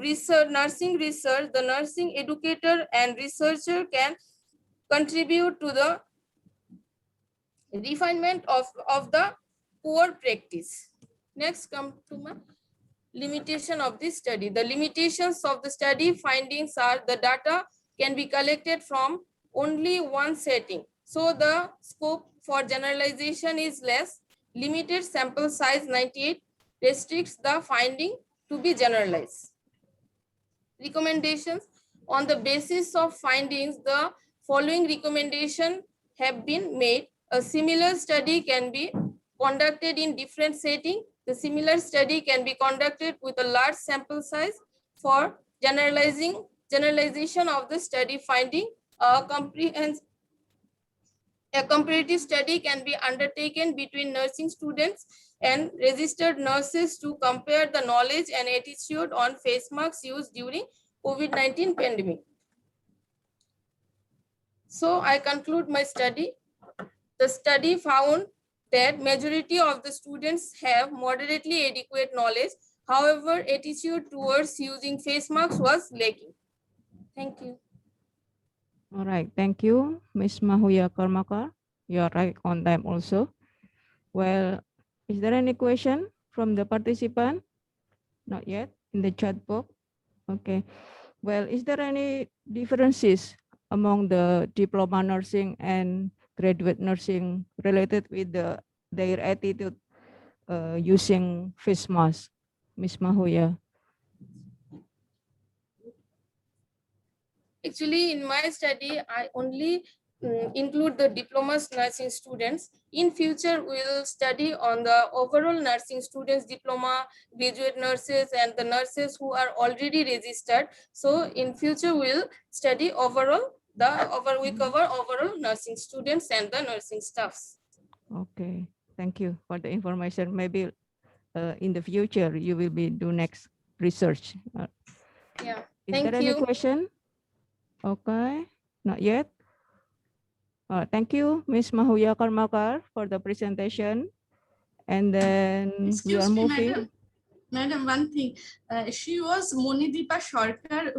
nursing research, the nursing educator and researcher can contribute to the refinement of the core practice. Next, come to my limitation of this study. The limitations of the study findings are the data can be collected from only one setting. So the scope for generalization is less. Limited sample size 98 restricts the finding to be generalized. Recommendations. On the basis of findings, the following recommendations have been made. A similar study can be conducted in different settings. The similar study can be conducted with a large sample size. For generalization of the study finding, a comparative study can be undertaken between nursing students and registered nurses to compare the knowledge and attitude on face masks used during COVID-19 pandemic. So I conclude my study. The study found that majority of the students have moderately adequate knowledge. However, attitude towards using face masks was lacking. Thank you. All right, thank you, Ms. Mahuya Karmakar. You are right on time also. Well, is there any question from the participant? Not yet, in the chat box. Okay. Well, is there any differences among the diploma nursing and graduate nursing related with their attitude using face mask? Ms. Mahuya. Actually, in my study, I only include the diploma nursing students. In future, we will study on the overall nursing students, diploma, graduate nurses, and the nurses who are already registered. So in future, we'll study overall, we cover overall nursing students and the nursing staffs. Okay, Thank you for the information. Maybe in the future you will be do next research. Yeah. Is there any question? Okay, not yet. Thank you, Ms. Mahuya Karmakar, for the presentation. And then we are Excuse me, moving. madam. Madam, one thing. She was Monideepa Sarkar,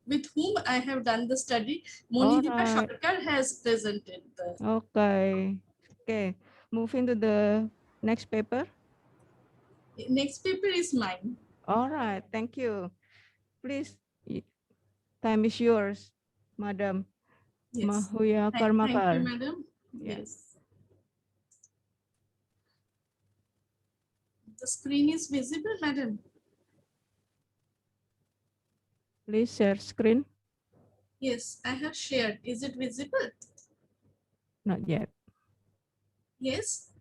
with whom I have done the study. Monideepa Sarkar has presented the. Okay. Okay. Moving to the next paper. Next paper is mine. All right. Thank you. Please, time is yours, Madam Mahuya Karmakar. Thank you, madam. Yeah. Yes. The screen is visible, madam. Please share screen. Yes, I have shared. Is it visible? Not yet. Yes.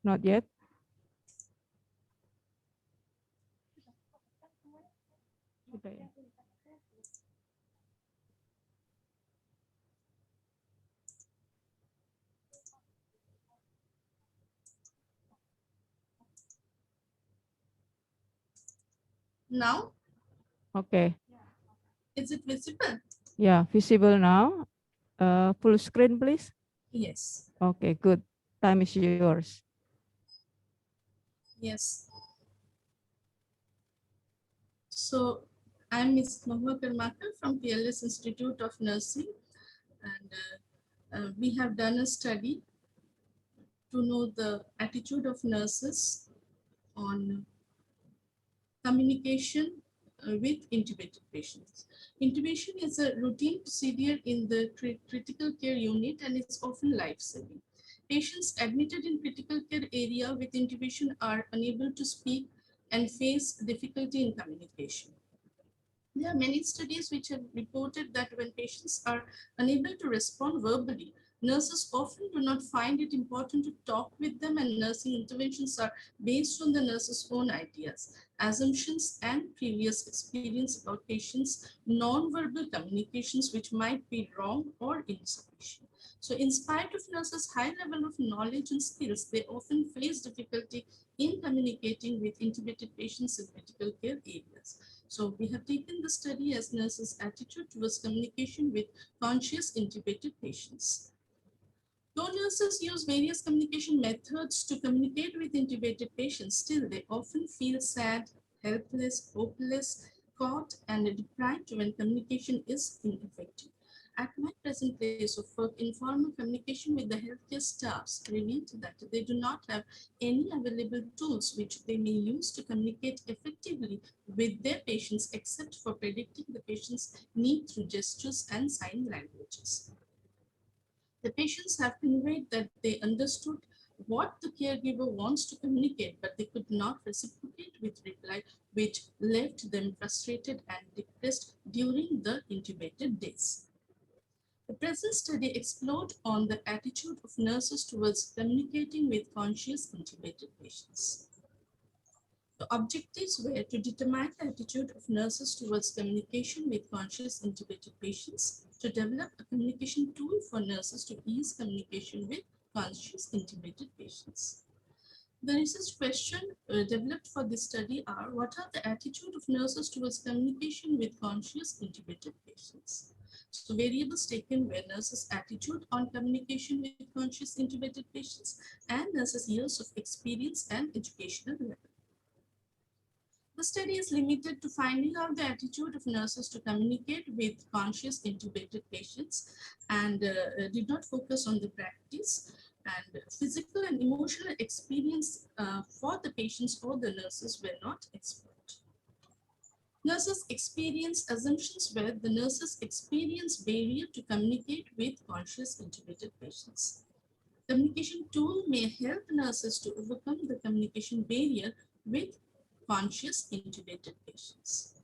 Not yet. Now? Okay. Is it visible? Yeah, visible now. Full screen, please. Yes. Okay, good. Time is yours. Yes. So I'm Ms. Mahua Karmakar from PLS Institute of Nursing, and we have done a study to know the attitude of nurses on communication with intubated patients. Intubation is a routine procedure in the critical care unit, and it's often life-saving. Patients admitted in critical care area with intubation are unable to speak and face difficulty in communication. There are many studies which have reported that when patients are unable to respond verbally, nurses often do not find it important to talk with them, and nursing interventions are based on the nurse's own ideas, assumptions, and previous experience about patients' non-verbal communications, which might be wrong or insufficient. So in spite of nurses' high level of knowledge and skills, they often face difficulty in communicating with intubated patients in critical care areas. So we have taken the study as nurses' attitude towards communication with conscious intubated patients. Though nurses use various communication methods to communicate with intubated patients, still they often feel sad, helpless, hopeless, caught, and deprived when communication is ineffective. At my present place of work, informal communication with the healthcare staffs revealed that they do not have any available tools which they may use to communicate effectively with their patients, except for predicting the patient's need through gestures and sign languages. The patients have conveyed that they understood what the caregiver wants to communicate, but they could not reciprocate with reply, which left them frustrated and depressed during the intubated days. The present study explored on the attitude of nurses towards communicating with conscious intubated patients. The objectives were to determine the attitude of nurses towards communication with conscious intubated patients, to develop a communication tool for nurses to ease communication with conscious intubated patients. The research question developed for this study are: what are the attitude of nurses towards communication with conscious intubated patients? So variables taken were nurses' attitude on communication with conscious intubated patients and nurses' years of experience and educational level. The study is limited to finding out the attitude of nurses to communicate with conscious intubated patients, and did not focus on the practice, and physical and emotional experience for the patients or the nurses were not explored. Nurses experience assumptions were the nurses experience barrier to communicate with conscious intubated patients. Communication tool may help nurses to overcome the communication barrier with conscious intubated patients.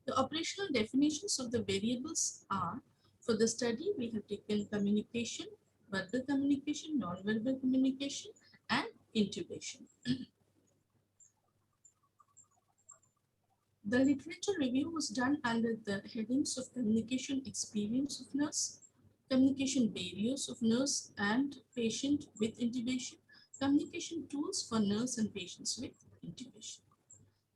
The operational definitions of the variables are: for the study, we have taken communication, verbal communication, non-verbal communication, and intubation. The literature review was done under the headings of communication experience of nurse, communication barriers of nurse and patient with intubation, communication tools for nurse and patients with intubation.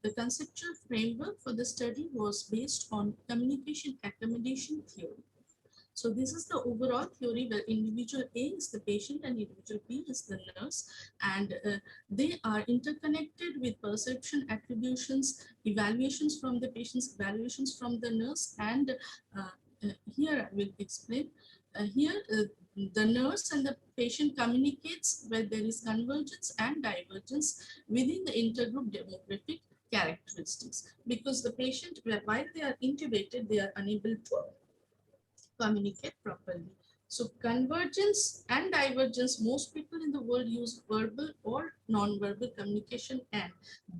The conceptual framework for the study was based on communication accommodation theory. So this is the overall theory where individual A is the patient and individual B is the nurse, and they are interconnected with perception attributions, evaluations from the patients, evaluations from the nurse, and here I will explain. The nurse and the patient communicates where there is convergence and divergence within the intergroup demographic characteristics, because the patient, while they are intubated, they are unable to communicate properly. So convergence and divergence, most people in the world use verbal or non-verbal communication, and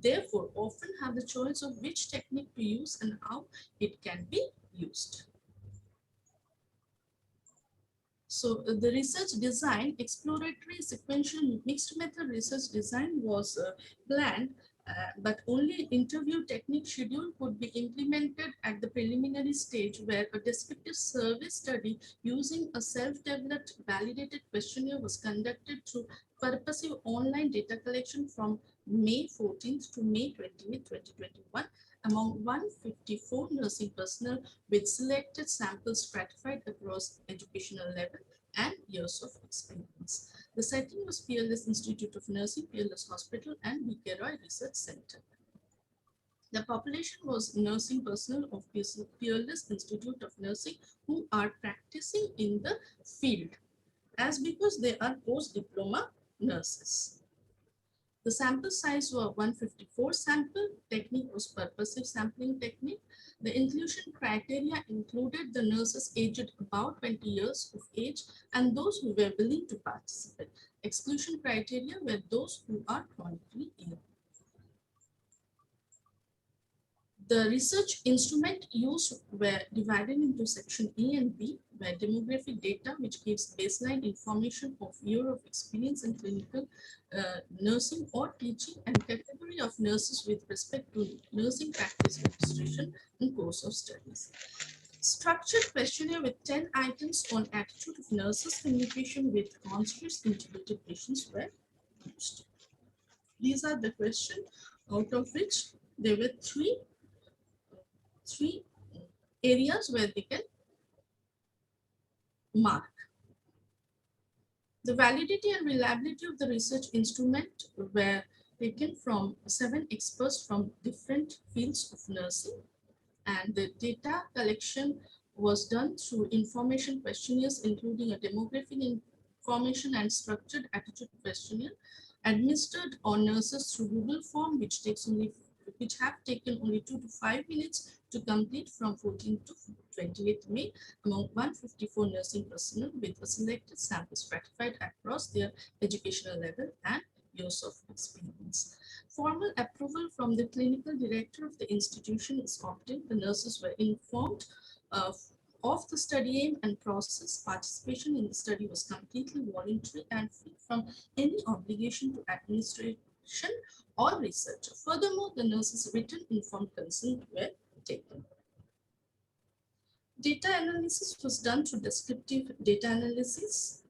therefore often have the choice of which technique to use and how it can be used. So the research design, exploratory sequential mixed method research design was planned, but only interview technique schedule could be implemented at the preliminary stage, where a descriptive survey study using a self-developed validated questionnaire was conducted through purposive online data collection from May 14th to May 28th, 2021 among 154 nursing personnel with selected samples stratified across educational level and years of experience. The setting was Peerless Institute of Nursing, Peerless Hospital, and B.K. Roy Research Center. The population was nursing personnel of Peerless Institute of Nursing who are practicing in the field, as because they are post-diploma nurses. The sample size were 154 sample. Technique was purposive sampling technique. The inclusion criteria included the nurses aged about 20 years of age and those who were willing to participate. Exclusion criteria were those who are chronically ill. The research instrument used were divided into section A and B, where demographic data, which gives baseline information of year of experience in clinical nursing or teaching, and category of nurses with respect to nursing practice registration and course of studies. Structured questionnaire with 10 items on attitude of nurses, communication with conscious intubated patients were used. These are the questions, out of which there were three areas where they can mark. The validity and reliability of the research instrument were taken from 7 experts from different fields of nursing, and the data collection was done through information questionnaires, including a demographic information and structured attitude questionnaire administered on nurses through Google form, which have taken only 2 to 5 minutes to complete from 14th to 28th May among 154 nursing personnel with a selected sample stratified across their educational level and years of experience. Formal approval from the clinical director of the institution is obtained. The nurses were informed of the study aim and process. Participation in the study was completely voluntary and free from any obligation to administration or research. Furthermore, the nurses' written informed consent were taken. Data analysis was done through descriptive data analysis,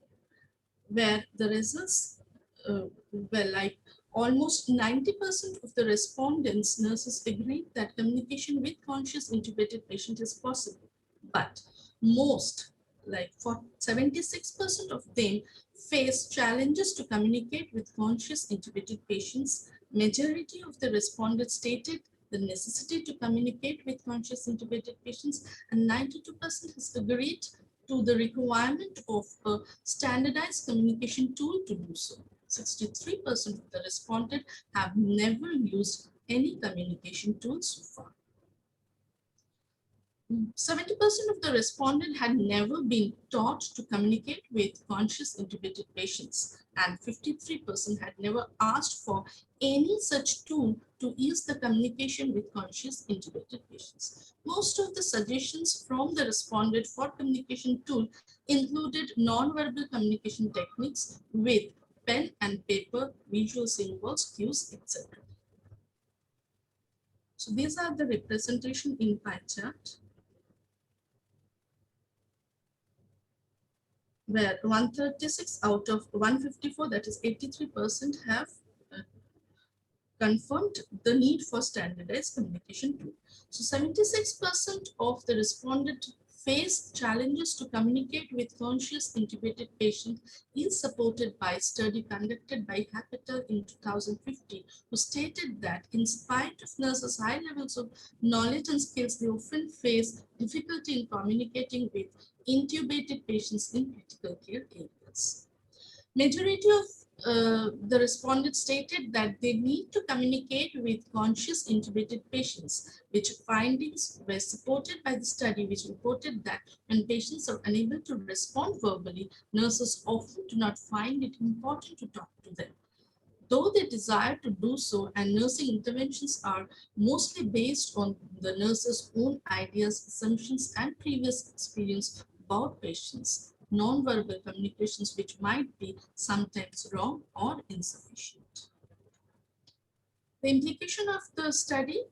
where the results were like almost 90% of the respondents, nurses agreed that communication with conscious intubated patient is possible, but most, like 76% of them, face challenges to communicate with conscious intubated patients. Majority of the respondents stated the necessity to communicate with conscious intubated patients, and 92% has agreed to the requirement of a standardized communication tool to do so. 63% of the respondents have never used any communication tools so far. 70% of the respondents had never been taught to communicate with conscious intubated patients, and 53% had never asked for any such tool to ease the communication with conscious intubated patients. Most of the suggestions from the respondent for communication tool included non-verbal communication techniques with pen and paper, visual symbols, cues, etc. So these are the representation in pie chart. where 136 out of 154, that is 83%, have confirmed the need for standardized communication tool. So 76% of the respondent face challenges to communicate with conscious intubated patients is supported by a study conducted by Hapital in 2015, who stated that in spite of nurses' high levels of knowledge and skills, they often face difficulty in communicating with intubated patients in critical care areas. Majority of the respondents stated that they need to communicate with conscious intubated patients, which findings were supported by the study, which reported that when patients are unable to respond verbally, nurses often do not find it important to talk to them. Though they desire to do so, and nursing interventions are mostly based on the nurse's own ideas, assumptions, and previous experience about patients, non-verbal communications which might be sometimes wrong or insufficient. The implication of the study,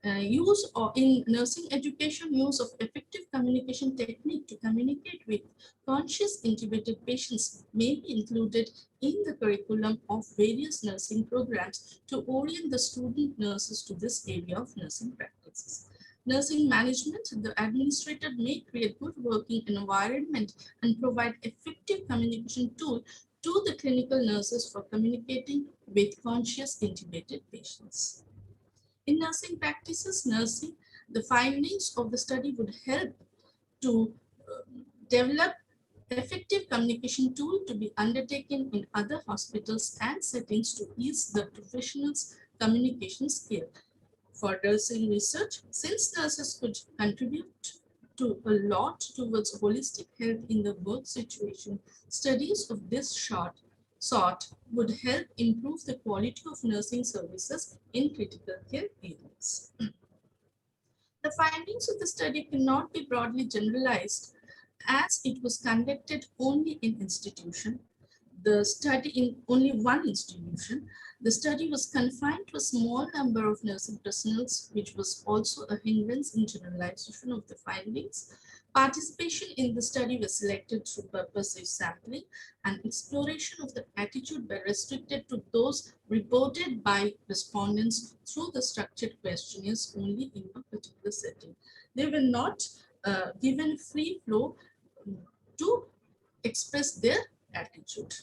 use or in nursing education, use of effective communication technique to communicate with conscious intubated patients may be included in the curriculum of various nursing programs to orient the student nurses to this area of nursing practices. Nursing management, the administrator may create good working environment and provide effective communication tool to the clinical nurses for communicating with conscious intubated patients. In nursing practices, the findings of the study would help to develop effective communication tool to be undertaken in other hospitals and settings to ease the professionals' communication skill. For nursing research, since nurses could contribute to a lot towards holistic health in the work situation, studies of this sort would help improve the quality of nursing services in critical care areas. The findings of the study cannot be broadly generalized as it was conducted only in institution. The study in only one institution. The study was confined to a small number of nursing personnel, which was also a hindrance in generalization of the findings. Participation in the study was selected through purposive sampling, and exploration of the attitude were restricted to those reported by respondents through the structured questionnaires only in a particular setting. They were not given free flow to express their attitude.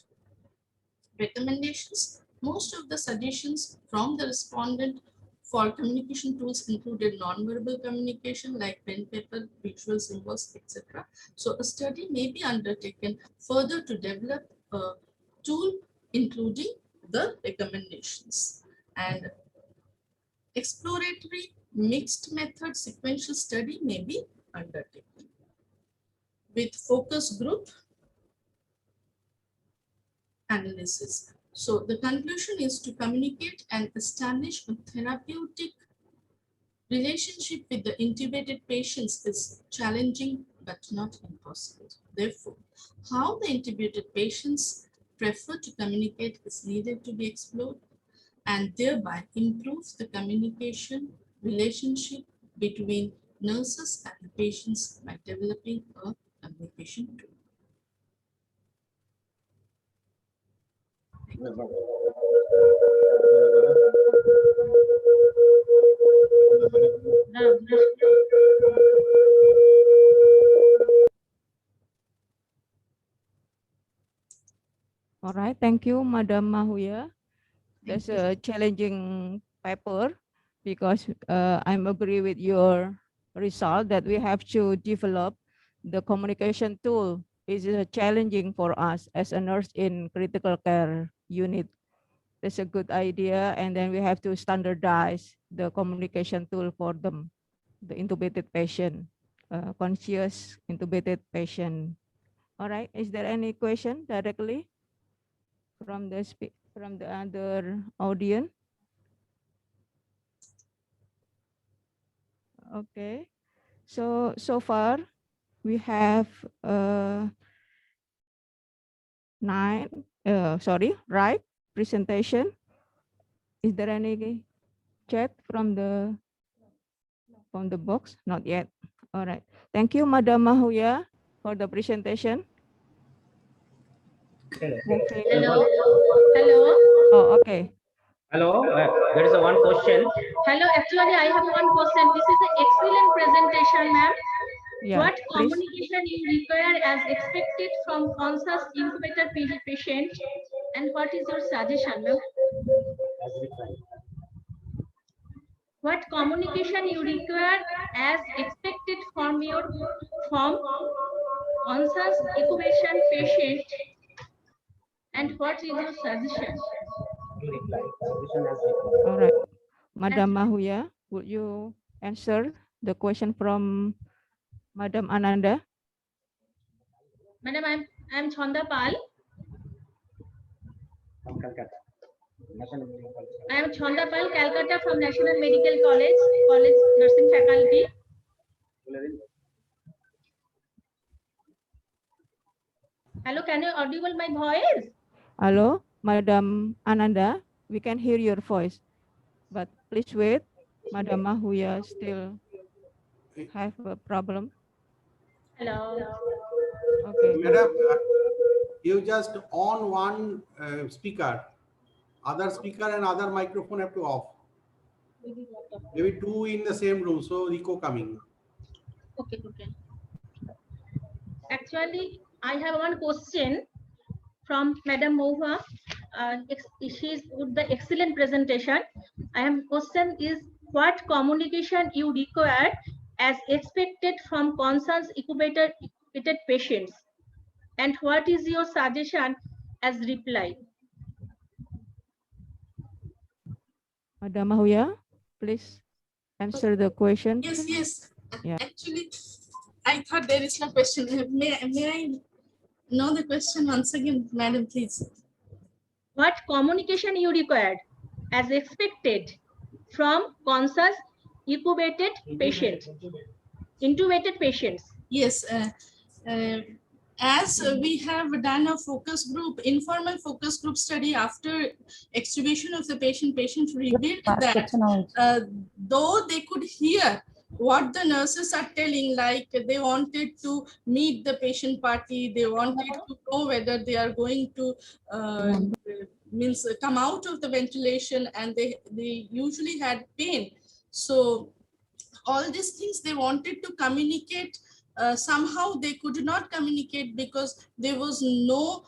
Recommendations. Most of the suggestions from the respondent for communication tools included non-verbal communication like pen, paper, visual symbols, etc. So a study may be undertaken further to develop a tool including the recommendations. And exploratory mixed method sequential study may be undertaken with focus group analysis. So the conclusion is to communicate and establish a therapeutic relationship with the intubated patients is challenging but not impossible. Therefore, how the intubated patients prefer to communicate is needed to be explored and thereby improve the communication relationship between nurses and the patients by developing a communication tool. All right, thank you, Madam Mahuya. That's a challenging paper because I'm agree with your result that we have to develop the communication tool. Is challenging for us as a nurse in critical care unit. That's a good idea, and then we have to standardize the communication tool for them, the intubated patient, conscious intubated patient. All right, is there any question directly from the other audience? Okay, so far we have right presentation. Is there any chat from the box? Not yet. All right. Thank you, Madam Mahuya, for the presentation. Moving. Hello. Hello. Oh, okay. Hello. There is a one question. Hello. Actually, I have one question. This is an excellent presentation, ma'am. Yeah, What please. communication you require as expected from conscious incubator patient, and what is your suggestion, ma'am? What communication you require as expected from conscious incubation patient, and what is your suggestion? All right. Madam Mahuya, would you answer the question from Madam Ananda? Madam, I'm Chanda Pal. I am Chanda Pal, Calcutta from National Medical College, Nursing Faculty. Hello, can you audible my voice? Hello, Madam Ananda, we can hear your voice, but please wait. Madam Mahuya still have a problem. Hello. Okay. Madam, you just on one speaker, other speaker and other microphone have to off. Maybe two in the same room, so echo coming. Okay. Actually, I have one question from Madam Mohua. She's with the excellent presentation. I have question is what communication you require as expected from conscious incubated patients, and what is your suggestion as reply? Madam Mahuya, please answer the question. Yes. Yeah. Actually, I thought there is no question. May I know the question once again, madam, please? What communication you required as expected from conscious incubated patients? Yes. As we have done a focus group, informal focus group study after extubation of the patient revealed that though they could hear what the nurses are telling, like they wanted to meet the patient party, they wanted to know whether they are going to come out of the ventilation, and they usually had pain. So all these things they wanted to communicate, somehow they could not communicate because there was no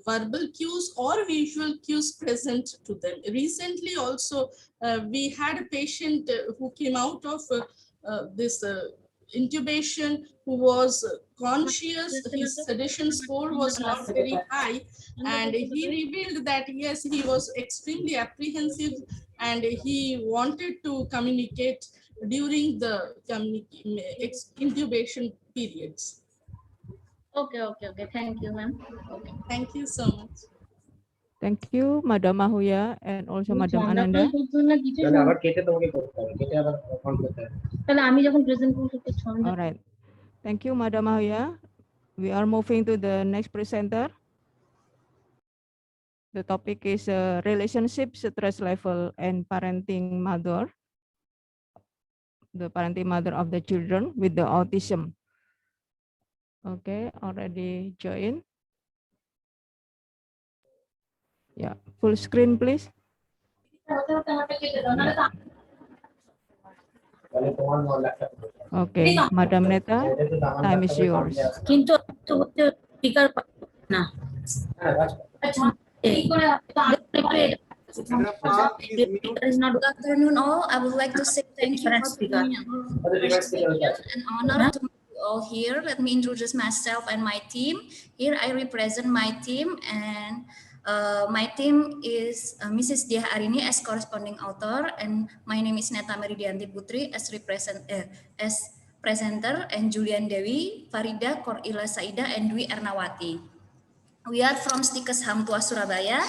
verbal cues or visual cues present to them. Recently also, we had a patient who came out of this intubation who was conscious, his sedation score was not very high, and he revealed that yes, he was extremely apprehensive and he wanted to communicate during the intubation periods. Okay. Thank you, ma'am. Okay. Thank you so much. Thank you, Madam Mahuya, and also Madam Ananda. All right. Thank you, Madam Mahuya. We are moving to the next presenter. The topic is relationship stress level and parenting mother. The parenting mother of the children with the autism. Okay, already join. Yeah, full screen, please. Yeah. Okay, Madam Neta, time is yours. Good afternoon all. I would like to say thank you for being an honor to meet you all here. Let me introduce myself and my team. Here I represent my team, and my team is Mrs. Diah Arini as corresponding author, and my name is Neta Meridianti Putri as presenter, and Julian Dewi, Farida, Korila Saida, and Dwi Ernawati. We are from Stikes Hang Tuah Surabaya,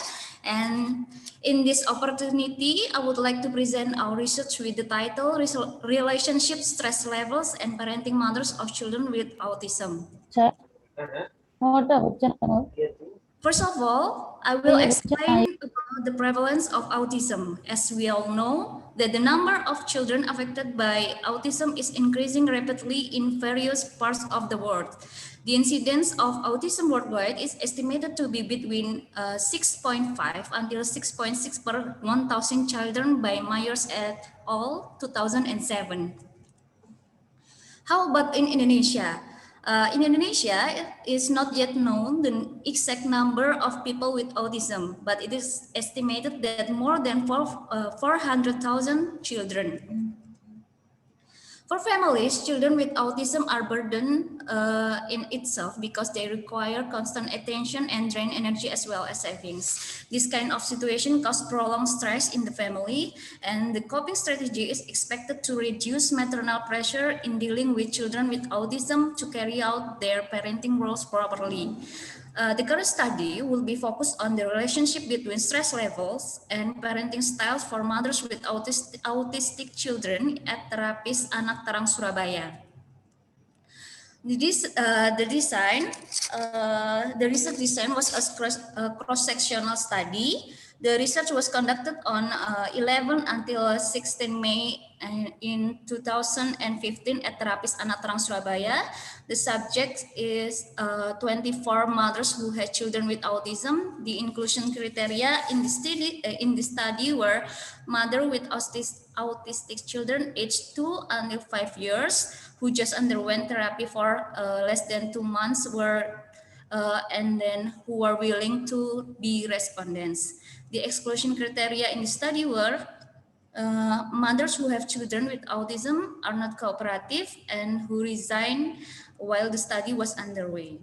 and in this opportunity, I would like to present our research with the title Relationship Stress Levels and Parenting Mothers of Children with Autism. First of all, I will explain about the prevalence of autism. As we all know, that the number of children affected by autism is increasing rapidly in various parts of the world. The incidence of autism worldwide is estimated to be between 6.5 until 6.6 per 1,000 children by Myers et al. 2007. How about in Indonesia? In Indonesia, it is not yet known the exact number of people with autism, but it is estimated that more than 400,000 children. For families, children with autism are burdened in itself because they require constant attention and drain energy as well as savings. This kind of situation causes prolonged stress in the family, and the coping strategy is expected to reduce maternal pressure in dealing with children with autism to carry out their parenting roles properly. The current study will be focused on the relationship between stress levels and parenting styles for mothers with autistic children at Terapis Anak Terang Surabaya. The research design was a cross-sectional study. The research was conducted on 11 until 16 May in 2015 at Terapis Anak Terang Surabaya. The subject is 24 mothers who had children with autism. The inclusion criteria in the study were mother with autistic children aged 2 until 5 years who just underwent therapy for less than 2 months and then who are willing to be respondents. The exclusion criteria in the study were mothers who have children with autism, are not cooperative, and who resign while the study was underway.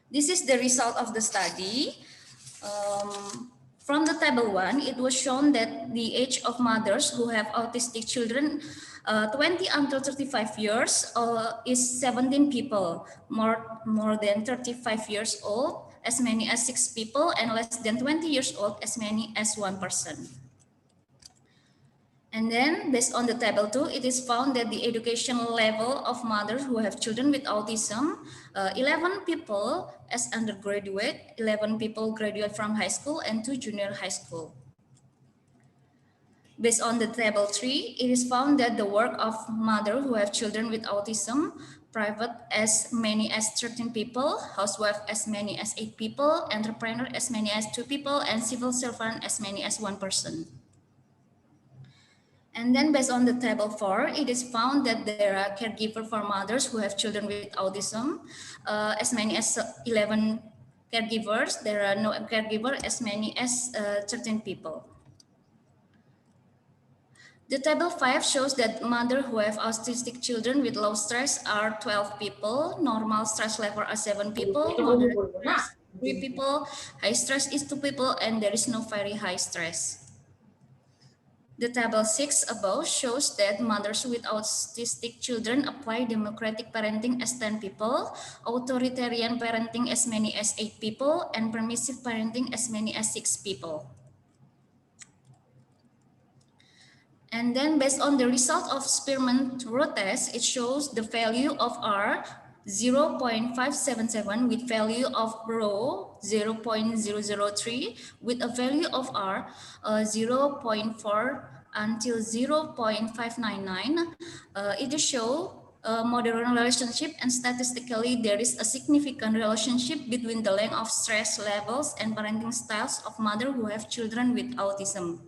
This is the result of the study. From the table 1, it was shown that the age of mothers who have autistic children 20 until 35 years is 17 people, more than 35 years old, as many as 6 people, and less than 20 years old, as many as 1 person. And then based on the table 2, it is found that the educational level of mothers who have children with autism, 11 people as undergraduate, 11 people graduate from high school, and 2 junior high school. Based on the table 3, it is found that the work of mothers who have children with autism, private as many as 13 people, housewife as many as 8 people, entrepreneur as many as 2 people, and civil servant as many as 1 person. And then based on the table 4, it is found that there are caregivers for mothers who have children with autism, as many as 11 caregivers. There are no caregivers as many as 13 people. The table 5 shows that mothers who have autistic children with low stress are 12 people, normal stress level are 7 people, moderate stress 3 people, high stress is 2 people, and there is no very high stress. The table 6 above shows that mothers with autistic children apply democratic parenting as 10 people, authoritarian parenting as many as 8 people, and permissive parenting as many as 6 people. And then based on the result of Spearman root test, it shows the value of R 0.577 with value of rho 0.003 with a value of R 0.4 until 0.599. It shows a modern relationship, and statistically there is a significant relationship between the length of stress levels and parenting styles of mothers who have children with autism.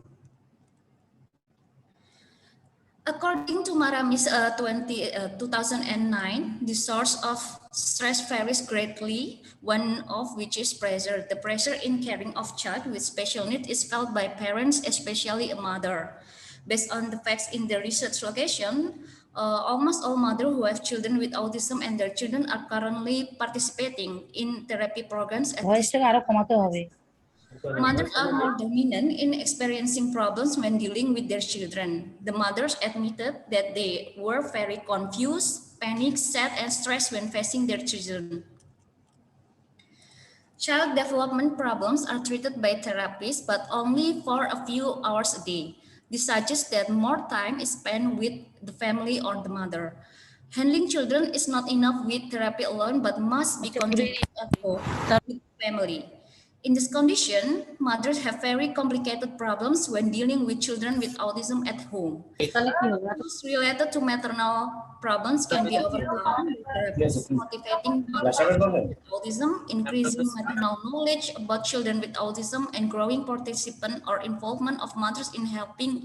According to Maramis 2009, the source of stress varies greatly, one of which is pressure. The pressure in caring of child with special needs is felt by parents, especially a mother. Based on the facts in the research location, almost all mothers who have children with autism and their children are currently participating in therapy programs at this time. Mothers are more dominant in experiencing problems when dealing with their children. The mothers admitted that they were very confused, panicked, sad, and stressed when facing their children. Child development problems are treated by therapists, but only for a few hours a day. This suggests that more time is spent with the family or the mother. Handling children is not enough with therapy alone, but must be conjugated with the family. In this condition, mothers have very complicated problems when dealing with children with autism at home. Issues related to maternal problems can be overcome with therapies motivating mothers with autism, increasing maternal knowledge about children with autism, and growing participation or involvement of mothers in helping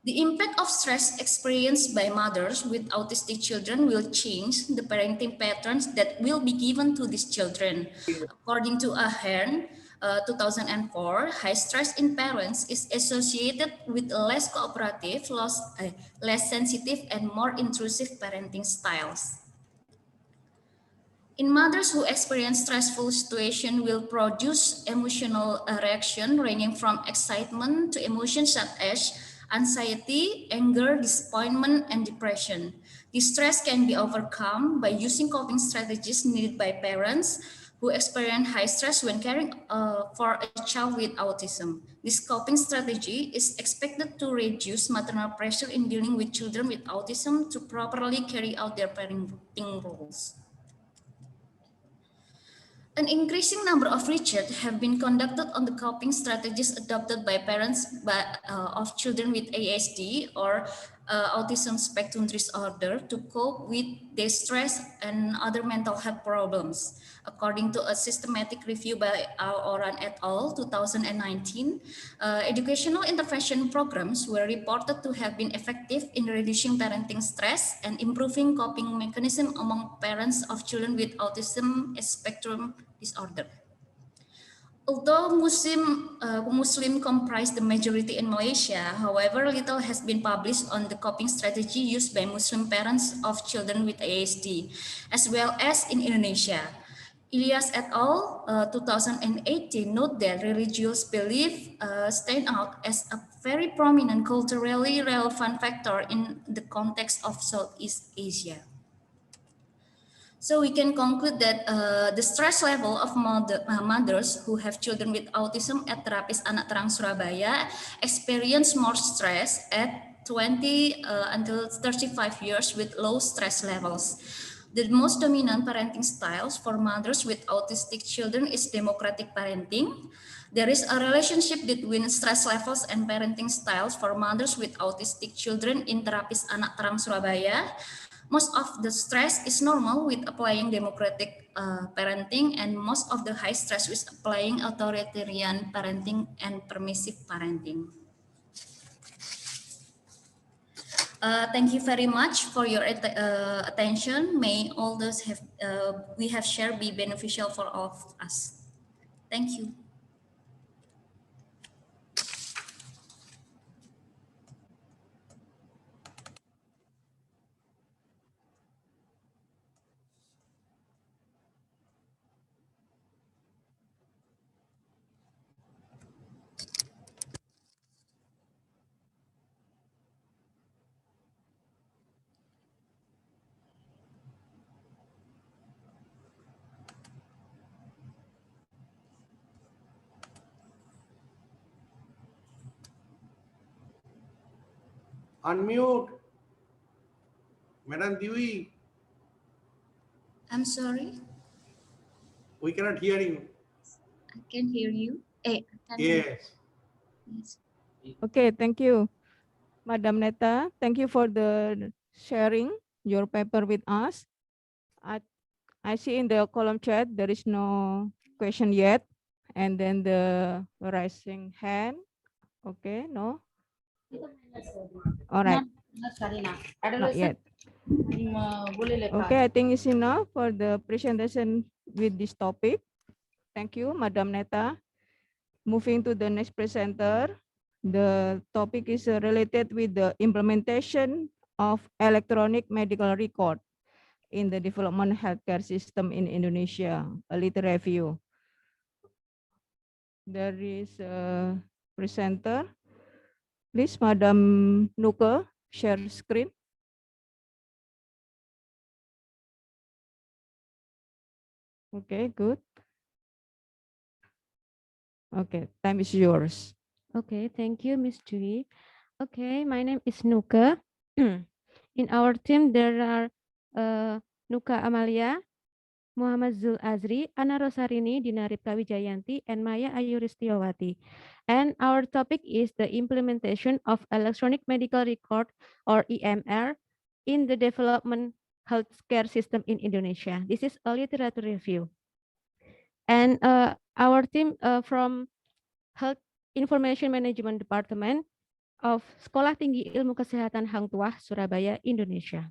The impact of stress experienced by mothers with autistic children will change the parenting patterns that will be given to these children. According to Ahern, 2004, high stress in parents is associated with less cooperative, less sensitive, and more intrusive parenting styles. In mothers who experience stressful situation will produce emotional reaction ranging from excitement to emotions such as anxiety, anger, disappointment, and depression. This stress can be overcome by using coping strategies needed by parents who experience high stress when caring for a child with autism. This coping strategy is expected to reduce maternal pressure in dealing with children with autism to properly carry out their parenting roles. An increasing number of research have been conducted on the coping strategies adopted by parents of children with ASD or autism spectrum disorder to cope with their stress and other mental health problems. According to a systematic review by Oran et al. 2019, educational intervention programs were reported to have been effective in reducing parenting stress and improving coping mechanism among parents of children with autism spectrum disorder. Although Muslim comprise the majority in Malaysia, however, little has been published on the coping strategy used by Muslim parents of children with ASD, as well as in Indonesia. Ilyas et al. 2018 note that religious belief stand out as a very prominent culturally relevant factor in the context of Southeast Asia. So we can conclude that the stress level of mothers who have children with autism at Terapis Anak Terang Surabaya experience more stress at 20 until 35 years with low stress levels. The most dominant parenting styles for mothers with autistic children is democratic parenting. There is a relationship between stress levels and parenting styles for mothers with autistic children in Terapis Anak Terang Surabaya. Most of the stress is normal with applying democratic parenting, and most of the high stress is applying authoritarian parenting and permissive parenting. Thank you very much for your attention. May all those we have shared be beneficial for all of us. Thank you. Unmute. Madam Dewi. I'm sorry. We cannot hear you. I can hear you. Yes. Okay, thank you, Madam Neta. Thank you for the sharing your paper with us. I see in the column chat there is no question yet, and then the raising hand. Okay, no. All right. Not yet. Okay, I think it's enough for the presentation with this topic. Thank you, Madam Neta. Moving to the next presenter, the topic is related with the implementation of electronic medical record in the development healthcare system in Indonesia. A little review. There is a presenter. Please, Madam Nuke, share screen. Okay, good. Okay, time is yours. Okay, thank you, Miss Dwi. Okay, my name is Nuke. In our team, there are Nuka Amalia, Muhammad Zul Azri, Ana Rosarini, Dina Ripka Wijayanti, and Maya Ayu Ristiawati. And our topic is the implementation of electronic medical record or EMR in the development healthcare system in Indonesia. This is a literature review. And our team from Health Information Management Department of Sekolah Tinggi Ilmu Kesehatan Hang Tuah, Surabaya, Indonesia.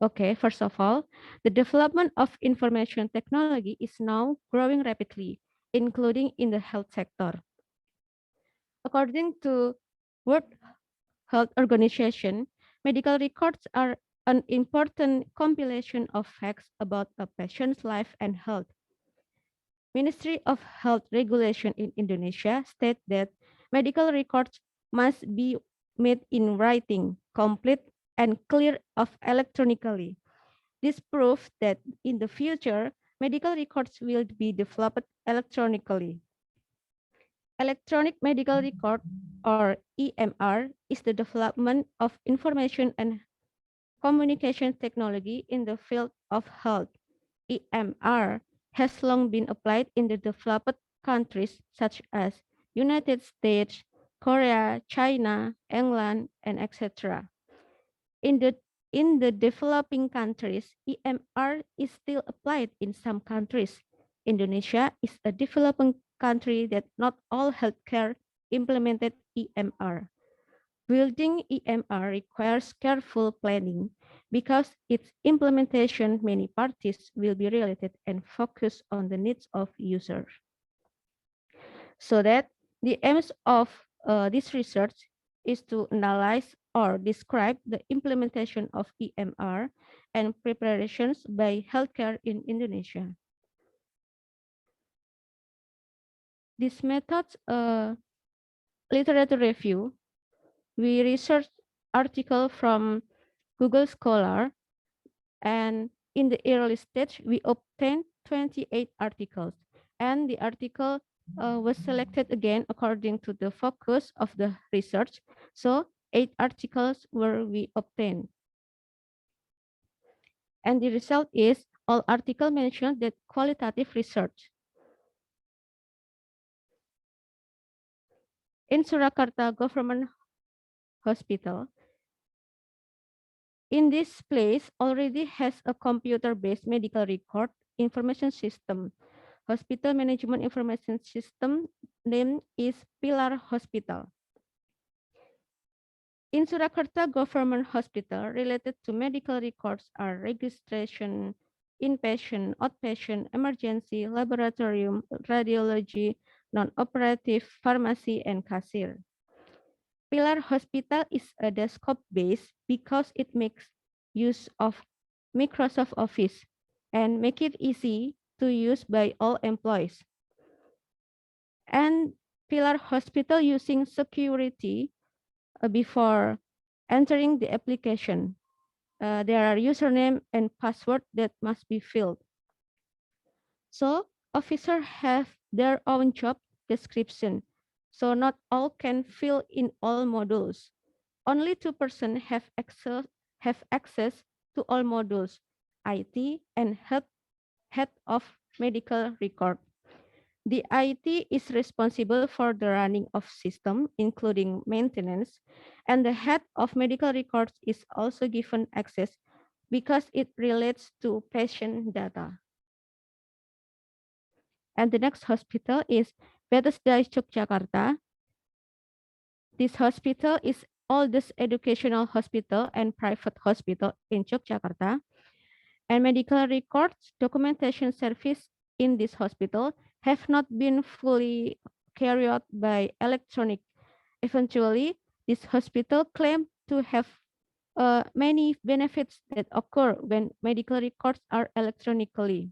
Okay, first of all, the development of information technology is now growing rapidly, including in the health sector. According to World Health Organization, medical records are an important compilation of facts about a patient's life and health. Ministry of Health Regulation in Indonesia state that medical records must be made in writing, complete and clear of electronically. This proves that in the future, medical records will be developed electronically. Electronic medical record or EMR is the development of information and communication technology in the field of health. EMR has long been applied in the developed countries such as United States, Korea, China, England, and etc. In the developing countries, EMR is still applied in some countries. Indonesia is a developing country that not all healthcare implemented EMR. Building EMR requires careful planning because its implementation many parties will be related and focus on the needs of users. So that the aims of this research is to analyze or describe the implementation of EMR and preparations by healthcare in Indonesia. This method's literature review, we researched article from Google Scholar, and in the early stage, we obtained 28 articles, and the article was selected again according to the focus of the research. So 8 articles were we obtained. And the result is all articles mentioned that qualitative research. In Surakarta Government Hospital, in this place already has a computer-based medical record information system. Hospital Management Information System name is Pilar Hospital. In Surakarta Government Hospital, related to medical records are registration, inpatient, outpatient, emergency, laboratorium, radiology, non-operative, pharmacy, and cashier. Pilar Hospital is a desktop-based because it makes use of Microsoft Office and make it easy to use by all employees. And Pilar Hospital using security before entering the application. There are username and password that must be filled. So officers have their own job description. So not all can fill in all modules. Only 2% have access to all modules, IT and head of medical record. The IT is responsible for the running of system, including maintenance, and the head of medical records is also given access because it relates to patient data. And the next hospital is Bethesda Yogyakarta. This hospital is oldest educational hospital and private hospital in Yogyakarta. And medical records documentation service in this hospital have not been fully carried out by electronic. Eventually, this hospital claimed to have many benefits that occur when medical records are electronically.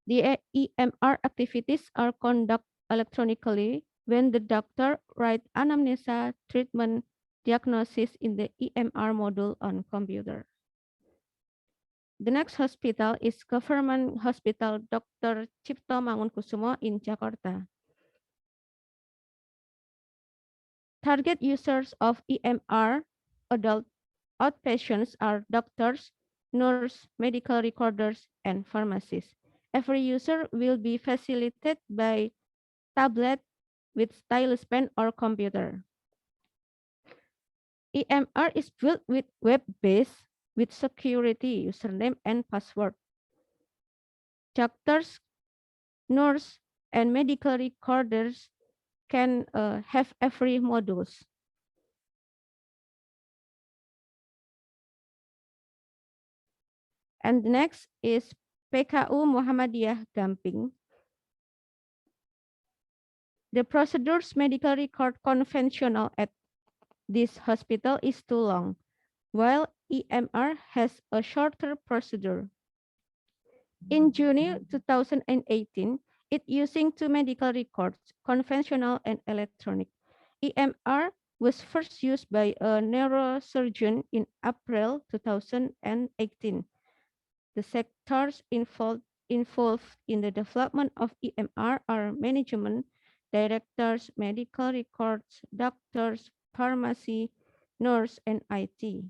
The EMR activities are conducted electronically when the doctor writes anamnesis, treatment, diagnosis in the EMR module on computer. The next hospital is Government Hospital Dr. Cipto Mangunkusumo in Jakarta. Target users of EMR, adult outpatients are doctors, nurse, medical recorders, and pharmacists. Every user will be facilitated by tablet with stylus pen or computer. EMR is built with web-based with security username and password. Doctors, nurse, and medical recorders can have every modules. And the next is PKU Muhammadiyah Gamping. The procedures medical record conventional at this hospital is too long, while EMR has a shorter procedure. In June 2018, it using two medical records, conventional and electronic. EMR was first used by a neurosurgeon in April 2018. The sectors involved in the development of EMR are management, directors, medical records, doctors, pharmacy, nurse, and IT.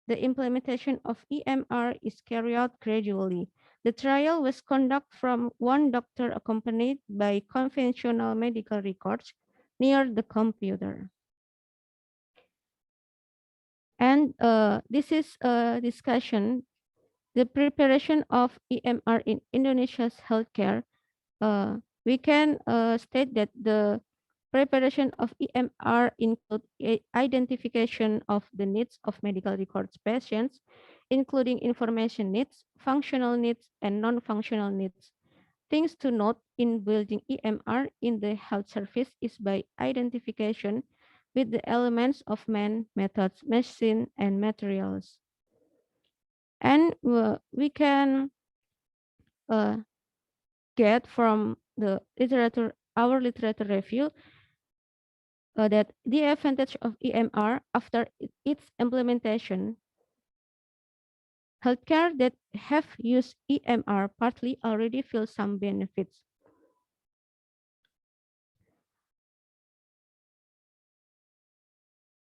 The implementation of EMR is carried out gradually. The trial was conducted from one doctor accompanied by conventional medical records near the computer. And this is a discussion. The preparation of EMR in Indonesia's healthcare, we can state that the preparation of EMR include identification of the needs of medical records patients, including information needs, functional needs, and non-functional needs. Things to note in building EMR in the health service is by identification with the elements of man, methods, machine, and materials. And we can get from the literature, our literature review, that the advantage of EMR after its implementation, healthcare that have used EMR partly already feel some benefits.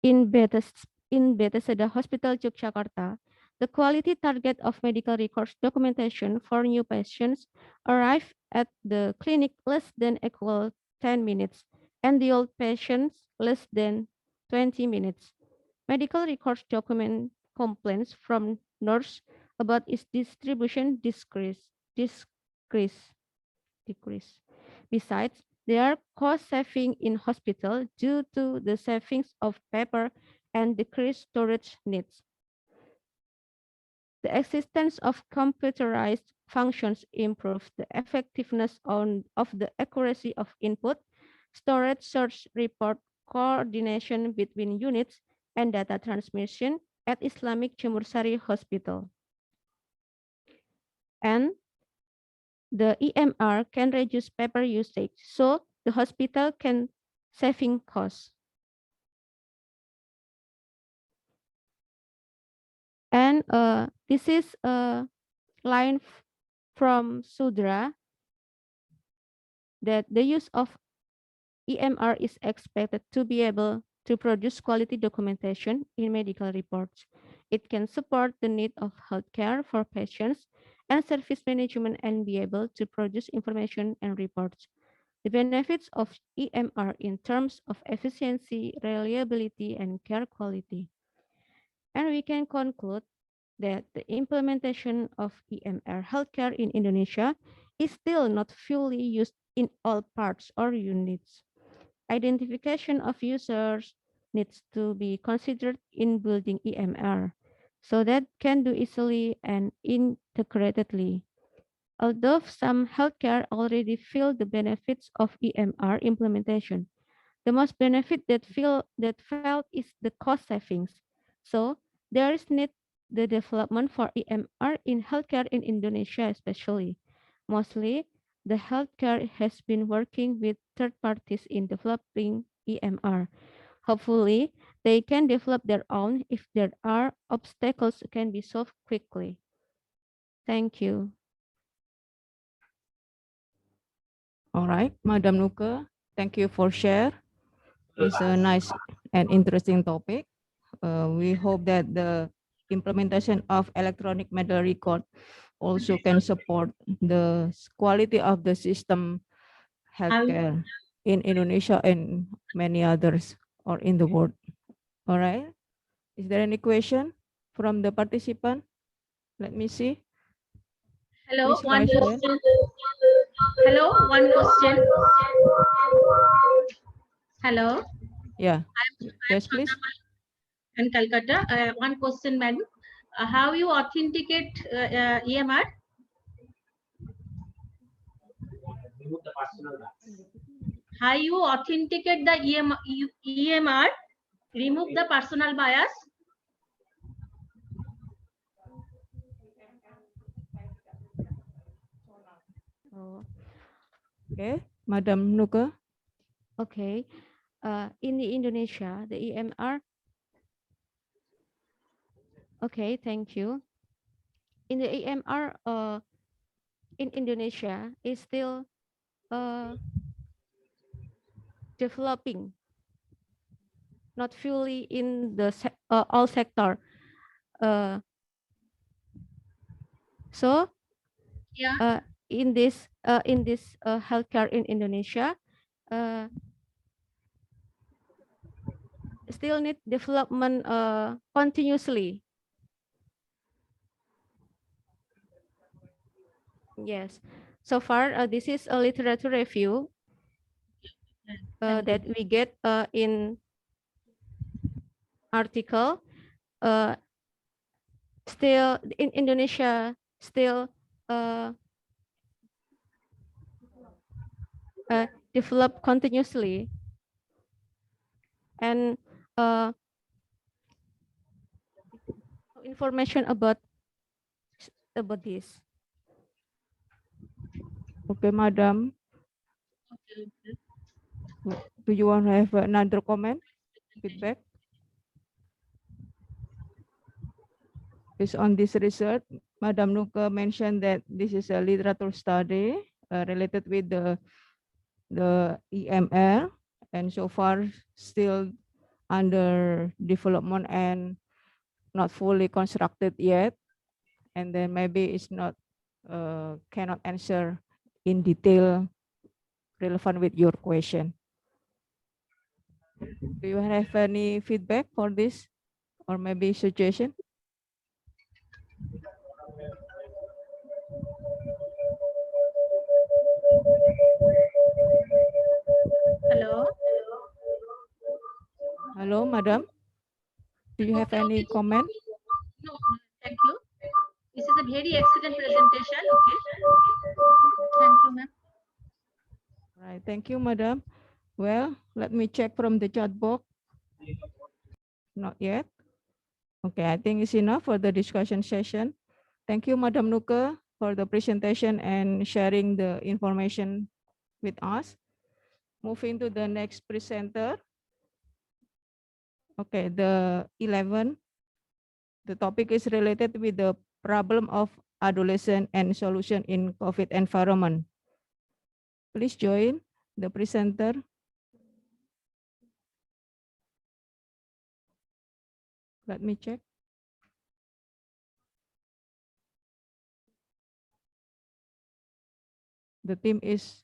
In Bethesda Hospital, Yogyakarta, the quality target of medical records documentation for new patients arrived at the clinic less than equal 10 minutes, and the old patients less than 20 minutes. Medical records document complaints from nurse about its distribution decrease. Besides, there are cost saving in hospital due to the savings of paper and decreased storage needs. The existence of computerized functions improves the effectiveness of the accuracy of input, storage, search, report, coordination between units, and data transmission at Islamic Jemur Sari Hospital. And the EMR can reduce paper usage, so the hospital can saving costs. And this is a line from Sudra that the use of EMR is expected to be able to produce quality documentation in medical reports. It can support the need of healthcare for patients and service management and be able to produce information and reports. The benefits of EMR in terms of efficiency, reliability, and care quality. And we can conclude that the implementation of EMR healthcare in Indonesia is still not fully used in all parts or units. Identification of users needs to be considered in building EMR so that can do easily and integratedly. Although some healthcare already feel the benefits of EMR implementation, the most benefit that felt is the cost savings. So there is need the development for EMR in healthcare in Indonesia especially. Mostly, the healthcare has been working with third parties in developing EMR. Hopefully, they can develop their own if there are obstacles can be solved quickly. Thank you. All right, Madam Nuke, thank you for share. It's a nice and interesting topic. We hope that the implementation of electronic medical record also can support the quality of the system healthcare in Indonesia and many others or in the world. All right. Is there any question from the participant? Let me see. Hello, Please one raise your hand. question. Hello, one question. Hello. Yeah. Yes, please. In Calcutta, one question, madam. How you authenticate EMR? How you authenticate the EMR? Remove the personal bias. Okay, Madam Nuka. Okay. In the Indonesia, the EMR. Okay, thank you. In the EMR, in Indonesia is still developing, not fully in the all sector. So, yeah. In this healthcare in Indonesia, still need development continuously. Yes. So far, this is a literature review that we get in article. Still in Indonesia, still develop continuously, and information about this. Okay, Madam. Do you want to have another comment, feedback? Based on this research, Madam Nuka mentioned that this is a literature study related with the EMR, and so far still under development and not fully constructed yet. And then maybe it's not cannot answer in detail relevant with your question. Do you have any feedback for this or maybe suggestion? Hello. Hello, Madam. Do you have any comment? No, thank you. This is a very excellent presentation. Okay. Thank you, ma'am. Right. Thank you, Madam. Well, let me check from the chat box. Not yet. Okay, I think it's enough for the discussion session. Thank you, Madam Nuka, for the presentation and sharing the information with us. Moving to the next presenter. Okay, the 11. The topic is related with the problem of adolescent and solution in COVID environment. Please join the presenter. Let me check. The team is,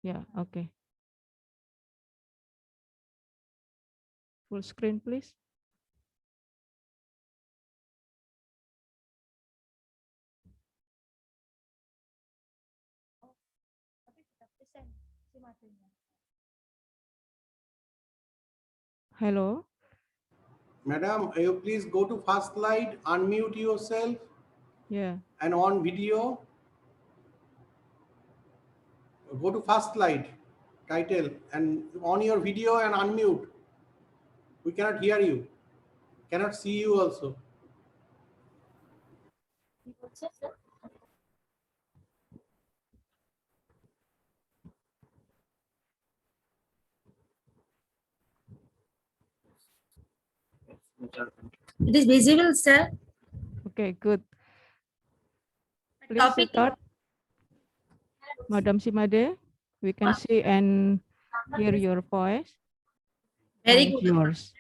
yeah, okay. Full screen, please. Hello. Madam, you please go to first slide, unmute yourself. Yeah. And on video. Go to first slide, title, and on your video and unmute. We cannot hear you. Cannot see you also. It is visible, sir. Okay, good. Please Topic. start. Madam Simade, we can see and hear your voice. Very Time is good. yours.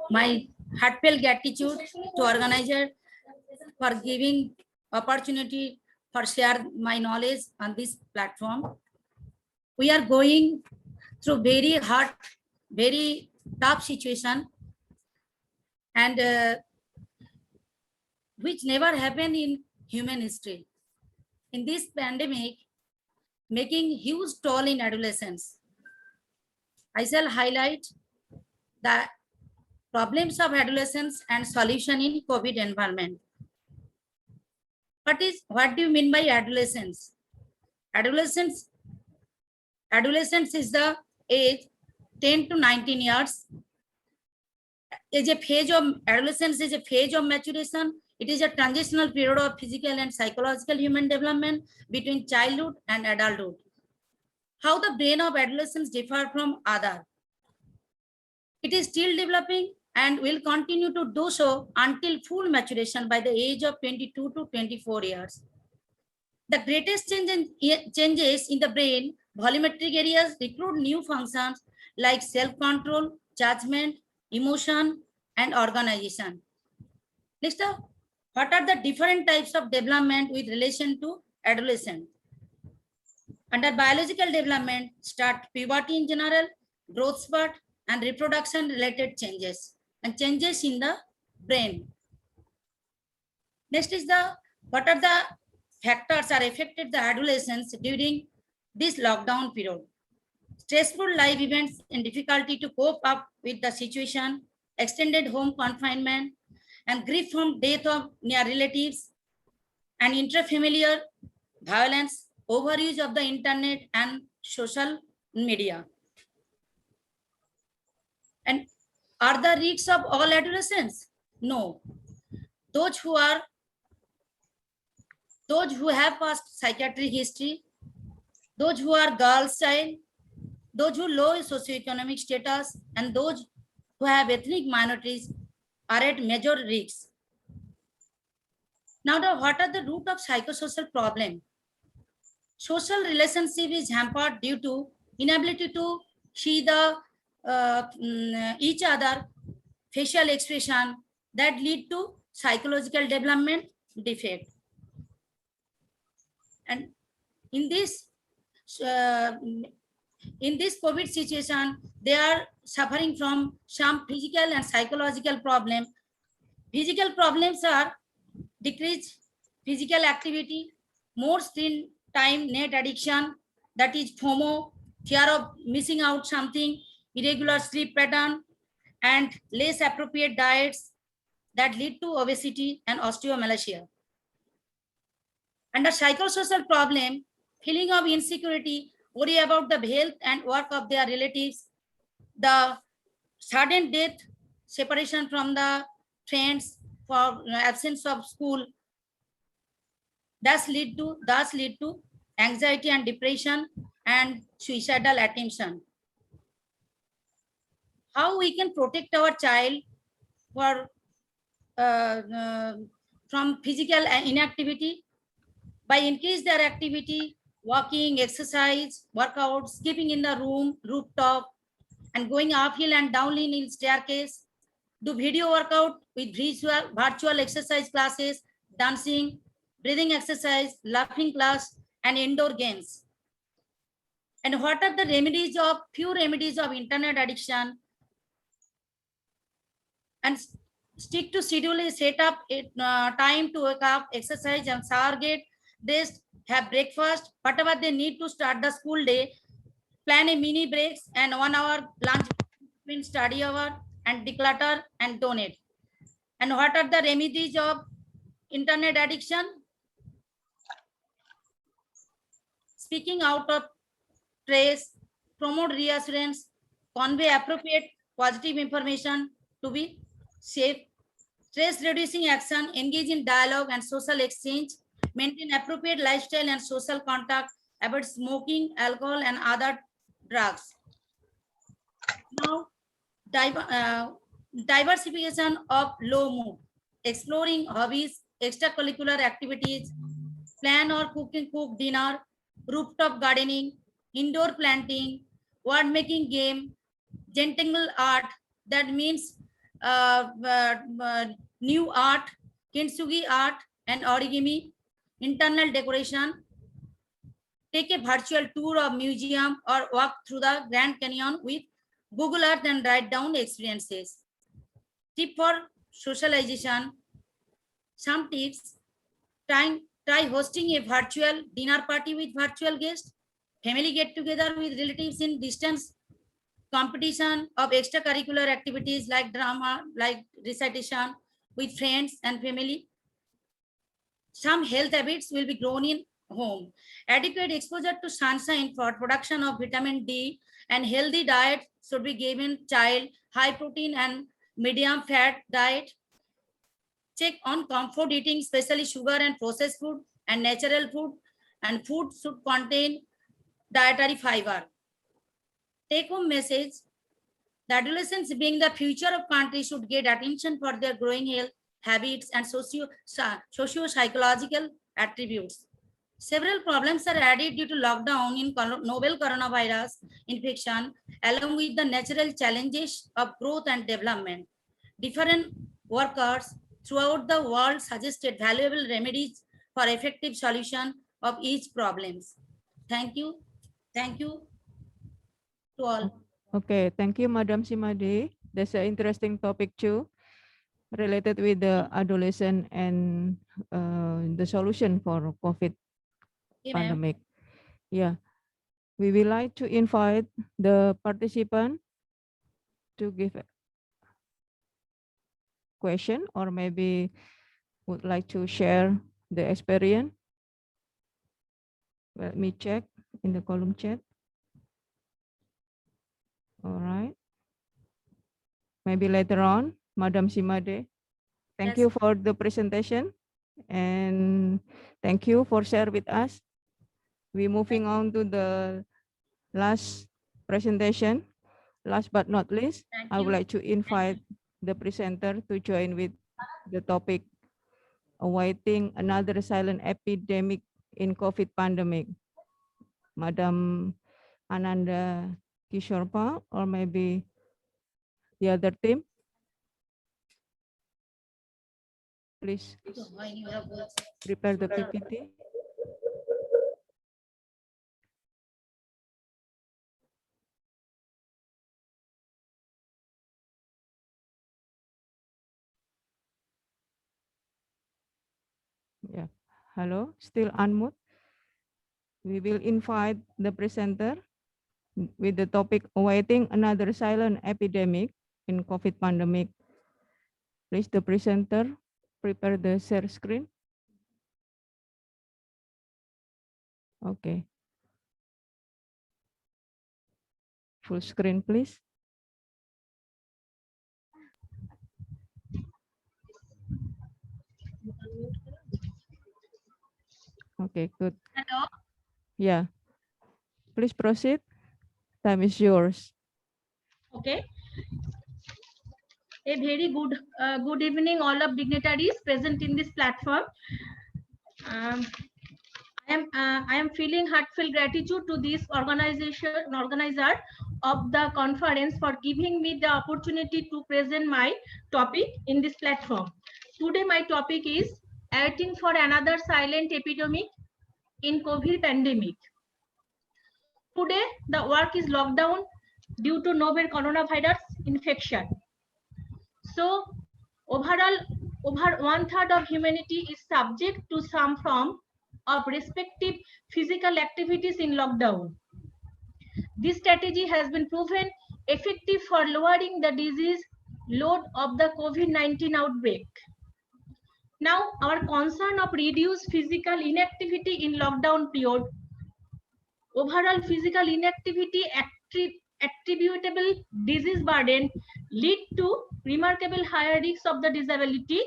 My heartfelt gratitude to organizer for giving opportunity for share my knowledge on this platform. We are going through very hard, very tough situation, and which never happened in human history. In this pandemic, making huge toll in adolescents. I shall highlight the problems of adolescence and solution in COVID environment. What do you mean by adolescence? Adolescence is the age 10 to 19 years. Adolescence is a phase of maturation. It is a transitional period of physical and psychological human development between childhood and adulthood. How the brain of adolescents differ from other. It is still developing and will continue to do so until full maturation by the age of 22 to 24 years. The greatest changes in the brain volumetric areas recruit new functions like self-control, judgment, emotion, and organization. Next, what are the different types of development with relation to adolescent? Under biological development, start puberty in general, growth spurt, and reproduction related changes and changes in the brain. Next is what are the factors are affected the adolescents during this lockdown period. Stressful life events and difficulty to cope up with the situation, extended home confinement, and grief from death of near relatives, and intrafamiliar violence, overuse of the internet and social media. And are the risks of all adolescents? No. Those who have past psychiatric history, those who are girls' child, those who low socioeconomic status, and those who have ethnic minorities are at major risks. Now, what are the root of psychosocial problem? Social relationship is hampered due to inability to see the each other facial expression that lead to psychological development defect. And in this COVID situation, they are suffering from some physical and psychological problems. Physical problems are decreased physical activity, more screen time, net addiction, that is FOMO, fear of missing out something, irregular sleep pattern, and less appropriate diets that lead to obesity and osteomalacia. Under psychosocial problem, feeling of insecurity, worry about the health and work of their relatives, the sudden death, separation from the friends, for absence of school, thus lead to anxiety and depression and suicidal attention. How we can protect our child from physical inactivity? By increase their activity, walking, exercise, workout, skipping in the room, rooftop, and going uphill and downhill in staircase. Do video workout with virtual exercise classes, dancing, breathing exercise, laughing class, and indoor games. And what are the few remedies of internet addiction? And stick to schedule, set up time to wake up, exercise and shower, get dressed, have breakfast, whatever they need to start the school day, plan a mini breaks and 1 hour lunch between study hour, and declutter and donate. And what are the remedies of internet addiction? Speaking out of trace, promote reassurance, convey appropriate positive information to be safe, stress reducing action, engage in dialogue and social exchange, maintain appropriate lifestyle and social contact, avoid smoking, alcohol and other drugs. Now, diversification of low mood, exploring hobbies, extracurricular activities, plan or cook dinner, rooftop gardening, indoor planting, word making game, gentle art, that means new art, kintsugi art and origami, internal decoration. Take a virtual tour of museum or walk through the Grand Canyon with Google Earth and write down experiences. Tip for socialization. Some tips: try hosting a virtual dinner party with virtual guests, family get together with relatives in distance, competition of extracurricular activities like drama, like recitation with friends and family. Some health habits will be grown in home. Adequate exposure to sunshine for production of vitamin D and healthy diet should be given child. High protein and medium fat diet. Check on comfort eating, especially sugar and processed food and natural food, and food should contain dietary fiber. Take home message: the adolescents, being the future of country, should get attention for their growing health habits and socio-psychological attributes. Several problems are added due to lockdown in novel coronavirus infection, along with the natural challenges of growth and development. Different workers throughout the world suggested valuable remedies for effective solution of each problems. Thank you. Thank you to all. Okay, thank you, Madam Simade. That's an interesting topic too, related with the adolescent and the solution for COVID pandemic. Yeah, we would like to invite the participant to give a question or maybe would like to share the experience. Let me check in the column chat. All right. Maybe later on, Madam Simade. Thank you for the presentation and thank you for share with us. We're moving on to the last presentation. Last but not least, I would like to invite the presenter to join with the topic awaiting another silent epidemic in COVID pandemic. Madam Ananda Kishorpa or maybe the other team. Please prepare the PPT. Yeah. Hello, still unmute. We will invite the presenter with the topic awaiting another silent epidemic in COVID pandemic. Please, the presenter, prepare the share screen. Okay. Full screen, please. Okay, good. Hello. Yeah. Please proceed. Time is yours. Okay. A very good evening, all of dignitaries present in this platform. I am feeling heartfelt gratitude to this organizer of the conference for giving me the opportunity to present my topic in this platform. Today my topic is waiting for another silent epidemic in COVID pandemic. Today the work is locked down due to novel coronavirus infection. So overall, over 1/3 of humanity is subject to some form of respective physical activities in lockdown. This strategy has been proven effective for lowering the disease load of the COVID-19 outbreak. Now, our concern of reduced physical inactivity in lockdown period. Overall physical inactivity attributable disease burden lead to remarkable higher risks of the disability,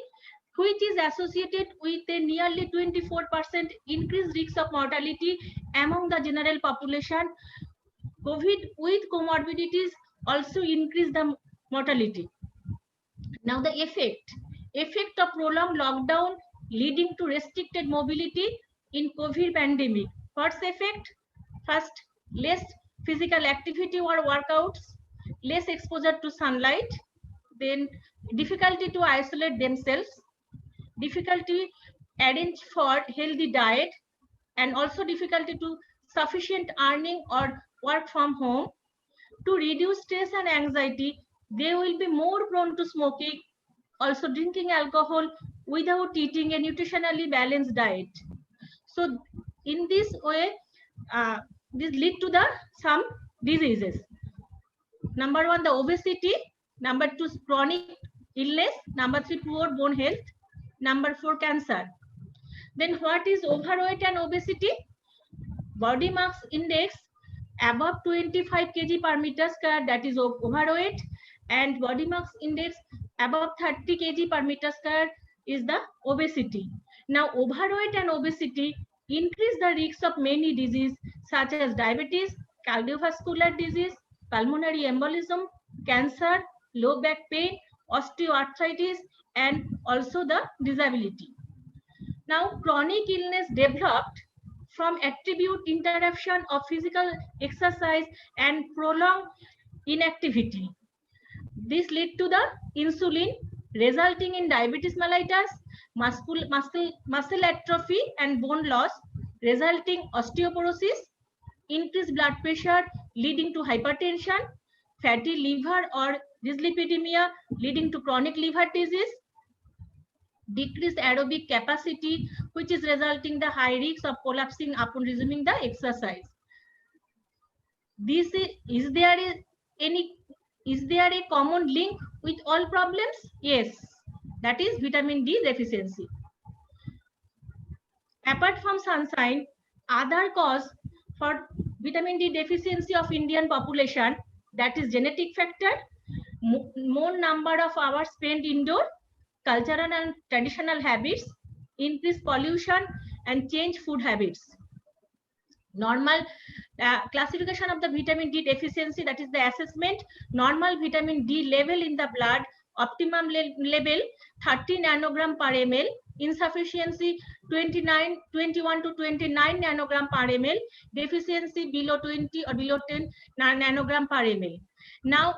which is associated with a nearly 24% increased risk of mortality among the general population. COVID with comorbidities also increase the mortality. Now the effect of prolonged lockdown leading to restricted mobility in COVID pandemic. First effect, less physical activity or workouts, less exposure to sunlight, then difficulty to isolate themselves, difficulty arrange for healthy diet, and also difficulty to sufficient earning or work from home. To reduce stress and anxiety, they will be more prone to smoking, also drinking alcohol without eating a nutritionally balanced diet. So in this way, this lead to the some diseases. Number one, the obesity. Number two, chronic illness. Number three, poor bone health. Number four, cancer. Then what is overweight and obesity? Body mass index above 25 kg per meter square, that is overweight, and body mass index above 30 kg per meter square is the obesity. Now overweight and obesity increase the risks of many diseases such as diabetes, cardiovascular disease, pulmonary embolism, cancer, low back pain, osteoarthritis, and also the disability. Now chronic illness developed from attribute interruption of physical exercise and prolonged inactivity. This lead to the insulin, resulting in diabetes mellitus, muscle atrophy and bone loss, resulting osteoporosis, increased blood pressure leading to hypertension, fatty liver or dyslipidemia leading to chronic liver disease, decreased aerobic capacity, which is resulting the high risks of collapsing upon resuming the exercise. This is there a common link with all problems? Yes, that is vitamin D deficiency. Apart from sunshine, other cause for vitamin D deficiency of Indian population, that is genetic factor, more number of hours spent indoor, cultural and traditional habits, increased pollution, and change food habits. Normal classification of the vitamin D deficiency, that is the assessment. Normal vitamin D level in the blood, optimum level 30 nanogram per ml, insufficiency 21 to 29 nanogram per ml, deficiency below 20 or below 10 nanogram per ml. Now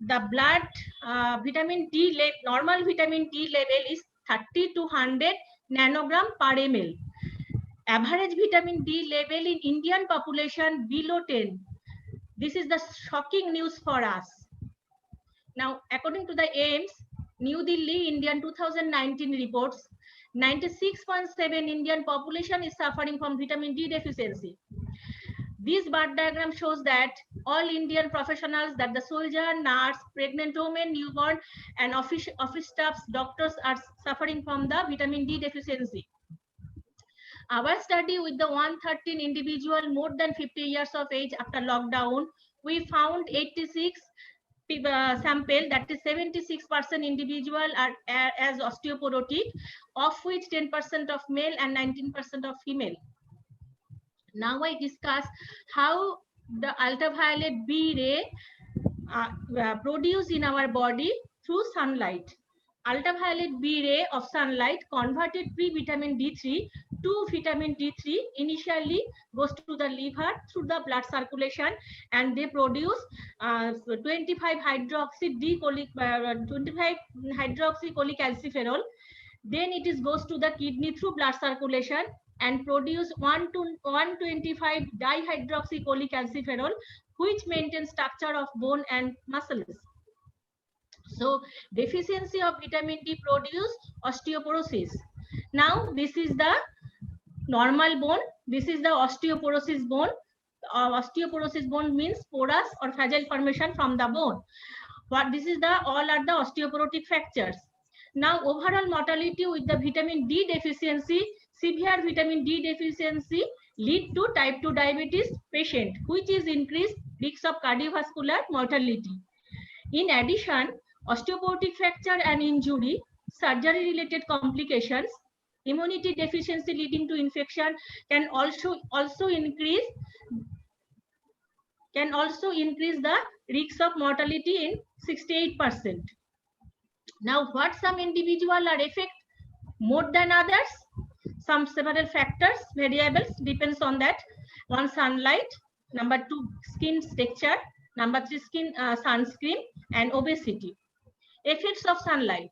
the blood vitamin D normal vitamin D level is 30 to 100 nanogram per ml. Average vitamin D level in Indian population below 10. This is the shocking news for us. Now, according to the AIMS, New Delhi, Indian 2019 reports, 96.7 Indian population is suffering from vitamin D deficiency. This bar diagram shows that all Indian professionals, that the soldier, nurse, pregnant women, newborn, and office staffs, doctors are suffering from the vitamin D deficiency. Our study with the 113 individual more than 50 years of age after lockdown, we found 86 sample, that is 76% individual are as osteoporotic, of which 10% of male and 19% of female. Now I discuss how the ultraviolet B ray produced in our body through sunlight. Ultraviolet B ray of sunlight converted pre-vitamin D3 to vitamin D3 initially goes to the liver through the blood circulation, and they produce 25 hydroxycholecalciferol. Then it is goes to the kidney through blood circulation and produce 125 dihydroxycholecalciferol, which maintains structure of bone and muscles. So deficiency of vitamin D produce osteoporosis. Now this is the normal bone, this is the osteoporosis bone. Osteoporosis bone means porous or fragile formation from the bone. What this is the all are the osteoporotic fractures. Now overall mortality with the vitamin D deficiency, severe vitamin D deficiency lead to type 2 diabetes patient, which is increased risk of cardiovascular mortality. In addition, osteoporotic fracture and injury, surgery related complications, immunity deficiency leading to infection can also increase the risk of mortality in 68%. Now, what some individual are affected more than others? Some several factors, variables depends on that. One, sunlight, number 2, skin texture, number 3, sunscreen, and obesity. Effects of sunlight.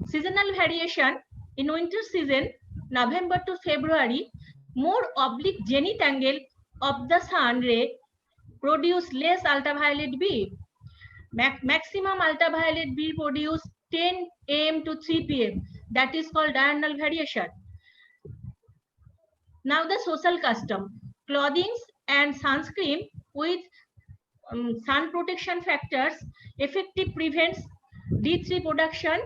Seasonal variation. In winter season, November to February, more oblique zenith angle of the sun ray produce less ultraviolet B. Maximum ultraviolet B produced 10 AM to 3 PM. That is called diurnal variation. Now the social custom. Clothing and sunscreen with sun protection factors effectively prevents D3 production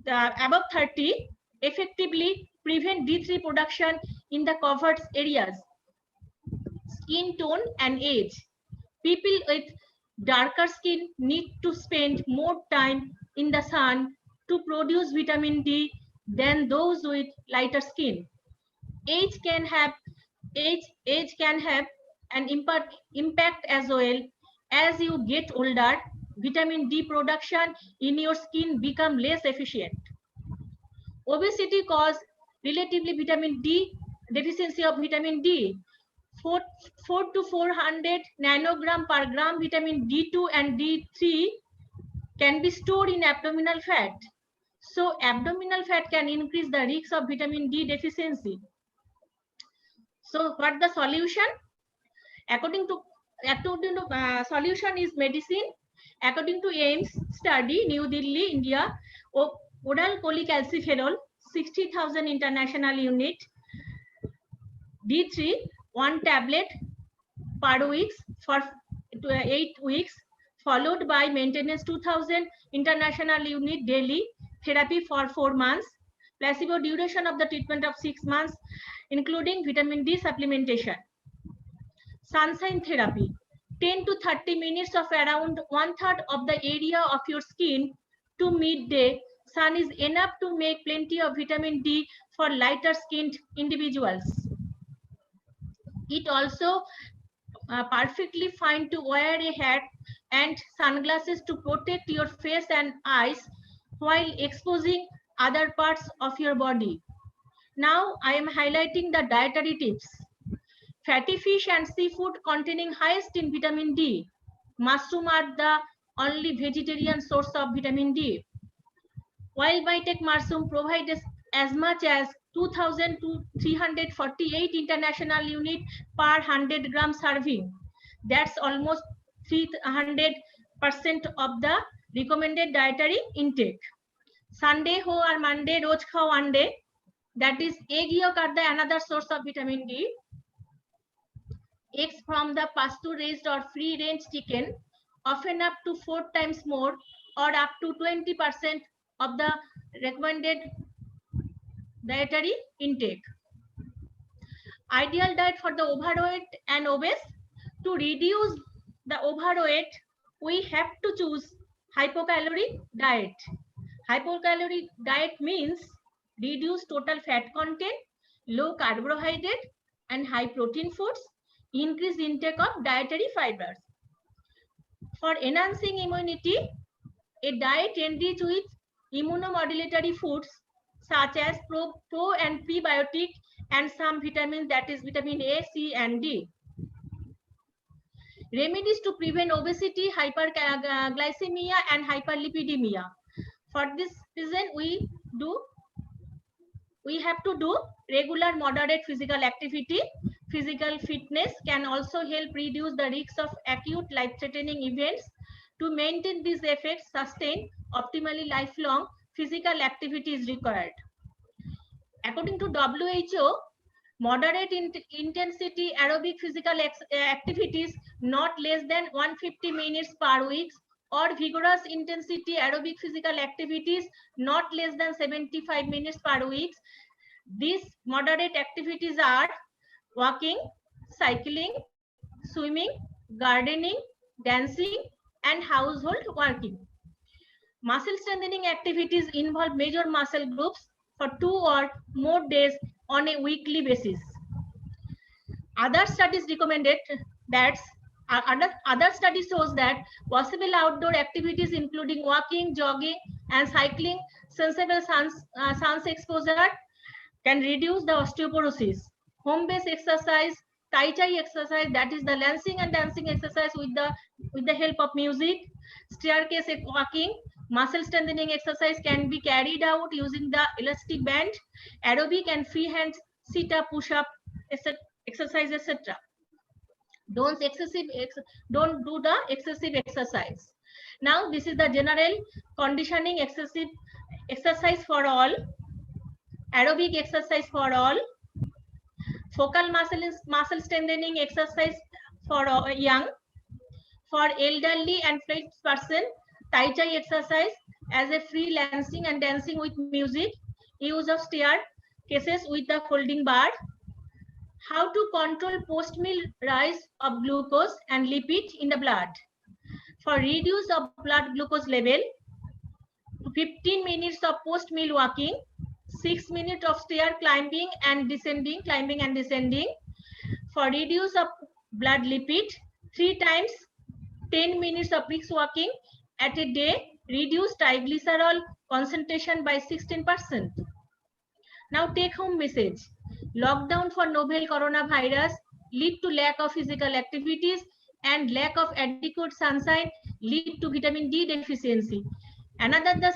above 30, effectively prevent D3 production in the covered areas. Skin tone and age. People with darker skin need to spend more time in the sun to produce vitamin D than those with lighter skin. Age can have an impact as well. As you get older, vitamin D production in your skin become less efficient. Obesity cause relatively vitamin D deficiency of vitamin D. 4 to 400 nanogram per gram vitamin D2 and D3 can be stored in abdominal fat. So abdominal fat can increase the risk of vitamin D deficiency. So what the solution? According to solution is medicine. According to AIMS study, New Delhi, India, oral cholecalciferol 60,000 international unit, D3 1 tablet per week for 8 weeks, followed by maintenance 2000 international unit daily therapy for 4 months, placebo duration of the treatment of 6 months, including vitamin D supplementation. Sunshine therapy, 10 to 30 minutes of around 1/3 of the area of your skin to midday sun is enough to make plenty of vitamin D for lighter skinned individuals. It also perfectly fine to wear a hat and sunglasses to protect your face and eyes while exposing other parts of your body. Now I am highlighting the dietary tips. Fatty fish and seafood containing highest in vitamin D. Mushroom are the only vegetarian source of vitamin D. Wild Mytech mushroom provides as much as 2000 to 348 international unit per 100 gram serving. That's almost 300% of the recommended dietary intake. Sunday ho or Monday roj khao one day. That is egg yolk are the another source of vitamin D. Eggs from the pasture-raised or free-range chicken, often up to 4 times more or up to 20% of the recommended dietary intake. Ideal diet for the overweight and obese. To reduce the overweight, we have to choose hypocaloric diet. Hypocaloric diet means reduce total fat content, low carbohydrate and high protein foods, increase intake of dietary fibers. For enhancing immunity, a diet enriched with immunomodulatory foods such as pro and prebiotic and some vitamins, that is vitamin A, C and D. Remedies to prevent obesity, hyperglycemia and hyperlipidemia. For this reason, we have to do regular moderate physical activity. Physical fitness can also help reduce the risk of acute life-threatening events. To maintain these effects sustained optimally lifelong, physical activity is required. According to WHO, moderate intensity aerobic physical activities not less than 150 minutes per week or vigorous intensity aerobic physical activities not less than 75 minutes per week. These moderate activities are walking, cycling, swimming, gardening, dancing, and household working. Muscle strengthening activities involve major muscle groups for 2 or more days on a weekly basis. Other studies recommended that other study shows that possible outdoor activities including walking, jogging, and cycling, sensible sun exposure can reduce the osteoporosis. Home-based exercise Tai Chi exercise, that is the lancing and dancing exercise with the help of music. Staircase walking, muscle strengthening exercise can be carried out using the elastic band. Aerobic and free hand sit up, push up, exercise, etc. Don't do the excessive exercise. Now this is the general conditioning exercise for all, aerobic exercise for all, focal muscle strengthening exercise for young, for elderly and fit person, Tai Chi exercise as a freelancing and dancing with music, use of stair cases with the folding bar, how to control post-meal rise of glucose and lipid in the blood. For reduce of blood glucose level, 15 minutes of post-meal walking, 6 minutes of stair climbing and descending, For reduce of blood lipid, 3 times 10 minutes of brisk walking at a day, reduce triglycerol concentration by 16%. Now take home message. Lockdown for novel coronavirus lead to lack of physical activities and lack of adequate sunshine lead to vitamin D deficiency. Another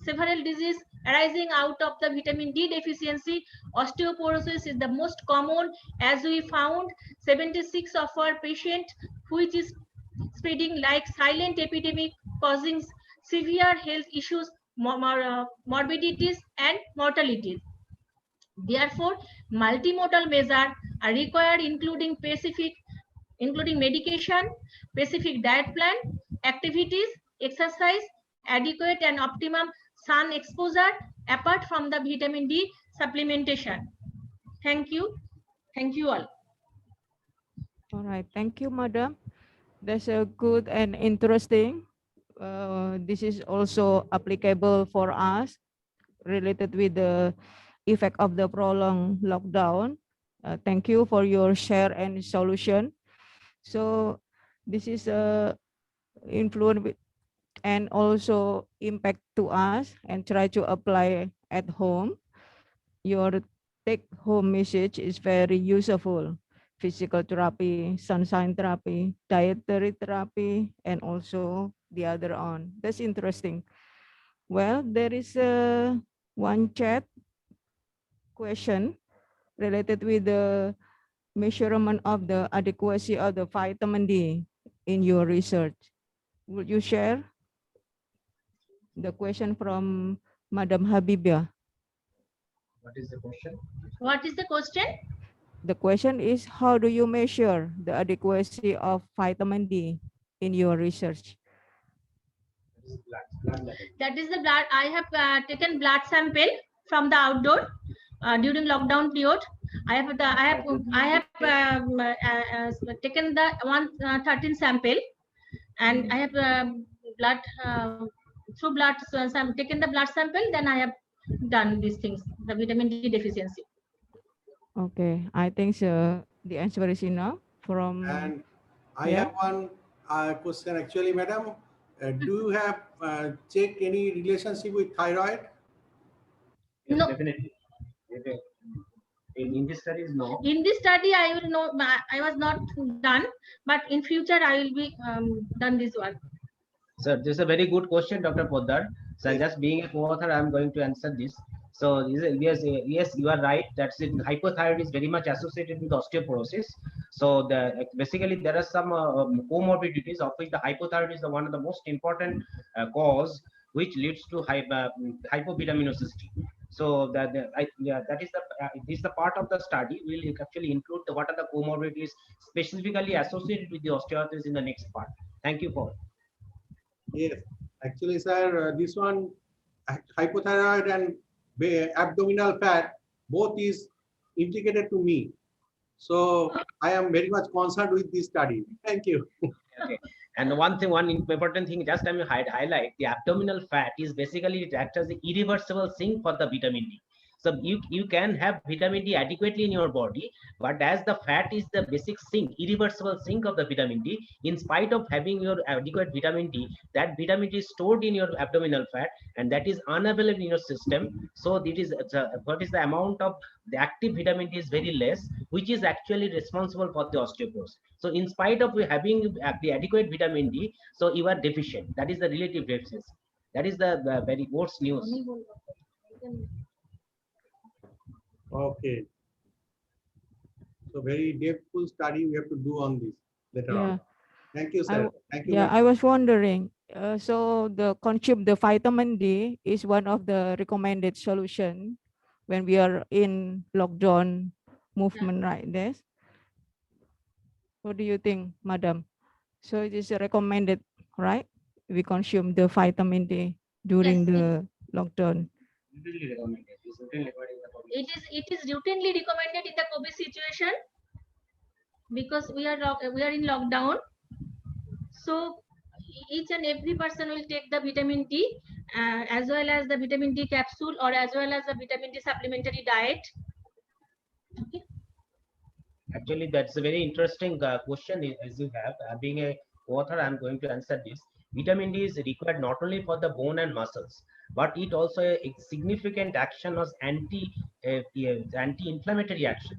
several disease arising out of the vitamin D deficiency, osteoporosis is the most common, as we found 76 of our patients, which is spreading like silent epidemic, causing severe health issues, morbidities and mortalities. Therefore, multimodal measures are required, including medication, specific diet plan, activities, exercise, adequate and optimum sun exposure, apart from the vitamin D supplementation. Thank you. Thank you all. All right, thank you, madam. That's a good and interesting. This is also applicable for us related with the effect of the prolonged lockdown. Thank you for your share and solution. So this is a influence and also impact to us and try to apply at home. Your take home message is very useful. Physical therapy, sunshine therapy, dietary therapy, and also the other on. That's interesting. Well, there is one chat question related with the measurement of the adequacy of the vitamin D in your research. Would you share the question from Madam Habibia? What is the question? What is the question? The question is, how do you measure the adequacy of vitamin D in your research? That is the blood. I have taken blood sample from the outdoor during lockdown period. I have taken the 113 sample, and I have blood through blood taken the blood sample. Then I have done these things. The vitamin D deficiency. Okay, I think the answer is enough from. And I have one question actually, madam. Do you have checked any relationship with thyroid? Yes, no. Definitely. In this study, no. In this study, I will know. I was not done, but in future I will be done this one. Sir, this is a very good question, Dr. Poddar. So just being a co-author, I am going to answer this. So yes, you are right. That's it. Hypothyroid is very much associated with osteoporosis. So basically there are some comorbidities, of which the hypothyroid is one of the most important cause, which leads to hypovitaminosity. So that is the part of the study. We'll actually include what are the comorbidities specifically associated with the osteoarthritis in the next part. Thank you for. Yes, actually, sir, this one, hypothyroid and abdominal fat, both is implicated to me. So I am very much concerned with this study. Thank you. Okay. And one important thing, just let me highlight, the abdominal fat is basically it acts as an irreversible sink for the vitamin D. So you can have vitamin D adequately in your body, but as the fat is the basic sink, irreversible sink of the vitamin D, in spite of having your adequate vitamin D, that vitamin D is stored in your abdominal fat, and that is unavailable in your system. So it is what is the amount of the active vitamin D is very less, which is actually responsible for the osteoporosis. So in spite of having the adequate vitamin D, so you are deficient. That is the relative deficiency. That is the very worst news. Okay. So very depthful study we have to do on this later on. Thank you, sir. Thank you. I was wondering, so the consume the vitamin D is one of the recommended solution when we are in lockdown movement, right? This. What do you think, madam? So it is recommended, right? We consume the vitamin D during the lockdown. It is routinely recommended in the COVID situation because we are in lockdown. So each and every person will take the vitamin D as well as the vitamin D capsule or as well as the vitamin D supplementary diet. Okay. Actually, that's a very interesting question as you have. Being a author, I'm going to answer this. Vitamin D is required not only for the bone and muscles, but it also a significant action as anti-inflammatory action.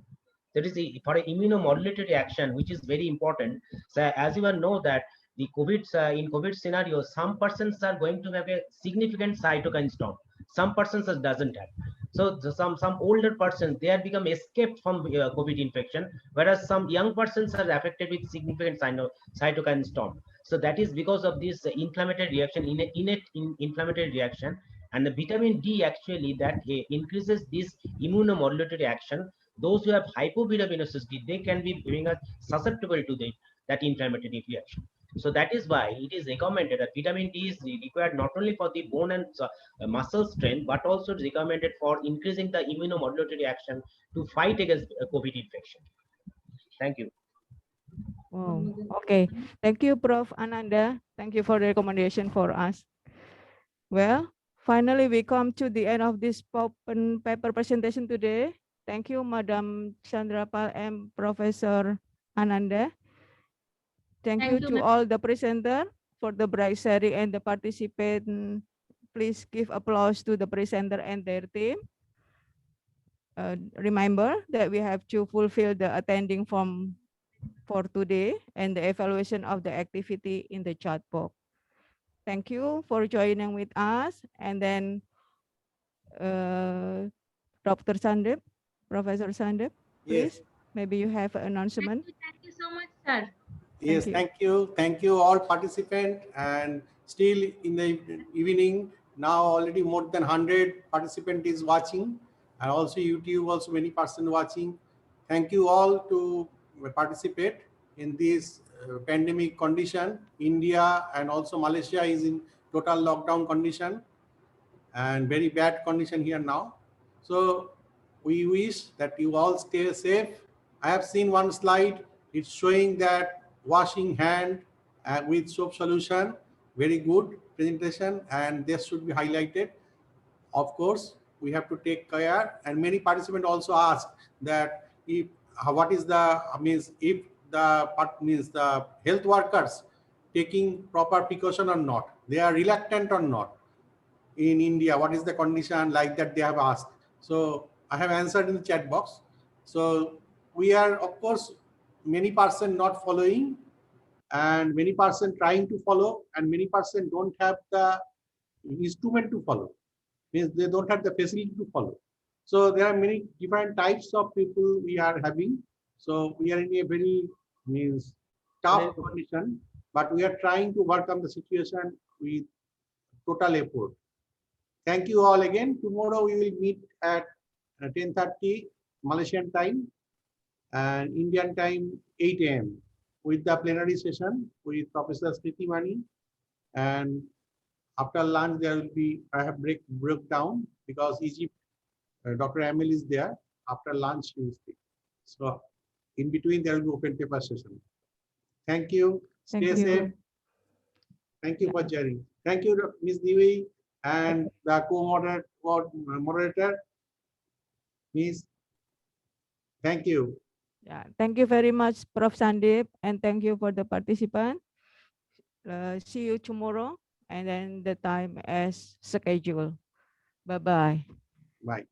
That is for an immunomodulatory action, which is very important. So as you well know that the COVID in COVID scenario, some persons are going to have a significant cytokine storm. Some persons doesn't have. So some older persons, they have become escaped from COVID infection, whereas some young persons are affected with significant cytokine storm. So that is because of this inflammatory reaction, innate inflammatory reaction, and the vitamin D actually that increases this immunomodulatory action. Those who have hypovitaminosis D, they can be being susceptible to that inflammatory reaction. So that is why it is recommended that vitamin D is required not only for the bone and muscle strength, but also recommended for increasing the immunomodulatory action to fight against COVID infection. Thank you. Oh, okay. Thank you, Prof. Ananda. Thank you for the recommendation for us. Well, finally, we come to the end of this open paper presentation today. Thank you, Madam Chandrapal and Professor Ananda. Thank you to all the presenter for the bright sharing and the participant. Please give applause to the presenter and their team. Remember that we have to fulfill the attending form for today and the evaluation of the activity in the chat box. Thank you for joining with us. And then Dr. Sandip, Professor Sandip, please, maybe you have an announcement. Thank you so much, sir. Yes, thank you. Thank you all participants, and still in the evening, now already more than 100 participant is watching, and also YouTube also many person watching. Thank you all to participate in this pandemic condition. India and also Malaysia is in total lockdown condition and very bad condition here now. So we wish that you all stay safe. I have seen one slide. It's showing that washing hand with soap solution, very good presentation, and this should be highlighted. Of course, we have to take care, and many participants also ask that if what is the means if the health workers taking proper precaution or not, they are reluctant or not in India, what is the condition like that they have asked. So I have answered in the chat box. So we are, of course, many person not following and many person trying to follow, and many person don't have the instrument to follow, means they don't have the facility to follow. So there are many different types of people we are having. So we are in a very tough condition, but we are trying to work on the situation with total effort. Thank you all again. Tomorrow we will meet at 10:30 Malaysian time and Indian time 8 a.m. with the plenary session with Professor Smriti Mani. And after lunch there will be, I have broke down because Egypt, Dr. Emil is there. After lunch he will speak. So in between there will be open paper session. Thank you. Stay safe. Thank you for sharing. Thank you, Ms. Devi and the co-moderator. Please. Thank you. Yeah, thank you very much, Prof. Sandeep, and thank you for the participant. See you tomorrow, and then the time as scheduled. Bye-bye. Bye.